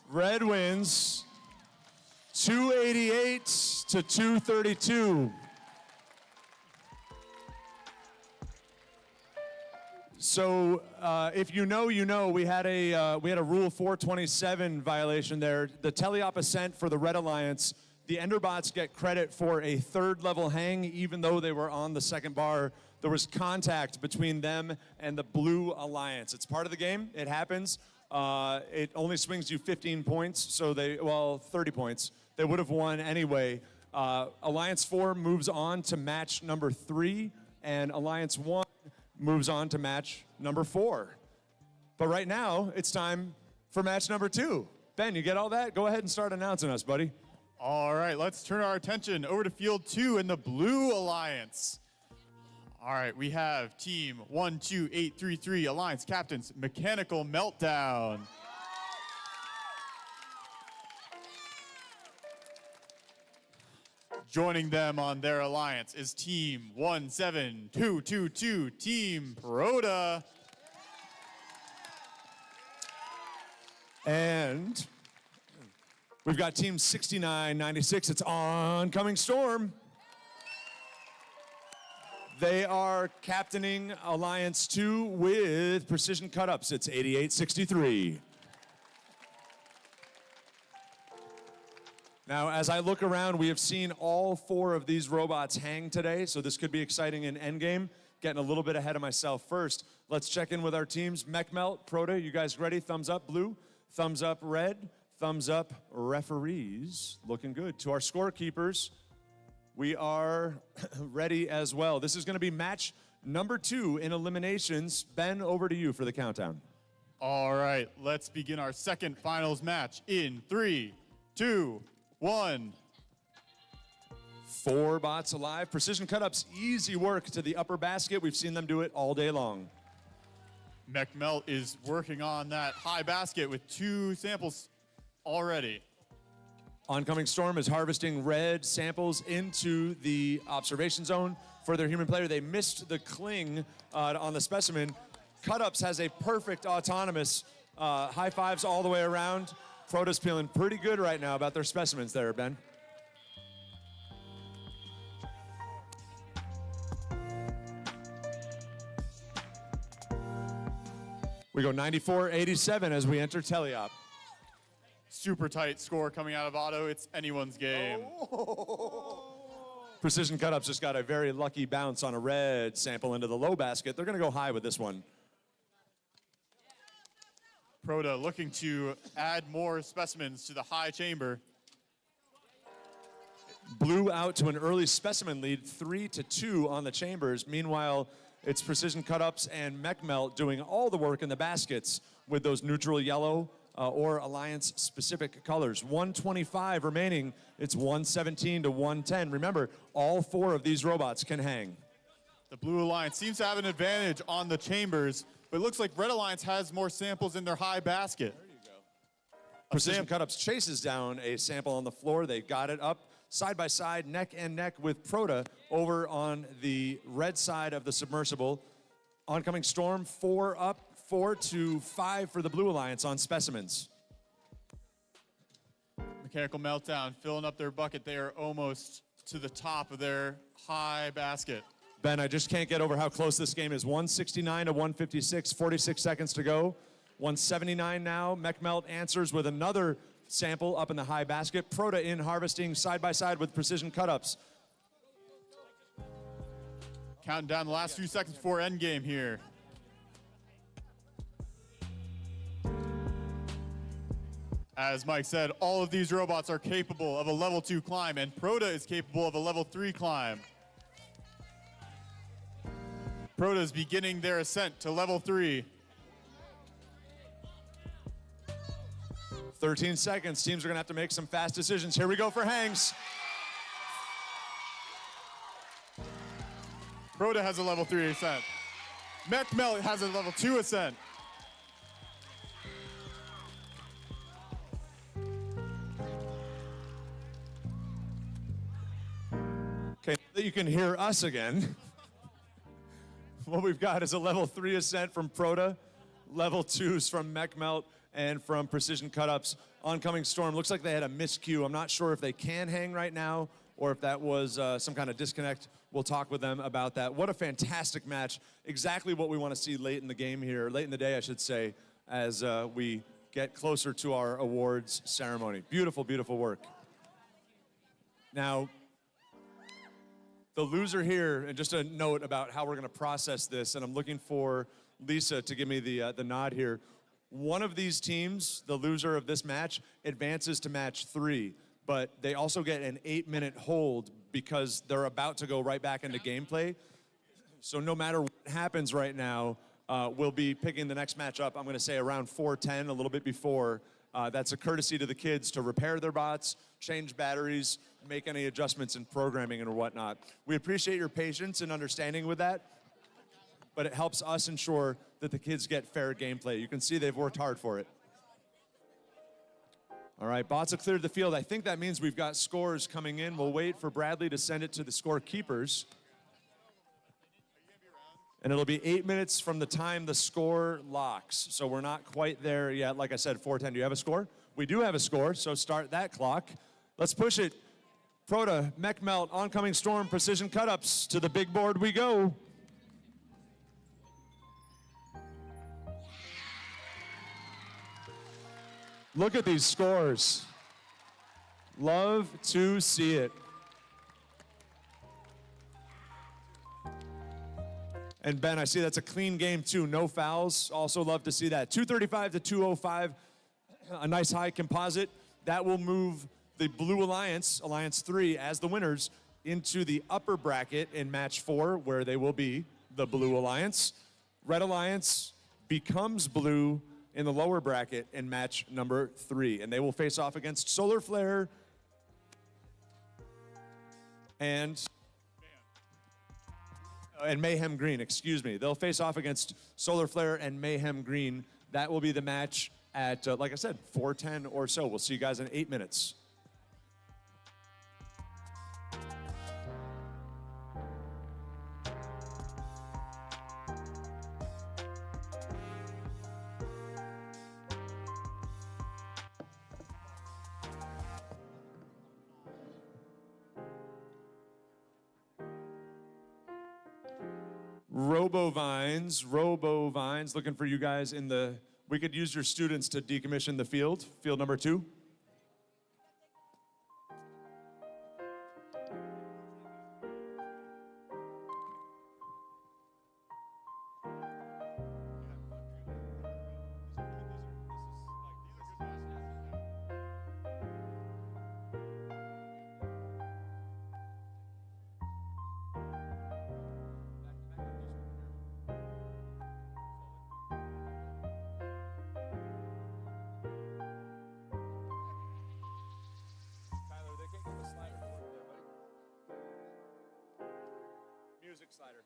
Red wins 288 to 232. So if you know, you know. We had a Rule 427 violation there. The teleop ascent for the Red Alliance. The Enderbots get credit for a 3rd level hang, even though they were on the 2nd bar. There was contact between them and the Blue Alliance. It's part of the game. It happens. It only swings you 15 points, so 30 points. They would have won anyway. Alliance 4 moves on to match number 3, and Alliance 1 moves on to match number 4. But right now, it's time for match number 2. Ben, you get all that? Go ahead and start announcing us, buddy. All right, let's turn our attention over to field 2 in the Blue Alliance. All right, we have team 12833 Alliance captains Mechanical Meltdown. Joining them on their alliance is team 17222, Team Proda. And we've got team 6996. It's Oncoming Storm. They are captaining Alliance 2 with precision cut-ups. It's 8863. Now, as I look around, we have seen all 4 of these robots hang today, so this could be exciting in endgame. Getting a little bit ahead of myself first. Let's check in with our teams. MechMelt, Proda, you guys ready? Thumbs up, Blue. Thumbs up, Red. Thumbs up, referees. Looking good. To our scorekeepers, we are ready as well. This is going to be match number 2 in eliminations. Ben, over to you for the countdown. All right, let's begin our second finals match in 3, 2, 1. 4 bots alive. Precision cut-ups, easy work to the upper basket. We've seen them do it all day long. MechMelt is working on that high basket with 2 samples already. Oncoming Storm is harvesting red samples into the observation zone for their human player. They missed the cling on the specimen. Cut-Ups has a perfect autonomous high fives all the way around. Proto's feeling pretty good right now about their specimens there, Ben. We go 94-87 as we enter teleop. Super tight score coming out of Otto. It's anyone's game. Precision Cut-Ups just got a very lucky bounce on a red sample into the low basket. They're going to go high with this one. Proto looking to add more specimens to the high chamber. Blue out to an early specimen lead, 3-2 on the chambers. Meanwhile, it's Precision Cut-Ups and Mech Melt doing all the work in the baskets with those neutral yellow or Alliance-specific colors. 125 remaining. It's 117 to 110. Remember, all 4 of these robots can hang. The Blue Alliance seems to have an advantage on the chambers, but it looks like Red Alliance has more samples in their high basket. There you go. Precision Cut-Ups chases down a sample on the floor. They got it up side by side, neck and neck with Proto over on the red side of the submersible. Oncoming Storm, 4 up, 4-5 for the Blue Alliance on specimens. Mechanical Meltdown filling up their bucket. They are almost to the top of their high basket. Ben, I just can't get over how close this game is. 169 to 156, 46 seconds to go. 179 now. Mech Melt answers with another sample up in the high basket. Proto in harvesting side by side with Precision Cut-Ups. Counting down the last few seconds before endgame here. As Mike said, all of these robots are capable of a level 2 climb, and Proto is capable of a level 3 climb. Proto is beginning their ascent to level 3. 13 seconds. Teams are going to have to make some fast decisions. Here we go for hangs. Proto has a level 3 ascent. Mech Melt has a level 2 ascent. Okay, that you can hear us again. What we've got is a level 3 ascent from Proto, level 2s from Mech Melt, and from Precision Cut-Ups. Oncoming Storm, looks like they had a miscue. I'm not sure if they can hang right now or if that was some kind of disconnect. We'll talk with them about that. What a fantastic match. Exactly what we want to see late in the game here, late in the day, I should say, as we get closer to our awards ceremony. Beautiful, beautiful work. Now, the loser here, and just a note about how we're going to process this, and I'm looking for Lisa to give me the nod here. One of these teams, the loser of this match, advances to match 3, but they also get an 8-minute hold because they're about to go right back into gameplay. So no matter what happens right now, we'll be picking the next match up, I'm going to say around 4:10, a little bit before. That's a courtesy to the kids to repair their bots, change batteries, make any adjustments in programming and whatnot. We appreciate your patience and understanding with that, but it helps us ensure that the kids get fair gameplay. You can see they've worked hard for it. All right, bots have cleared the field. I think that means we've got scores coming in. We'll wait for Bradley to send it to the scorekeepers. And it'll be 8 minutes from the time the score locks. So we're not quite there yet. Like I said, 4:10. Do you have a score? We do have a score, so start that clock. Let's push it. Proto, Mech Melt, Oncoming Storm, Precision Cut-Ups. To the big board we go. Look at these scores. Love to see it. And Ben, I see that's a clean game too. No fouls. Also love to see that. 235 to 205. A nice high composite. That will move the Blue Alliance, Alliance 3, as the winners into the upper bracket in match 4, where they will be the Blue Alliance. Red Alliance becomes blue in the lower bracket in match number 3. And they will face off against Solar Flare and Mayhem Green, excuse me. They'll face off against Solar Flare and Mayhem Green. That will be the match at, like I said, 4:10 or so. We'll see you guys in 8 minutes. Robovines, looking for you guys in the, we could use your students to decommission the field number 2. Music slider.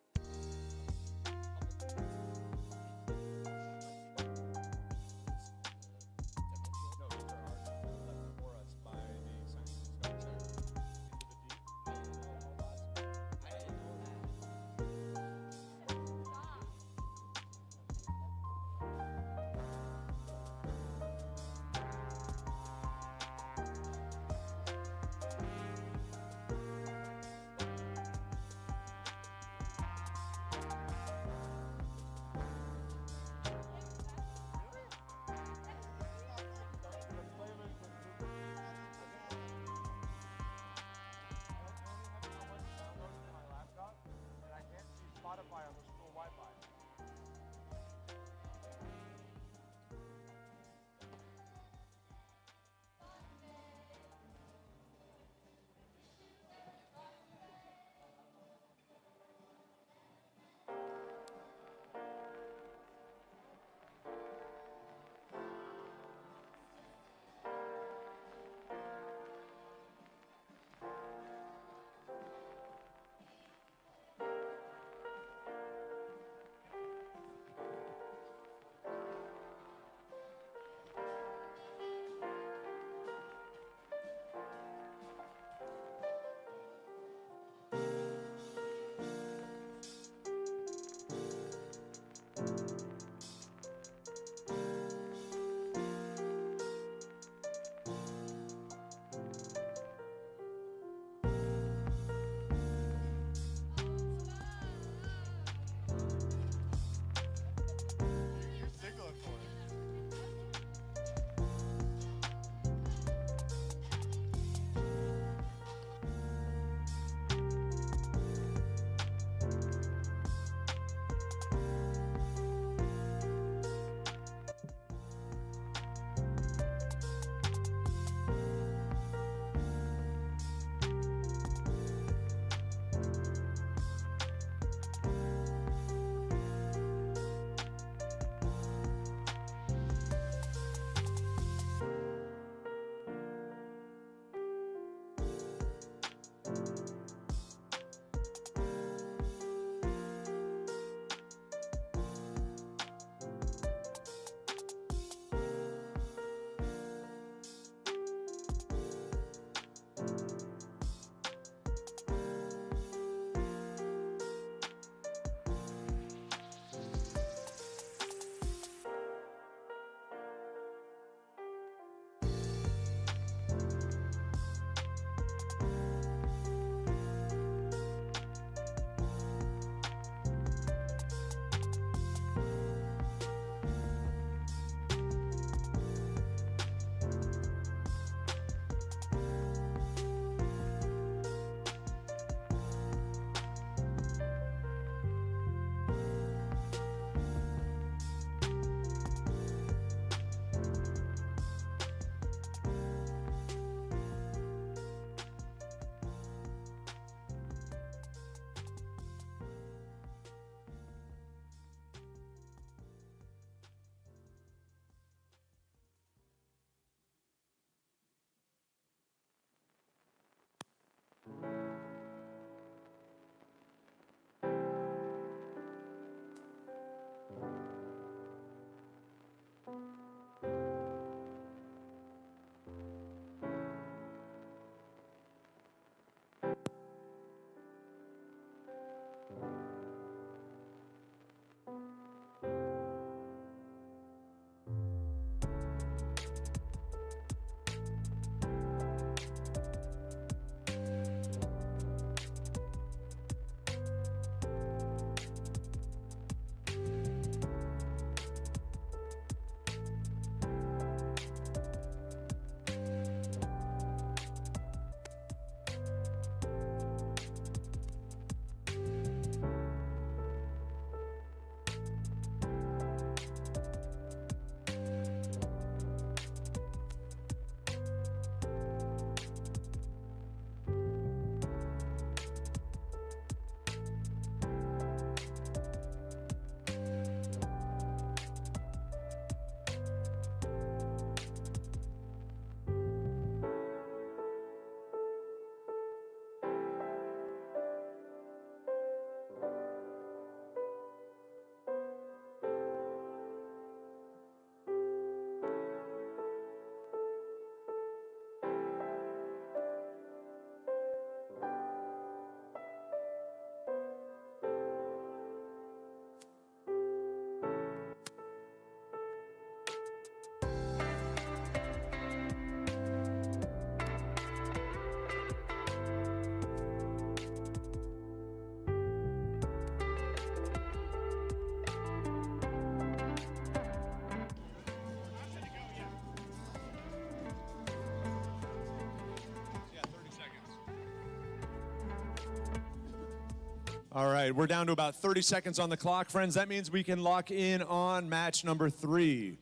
All right, we're down to about 30 seconds on the clock, friends. That means we can lock in on match number 3.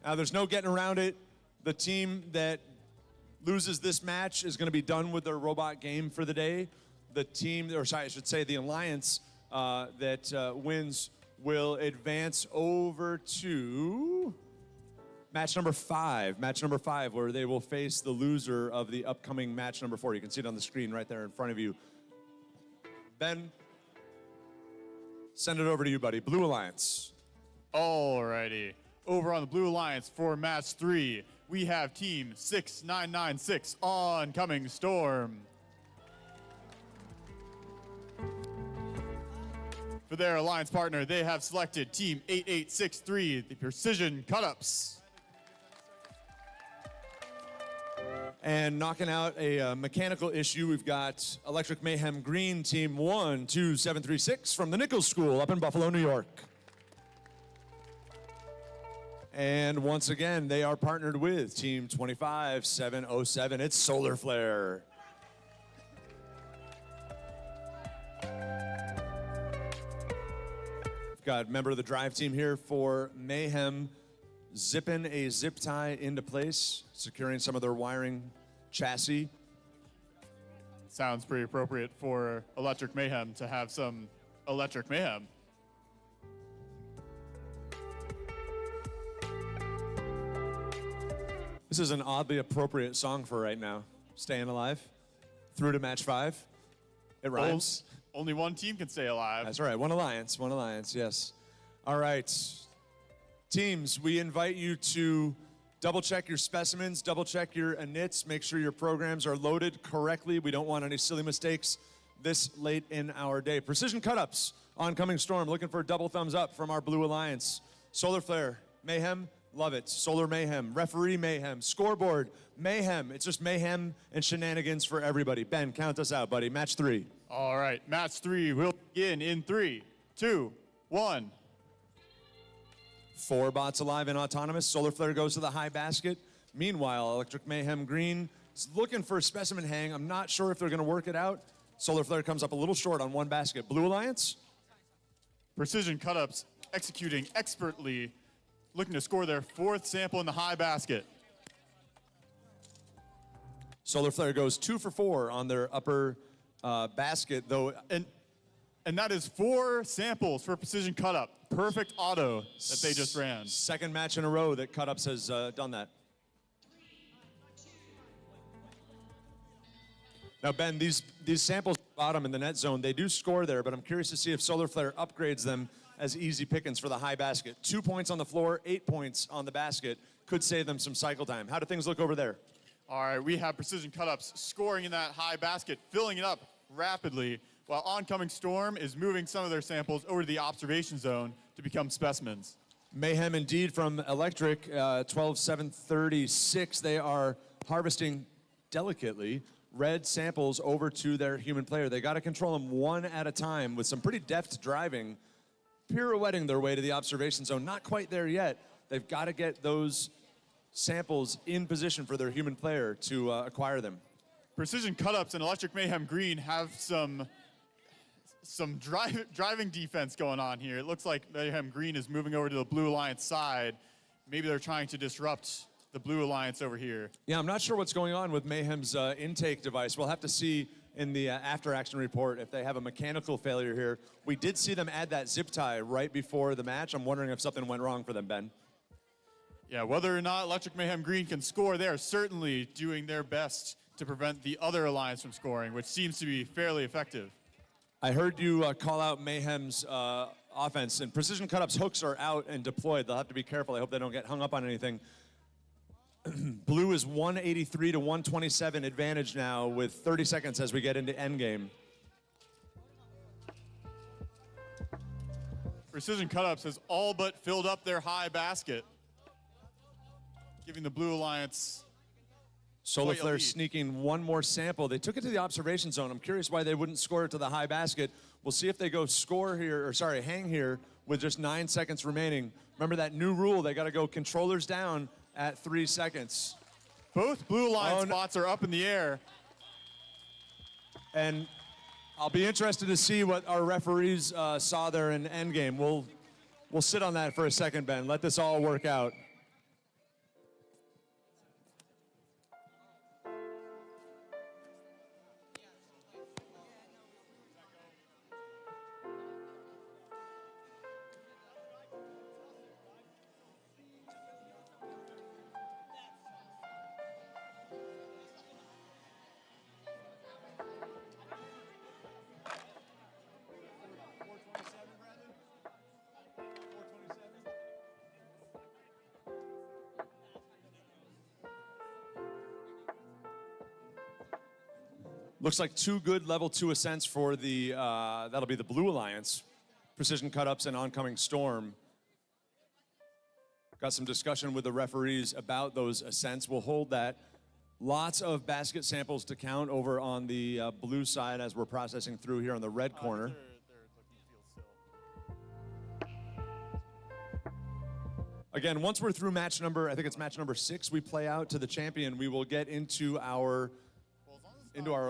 Now, there's no getting around it. The team that loses this match is going to be done with their robot game for the day. The team, or sorry, I should say the alliance that wins will advance over to match number 5. Match number 5, where they will face the loser of the upcoming match number 4. You can see it on the screen right there in front of you. Ben, send it over to you, buddy. Blue Alliance. Alrighty. Over on the Blue Alliance for match 3, we have team 6996 Oncoming Storm. For their alliance partner, they have selected team 8863, the Precision Cut-Ups. And knocking out a mechanical issue, we've got Electric Mayhem Green, team 12736 from the Nichols School up in Buffalo, New York. And once again, they are partnered with team 25707. It's Solar Flare. We've got a member of the drive team here for Mayhem, zipping a zip tie into place, securing some of their wiring chassis. Sounds pretty appropriate for Electric Mayhem to have some Electric Mayhem. This is an oddly appropriate song for right now. Staying alive. Through to match 5. It rhymes. Only one team can stay alive. That's right. One alliance, yes. All right. Teams, we invite you to double check your specimens, double check your inits, make sure your programs are loaded correctly. We don't want any silly mistakes this late in our day. Precision Cut-Ups, Oncoming Storm, looking for a double thumbs up from our Blue Alliance. Solar Flare, Mayhem, love it. Solar Mayhem, Referee Mayhem, Scoreboard, Mayhem. It's just mayhem and shenanigans for everybody. Ben, count us out, buddy. Match 3. All right, match 3 will begin in 3, 2, 1. 4 bots alive and autonomous. Solar Flare goes to the high basket. Meanwhile, Electric Mayhem Green is looking for a specimen hang. I'm not sure if they're going to work it out. Solar Flare comes up a little short on 1 basket. Blue Alliance? Precision Cut-Ups executing expertly, looking to score their 4th sample in the high basket. Solar Flare goes 2 for 4 on their upper basket, though. And that is 4 samples for Precision Cut-Up. Perfect auto that they just ran. Second match in a row that Cut-Ups has done that. Now, Ben, these samples bottom in the net zone, they do score there, but I'm curious to see if Solar Flare upgrades them as easy pickings for the high basket. 2 points on the floor, 8 points on the basket. Could save them some cycle time. How do things look over there? All right, we have Precision Cut-Ups scoring in that high basket, filling it up rapidly, while Oncoming Storm is moving some of their samples over to the observation zone to become specimens. Mayhem indeed from Electric, 12-7-36. They are harvesting delicately red samples over to their human player. They got to control them one at a time with some pretty deft driving, pirouetting their way to the observation zone. Not quite there yet. They've got to get those samples in position for their human player to acquire them. Precision Cut-Ups and Electric Mayhem Green have some driving defense going on here. It looks like Mayhem Green is moving over to the Blue Alliance side. Maybe they're trying to disrupt the Blue Alliance over here. Yeah, I'm not sure what's going on with Mayhem's intake device. We'll have to see in the after-action report if they have a mechanical failure here. We did see them add that zip tie right before the match. I'm wondering if something went wrong for them, Ben. Yeah, whether or not Electric Mayhem Green can score, they are certainly doing their best to prevent the other alliance from scoring, which seems to be fairly effective. I heard you call out Mayhem's offense, and Precision Cut-Ups hooks are out and deployed. They'll have to be careful. I hope they don't get hung up on anything. Blue is 183 to 127 advantage now with 30 seconds as we get into endgame. Precision Cut-Ups has all but filled up their high basket, giving the Blue Alliance Solar Flare sneaking one more sample. They took it to the observation zone. I'm curious why they wouldn't score it to the high basket. We'll see if they go hang here with just 9 seconds remaining. Remember that new rule, they got to go controllers down at 3 seconds. Both Blue Alliance spots are up in the air. And I'll be interested to see what our referees saw there in endgame. We'll sit on that for a second, Ben. Let this all work out. Looks like 2 good level 2 ascents for the, that'll be the Blue Alliance. Precision cut-ups and oncoming Storm. Got some discussion with the referees about those ascents. We'll hold that. Lots of basket samples to count over on the blue side as we're processing through here on the red corner. Again, once we're through match number, I think it's match number 6, we play out to the champion. We will get into our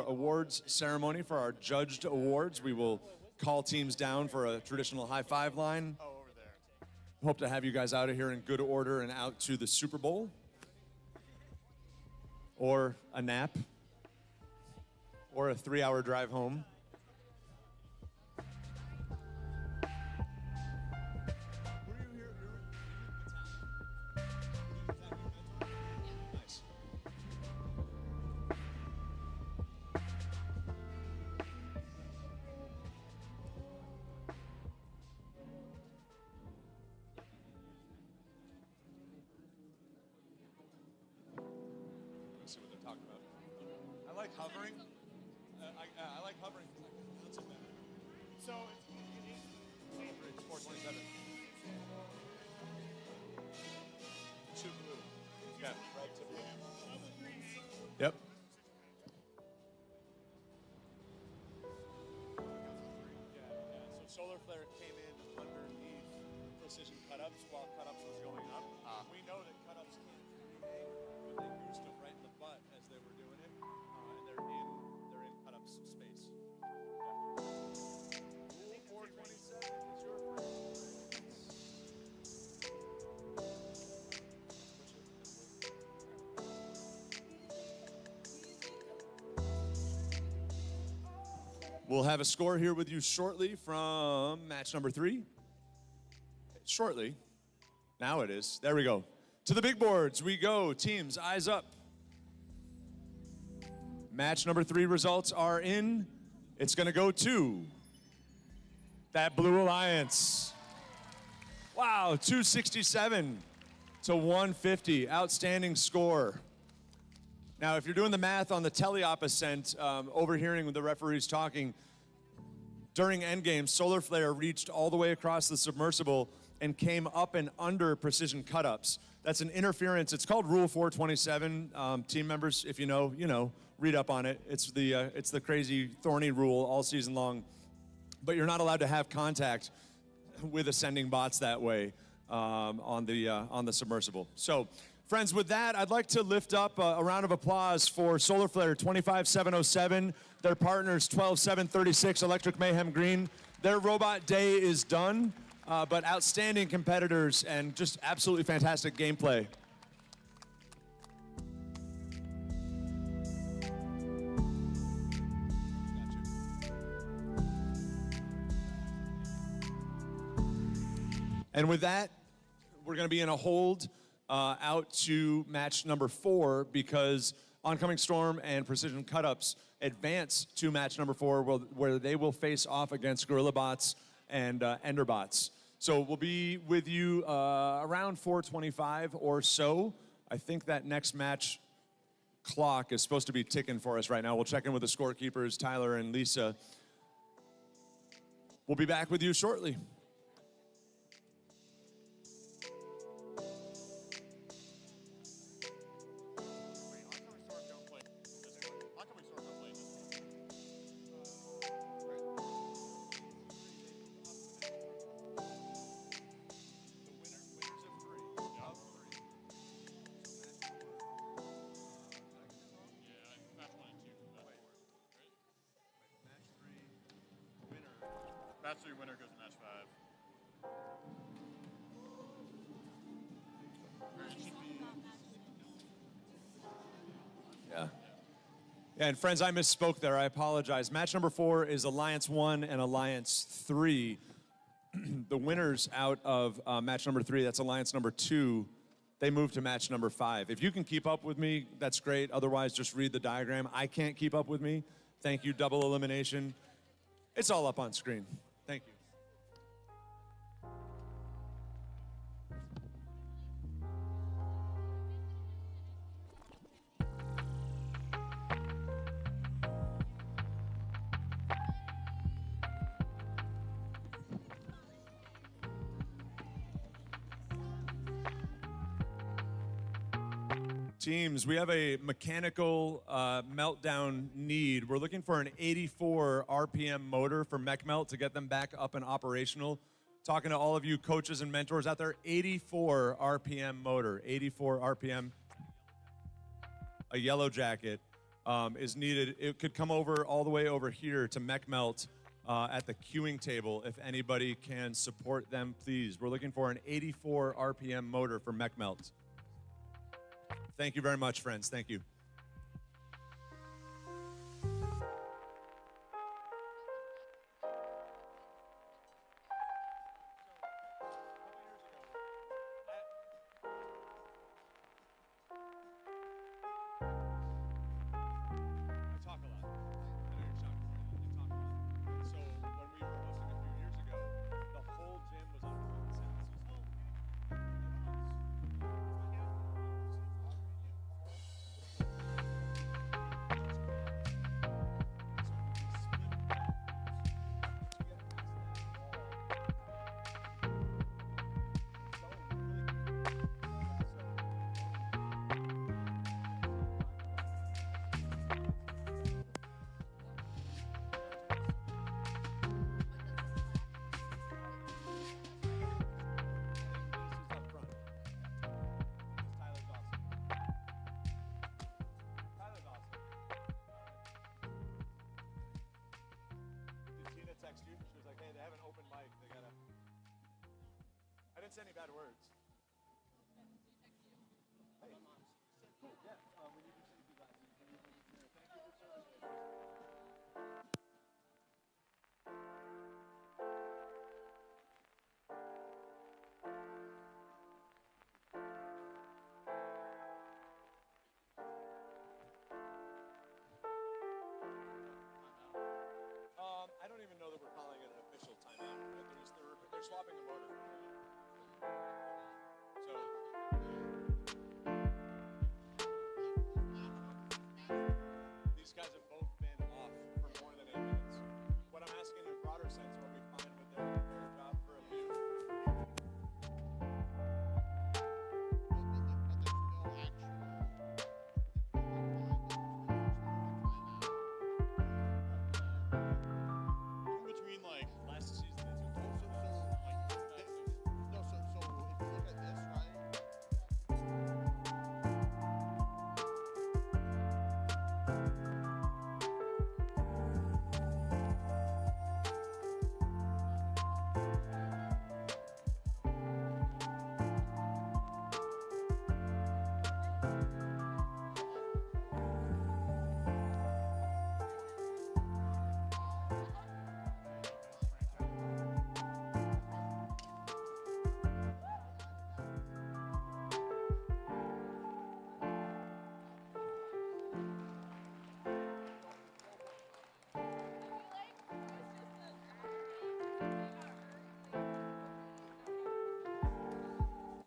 awards ceremony for our judged awards. We will call teams down for a traditional high five line. Hope to have you guys out of here in good order and out to the Super Bowl. Or a nap. Or a 3-hour drive home. See what they're talking about. I like hovering. I like hovering. That's a better. So it's 427. To blue. Yeah, right to blue. Yep. So solar flare came in underneath precision cut-ups while cut-ups was going up. We know that cut-ups can't create, but they goosed them right in the butt as they were doing it, and they're in cut-ups space. Rule 427 is your We'll have a score here with you shortly from match number 3. Shortly. Now it is. There we go. To the big boards we go. Teams, eyes up. Match number 3 results are in. It's going to go to that Blue Alliance. Wow, 267 to 150. Outstanding score. Now, if you're doing the math on the teleop ascent, overhearing the referees talking, during endgame, Solar Flare reached all the way across the submersible and came up and under precision cut-ups. That's an interference. It's called Rule 427. Team members, if you know, read up on it. It's the crazy, thorny rule all season long. But you're not allowed to have contact with ascending bots that way on the submersible. So, friends, with that, I'd like to lift up a round of applause for Solar Flare 25707, their partners 12736, Electric Mayhem Green. Their robot day is done, but outstanding competitors and just absolutely fantastic gameplay. And with that, we're going to be in a hold out to match number 4 because Oncoming Storm and Precision Cut-Ups advance to match number 4 where they will face off against Gorilla Bots and Ender Bots. So we'll be with you around 4:25 or so. I think that next match clock is supposed to be ticking for us right now. We'll check in with the scorekeepers, Tyler and Lisa. We'll be back with you shortly. Match 3 winner goes to match 5. Yeah. Yeah, and friends, I misspoke there. I apologize. Match number 4 is Alliance 1 and Alliance 3. The winners out of match number 3, that's Alliance number 2, they move to match number 5. If you can keep up with me, that's great. Otherwise, just read the diagram. I can't keep up with me. Thank you, double elimination. It's all up on screen. Thank you. Teams, we have a mechanical meltdown need. We're looking for an 84 RPM motor for Mech Melt to get them back up and operational. Talking to all of you coaches and mentors out there, 84 RPM motor, 84 RPM. A yellow jacket is needed. It could come over all the way over here to Mech Melt at the queuing table. If anybody can support them, please. We're looking for an 84 RPM motor for Mech Melt. Thank you very much, friends. Thank you. Text you. She was like, hey, they have an open mic. They gotta. I didn't say any bad words. Hey. Cool. Yeah. We need your safety glasses. Thank you for serving. I don't even know that we're calling it an official timeout. They're swapping the motor. So these guys have both been off for more than 8 minutes. What I'm asking in a broader sense, are we fine with their job for a view? Between like last season and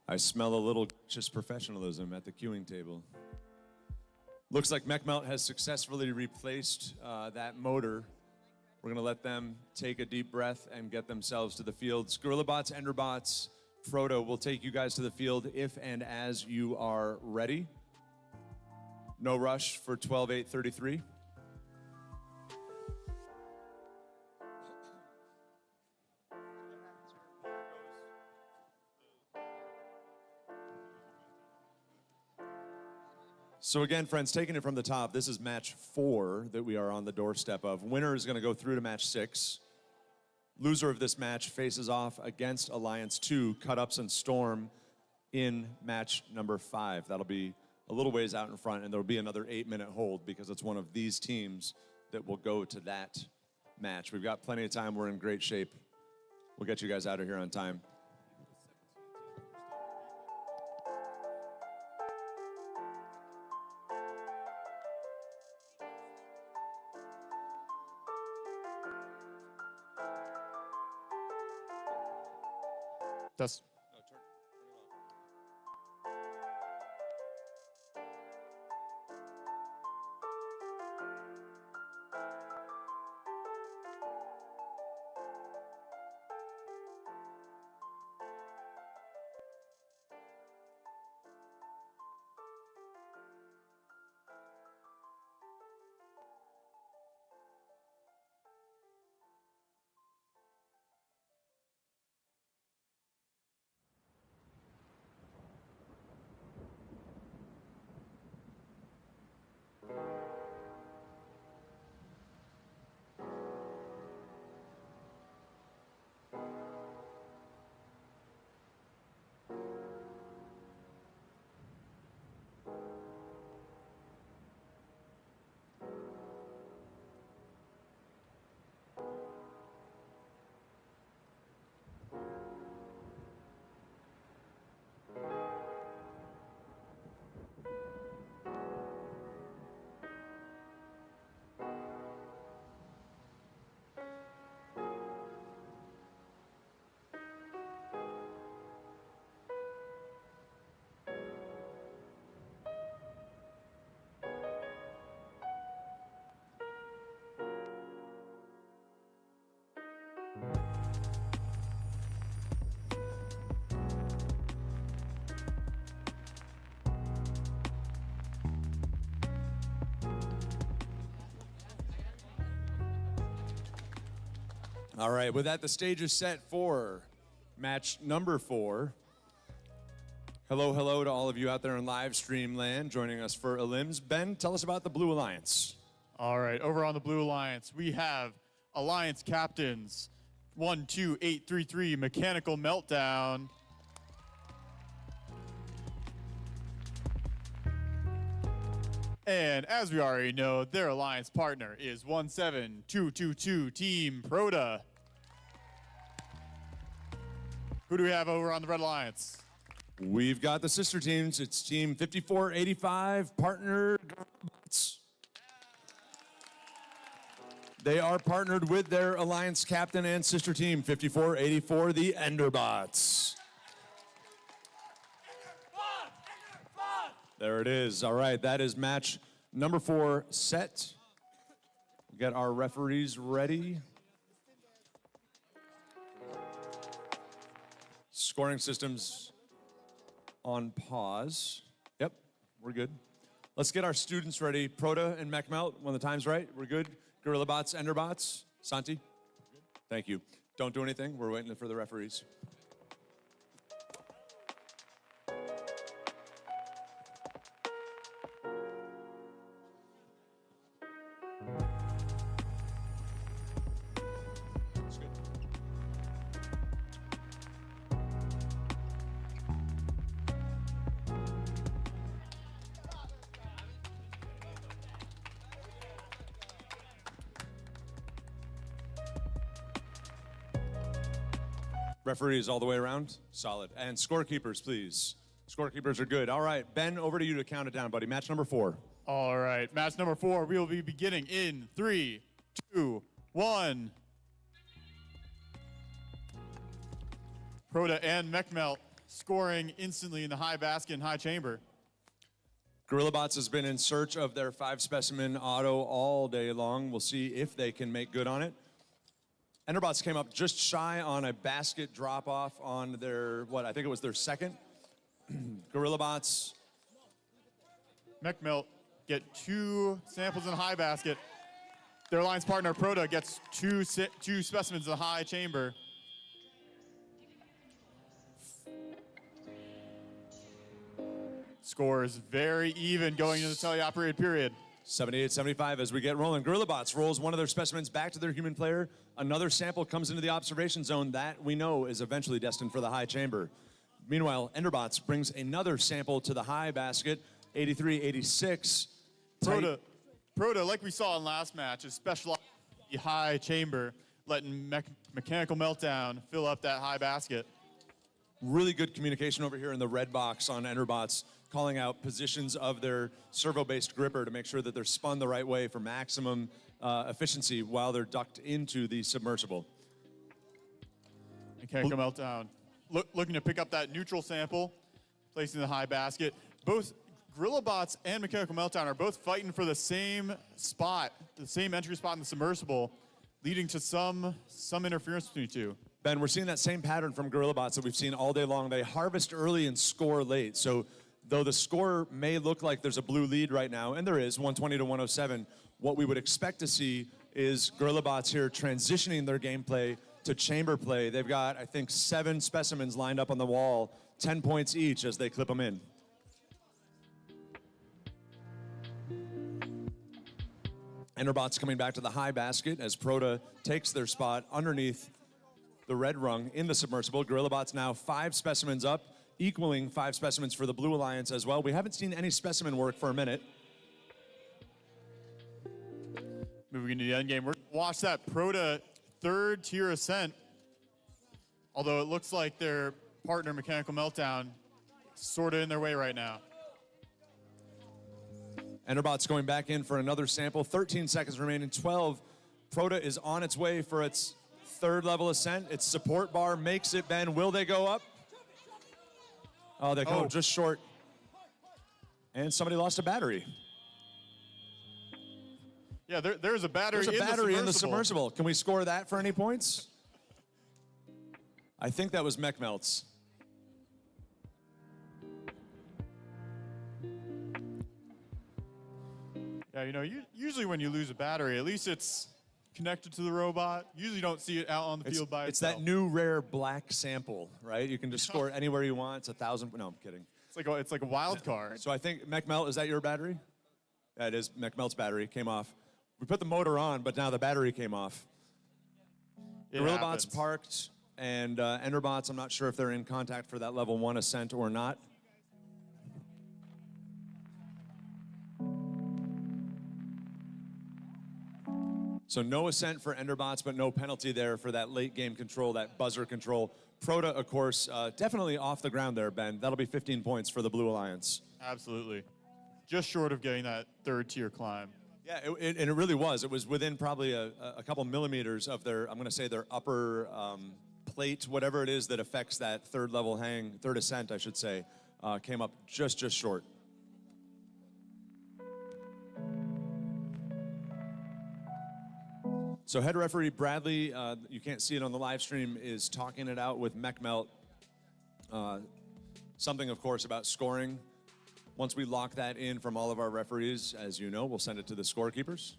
I smell a little just professionalism at the queuing table. Looks like Mech Melt has successfully replaced that motor. We're gonna let them take a deep breath and get themselves to the fields. GorillaBots, Enderbots, Frodo will take you guys to the field if and as you are ready. No rush for 12-8-33. So again, friends, taking it from the top, this is match 4 that we are on the doorstep of. Winner is going to go through to match 6. loser of this match faces off against Alliance 2, Cut Ups and Storm, in match number 5. That'll be a little ways out in front, and there'll be another 8-minute hold because it's one of these teams that will go to that match. We've got plenty of time. We're in great shape. We'll get you guys out of here on time. That's All right, with that, the stage is set for match number 4. Hello to all of you out there in live stream land joining us for Elims. Ben, tell us about the Blue Alliance. all right. Over on the Blue Alliance, we have Alliance captains 12833 Mechanical Meltdown. And as we already know, their alliance partner is 17222 Team Proda. Who do we have over on the Red Alliance? We've got the sister teams. It's Team 5485, partner Girlbots. They are partnered with their alliance captain and sister team, 5484, the Enderbots. There it is. All right, that is match number 4 set. We got our referees ready. Scoring systems on pause. Yep, we're good. Let's get our students ready. Proda and MechMelt, when the time's right, we're good. GorillaBots, Enderbots, Santi? Thank you. Don't do anything. We're waiting for the referees. Referees all the way around? Solid. And scorekeepers, please. Scorekeepers are good. All right, Ben, over to you to count it down, buddy. Match number 4. All right, match number 4. We will be beginning in 3, 2, 1. Proda and MechMelt scoring instantly in the high basket and high chamber. GorillaBots has been in search of their 5-specimen auto all day long. We'll see if they can make good on it. Enderbots came up just shy on a basket drop-off on their, I think it was their second. GorillaBots. MechMelt get 2 samples in the high basket. Their alliance partner, Proda, gets 2 specimens in the high chamber. Score is very even going into the teleoperated period. 78-75 as we get rolling. GorillaBots rolls one of their specimens back to their human player. Another sample comes into the observation zone that we know is eventually destined for the high chamber. Meanwhile, Enderbots brings another sample to the high basket, 83-86. Proto, like we saw in last match, is specialized in the high chamber, letting Mechanical Meltdown fill up that high basket. Really good communication over here in the red box on Enderbots, calling out positions of their servo-based gripper to make sure that they're spun the right way for maximum efficiency while they're ducked into the submersible. Mechanical Meltdown looking to pick up that neutral sample, placing the high basket. Both GorillaBots and Mechanical Meltdown are both fighting for the same spot, the same entry spot in the submersible, leading to some interference between the two. Ben, we're seeing that same pattern from GorillaBots that we've seen all day long. They harvest early and score late. So though the score may look like there's a blue lead right now, and there is, 120 to 107, what we would expect to see is GorillaBots here transitioning their gameplay to chamber play. They've got, I think, 7 specimens lined up on the wall, 10 points each as they clip them in. Enderbots coming back to the high basket as Proto takes their spot underneath the red rung in the submersible. GorillaBots now 5 specimens up, equaling 5 specimens for the Blue Alliance as well. We haven't seen any specimen work for a minute. Moving into the end game, we're going to watch that Proto third tier ascent. Although it looks like their partner, Mechanical Meltdown, sort of in their way right now. Enderbots going back in for another sample. 13 seconds remaining, 12. Proto is on its way for its third level ascent. Its support bar makes it, Ben. Will they go up? Oh, they go just short. And somebody lost a battery. Yeah, there's a battery, in the submersible. Can we score that for any points? I think that was Mech Melts. Yeah, you know, usually when you lose a battery, at least it's connected to the robot. Usually you don't see it out on the field by itself. It's that new rare black sample, right? You can just score it anywhere you want. It's 1,000. No, I'm kidding. It's like a wild card. So I think Mech Melt, is that your battery? Yeah, it is. Mech Melt's battery came off. We put the motor on, but now the battery came off. GorillaBots parked, and Enderbots, I'm not sure if they're in contact for that level 1 ascent or not. So no ascent for Enderbots, but no penalty there for that late game control, that buzzer control. Proto, of course, definitely off the ground there, Ben. That'll be 15 points for the Blue Alliance. Absolutely. Just short of getting that third tier climb. Yeah, and it really was. It was within probably a couple millimeters of their, I'm going to say their upper plate, whatever it is that affects that third level hang, third ascent, I should say, came up just short. So head referee Bradley, you can't see it on the live stream, is talking it out with Mech Melt. Something, of course, about scoring. Once we lock that in from all of our referees, as you know, we'll send it to the scorekeepers.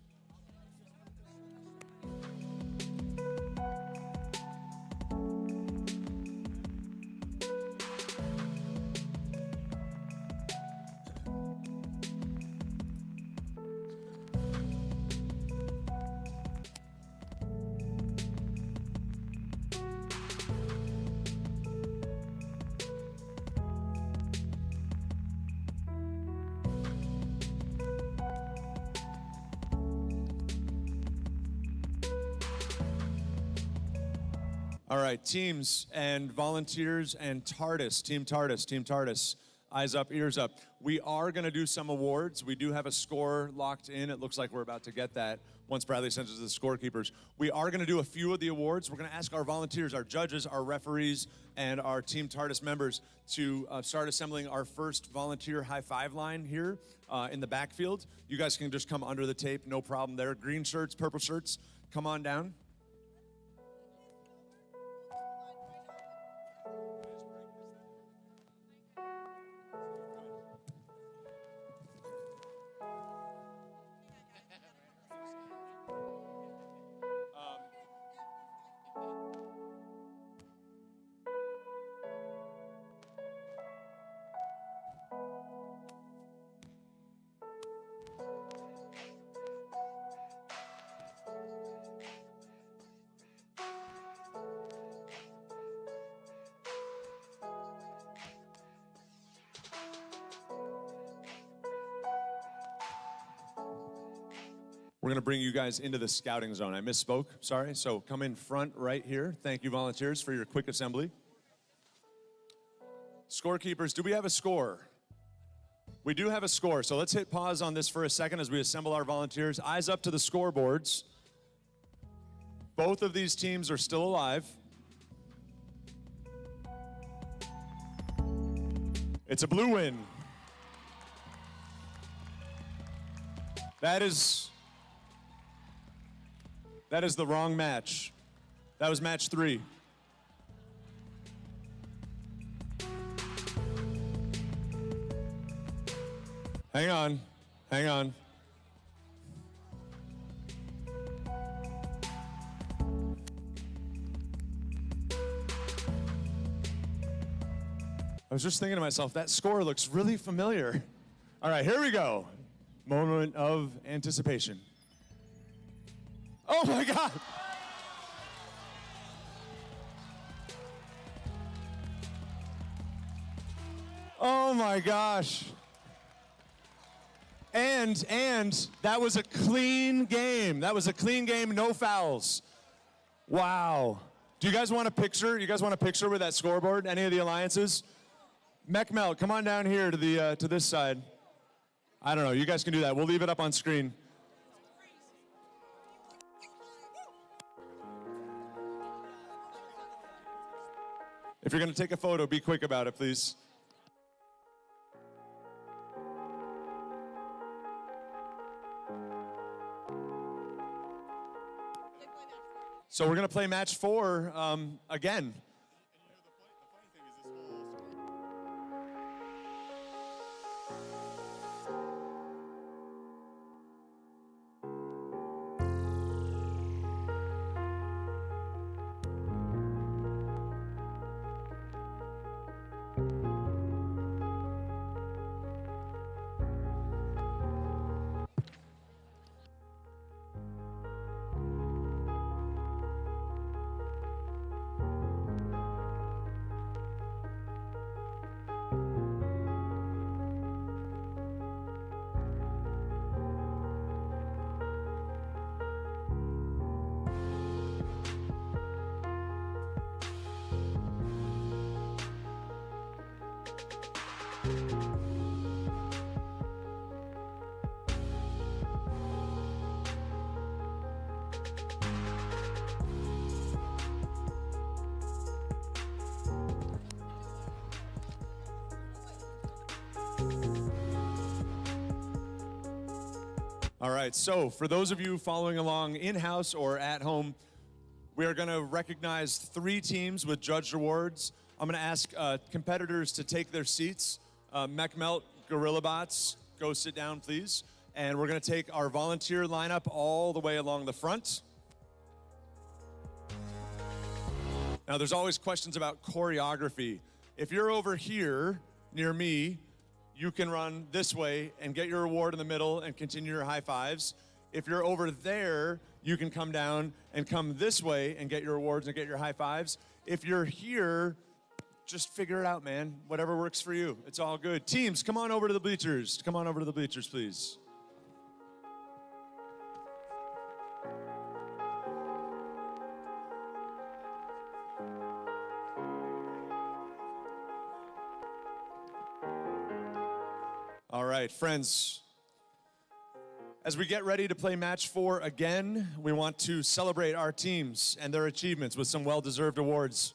All right, teams and volunteers and TARDIS, Team TARDIS, eyes up, ears up. We are going to do some awards. We do have a score locked in. It looks like we're about to get that once Bradley sends us to the scorekeepers. We are going to do a few of the awards. We're going to ask our volunteers, our judges, our referees, and our Team TARDIS members to start assembling our first volunteer high five line here in the backfield. You guys can just come under the tape, no problem there. Green shirts, purple shirts, come on down. We're going to bring you guys into the scouting zone. I misspoke, sorry. So come in front right here. Thank you, volunteers, for your quick assembly. Scorekeepers, do we have a score? We do have a score, so let's hit pause on this for a second as we assemble our volunteers. Eyes up to the scoreboards. Both of these teams are still alive. It's a blue win. That is the wrong match. That was match 3. Hang on, hang on. I was just thinking to myself, that score looks really familiar. All right, here we go. Moment of anticipation. Oh my God! Oh my gosh. And that was a clean game. That was a clean game, no fouls. Wow. Do you guys want a picture? You guys want a picture with that scoreboard? Any of the alliances? Mekmel, come on down here to this side. I don't know, you guys can do that. We'll leave it up on screen. If you're gonna take a photo, be quick about it, please. So we're gonna play match 4 again. All right, so for those of you following along in-house or at home, we are going to recognize 3 teams with judged awards. I'm going to ask competitors to take their seats. Mekmelt, GorillaBots, go sit down, please. And we're going to take our volunteer lineup all the way along the front. Now, there's always questions about choreography. If you're over here near me, you can run this way and get your award in the middle and continue your high fives. If you're over there, you can come down and come this way and get your awards and get your high fives. If you're here, just figure it out, man. Whatever works for you. It's all good. Teams, come on over to the bleachers. Come on over to the bleachers, please. All right, friends, as we get ready to play match 4 again, we want to celebrate our teams and their achievements with some well-deserved awards.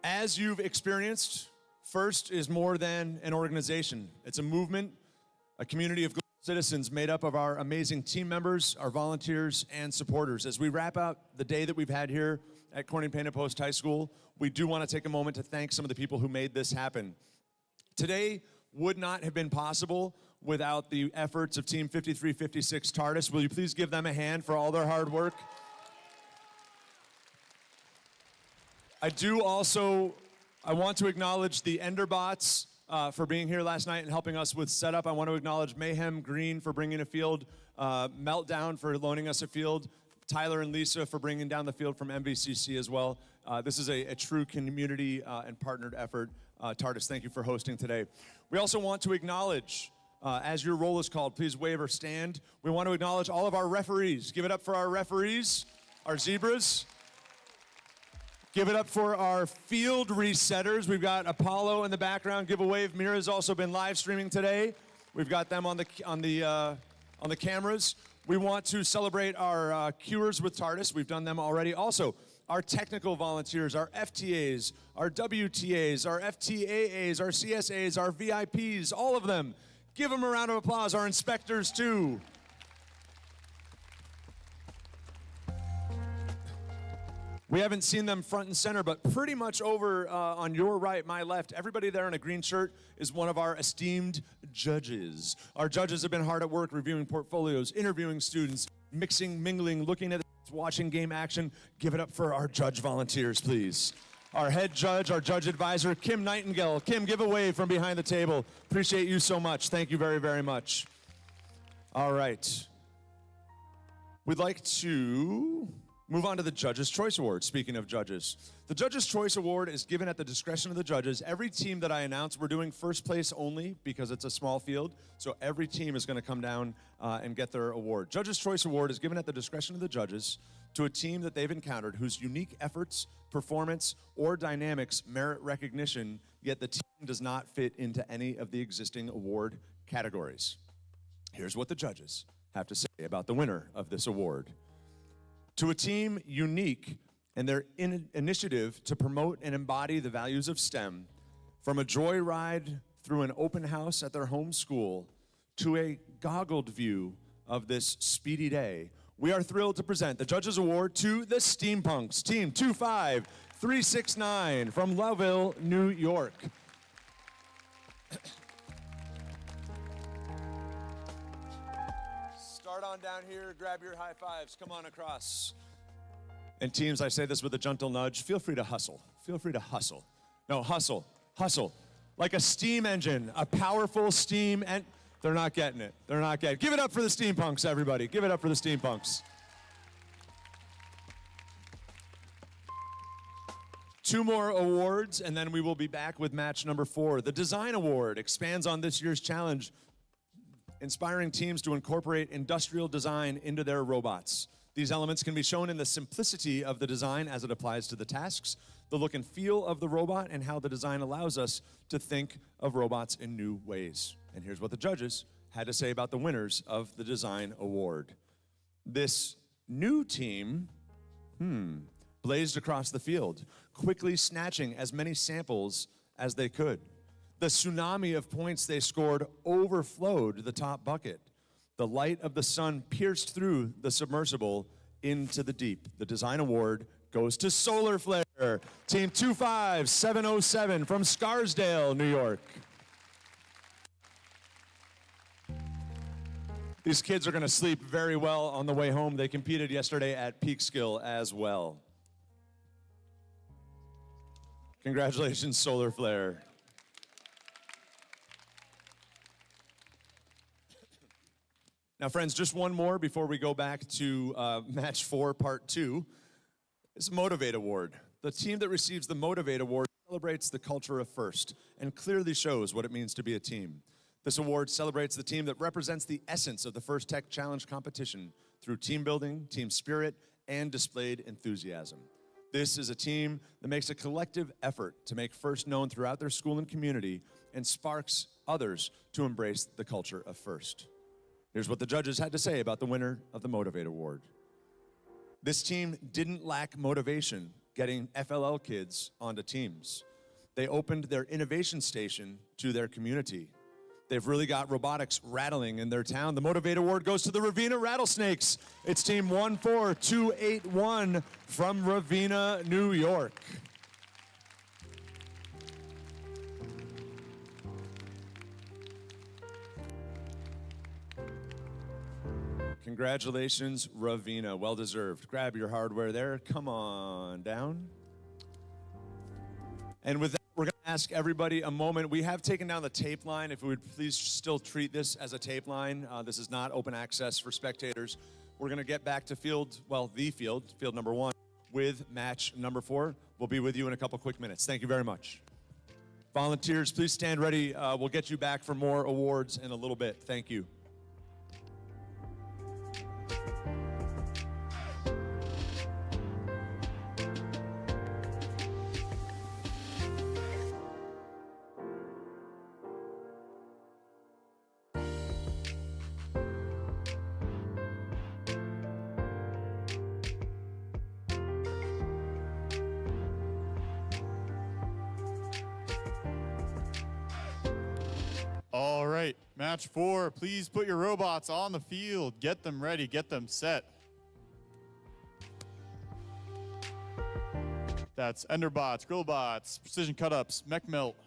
As you've experienced, FIRST is more than an organization. It's a movement, a community of citizens made up of our amazing team members, our volunteers, and supporters. As we wrap up the day that we've had here at Corning Painted Post High School, we do want to take a moment to thank some of the people who made this happen. Today would not have been possible without the efforts of Team 5356 TARDIS. Will you please give them a hand for all their hard work? I want to acknowledge the Enderbots for being here last night and helping us with setup. I want to acknowledge Mayhem Green for bringing a field, Meltdown for loaning us a field, Tyler and Lisa for bringing down the field from MVCC as well. This is a true community and partnered effort. TARDIS, thank you for hosting today. We also want to acknowledge As your roll is called, please wave or stand. We want to acknowledge all of our referees. Give it up for our referees, our zebras. Give it up for our field resetters. We've got Apollo in the background. Give a wave. Mira's also been live streaming today. We've got them on the cameras. We want to celebrate our cuers with TARDIS. We've done them already. Also, our technical volunteers, our FTAs, our WTAs, our FTAAs, our CSAs, our VIPs, all of them. Give them a round of applause. Our inspectors, too. We haven't seen them front and center, but pretty much over on your right, my left, everybody there in a green shirt is one of our esteemed judges. Our judges have been hard at work reviewing portfolios, interviewing students, mixing, mingling, looking at watching game action. Give it up for our judge volunteers, please. Our head judge, our judge advisor, Kim Nightingale. Kim, give a wave from behind the table. Appreciate you so much. Thank you very, very much. All right. We'd like to move on to the Judge's Choice Award. Speaking of judges, the Judge's Choice Award is given at the discretion of the judges. Every team that I announce, we're doing first place only because it's a small field. So every team is going to come down and get their award. Judge's Choice Award is given at the discretion of the judges to a team that they've encountered whose unique efforts, performance, or dynamics merit recognition, yet the team does not fit into any of the existing award categories. Here's what the judges have to say about the winner of this award. To a team unique in their initiative to promote and embody the values of STEM, from a joyride through an open house at their home school to a goggled view of this speedy day, we are thrilled to present the Judges Award to the Steampunks, Team 25369 from Lovell, New York. Start on down here, grab your high fives, come on across. And teams, I say this with a gentle nudge, feel free to hustle. Feel free to hustle. No, hustle, hustle. Like a steam engine, a powerful steam, and they're not getting it. They're not getting it. Give it up for the Steampunks, everybody. Give it up for the Steampunks. 2 more awards, and then we will be back with match number 4. The Design Award expands on this year's challenge, inspiring teams to incorporate industrial design into their robots. These elements can be shown in the simplicity of the design as it applies to the tasks, the look and feel of the robot, and how the design allows us to think of robots in new ways. And here's what the judges had to say about the winners of the Design Award. This new team, blazed across the field, quickly snatching as many samples as they could. The tsunami of points they scored overflowed the top bucket. The light of the sun pierced through the submersible into the deep. The Design Award goes to Solar Flare, Team 25707 from Scarsdale, New York. These kids are going to sleep very well on the way home. They competed yesterday at Peekskill as well. Congratulations, Solar Flare. Now, friends, just one more before we go back to match 4, part 2. It's Motivate Award. The team that receives the Motivate Award celebrates the culture of FIRST and clearly shows what it means to be a team. This award celebrates the team that represents the essence of the First Tech Challenge competition through team building, team spirit, and displayed enthusiasm. This is a team that makes a collective effort to make FIRST known throughout their school and community and sparks others to embrace the culture of FIRST. Here's what the judges had to say about the winner of the Motivate Award. This team didn't lack motivation getting FLL kids onto teams. They opened their innovation station to their community. They've really got robotics rattling in their town. The Motivate Award goes to the Ravenna Rattlesnakes. It's Team 14281 from Ravenna, New York. Congratulations, Ravenna. Well deserved. Grab your hardware there. Come on down. And with that, we're going to ask everybody a moment. We have taken down the tape line. If we would please still treat this as a tape line. This is not open access for spectators. We're going to get back to field number 1, with match number 4. We'll be with you in a couple quick minutes. Thank you very much. Volunteers, please stand ready. We'll get you back for more awards in a little bit. Thank you. All right, match 4. Please put your robots on the field. Get them ready, get them set. That's Enderbots, Grillbots, Precision Cut-Ups, Mech Melt.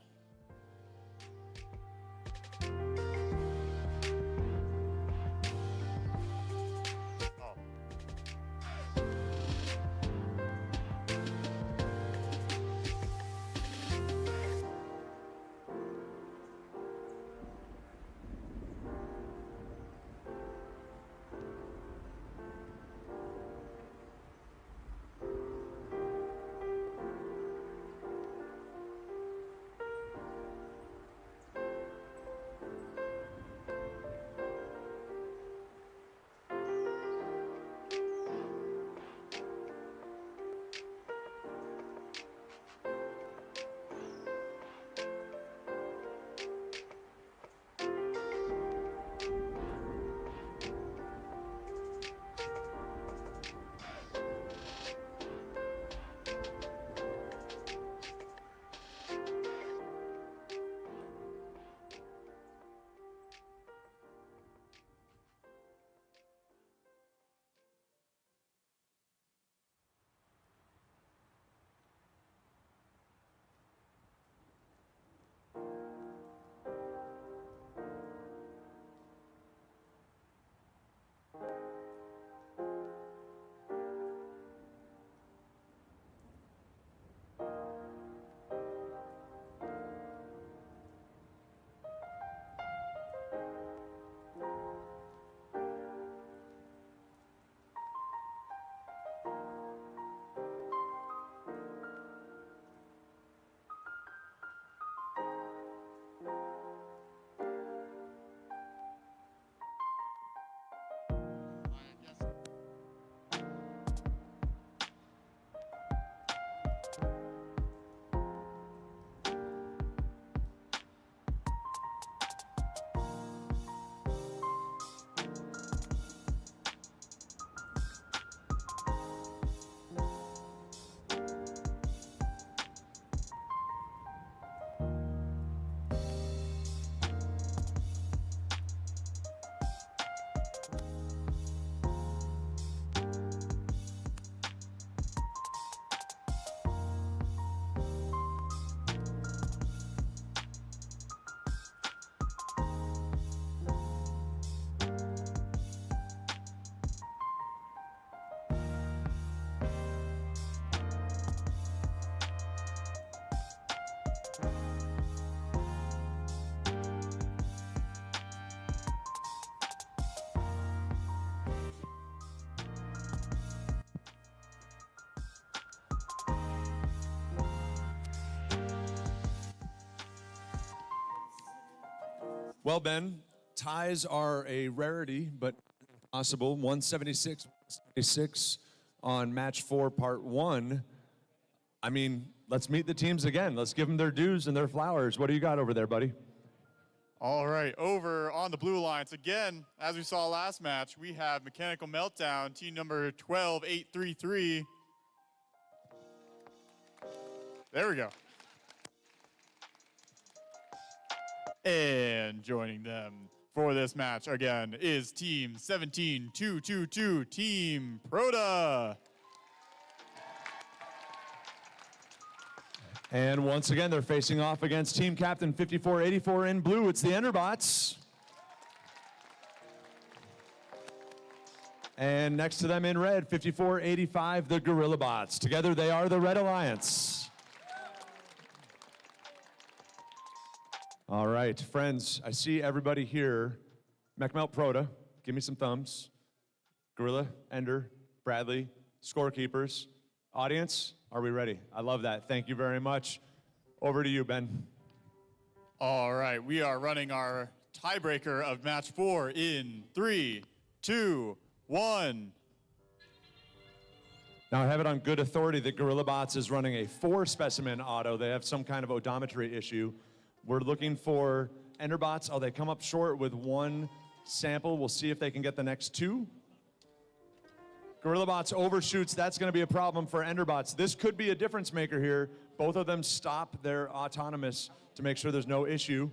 Well, Ben, ties are a rarity, but possible. 176 on match 4, part 1. I mean, let's meet the teams again. Let's give them their dues and their flowers. What do you got over there, buddy? All right, over on the blue lines, again, as we saw last match, we have Mechanical Meltdown, team number 12833. There we go. And joining them for this match again is team 17222, Team Proda. And once again, they're facing off against team captain 5484 in blue. It's the Enderbots. And next to them in red, 5485, the Gorilla Bots. Together they are the Red Alliance. All right, friends, I see everybody here. MechMelt Proda, give me some thumbs. Gorilla, Ender, Bradley, scorekeepers. Audience, are we ready? I love that. Thank you very much. Over to you, Ben. All right, we are running our tiebreaker of match 4 in 3, 2, 1. Now I have it on good authority that GorillaBots is running a 4-specimen auto. They have some kind of odometry issue. We're looking for Enderbots. Oh, they come up short with 1 sample. We'll see if they can get the next 2. GorillaBots overshoots. That's going to be a problem for Enderbots. This could be a difference maker here. Both of them stop their autonomous to make sure there's no issue.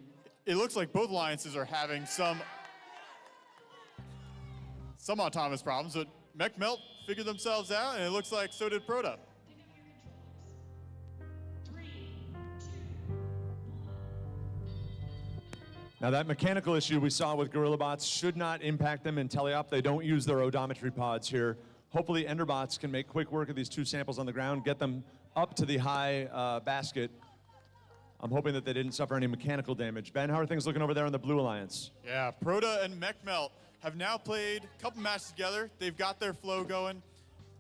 It looks like both alliances are having some autonomous problems, but MechMelt figured themselves out, and it looks like so did Proto. Now that mechanical issue we saw with GorillaBots should not impact them in teleop. They don't use their odometry pods here. Hopefully Enderbots can make quick work of these 2 samples on the ground, get them up to the high basket. I'm hoping that they didn't suffer any mechanical damage. Ben, how are things looking over there on the Blue Alliance? Yeah, Proto and MechMelt have now played a couple matches together. They've got their flow going.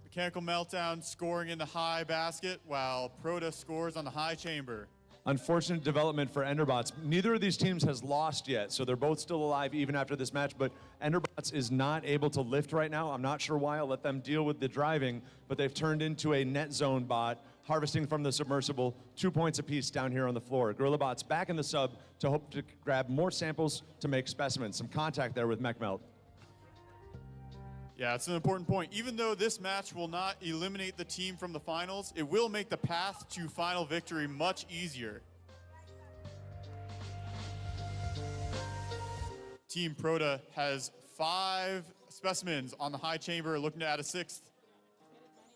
Mechanical Meltdown scoring in the high basket, while Proto scores on the high chamber. Unfortunate development for Enderbots. Neither of these teams has lost yet, so they're both still alive even after this match, but Enderbots is not able to lift right now. I'm not sure why. I'll let them deal with the driving, but they've turned into a net zone bot, harvesting from the submersible, 2 points apiece down here on the floor. GorillaBots back in the sub to hope to grab more samples to make specimens. Some contact there with MechMelt. Yeah, it's an important point. Even though this match will not eliminate the team from the finals, it will make the path to final victory much easier. Team Proto has 5 specimens on the high chamber, looking to add a 6th.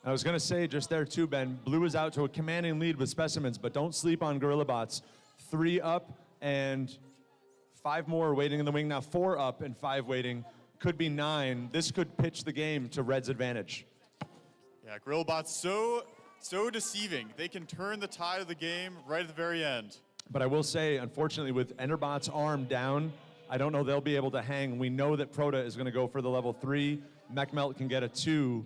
I was going to say just there too, Ben, Blue is out to a commanding lead with specimens, but don't sleep on GorillaBots. 3 up and 5 more waiting in the wing. Now 4 up and 5 waiting. Could be 9. This could pitch the game to Red's advantage. Yeah, GorillaBots so deceiving. They can turn the tide of the game right at the very end. But I will say, unfortunately, with Enderbot's arm down, I don't know they'll be able to hang. We know that Proto is going to go for the level 3. MechMelt can get a 2.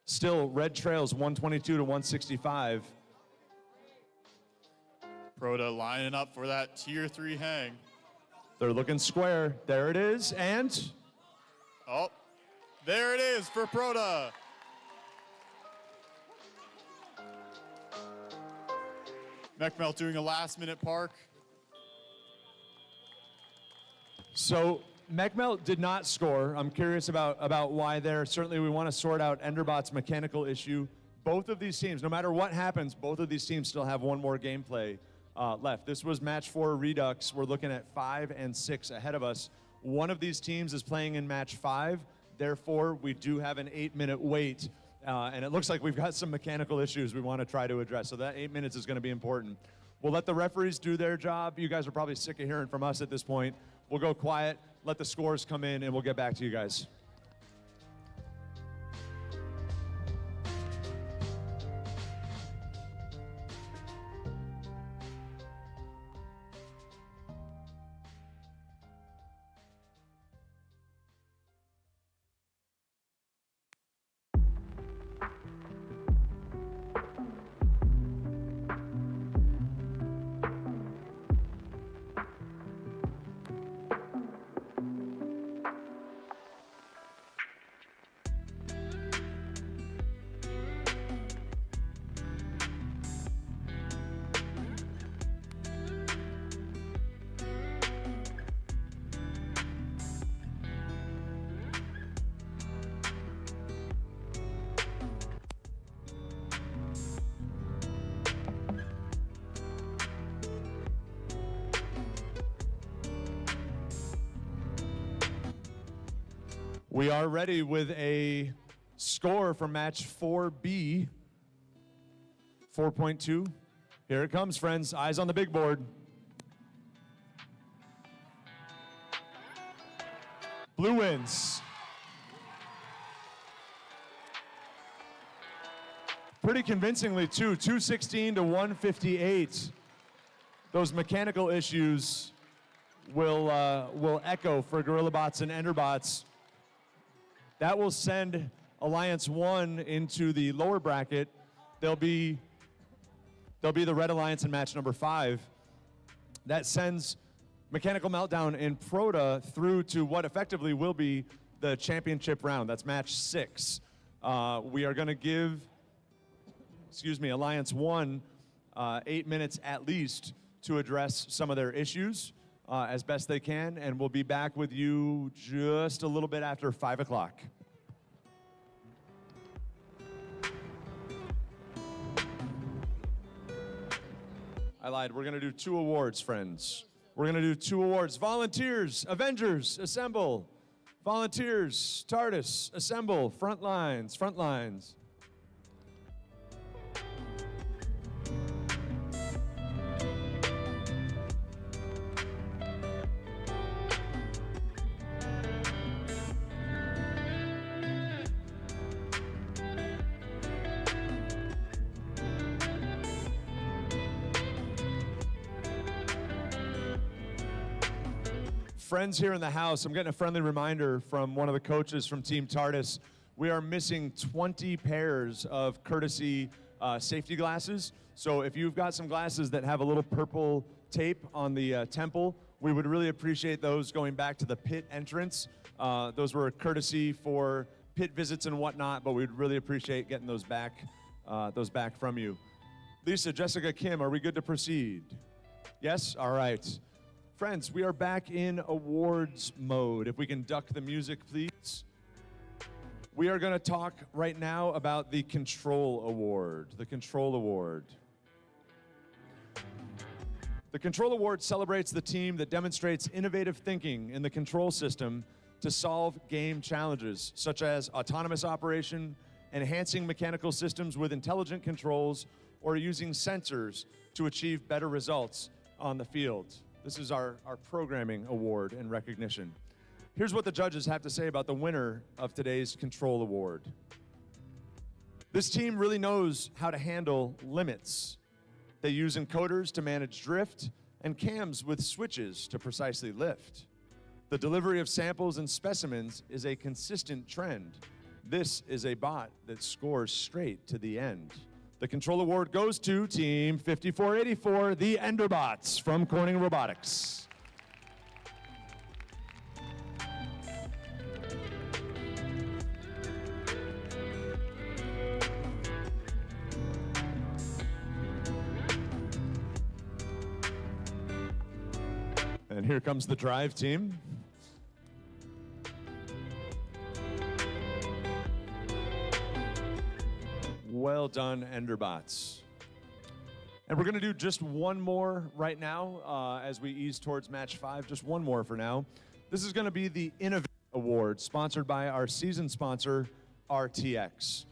Still, Red trails 122 to 165. Proto lining up for that tier 3 hang. They're looking square. There it is, and... Oh, there it is for Proto. MechMelt doing a last-minute park. So MechMelt did not score. I'm curious about why there. Certainly we want to sort out Enderbot's mechanical issue. Both of these teams, no matter what happens, both of these teams still have one more gameplay left. This was match 4 Redux. We're looking at 5 and 6 ahead of us. One of these teams is playing in match 5. Therefore, we do have an 8-minute wait. And it looks like we've got some mechanical issues we want to try to address. So that 8 minutes is going to be important. We'll let the referees do their job. You guys are probably sick of hearing from us at this point. We'll go quiet, let the scores come in, and we'll get back to you guys. We are ready with a score for match 4B. 4.2. Here it comes, friends. Eyes on the big board. Blue wins. Pretty convincingly, too. 216 to 158. Those mechanical issues will echo for GorillaBots and Enderbots. That will send Alliance 1 into the lower bracket. They'll be the Red Alliance in match number 5. That sends Mechanical Meltdown and Proto through to what effectively will be the championship round. That's match 6. We are going to give, Alliance 1 8 minutes at least to address some of their issues as best they can, and we'll be back with you just a little bit after 5 o'clock. I lied. We're going to do 2 awards, friends. We're going to do 2 awards. Volunteers, Avengers, assemble. Volunteers, TARDIS, assemble. Front lines, front lines. Friends here in the house, I'm getting a friendly reminder from one of the coaches from Team TARDIS. We are missing 20 pairs of courtesy safety glasses. So if you've got some glasses that have a little purple tape on the temple, we would really appreciate those going back to the pit entrance. Those were a courtesy for pit visits and whatnot, but we'd really appreciate getting those back from you. Lisa, Jessica, Kim, are we good to proceed? Yes? All right. Friends, we are back in awards mode. If we can duck the music, please. We are going to talk right now about the Control Award. The Control Award. The Control Award celebrates the team that demonstrates innovative thinking in the control system to solve game challenges, such as autonomous operation, enhancing mechanical systems with intelligent controls, or using sensors to achieve better results on the field. This is our programming award and recognition. Here's what the judges have to say about the winner of today's Control Award. This team really knows how to handle limits. They use encoders to manage drift and cams with switches to precisely lift. The delivery of samples and specimens is a consistent trend. This is a bot that scores straight to the end. The Control Award goes to Team 5484, the Enderbots from Corning Robotics. And here comes the drive team. Well done, Enderbots. And we're going to do just one more right now as we ease towards match 5. Just one more for now. This is going to be the Innovate Award, sponsored by our season sponsor, RTX.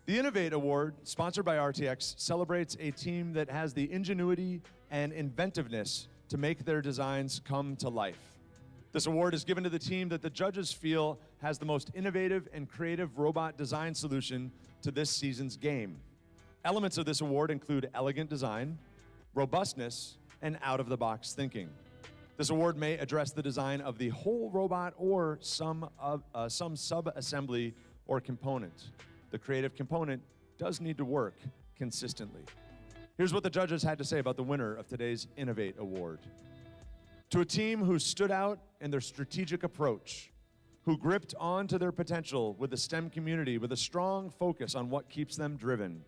The Innovate Award, sponsored by RTX, celebrates a team that has the ingenuity and inventiveness to make their designs come to life. This award is given to the team that the judges feel has the most innovative and creative robot design solution to this season's game. Elements of this award include elegant design, robustness, and out-of-the-box thinking. This award may address the design of the whole robot or some sub-assembly or component. The creative component does need to work consistently. Here's what the judges had to say about the winner of today's Innovate Award. To a team who stood out in their strategic approach, who gripped onto their potential with the STEM community with a strong focus on what keeps them driven,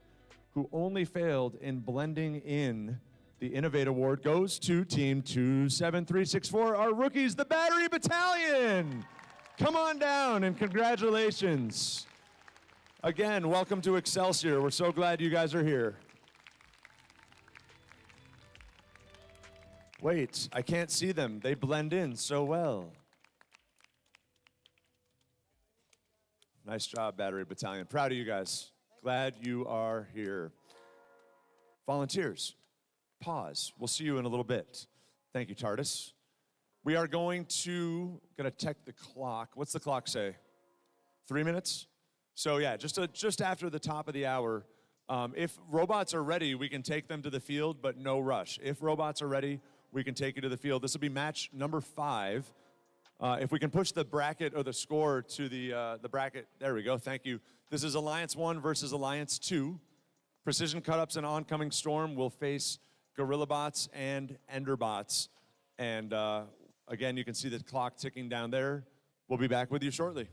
who only failed in blending in, the Innovate Award goes to Team 27364, our rookies, the Battery Battalion. Come on down and congratulations. Again, welcome to Excelsior. We're so glad you guys are here. Wait, I can't see them. They blend in so well. Nice job, Battery Battalion. Proud of you guys. Glad you are here. Volunteers, pause. We'll see you in a little bit. Thank you, TARDIS. We are going to check the clock. What's the clock say? 3 minutes? So yeah, just after the top of the hour. If robots are ready, we can take them to the field, but no rush. If robots are ready, we can take you to the field. This will be match number 5. If we can push the bracket or the score to the bracket, there we go, thank you. This is Alliance 1 versus Alliance 2. Precision Cut-Ups and Oncoming Storm will face Gorilla Bots and Ender Bots. And again, you can see the clock ticking down there. We'll be back with you shortly.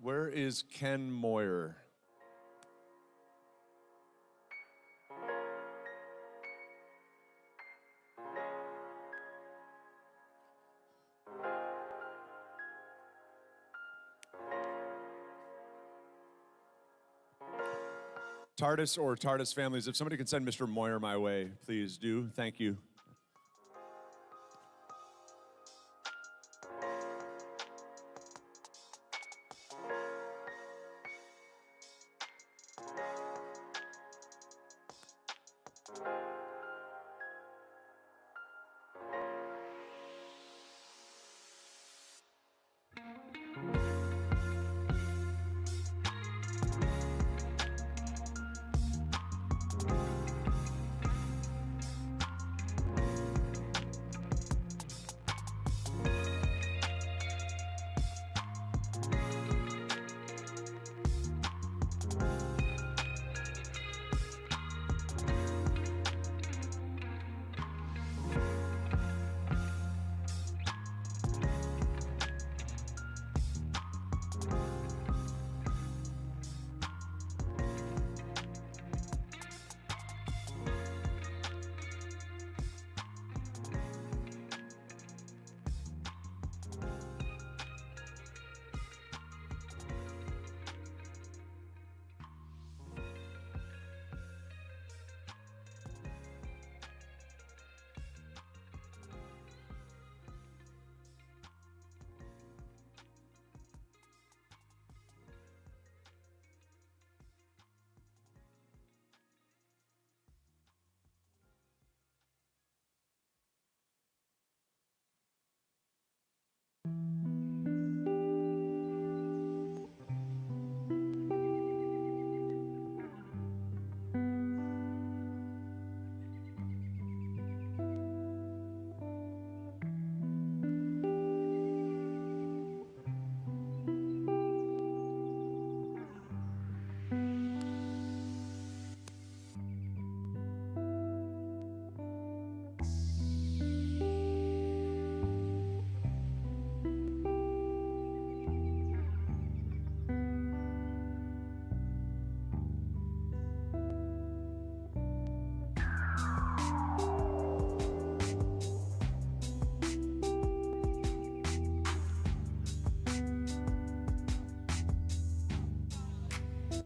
Where is Ken Moyer? TARDIS or TARDIS families, if somebody can send Mr. Moyer my way, please do. Thank you.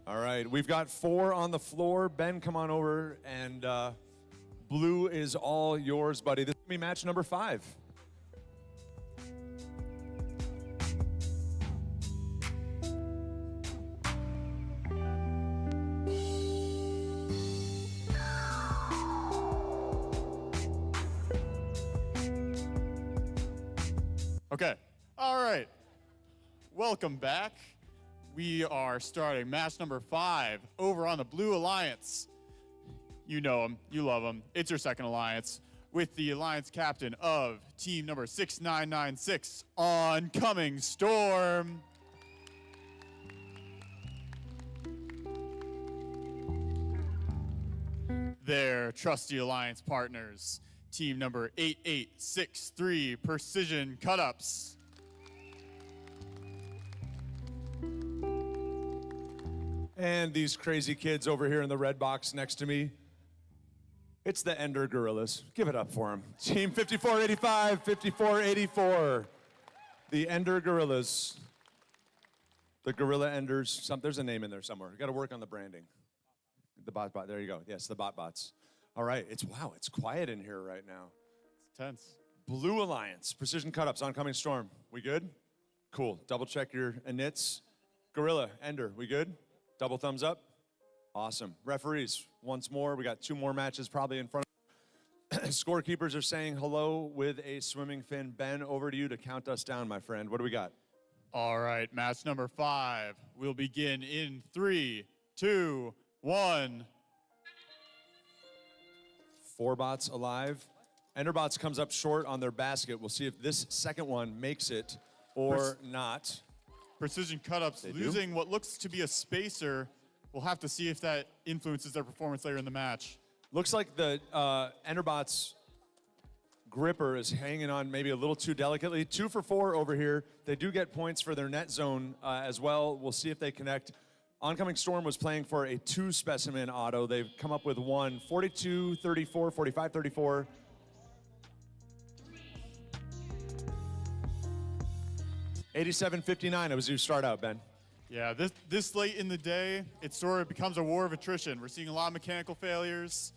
All right, we've got 4 on the floor. Ben, come on over, and blue is all yours, buddy. This will be match number 5. Okay, all right. Welcome back. We are starting match number 5 over on the Blue Alliance. You know them, you love them. It's your second alliance with the alliance captain of team number 6996, Oncoming Storm. Their trusty alliance partners, team number 8863, Precision Cut-Ups. And these crazy kids over here in the red box next to me, It's the Ender Gorillas. Give it up for them. Team 5485, 5484. The Ender Gorillas. The Gorilla Enders. There's a name in there somewhere. Got to work on the branding. The bot. There you go. Yes, the bots. All right. It's quiet in here right now. It's tense. Blue Alliance. Precision cut-ups. Oncoming storm. We good? Cool. Double check your inits. Gorilla, Ender. We good? Double thumbs up. Awesome. Referees, once more. We got 2 more matches probably in front of us. Scorekeepers are saying hello with a swimming fin. Ben, over to you to count us down, my friend. What do we got? All right, match number 5 will begin in 3, 2, 1. 4 bots alive. Enderbots comes up short on their basket. We'll see if this second one makes it or not. Precision cut-ups losing what looks to be a spacer. We'll have to see if that influences their performance later in the match. Looks like the Enderbots gripper is hanging on maybe a little too delicately. 2 for 4 over here. They do get points for their net zone as well. We'll see if they connect. Oncoming Storm was playing for a 2 specimen auto. They've come up with 1. 42-34, 45-34. $87.59. It was your start out, Ben. Yeah, this late in the day, it sort of becomes a war of attrition. We're seeing a lot of mechanical failures.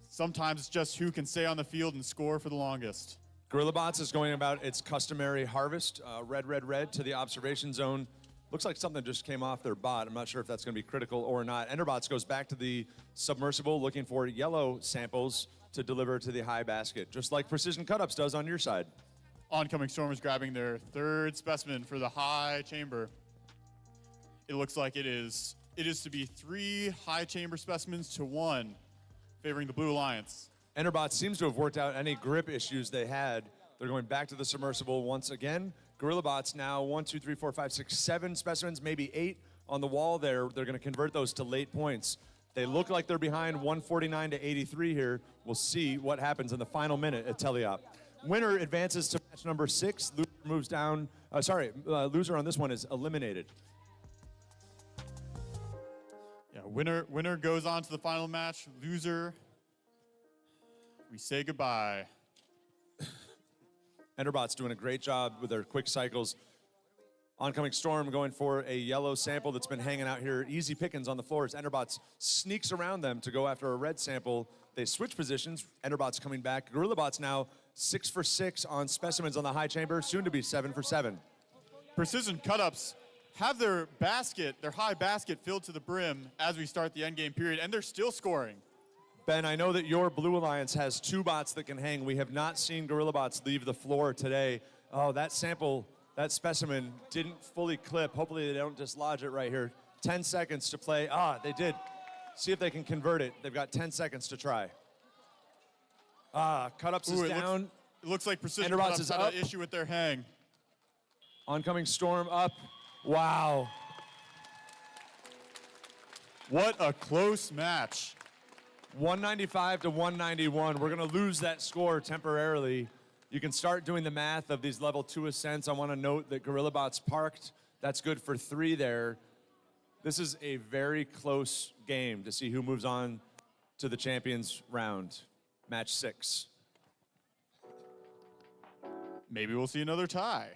Sometimes it's just who can stay on the field and score for the longest. GorillaBots is going about its customary harvest. Red to the observation zone. Looks like something just came off their bot. I'm not sure if that's going to be critical or not. Enderbots goes back to the submersible looking for yellow samples to deliver to the high basket, just like Precision Cut-Ups does on your side. Oncoming Storm is grabbing their 3rd specimen for the high chamber. It looks like it is to be 3 high chamber specimens to 1, favoring the Blue Alliance. Enderbots seems to have worked out any grip issues they had. They're going back to the submersible once again. GorillaBots now 1, 2, 3, 4, 5, 6, 7 specimens, maybe 8 on the wall there. They're going to convert those to late points. They look like they're behind 149 to 83 here. We'll see what happens in the final minute at Teleop. Winner advances to match number 6. Loser moves down. Loser on this one is eliminated. Yeah, winner goes on to the final match. Loser, we say goodbye. Enderbots doing a great job with their quick cycles. Oncoming Storm going for a yellow sample that's been hanging out here. Easy pickings on the floors. Enderbots sneaks around them to go after a red sample. They switch positions. Enderbots coming back. GorillaBots now 6 for 6 on specimens on the high chamber, soon to be 7 for 7. Precision cut-ups have their high basket filled to the brim as we start the endgame period, and they're still scoring. Ben, I know that your Blue Alliance has 2 bots that can hang. We have not seen GorillaBots leave the floor today. Oh, that sample, that specimen didn't fully clip. Hopefully they don't dislodge it right here. 10 seconds to play. They did. See if they can convert it. They've got 10 seconds to try. Cut-ups is down. It looks like Precision Cut-ups had an issue with their hang. Oncoming Storm up. Wow. What a close match. 195 to 191. We're going to lose that score temporarily. You can start doing the math of these level 2 ascents. I want to note that GorillaBots parked. That's good for 3 there. This is a very close game to see who moves on to the champions round. Match 6. Maybe we'll see another tie.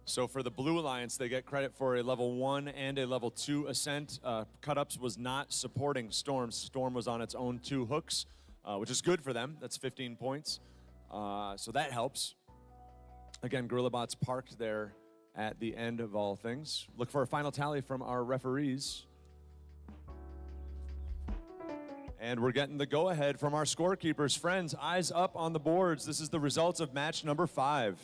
So for the Blue Alliance, they get credit for a level 1 and a level 2 ascent. Cut-ups was not supporting Storm. Storm was on its own 2 hooks, which is good for them. That's 15 points. So that helps. Again, GorillaBots parked there at the end of all things. Look for a final tally from our referees. And we're getting the go-ahead from our scorekeepers. Friends, eyes up on the boards. This is the results of match number 5.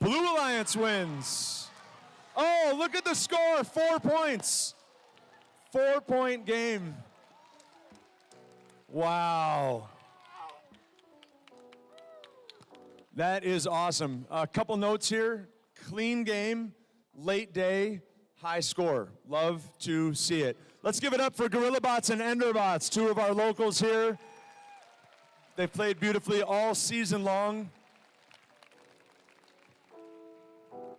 Blue Alliance wins. Oh, look at the score, 4 points. 4-point game. Wow. That is awesome. A couple notes here. Clean game, late day, high score. Love to see it. Let's give it up for GorillaBots and EnderBots, two of our locals here. They've played beautifully all season long.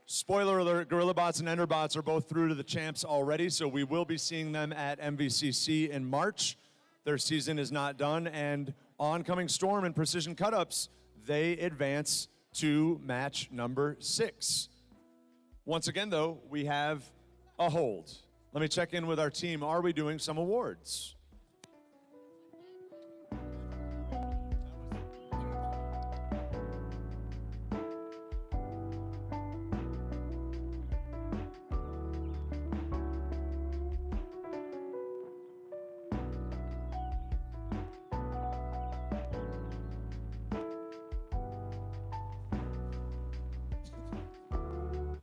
Spoiler alert, GorillaBots and EnderBots are both through to the champs already, so we will be seeing them at MVCC in March. Their season is not done, and Oncoming Storm and Precision Cut-Ups, they advance to match number 6. Once again, though, we have a hold. Let me check in with our team. Are we doing some awards?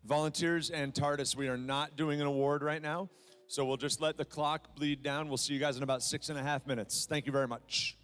Volunteers and TARDIS, we are not doing an award right now, so we'll just let the clock bleed down. We'll see you guys in about 6.5 minutes. Thank you very much.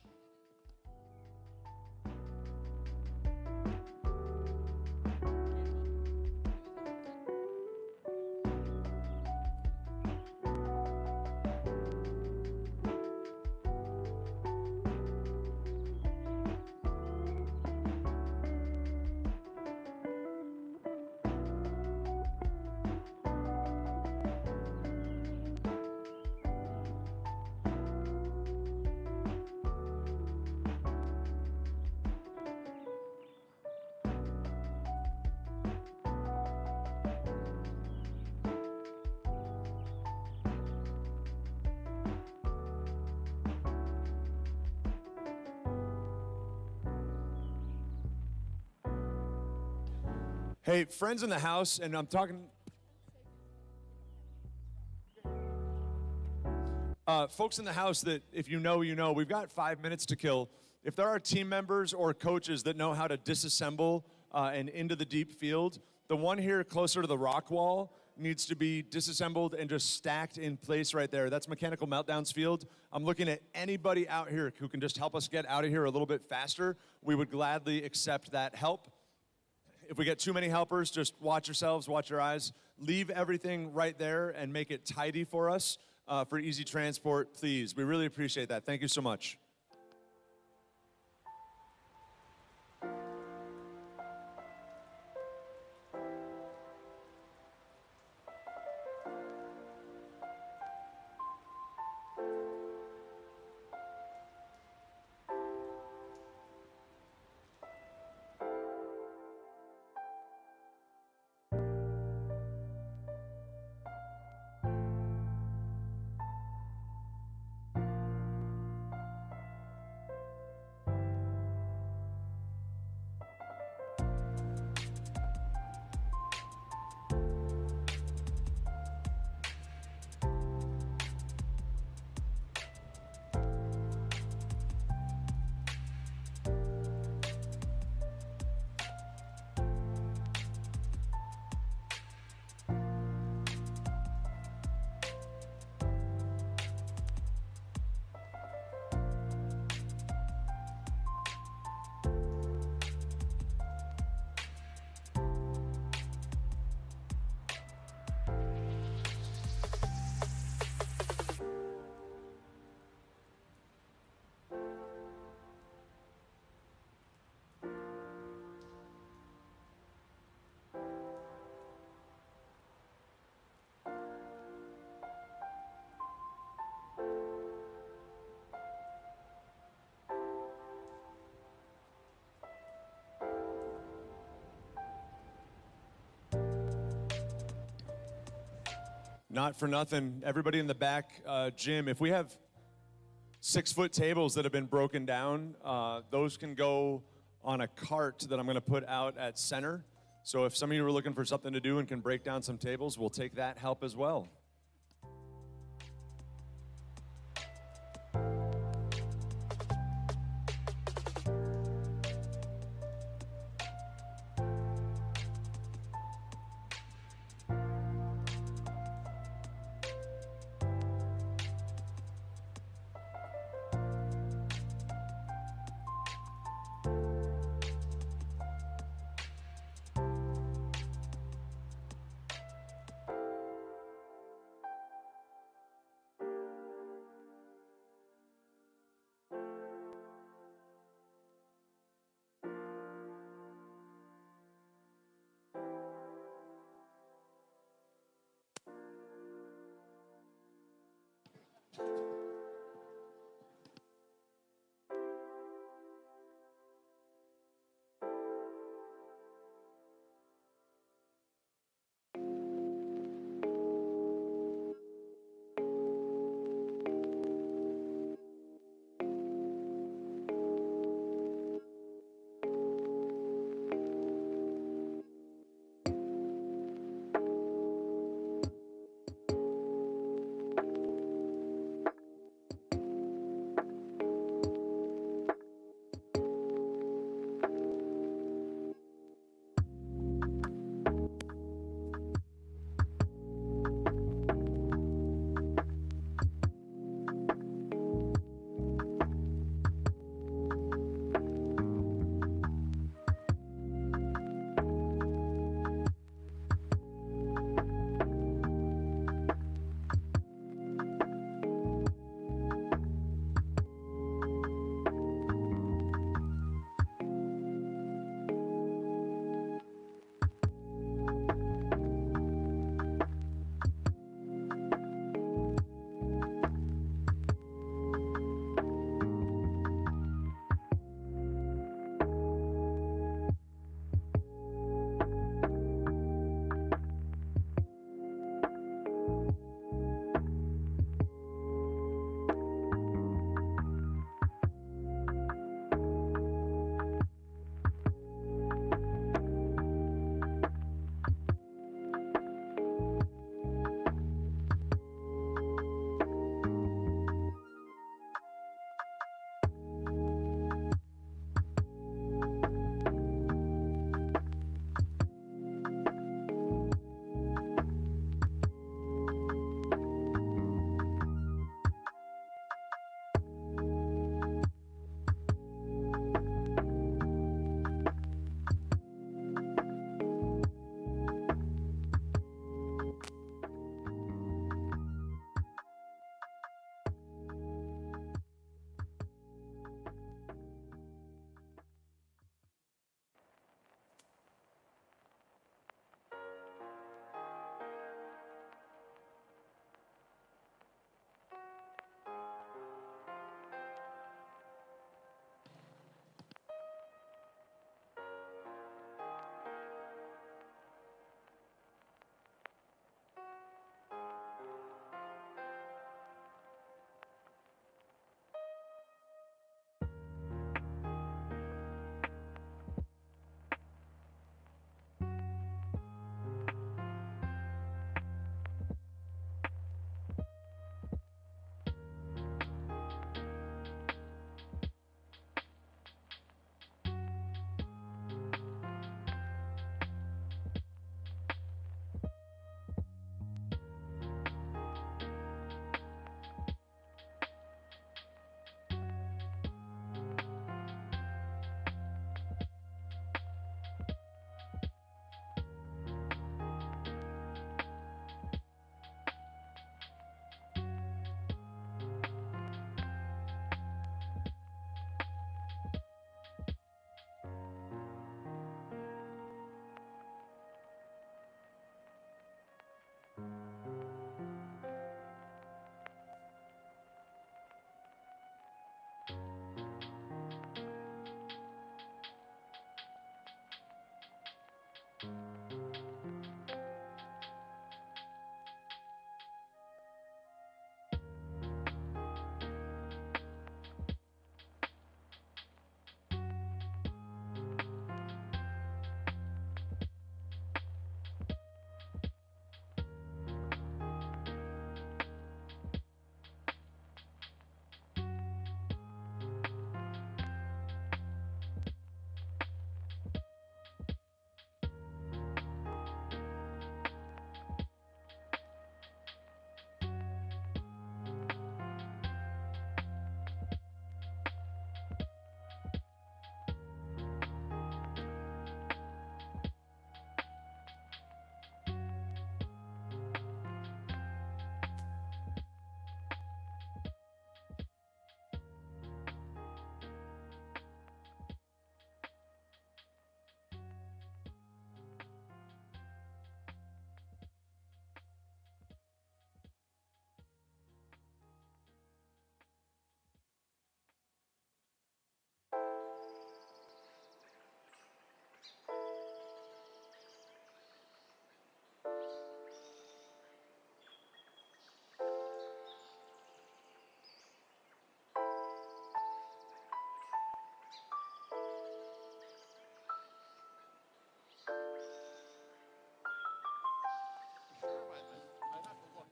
Hey, friends in the house, and I'm talking... folks in the house that if you know, you know, we've got 5 minutes to kill. If there are team members or coaches that know how to disassemble and into the deep field, the one here closer to the rock wall needs to be disassembled and just stacked in place right there. That's Mechanical Meltdowns field. I'm looking at anybody out here who can just help us get out of here a little bit faster. We would gladly accept that help. If we get too many helpers, just watch yourselves, watch your eyes. Leave everything right there and make it tidy for us for easy transport, please. We really appreciate that. Thank you so much. Not for nothing, everybody in the back gym, if we have 6-foot tables that have been broken down, those can go on a cart that I'm gonna put out at center. So if some of you are looking for something to do and can break down some tables, we'll take that help as well.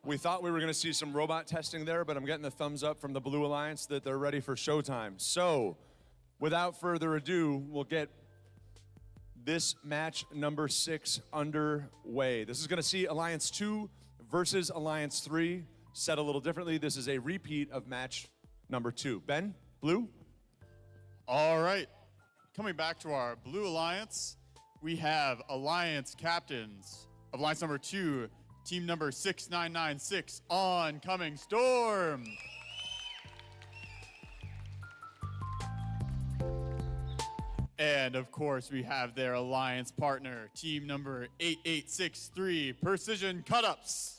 We thought we were going to see some robot testing there, but I'm getting the thumbs up from the Blue Alliance that they're ready for showtime. So, without further ado, we'll get this match number 6 underway. This is going to see Alliance 2 versus Alliance 3. Set a little differently, this is a repeat of match number 2. Ben, Blue? All right. Coming back to our Blue Alliance, we have Alliance captains of Alliance number 2, team number 6996, Oncoming Storm. And of course, we have their alliance partner, team number 8863, Precision Cut-Ups.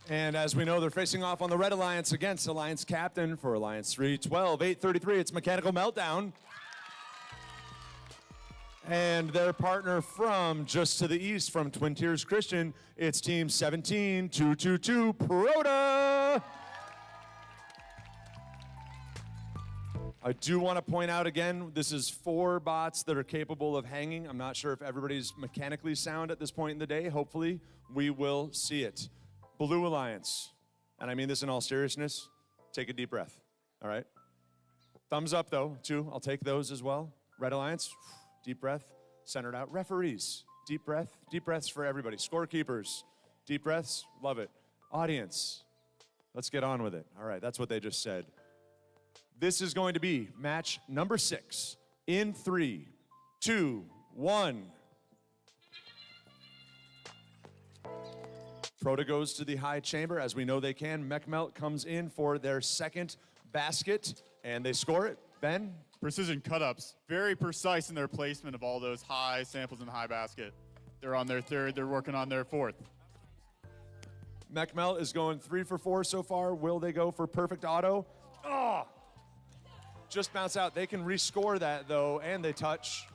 And as we know, they're facing off on the Red Alliance against Alliance Captain for Alliance 3, 12-833. It's Mechanical Meltdown. And their partner from just to the east from Twin Tiers Christian, it's Team 17222 Proto. I do want to point out again, this is 4 bots that are capable of hanging. I'm not sure if everybody's mechanically sound at this point in the day. Hopefully, we will see it. Blue Alliance, and I mean this in all seriousness, take a deep breath, all right? Thumbs up, though, too. I'll take those as well. Red Alliance, deep breath, centered out. Referees, deep breath. Deep breaths for everybody. Scorekeepers, deep breaths, love it. Audience, let's get on with it. All right, that's what they just said. This is going to be match number 6 in 3, 2, 1. Proto goes to the high chamber, as we know they can. Mechmelt comes in for their second basket, and they score it. Ben? Precision Cut-Ups, very precise in their placement of all those high samples in the high basket. They're on their 3rd, they're working on their 4th. Mechmelt is going 3 for 4 so far. Will they go for perfect auto? Oh! Just bounce out. They can rescore that, though, and they touch.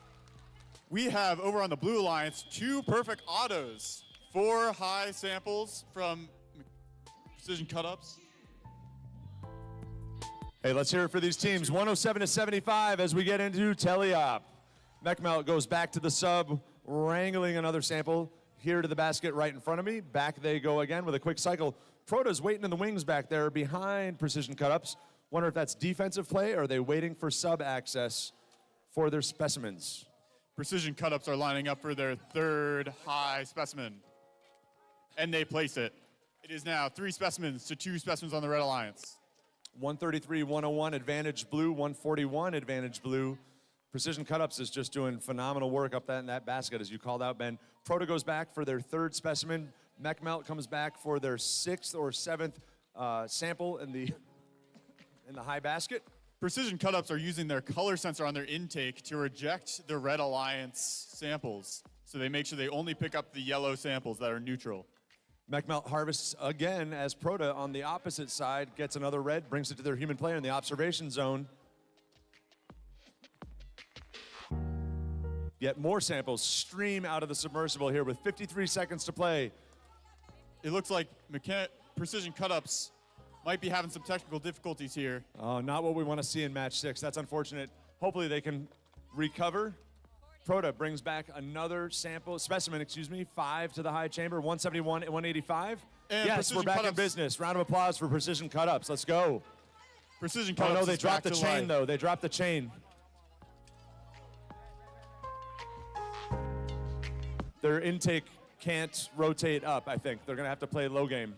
We have, over on the Blue Alliance, 2 perfect autos. 4 high samples from Precision Cut-Ups. Hey, let's hear it for these teams. 107-75 as we get into teleop. Mechmelt goes back to the sub, wrangling another sample here to the basket right in front of me. Back they go again with a quick cycle. Proto's waiting in the wings back there behind Precision Cut-Ups. Wonder if that's defensive play or are they waiting for sub access for their specimens? Precision Cut-Ups are lining up for their 3rd high specimen. And they place it. It is now 3 specimens to 2 specimens on the Red Alliance. 133-101, advantage blue. 141, advantage blue. Precision Cut-Ups is just doing phenomenal work up in that basket, as you called out, Ben. Proto goes back for their 3rd specimen. Mechmelt comes back for their 6th or 7th sample in the high basket. Precision Cut-Ups are using their color sensor on their intake to reject the Red Alliance samples. So they make sure they only pick up the yellow samples that are neutral. Mechmelt harvests again as Proto on the opposite side gets another red, brings it to their human player in the observation zone. Yet more samples stream out of the submersible here with 53 seconds to play. It looks like Precision Cut-Ups might be having some technical difficulties here. Oh, not what we want to see in match 6. That's unfortunate. Hopefully they can recover. Proto brings back another specimen, 5 to the high chamber, 171 and 185. And yes, we're back in business. Round of applause for Precision Cut-Ups. Let's go. Precision Oh, Cut-Ups no, they is dropped back the to chain, life. though. They dropped the chain. Their intake can't rotate up, I think. They're going to have to play low game.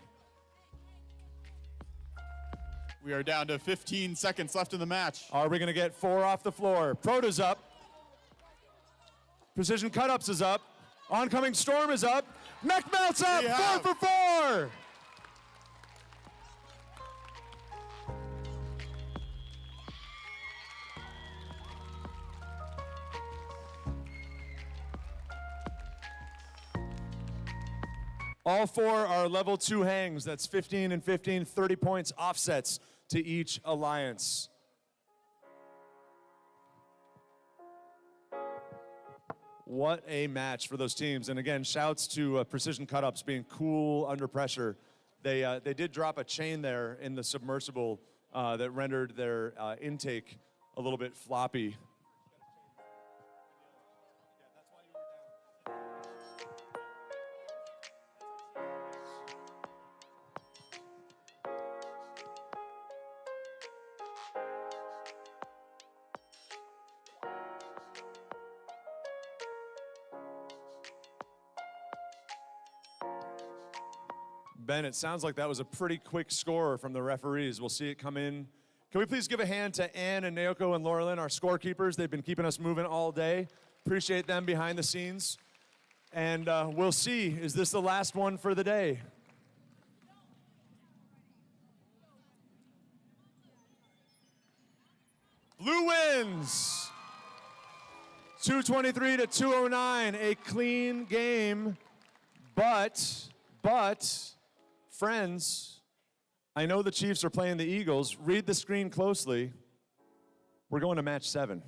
We are down to 15 seconds left in the match. Are we going to get 4 off the floor? Proto's up. Precision Cut-Ups is up. Oncoming Storm is up. Mechmelt's up. 4 for 4. All 4 are level 2 hangs. That's 15 and 15, 30 points offsets to each alliance. What a match for those teams. And again, shouts to Precision Cut-Ups being cool under pressure. They did drop a chain there in the submersible that rendered their intake a little bit floppy. Ben, it sounds like that was a pretty quick score from the referees. We'll see it come in. Can we please give a hand to Ann and Naoko and Laurelyn, our scorekeepers? They've been keeping us moving all day. Appreciate them behind the scenes. And we'll see, is this the last one for the day? Blue wins. 223 to 209, a clean game. But, friends, I know the Chiefs are playing the Eagles. Read the screen closely. We're going to match 7.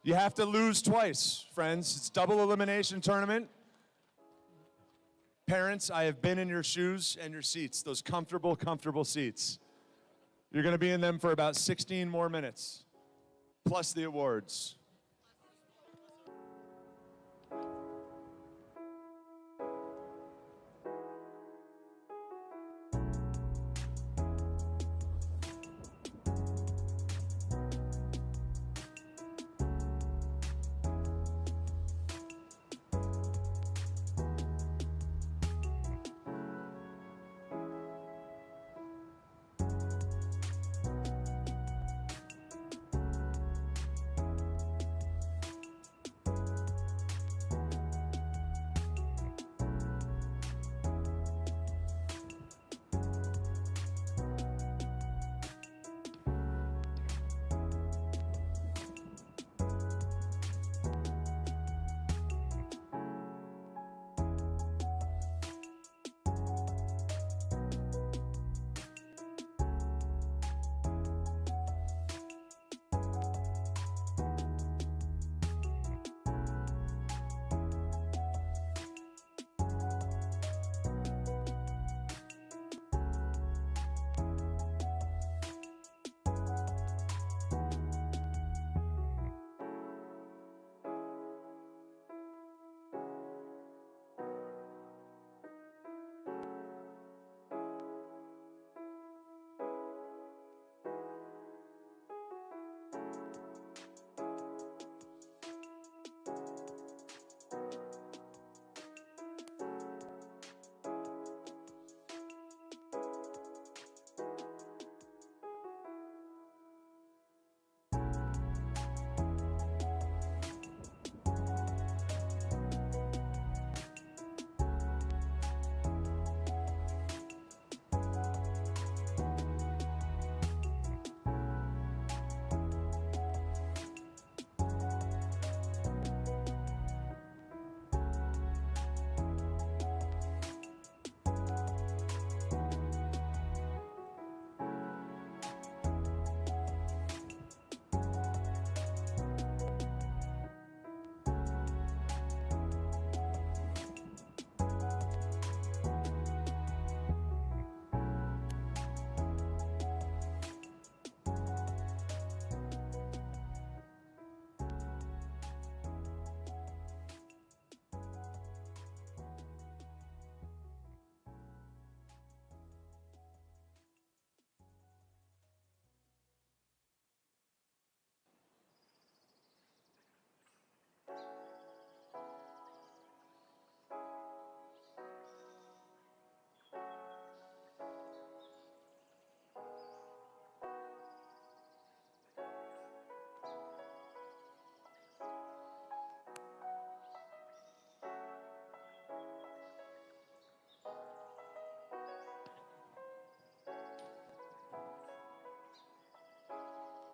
You have to lose twice, friends. It's double elimination tournament. Parents, I have been in your shoes and your seats, those comfortable, comfortable seats. You're going to be in them for about 16 more minutes, plus the awards.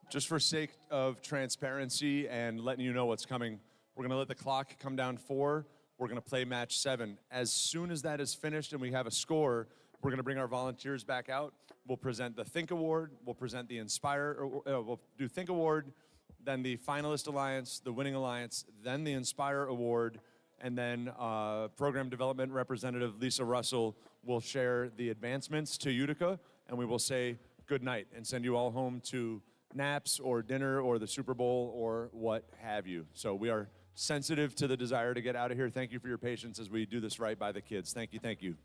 Just for sake of transparency and letting you know what's coming, we're going to let the clock come down 4. We're going to play match 7. As soon as that is finished and we have a score, we're going to bring our volunteers back out. We'll present the Think Award. We'll present the Inspire. We'll do Think Award, then the Finalist Alliance, the Winning Alliance, then the Inspire Award, and then Program Development Representative Lisa Russell will share the advancements to Utica, and we will say good night and send you all home to naps or dinner or the Super Bowl or what have you. So we are sensitive to the desire to get out of here. Thank you for your patience as we do this right by the kids. Thank you, thank you.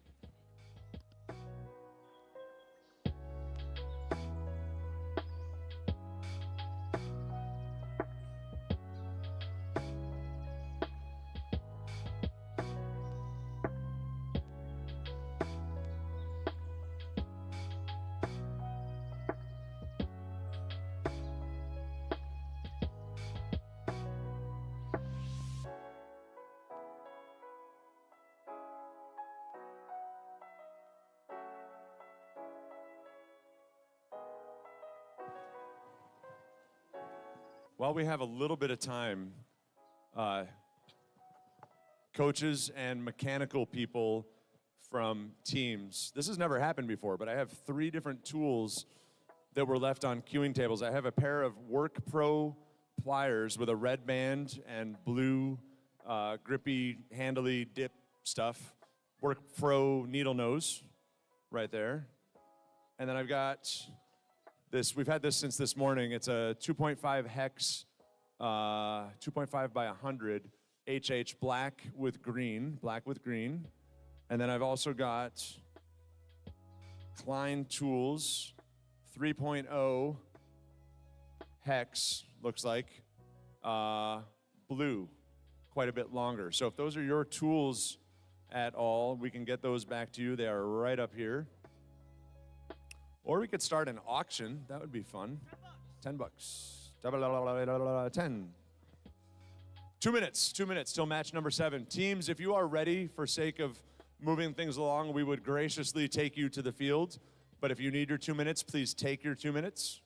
While we have a little bit of time, coaches and mechanical people from teams, this has never happened before, but I have 3 different tools that were left on queuing tables. I have a pair of Work Pro pliers with a red band and blue grippy, handly dip stuff. Work Pro needle nose right there. And then I've got this, we've had this since this morning. It's a 2.5 hex, 2.5 by 100 HH black with green. And then I've also got Klein Tools 3.0 hex, looks like, blue, quite a bit longer. So if those are your tools at all, we can get those back to you. They are right up here. Or we could start an auction. That would be fun. $10. 10. 2 minutes till match number 7. Teams, if you are ready, for sake of moving things along, we would graciously take you to the field. But if you need your 2 minutes, please take your 2 minutes.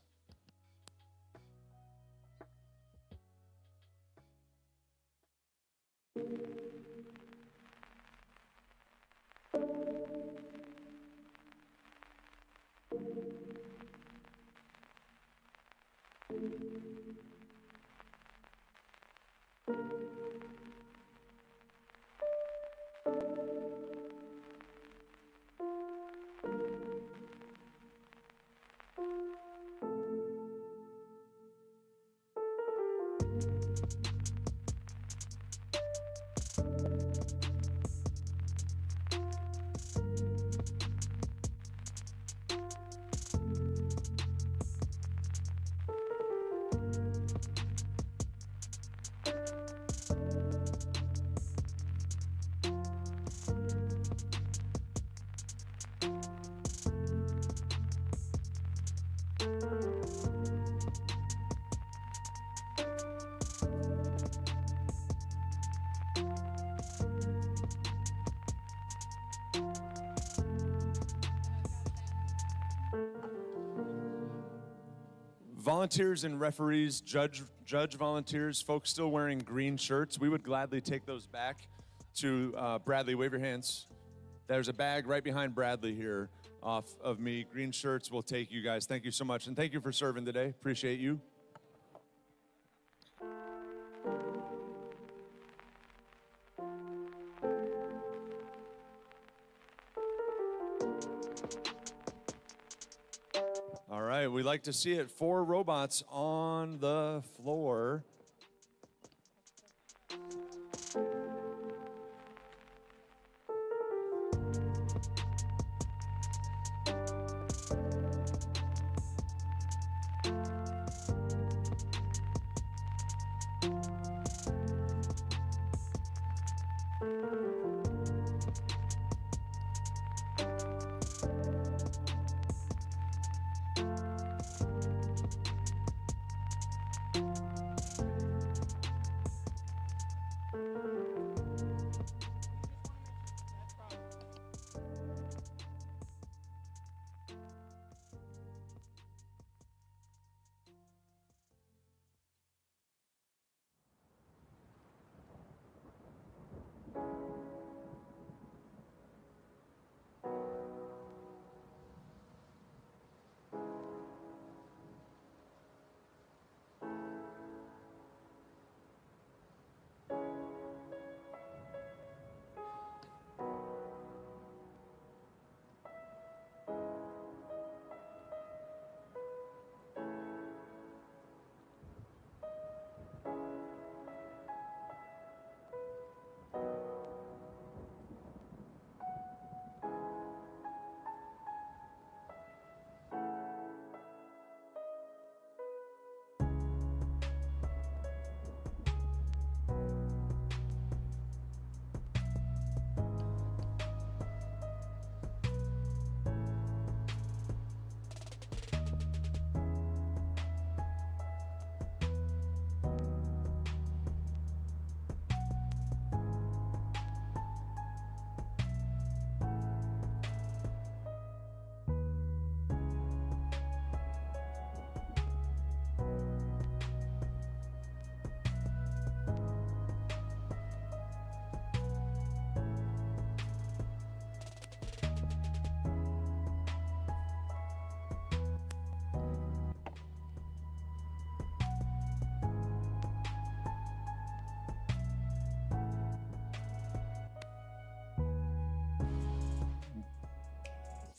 Volunteers and referees, judge volunteers, folks still wearing green shirts, we would gladly take those back to Bradley. Wave your hands. There's a bag right behind Bradley here off of me. Green shirts will take you guys. Thank you so much. And thank you for serving today. Appreciate you. All right, we like to see it. 4 robots on the floor.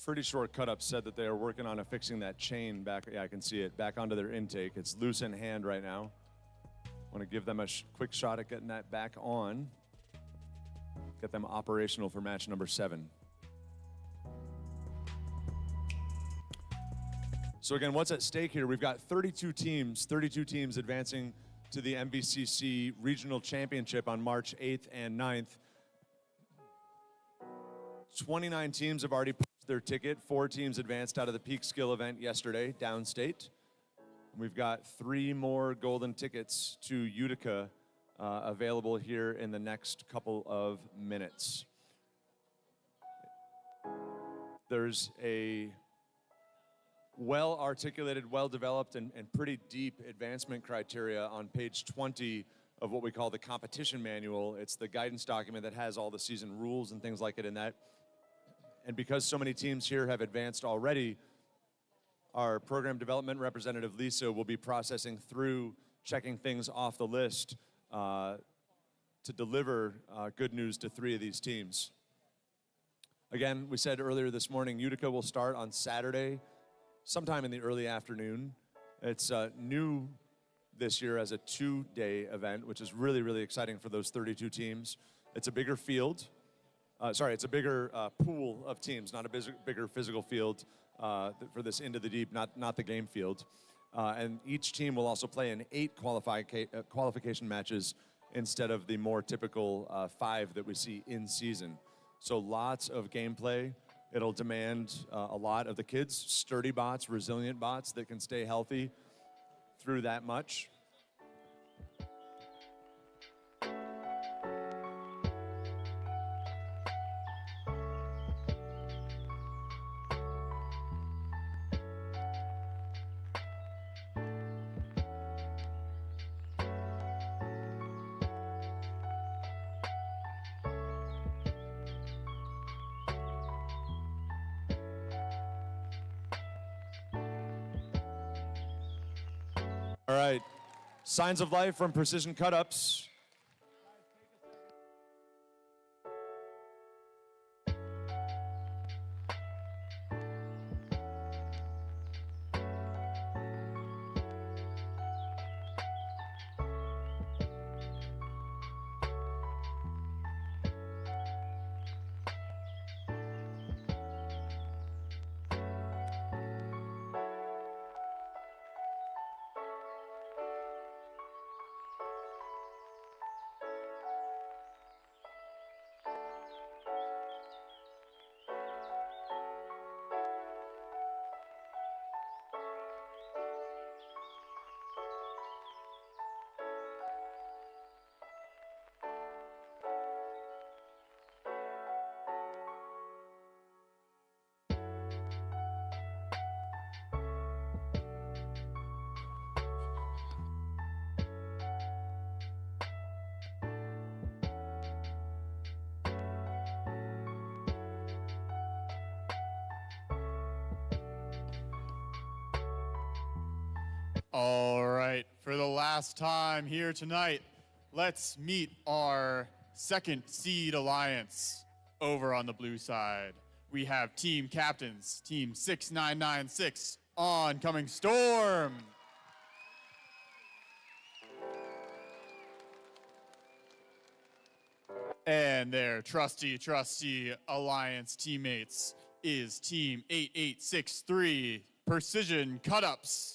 Pretty Short Cut-Up said that they are working on fixing that chain back. Yeah, I can see it back onto their intake. It's loose in hand right now. Want to give them a quick shot at getting that back on. Get them operational for match number 7. So again, what's at stake here? We've got 32 teams advancing to the MVCC Regional Championship on March 8th and 9th. 29 teams have already purchased their ticket. 4 teams advanced out of the Peak Skill event yesterday, downstate. We've got 3 more golden tickets to Utica available here in the next couple of minutes. There's a well-articulated, well-developed, and pretty deep advancement criteria on page 20 of what we call the competition manual. It's the guidance document that has all the season rules and things like it in that. And because so many teams here have advanced already, our program development representative, Lisa, will be processing through, checking things off the list to deliver good news to 3 of these teams. Again, we said earlier this morning, Utica will start on Saturday, sometime in the early afternoon. It's new this year as a 2-day event, which is really, really exciting for those 32 teams. It's a bigger field. It's a bigger pool of teams, not a bigger physical field for this Into the Deep, not the game field. And each team will also play in 8 qualification matches instead of the more typical 5 that we see in season. So lots of gameplay. It'll demand a lot of the kids, sturdy bots, resilient bots that can stay healthy through that much. All right, signs of life from Precision Cut-Ups. All right, for the last time here tonight, let's meet our second seed alliance over on the blue side. We have team captains, team 6996, Oncoming Storm. And their trusty alliance teammates is team 8863, Precision Cut-Ups.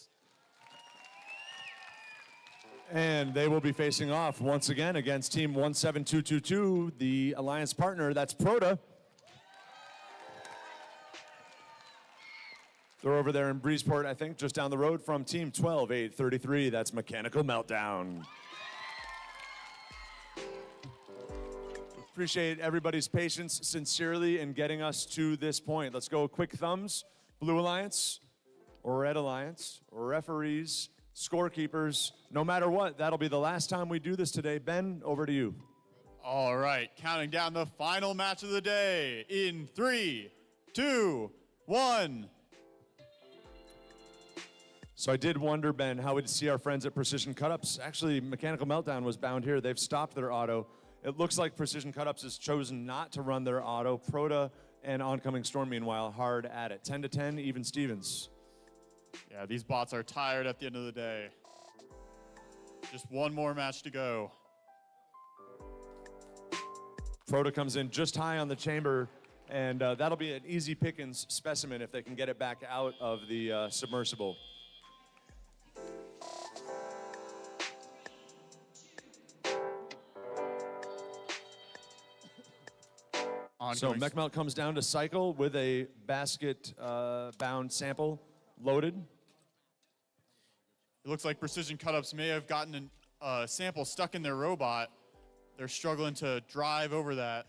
And they will be facing off once again against team 17222, the alliance partner, that's Proda. They're over there in Breezeport, I think, just down the road from team 12833, that's Mechanical Meltdown. Appreciate everybody's patience sincerely in getting us to this point. Let's go quick thumbs. Blue Alliance, Red Alliance, referees, scorekeepers. No matter what, that'll be the last time we do this today. Ben, over to you. All right, counting down the final match of the day in 3, 2, 1. So I did wonder, Ben, how we'd see our friends at Precision Cut-Ups. Actually, Mechanical Meltdown was bound here. They've stopped their auto. It looks like Precision Cut-Ups has chosen not to run their auto. Proda And Oncoming Storm, meanwhile, hard at it. 10-10, even Stevens. Yeah, these bots are tired at the end of the day. Just one more match to go. Proto comes in just high on the chamber, and that'll be an easy pickings specimen if they can get it back out of the submersible. So Mechmelt comes down to cycle with a basket bound sample loaded. It looks like Precision Cutups may have gotten a sample stuck in their robot. They're struggling to drive over that.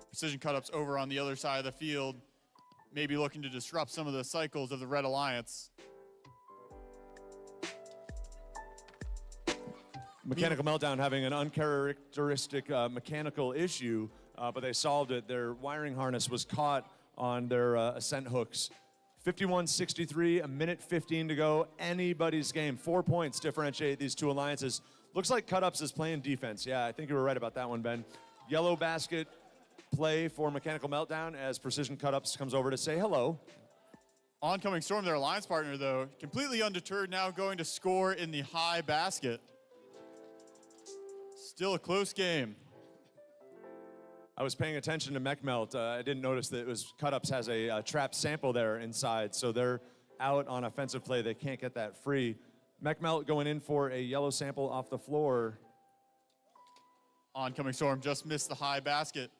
Precision Cutups over on the other side of the field, maybe looking to disrupt some of the cycles of the Red Alliance. Mechanical Meltdown having an uncharacteristic mechanical issue, but they solved it. Their wiring harness was caught on their ascent hooks. 51-63, a minute 15 to go. Anybody's game. 4 points differentiate these two alliances. Looks like Cutups is playing defense. Yeah, I think you were right about that one, Ben. Yellow basket play for Mechanical Meltdown as Precision Cutups comes over to say hello. Oncoming Storm, their alliance partner, though, completely undeterred, now going to score in the high basket. Still a close game. I was paying attention to Mechmelt. I didn't notice that it was Cutups has a trapped sample there inside, so they're out on offensive play. They can't get that free. Mechmelt going in for a yellow sample off the floor. Oncoming Storm just missed the high basket,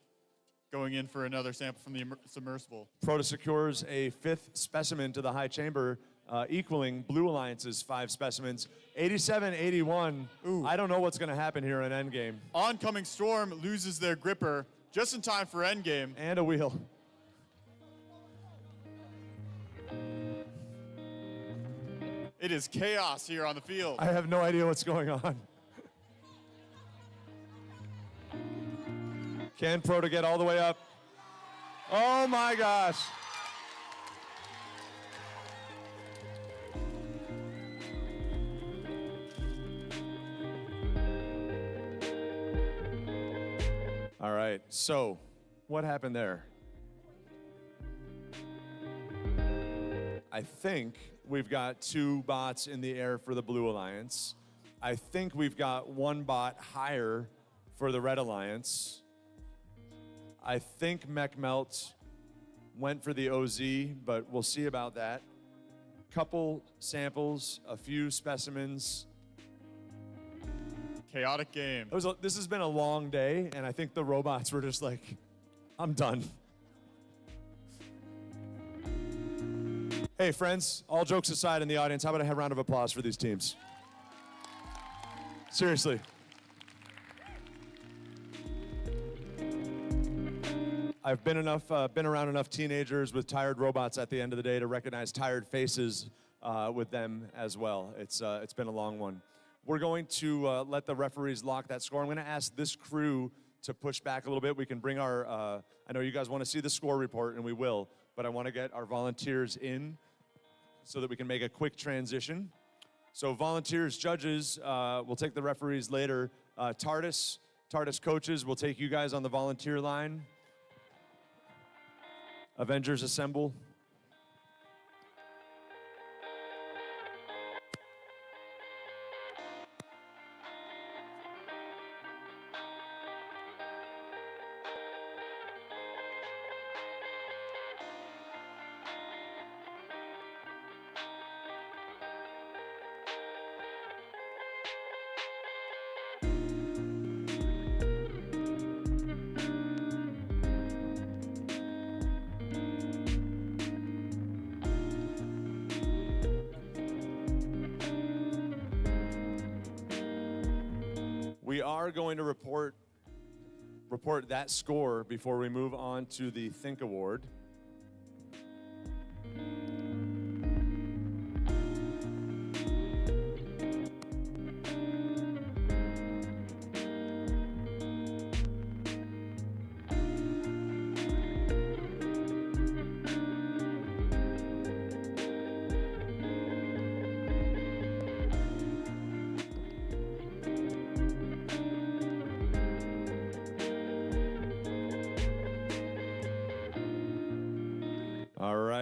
going in for another sample from the submersible. Proto secures a fifth specimen to the high chamber, equaling Blue Alliance's 5 specimens. 87-81. I don't know what's going to happen here in endgame. Oncoming Storm loses their gripper just in time for endgame. And a wheel. It is chaos here on the field. I have no idea what's going on. Can Proto get all the way up? Oh my gosh. All right, so what happened there? I think we've got 2 bots in the air for the Blue Alliance. I think we've got 1 bot higher for the Red Alliance. I think Mechmelt went for the OZ, but we'll see about that. Couple samples, a few specimens. Chaotic game. This has been a long day, and I think the robots were just like, I'm done. Hey, friends, all jokes aside in the audience, how about a round of applause for these teams? Seriously. I've been around enough teenagers with tired robots at the end of the day to recognize tired faces with them as well. It's been a long one. We're going to let the referees lock that score. I'm going to ask this crew to push back a little bit. We can bring our, I know you guys want to see the score report, and we will, but I want to get our volunteers in so that we can make a quick transition. So volunteers, judges, we'll take the referees later. TARDIS coaches, we'll take you guys on the volunteer line. Avengers assemble. We are going to report that score before we move on to the Think Award.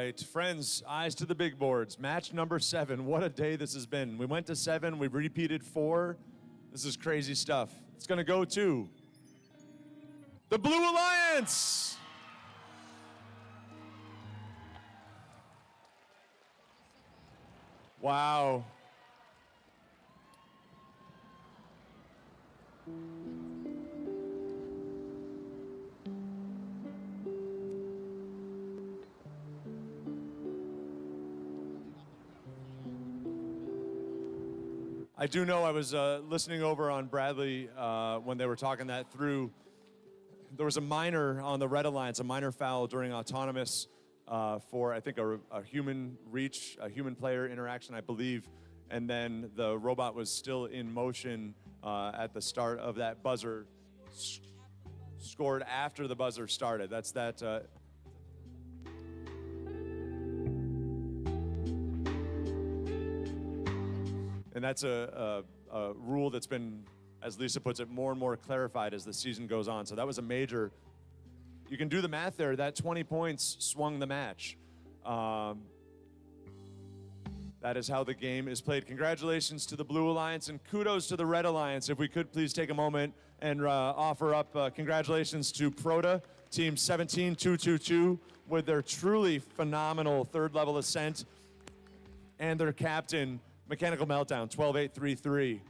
right, friends, eyes to the big boards. Match number 7. What a day this has been. We went to 7, we've repeated 4. This is crazy stuff. It's gonna go to the Blue Alliance. Wow. I do know I was listening over on Bradley when they were talking that through. There was a minor on the Red Alliance, a minor foul during autonomous for, I think, a human reach, a human player interaction, I believe. And then the robot was still in motion at the start of that buzzer, scored after the buzzer started. That's that. And that's a rule that's been, as Lisa puts it, more and more clarified as the season goes on. So that was a major, you can do the math there, that 20 points swung the match. That is how the game is played. Congratulations to the Blue Alliance and kudos to the Red Alliance. If we could please take a moment and offer up congratulations to Proda, Team 17222, with their truly phenomenal third level ascent, and their captain, Mechanical Meltdown, 12833.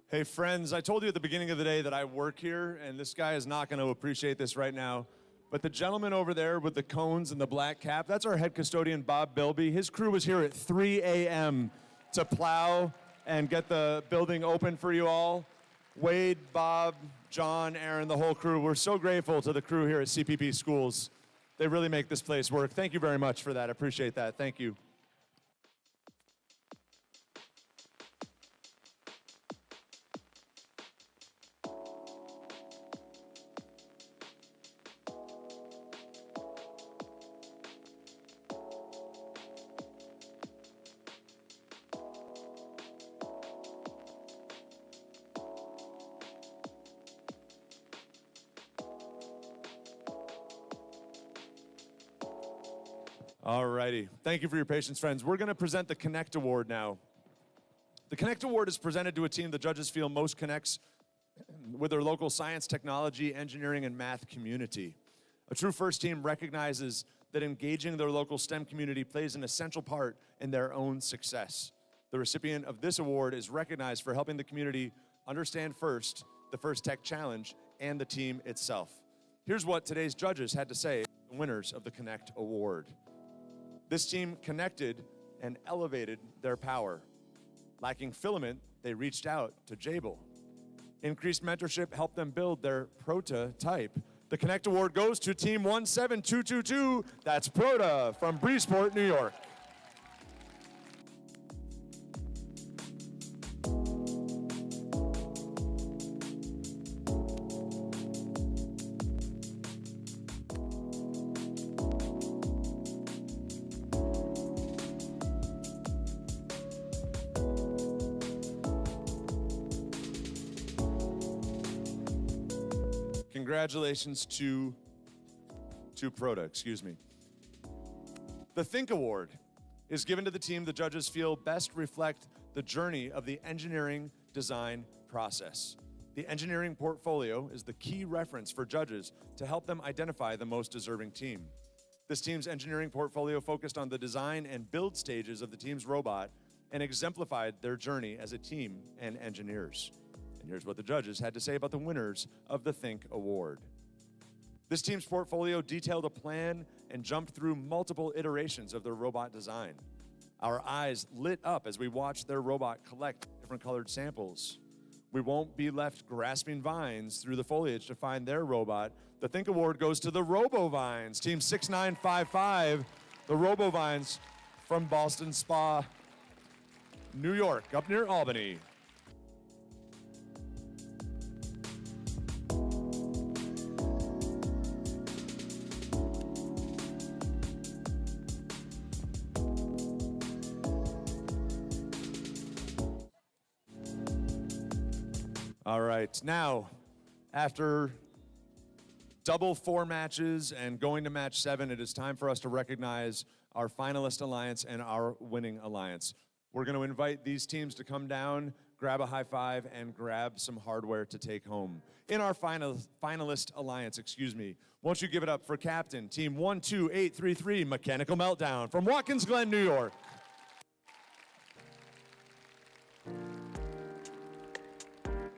Hey friends, I told you at the beginning of the day that I work here, and this guy is not going to appreciate this right now, but the gentleman over there with the cones and the black cap, that's our head custodian, Bob Bilby. His crew was here at 3 a.m. to plow and get the building open for you all. Wade, Bob, John, Aaron, the whole crew, we're so grateful to the crew here at CPP Schools. They really make this place work. Thank you very much for that. I appreciate that. Thank you. All righty. Thank you for your patience, friends. We're going to present the Connect Award now. The Connect Award is presented to a team the judges feel most connects with their local science, technology, engineering, and math community. A true first team recognizes that engaging their local STEM community plays an essential part in their own success. The recipient of this award is recognized for helping the community understand first the First Tech Challenge and the team itself. Here's what today's judges had to say, the winners of the Connect Award. This team connected and elevated their power. Lacking filament, they reached out to Jabil. Increased mentorship helped them build their prototype. The Connect Award goes to Team 17222. That's Proda from Breesport, New York. congratulations to Proda, excuse me. The Think Award is given to the team the judges feel best reflect the journey of the engineering design process. The engineering portfolio is the key reference for judges to help them identify the most deserving team. This team's engineering portfolio focused on the design and build stages of the team's robot and exemplified their journey as a team and engineers. And here's what the judges had to say about the winners of the Think Award. This team's portfolio detailed a plan and jumped through multiple iterations of their robot design. Our eyes lit up as we watched their robot collect different colored samples. We won't be left grasping vines through the foliage to find their robot. The Think Award goes to the RoboVines, Team 6955, the RoboVines from Ballston Spa, New York, up near Albany. All right, now, after double 4 matches and going to match 7, it is time for us to recognize our finalist alliance and our winning alliance. We're going to invite these teams to come down, grab a high five, and grab some hardware to take home. In our finalist alliance, won't you give it up for Captain, Team 12833, Mechanical Meltdown from Watkins Glen, New York.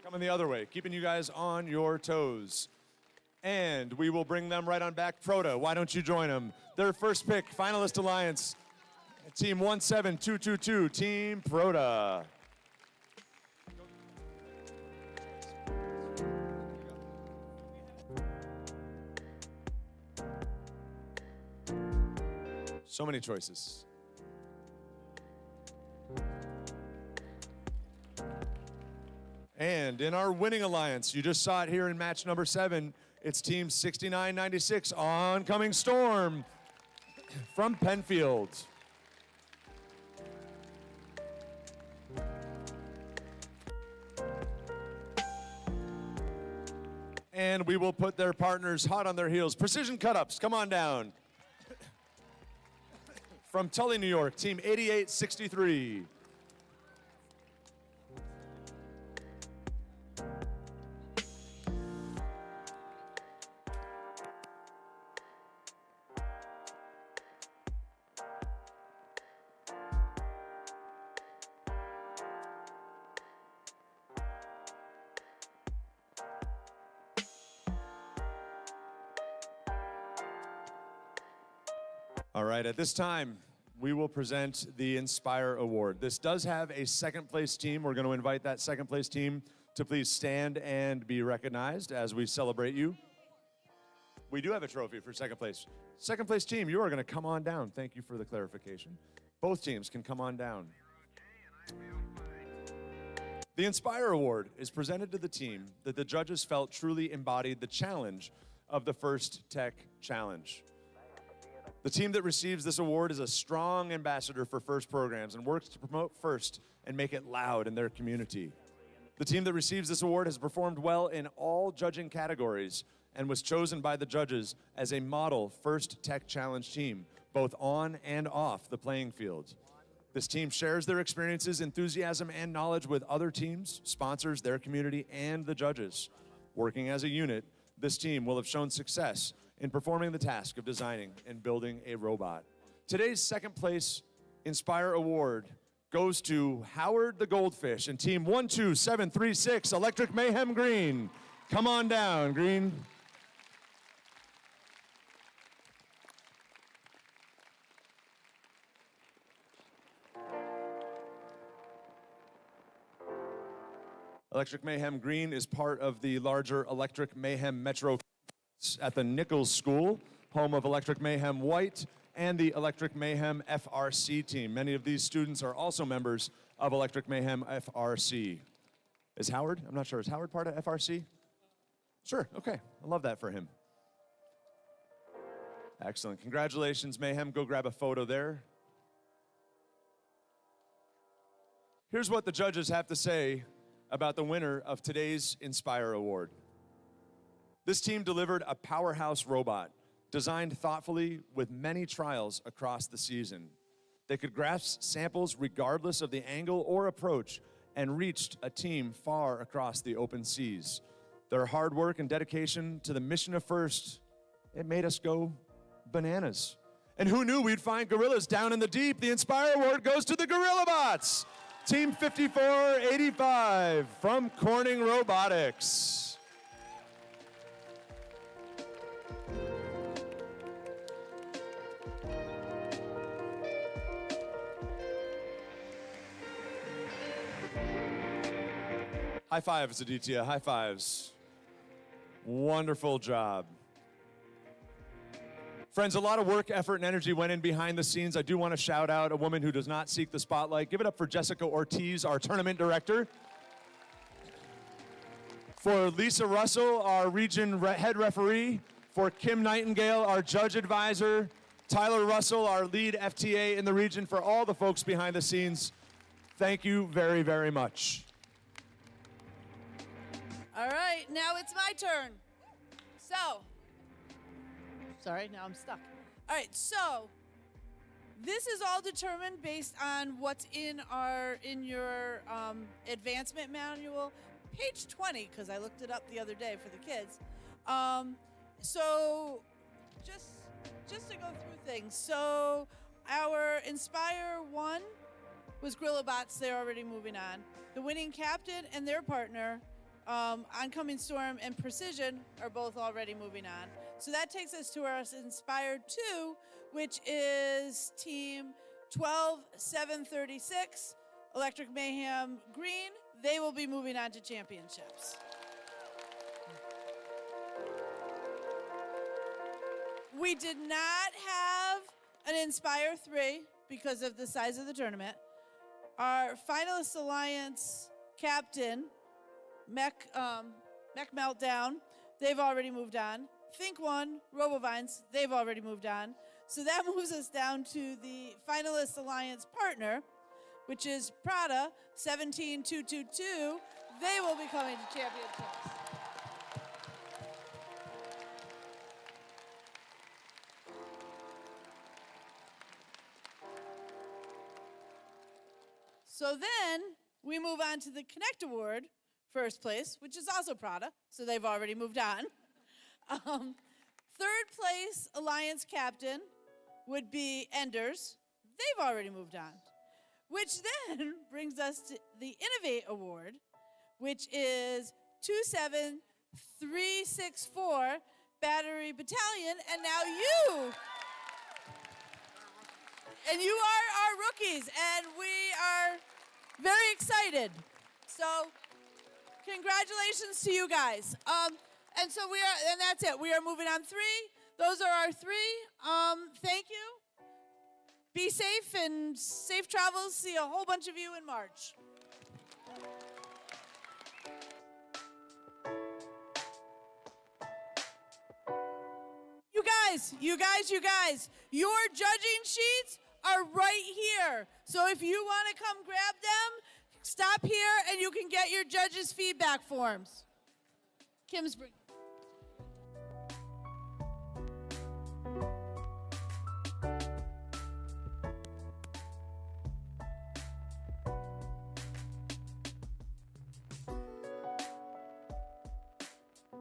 Coming the other way, keeping you guys on your toes. And we will bring them right on back. Proda, why don't you join them? Their first pick, finalist alliance, Team 17222, Team Proda. So many choices. And in our winning alliance, you just saw it here in match number 7, it's Team 6996, Oncoming Storm from Penfield. And we will put their partners hot on their heels. Precision Cut-Ups, come on down. From Tully, New York, Team 8863. All right, at this time, we will present the Inspire Award. This does have a second place team. We're going to invite that second place team to please stand and be recognized as we celebrate you. We do have a trophy for second place. Second place team, you are going to come on down. Thank you for the clarification. Both teams can come on down. The Inspire Award is presented to the team that the judges felt truly embodied the challenge of the First Tech Challenge. The team that receives this award is a strong ambassador for FIRST programs and works to promote FIRST and make it loud in their community. The team that receives this award has performed well in all judging categories and was chosen by the judges as a model FIRST Tech Challenge team, both on and off the playing field. This team shares their experiences, enthusiasm, and knowledge with other teams, sponsors, their community, and the judges. Working as a unit, this team will have shown success in performing the task of designing and building a robot. Today's second place Inspire Award goes to Howard the Goldfish and Team 12736, Electric Mayhem Green. Come on down, Green. Electric Mayhem Green is part of the larger Electric Mayhem Metro at the Nichols School, home of Electric Mayhem White and the Electric Mayhem FRC team. Many of these students are also members of Electric Mayhem FRC. Is Howard? I'm not sure. Is Howard part of FRC? Sure, okay. I love that for him. Excellent. Congratulations, Mayhem. Go grab a photo there. Here's what the judges have to say about the winner of today's Inspire Award. This team delivered a powerhouse robot, designed thoughtfully with many trials across the season. They could grasp samples regardless of the angle or approach and reached a team far across the open seas. Their hard work and dedication to the mission of FIRST, it made us go bananas. And who knew we'd find gorillas down in the deep? The Inspire Award goes to the Gorilla Bots, Team 5485 from Corning Robotics. High fives, Aditya, high fives. Wonderful job. Friends, a lot of work, effort, and energy went in behind the scenes. I do want to shout out a woman who does not seek the spotlight. Give it up for Jessica Ortiz, our tournament director. For Lisa Russell, our region head referee. For Kim Nightingale, our judge advisor. Tyler Russell, our lead FTA in the region. For all the folks behind the scenes, thank you very, very much. All right, now it's my turn. So, sorry, now I'm stuck. All right, so this is all determined based on what's in your advancement manual, page 20, because I looked it up the other day for the kids. So just to go through things. So our Inspire 1 was Gorillabots. They're already moving on. The winning captain and their partner, Oncoming Storm and Precision, are both already moving on. So that takes us to our Inspired 2, which is Team 12736, Electric Mayhem Green. They will be moving on to championships. We did not have an Inspire 3 because of the size of the tournament. Our Finalist Alliance captain, Mech Meltdown, they've already moved on. Think One, Robovines, they've already moved on. So that moves us down to the Finalist Alliance partner, which is Prada, 17222. They will be coming to championships. So then we move on to the Connect Award, first place, which is also Prada, so they've already moved on. Third place Alliance captain would be Enders. They've already moved on. Which then brings us to the Innovate Award, which is 27364 Battery Battalion, and now you. And you are our rookies, and we are very excited. So congratulations to you guys. And that's it. We are moving on 3. Those are our 3. Thank you. Be safe and safe travels. See a whole bunch of you in March. You guys, your judging sheets are right here. So if you want to come grab them, stop here and you can get your judges' feedback forms. Kim's bringing.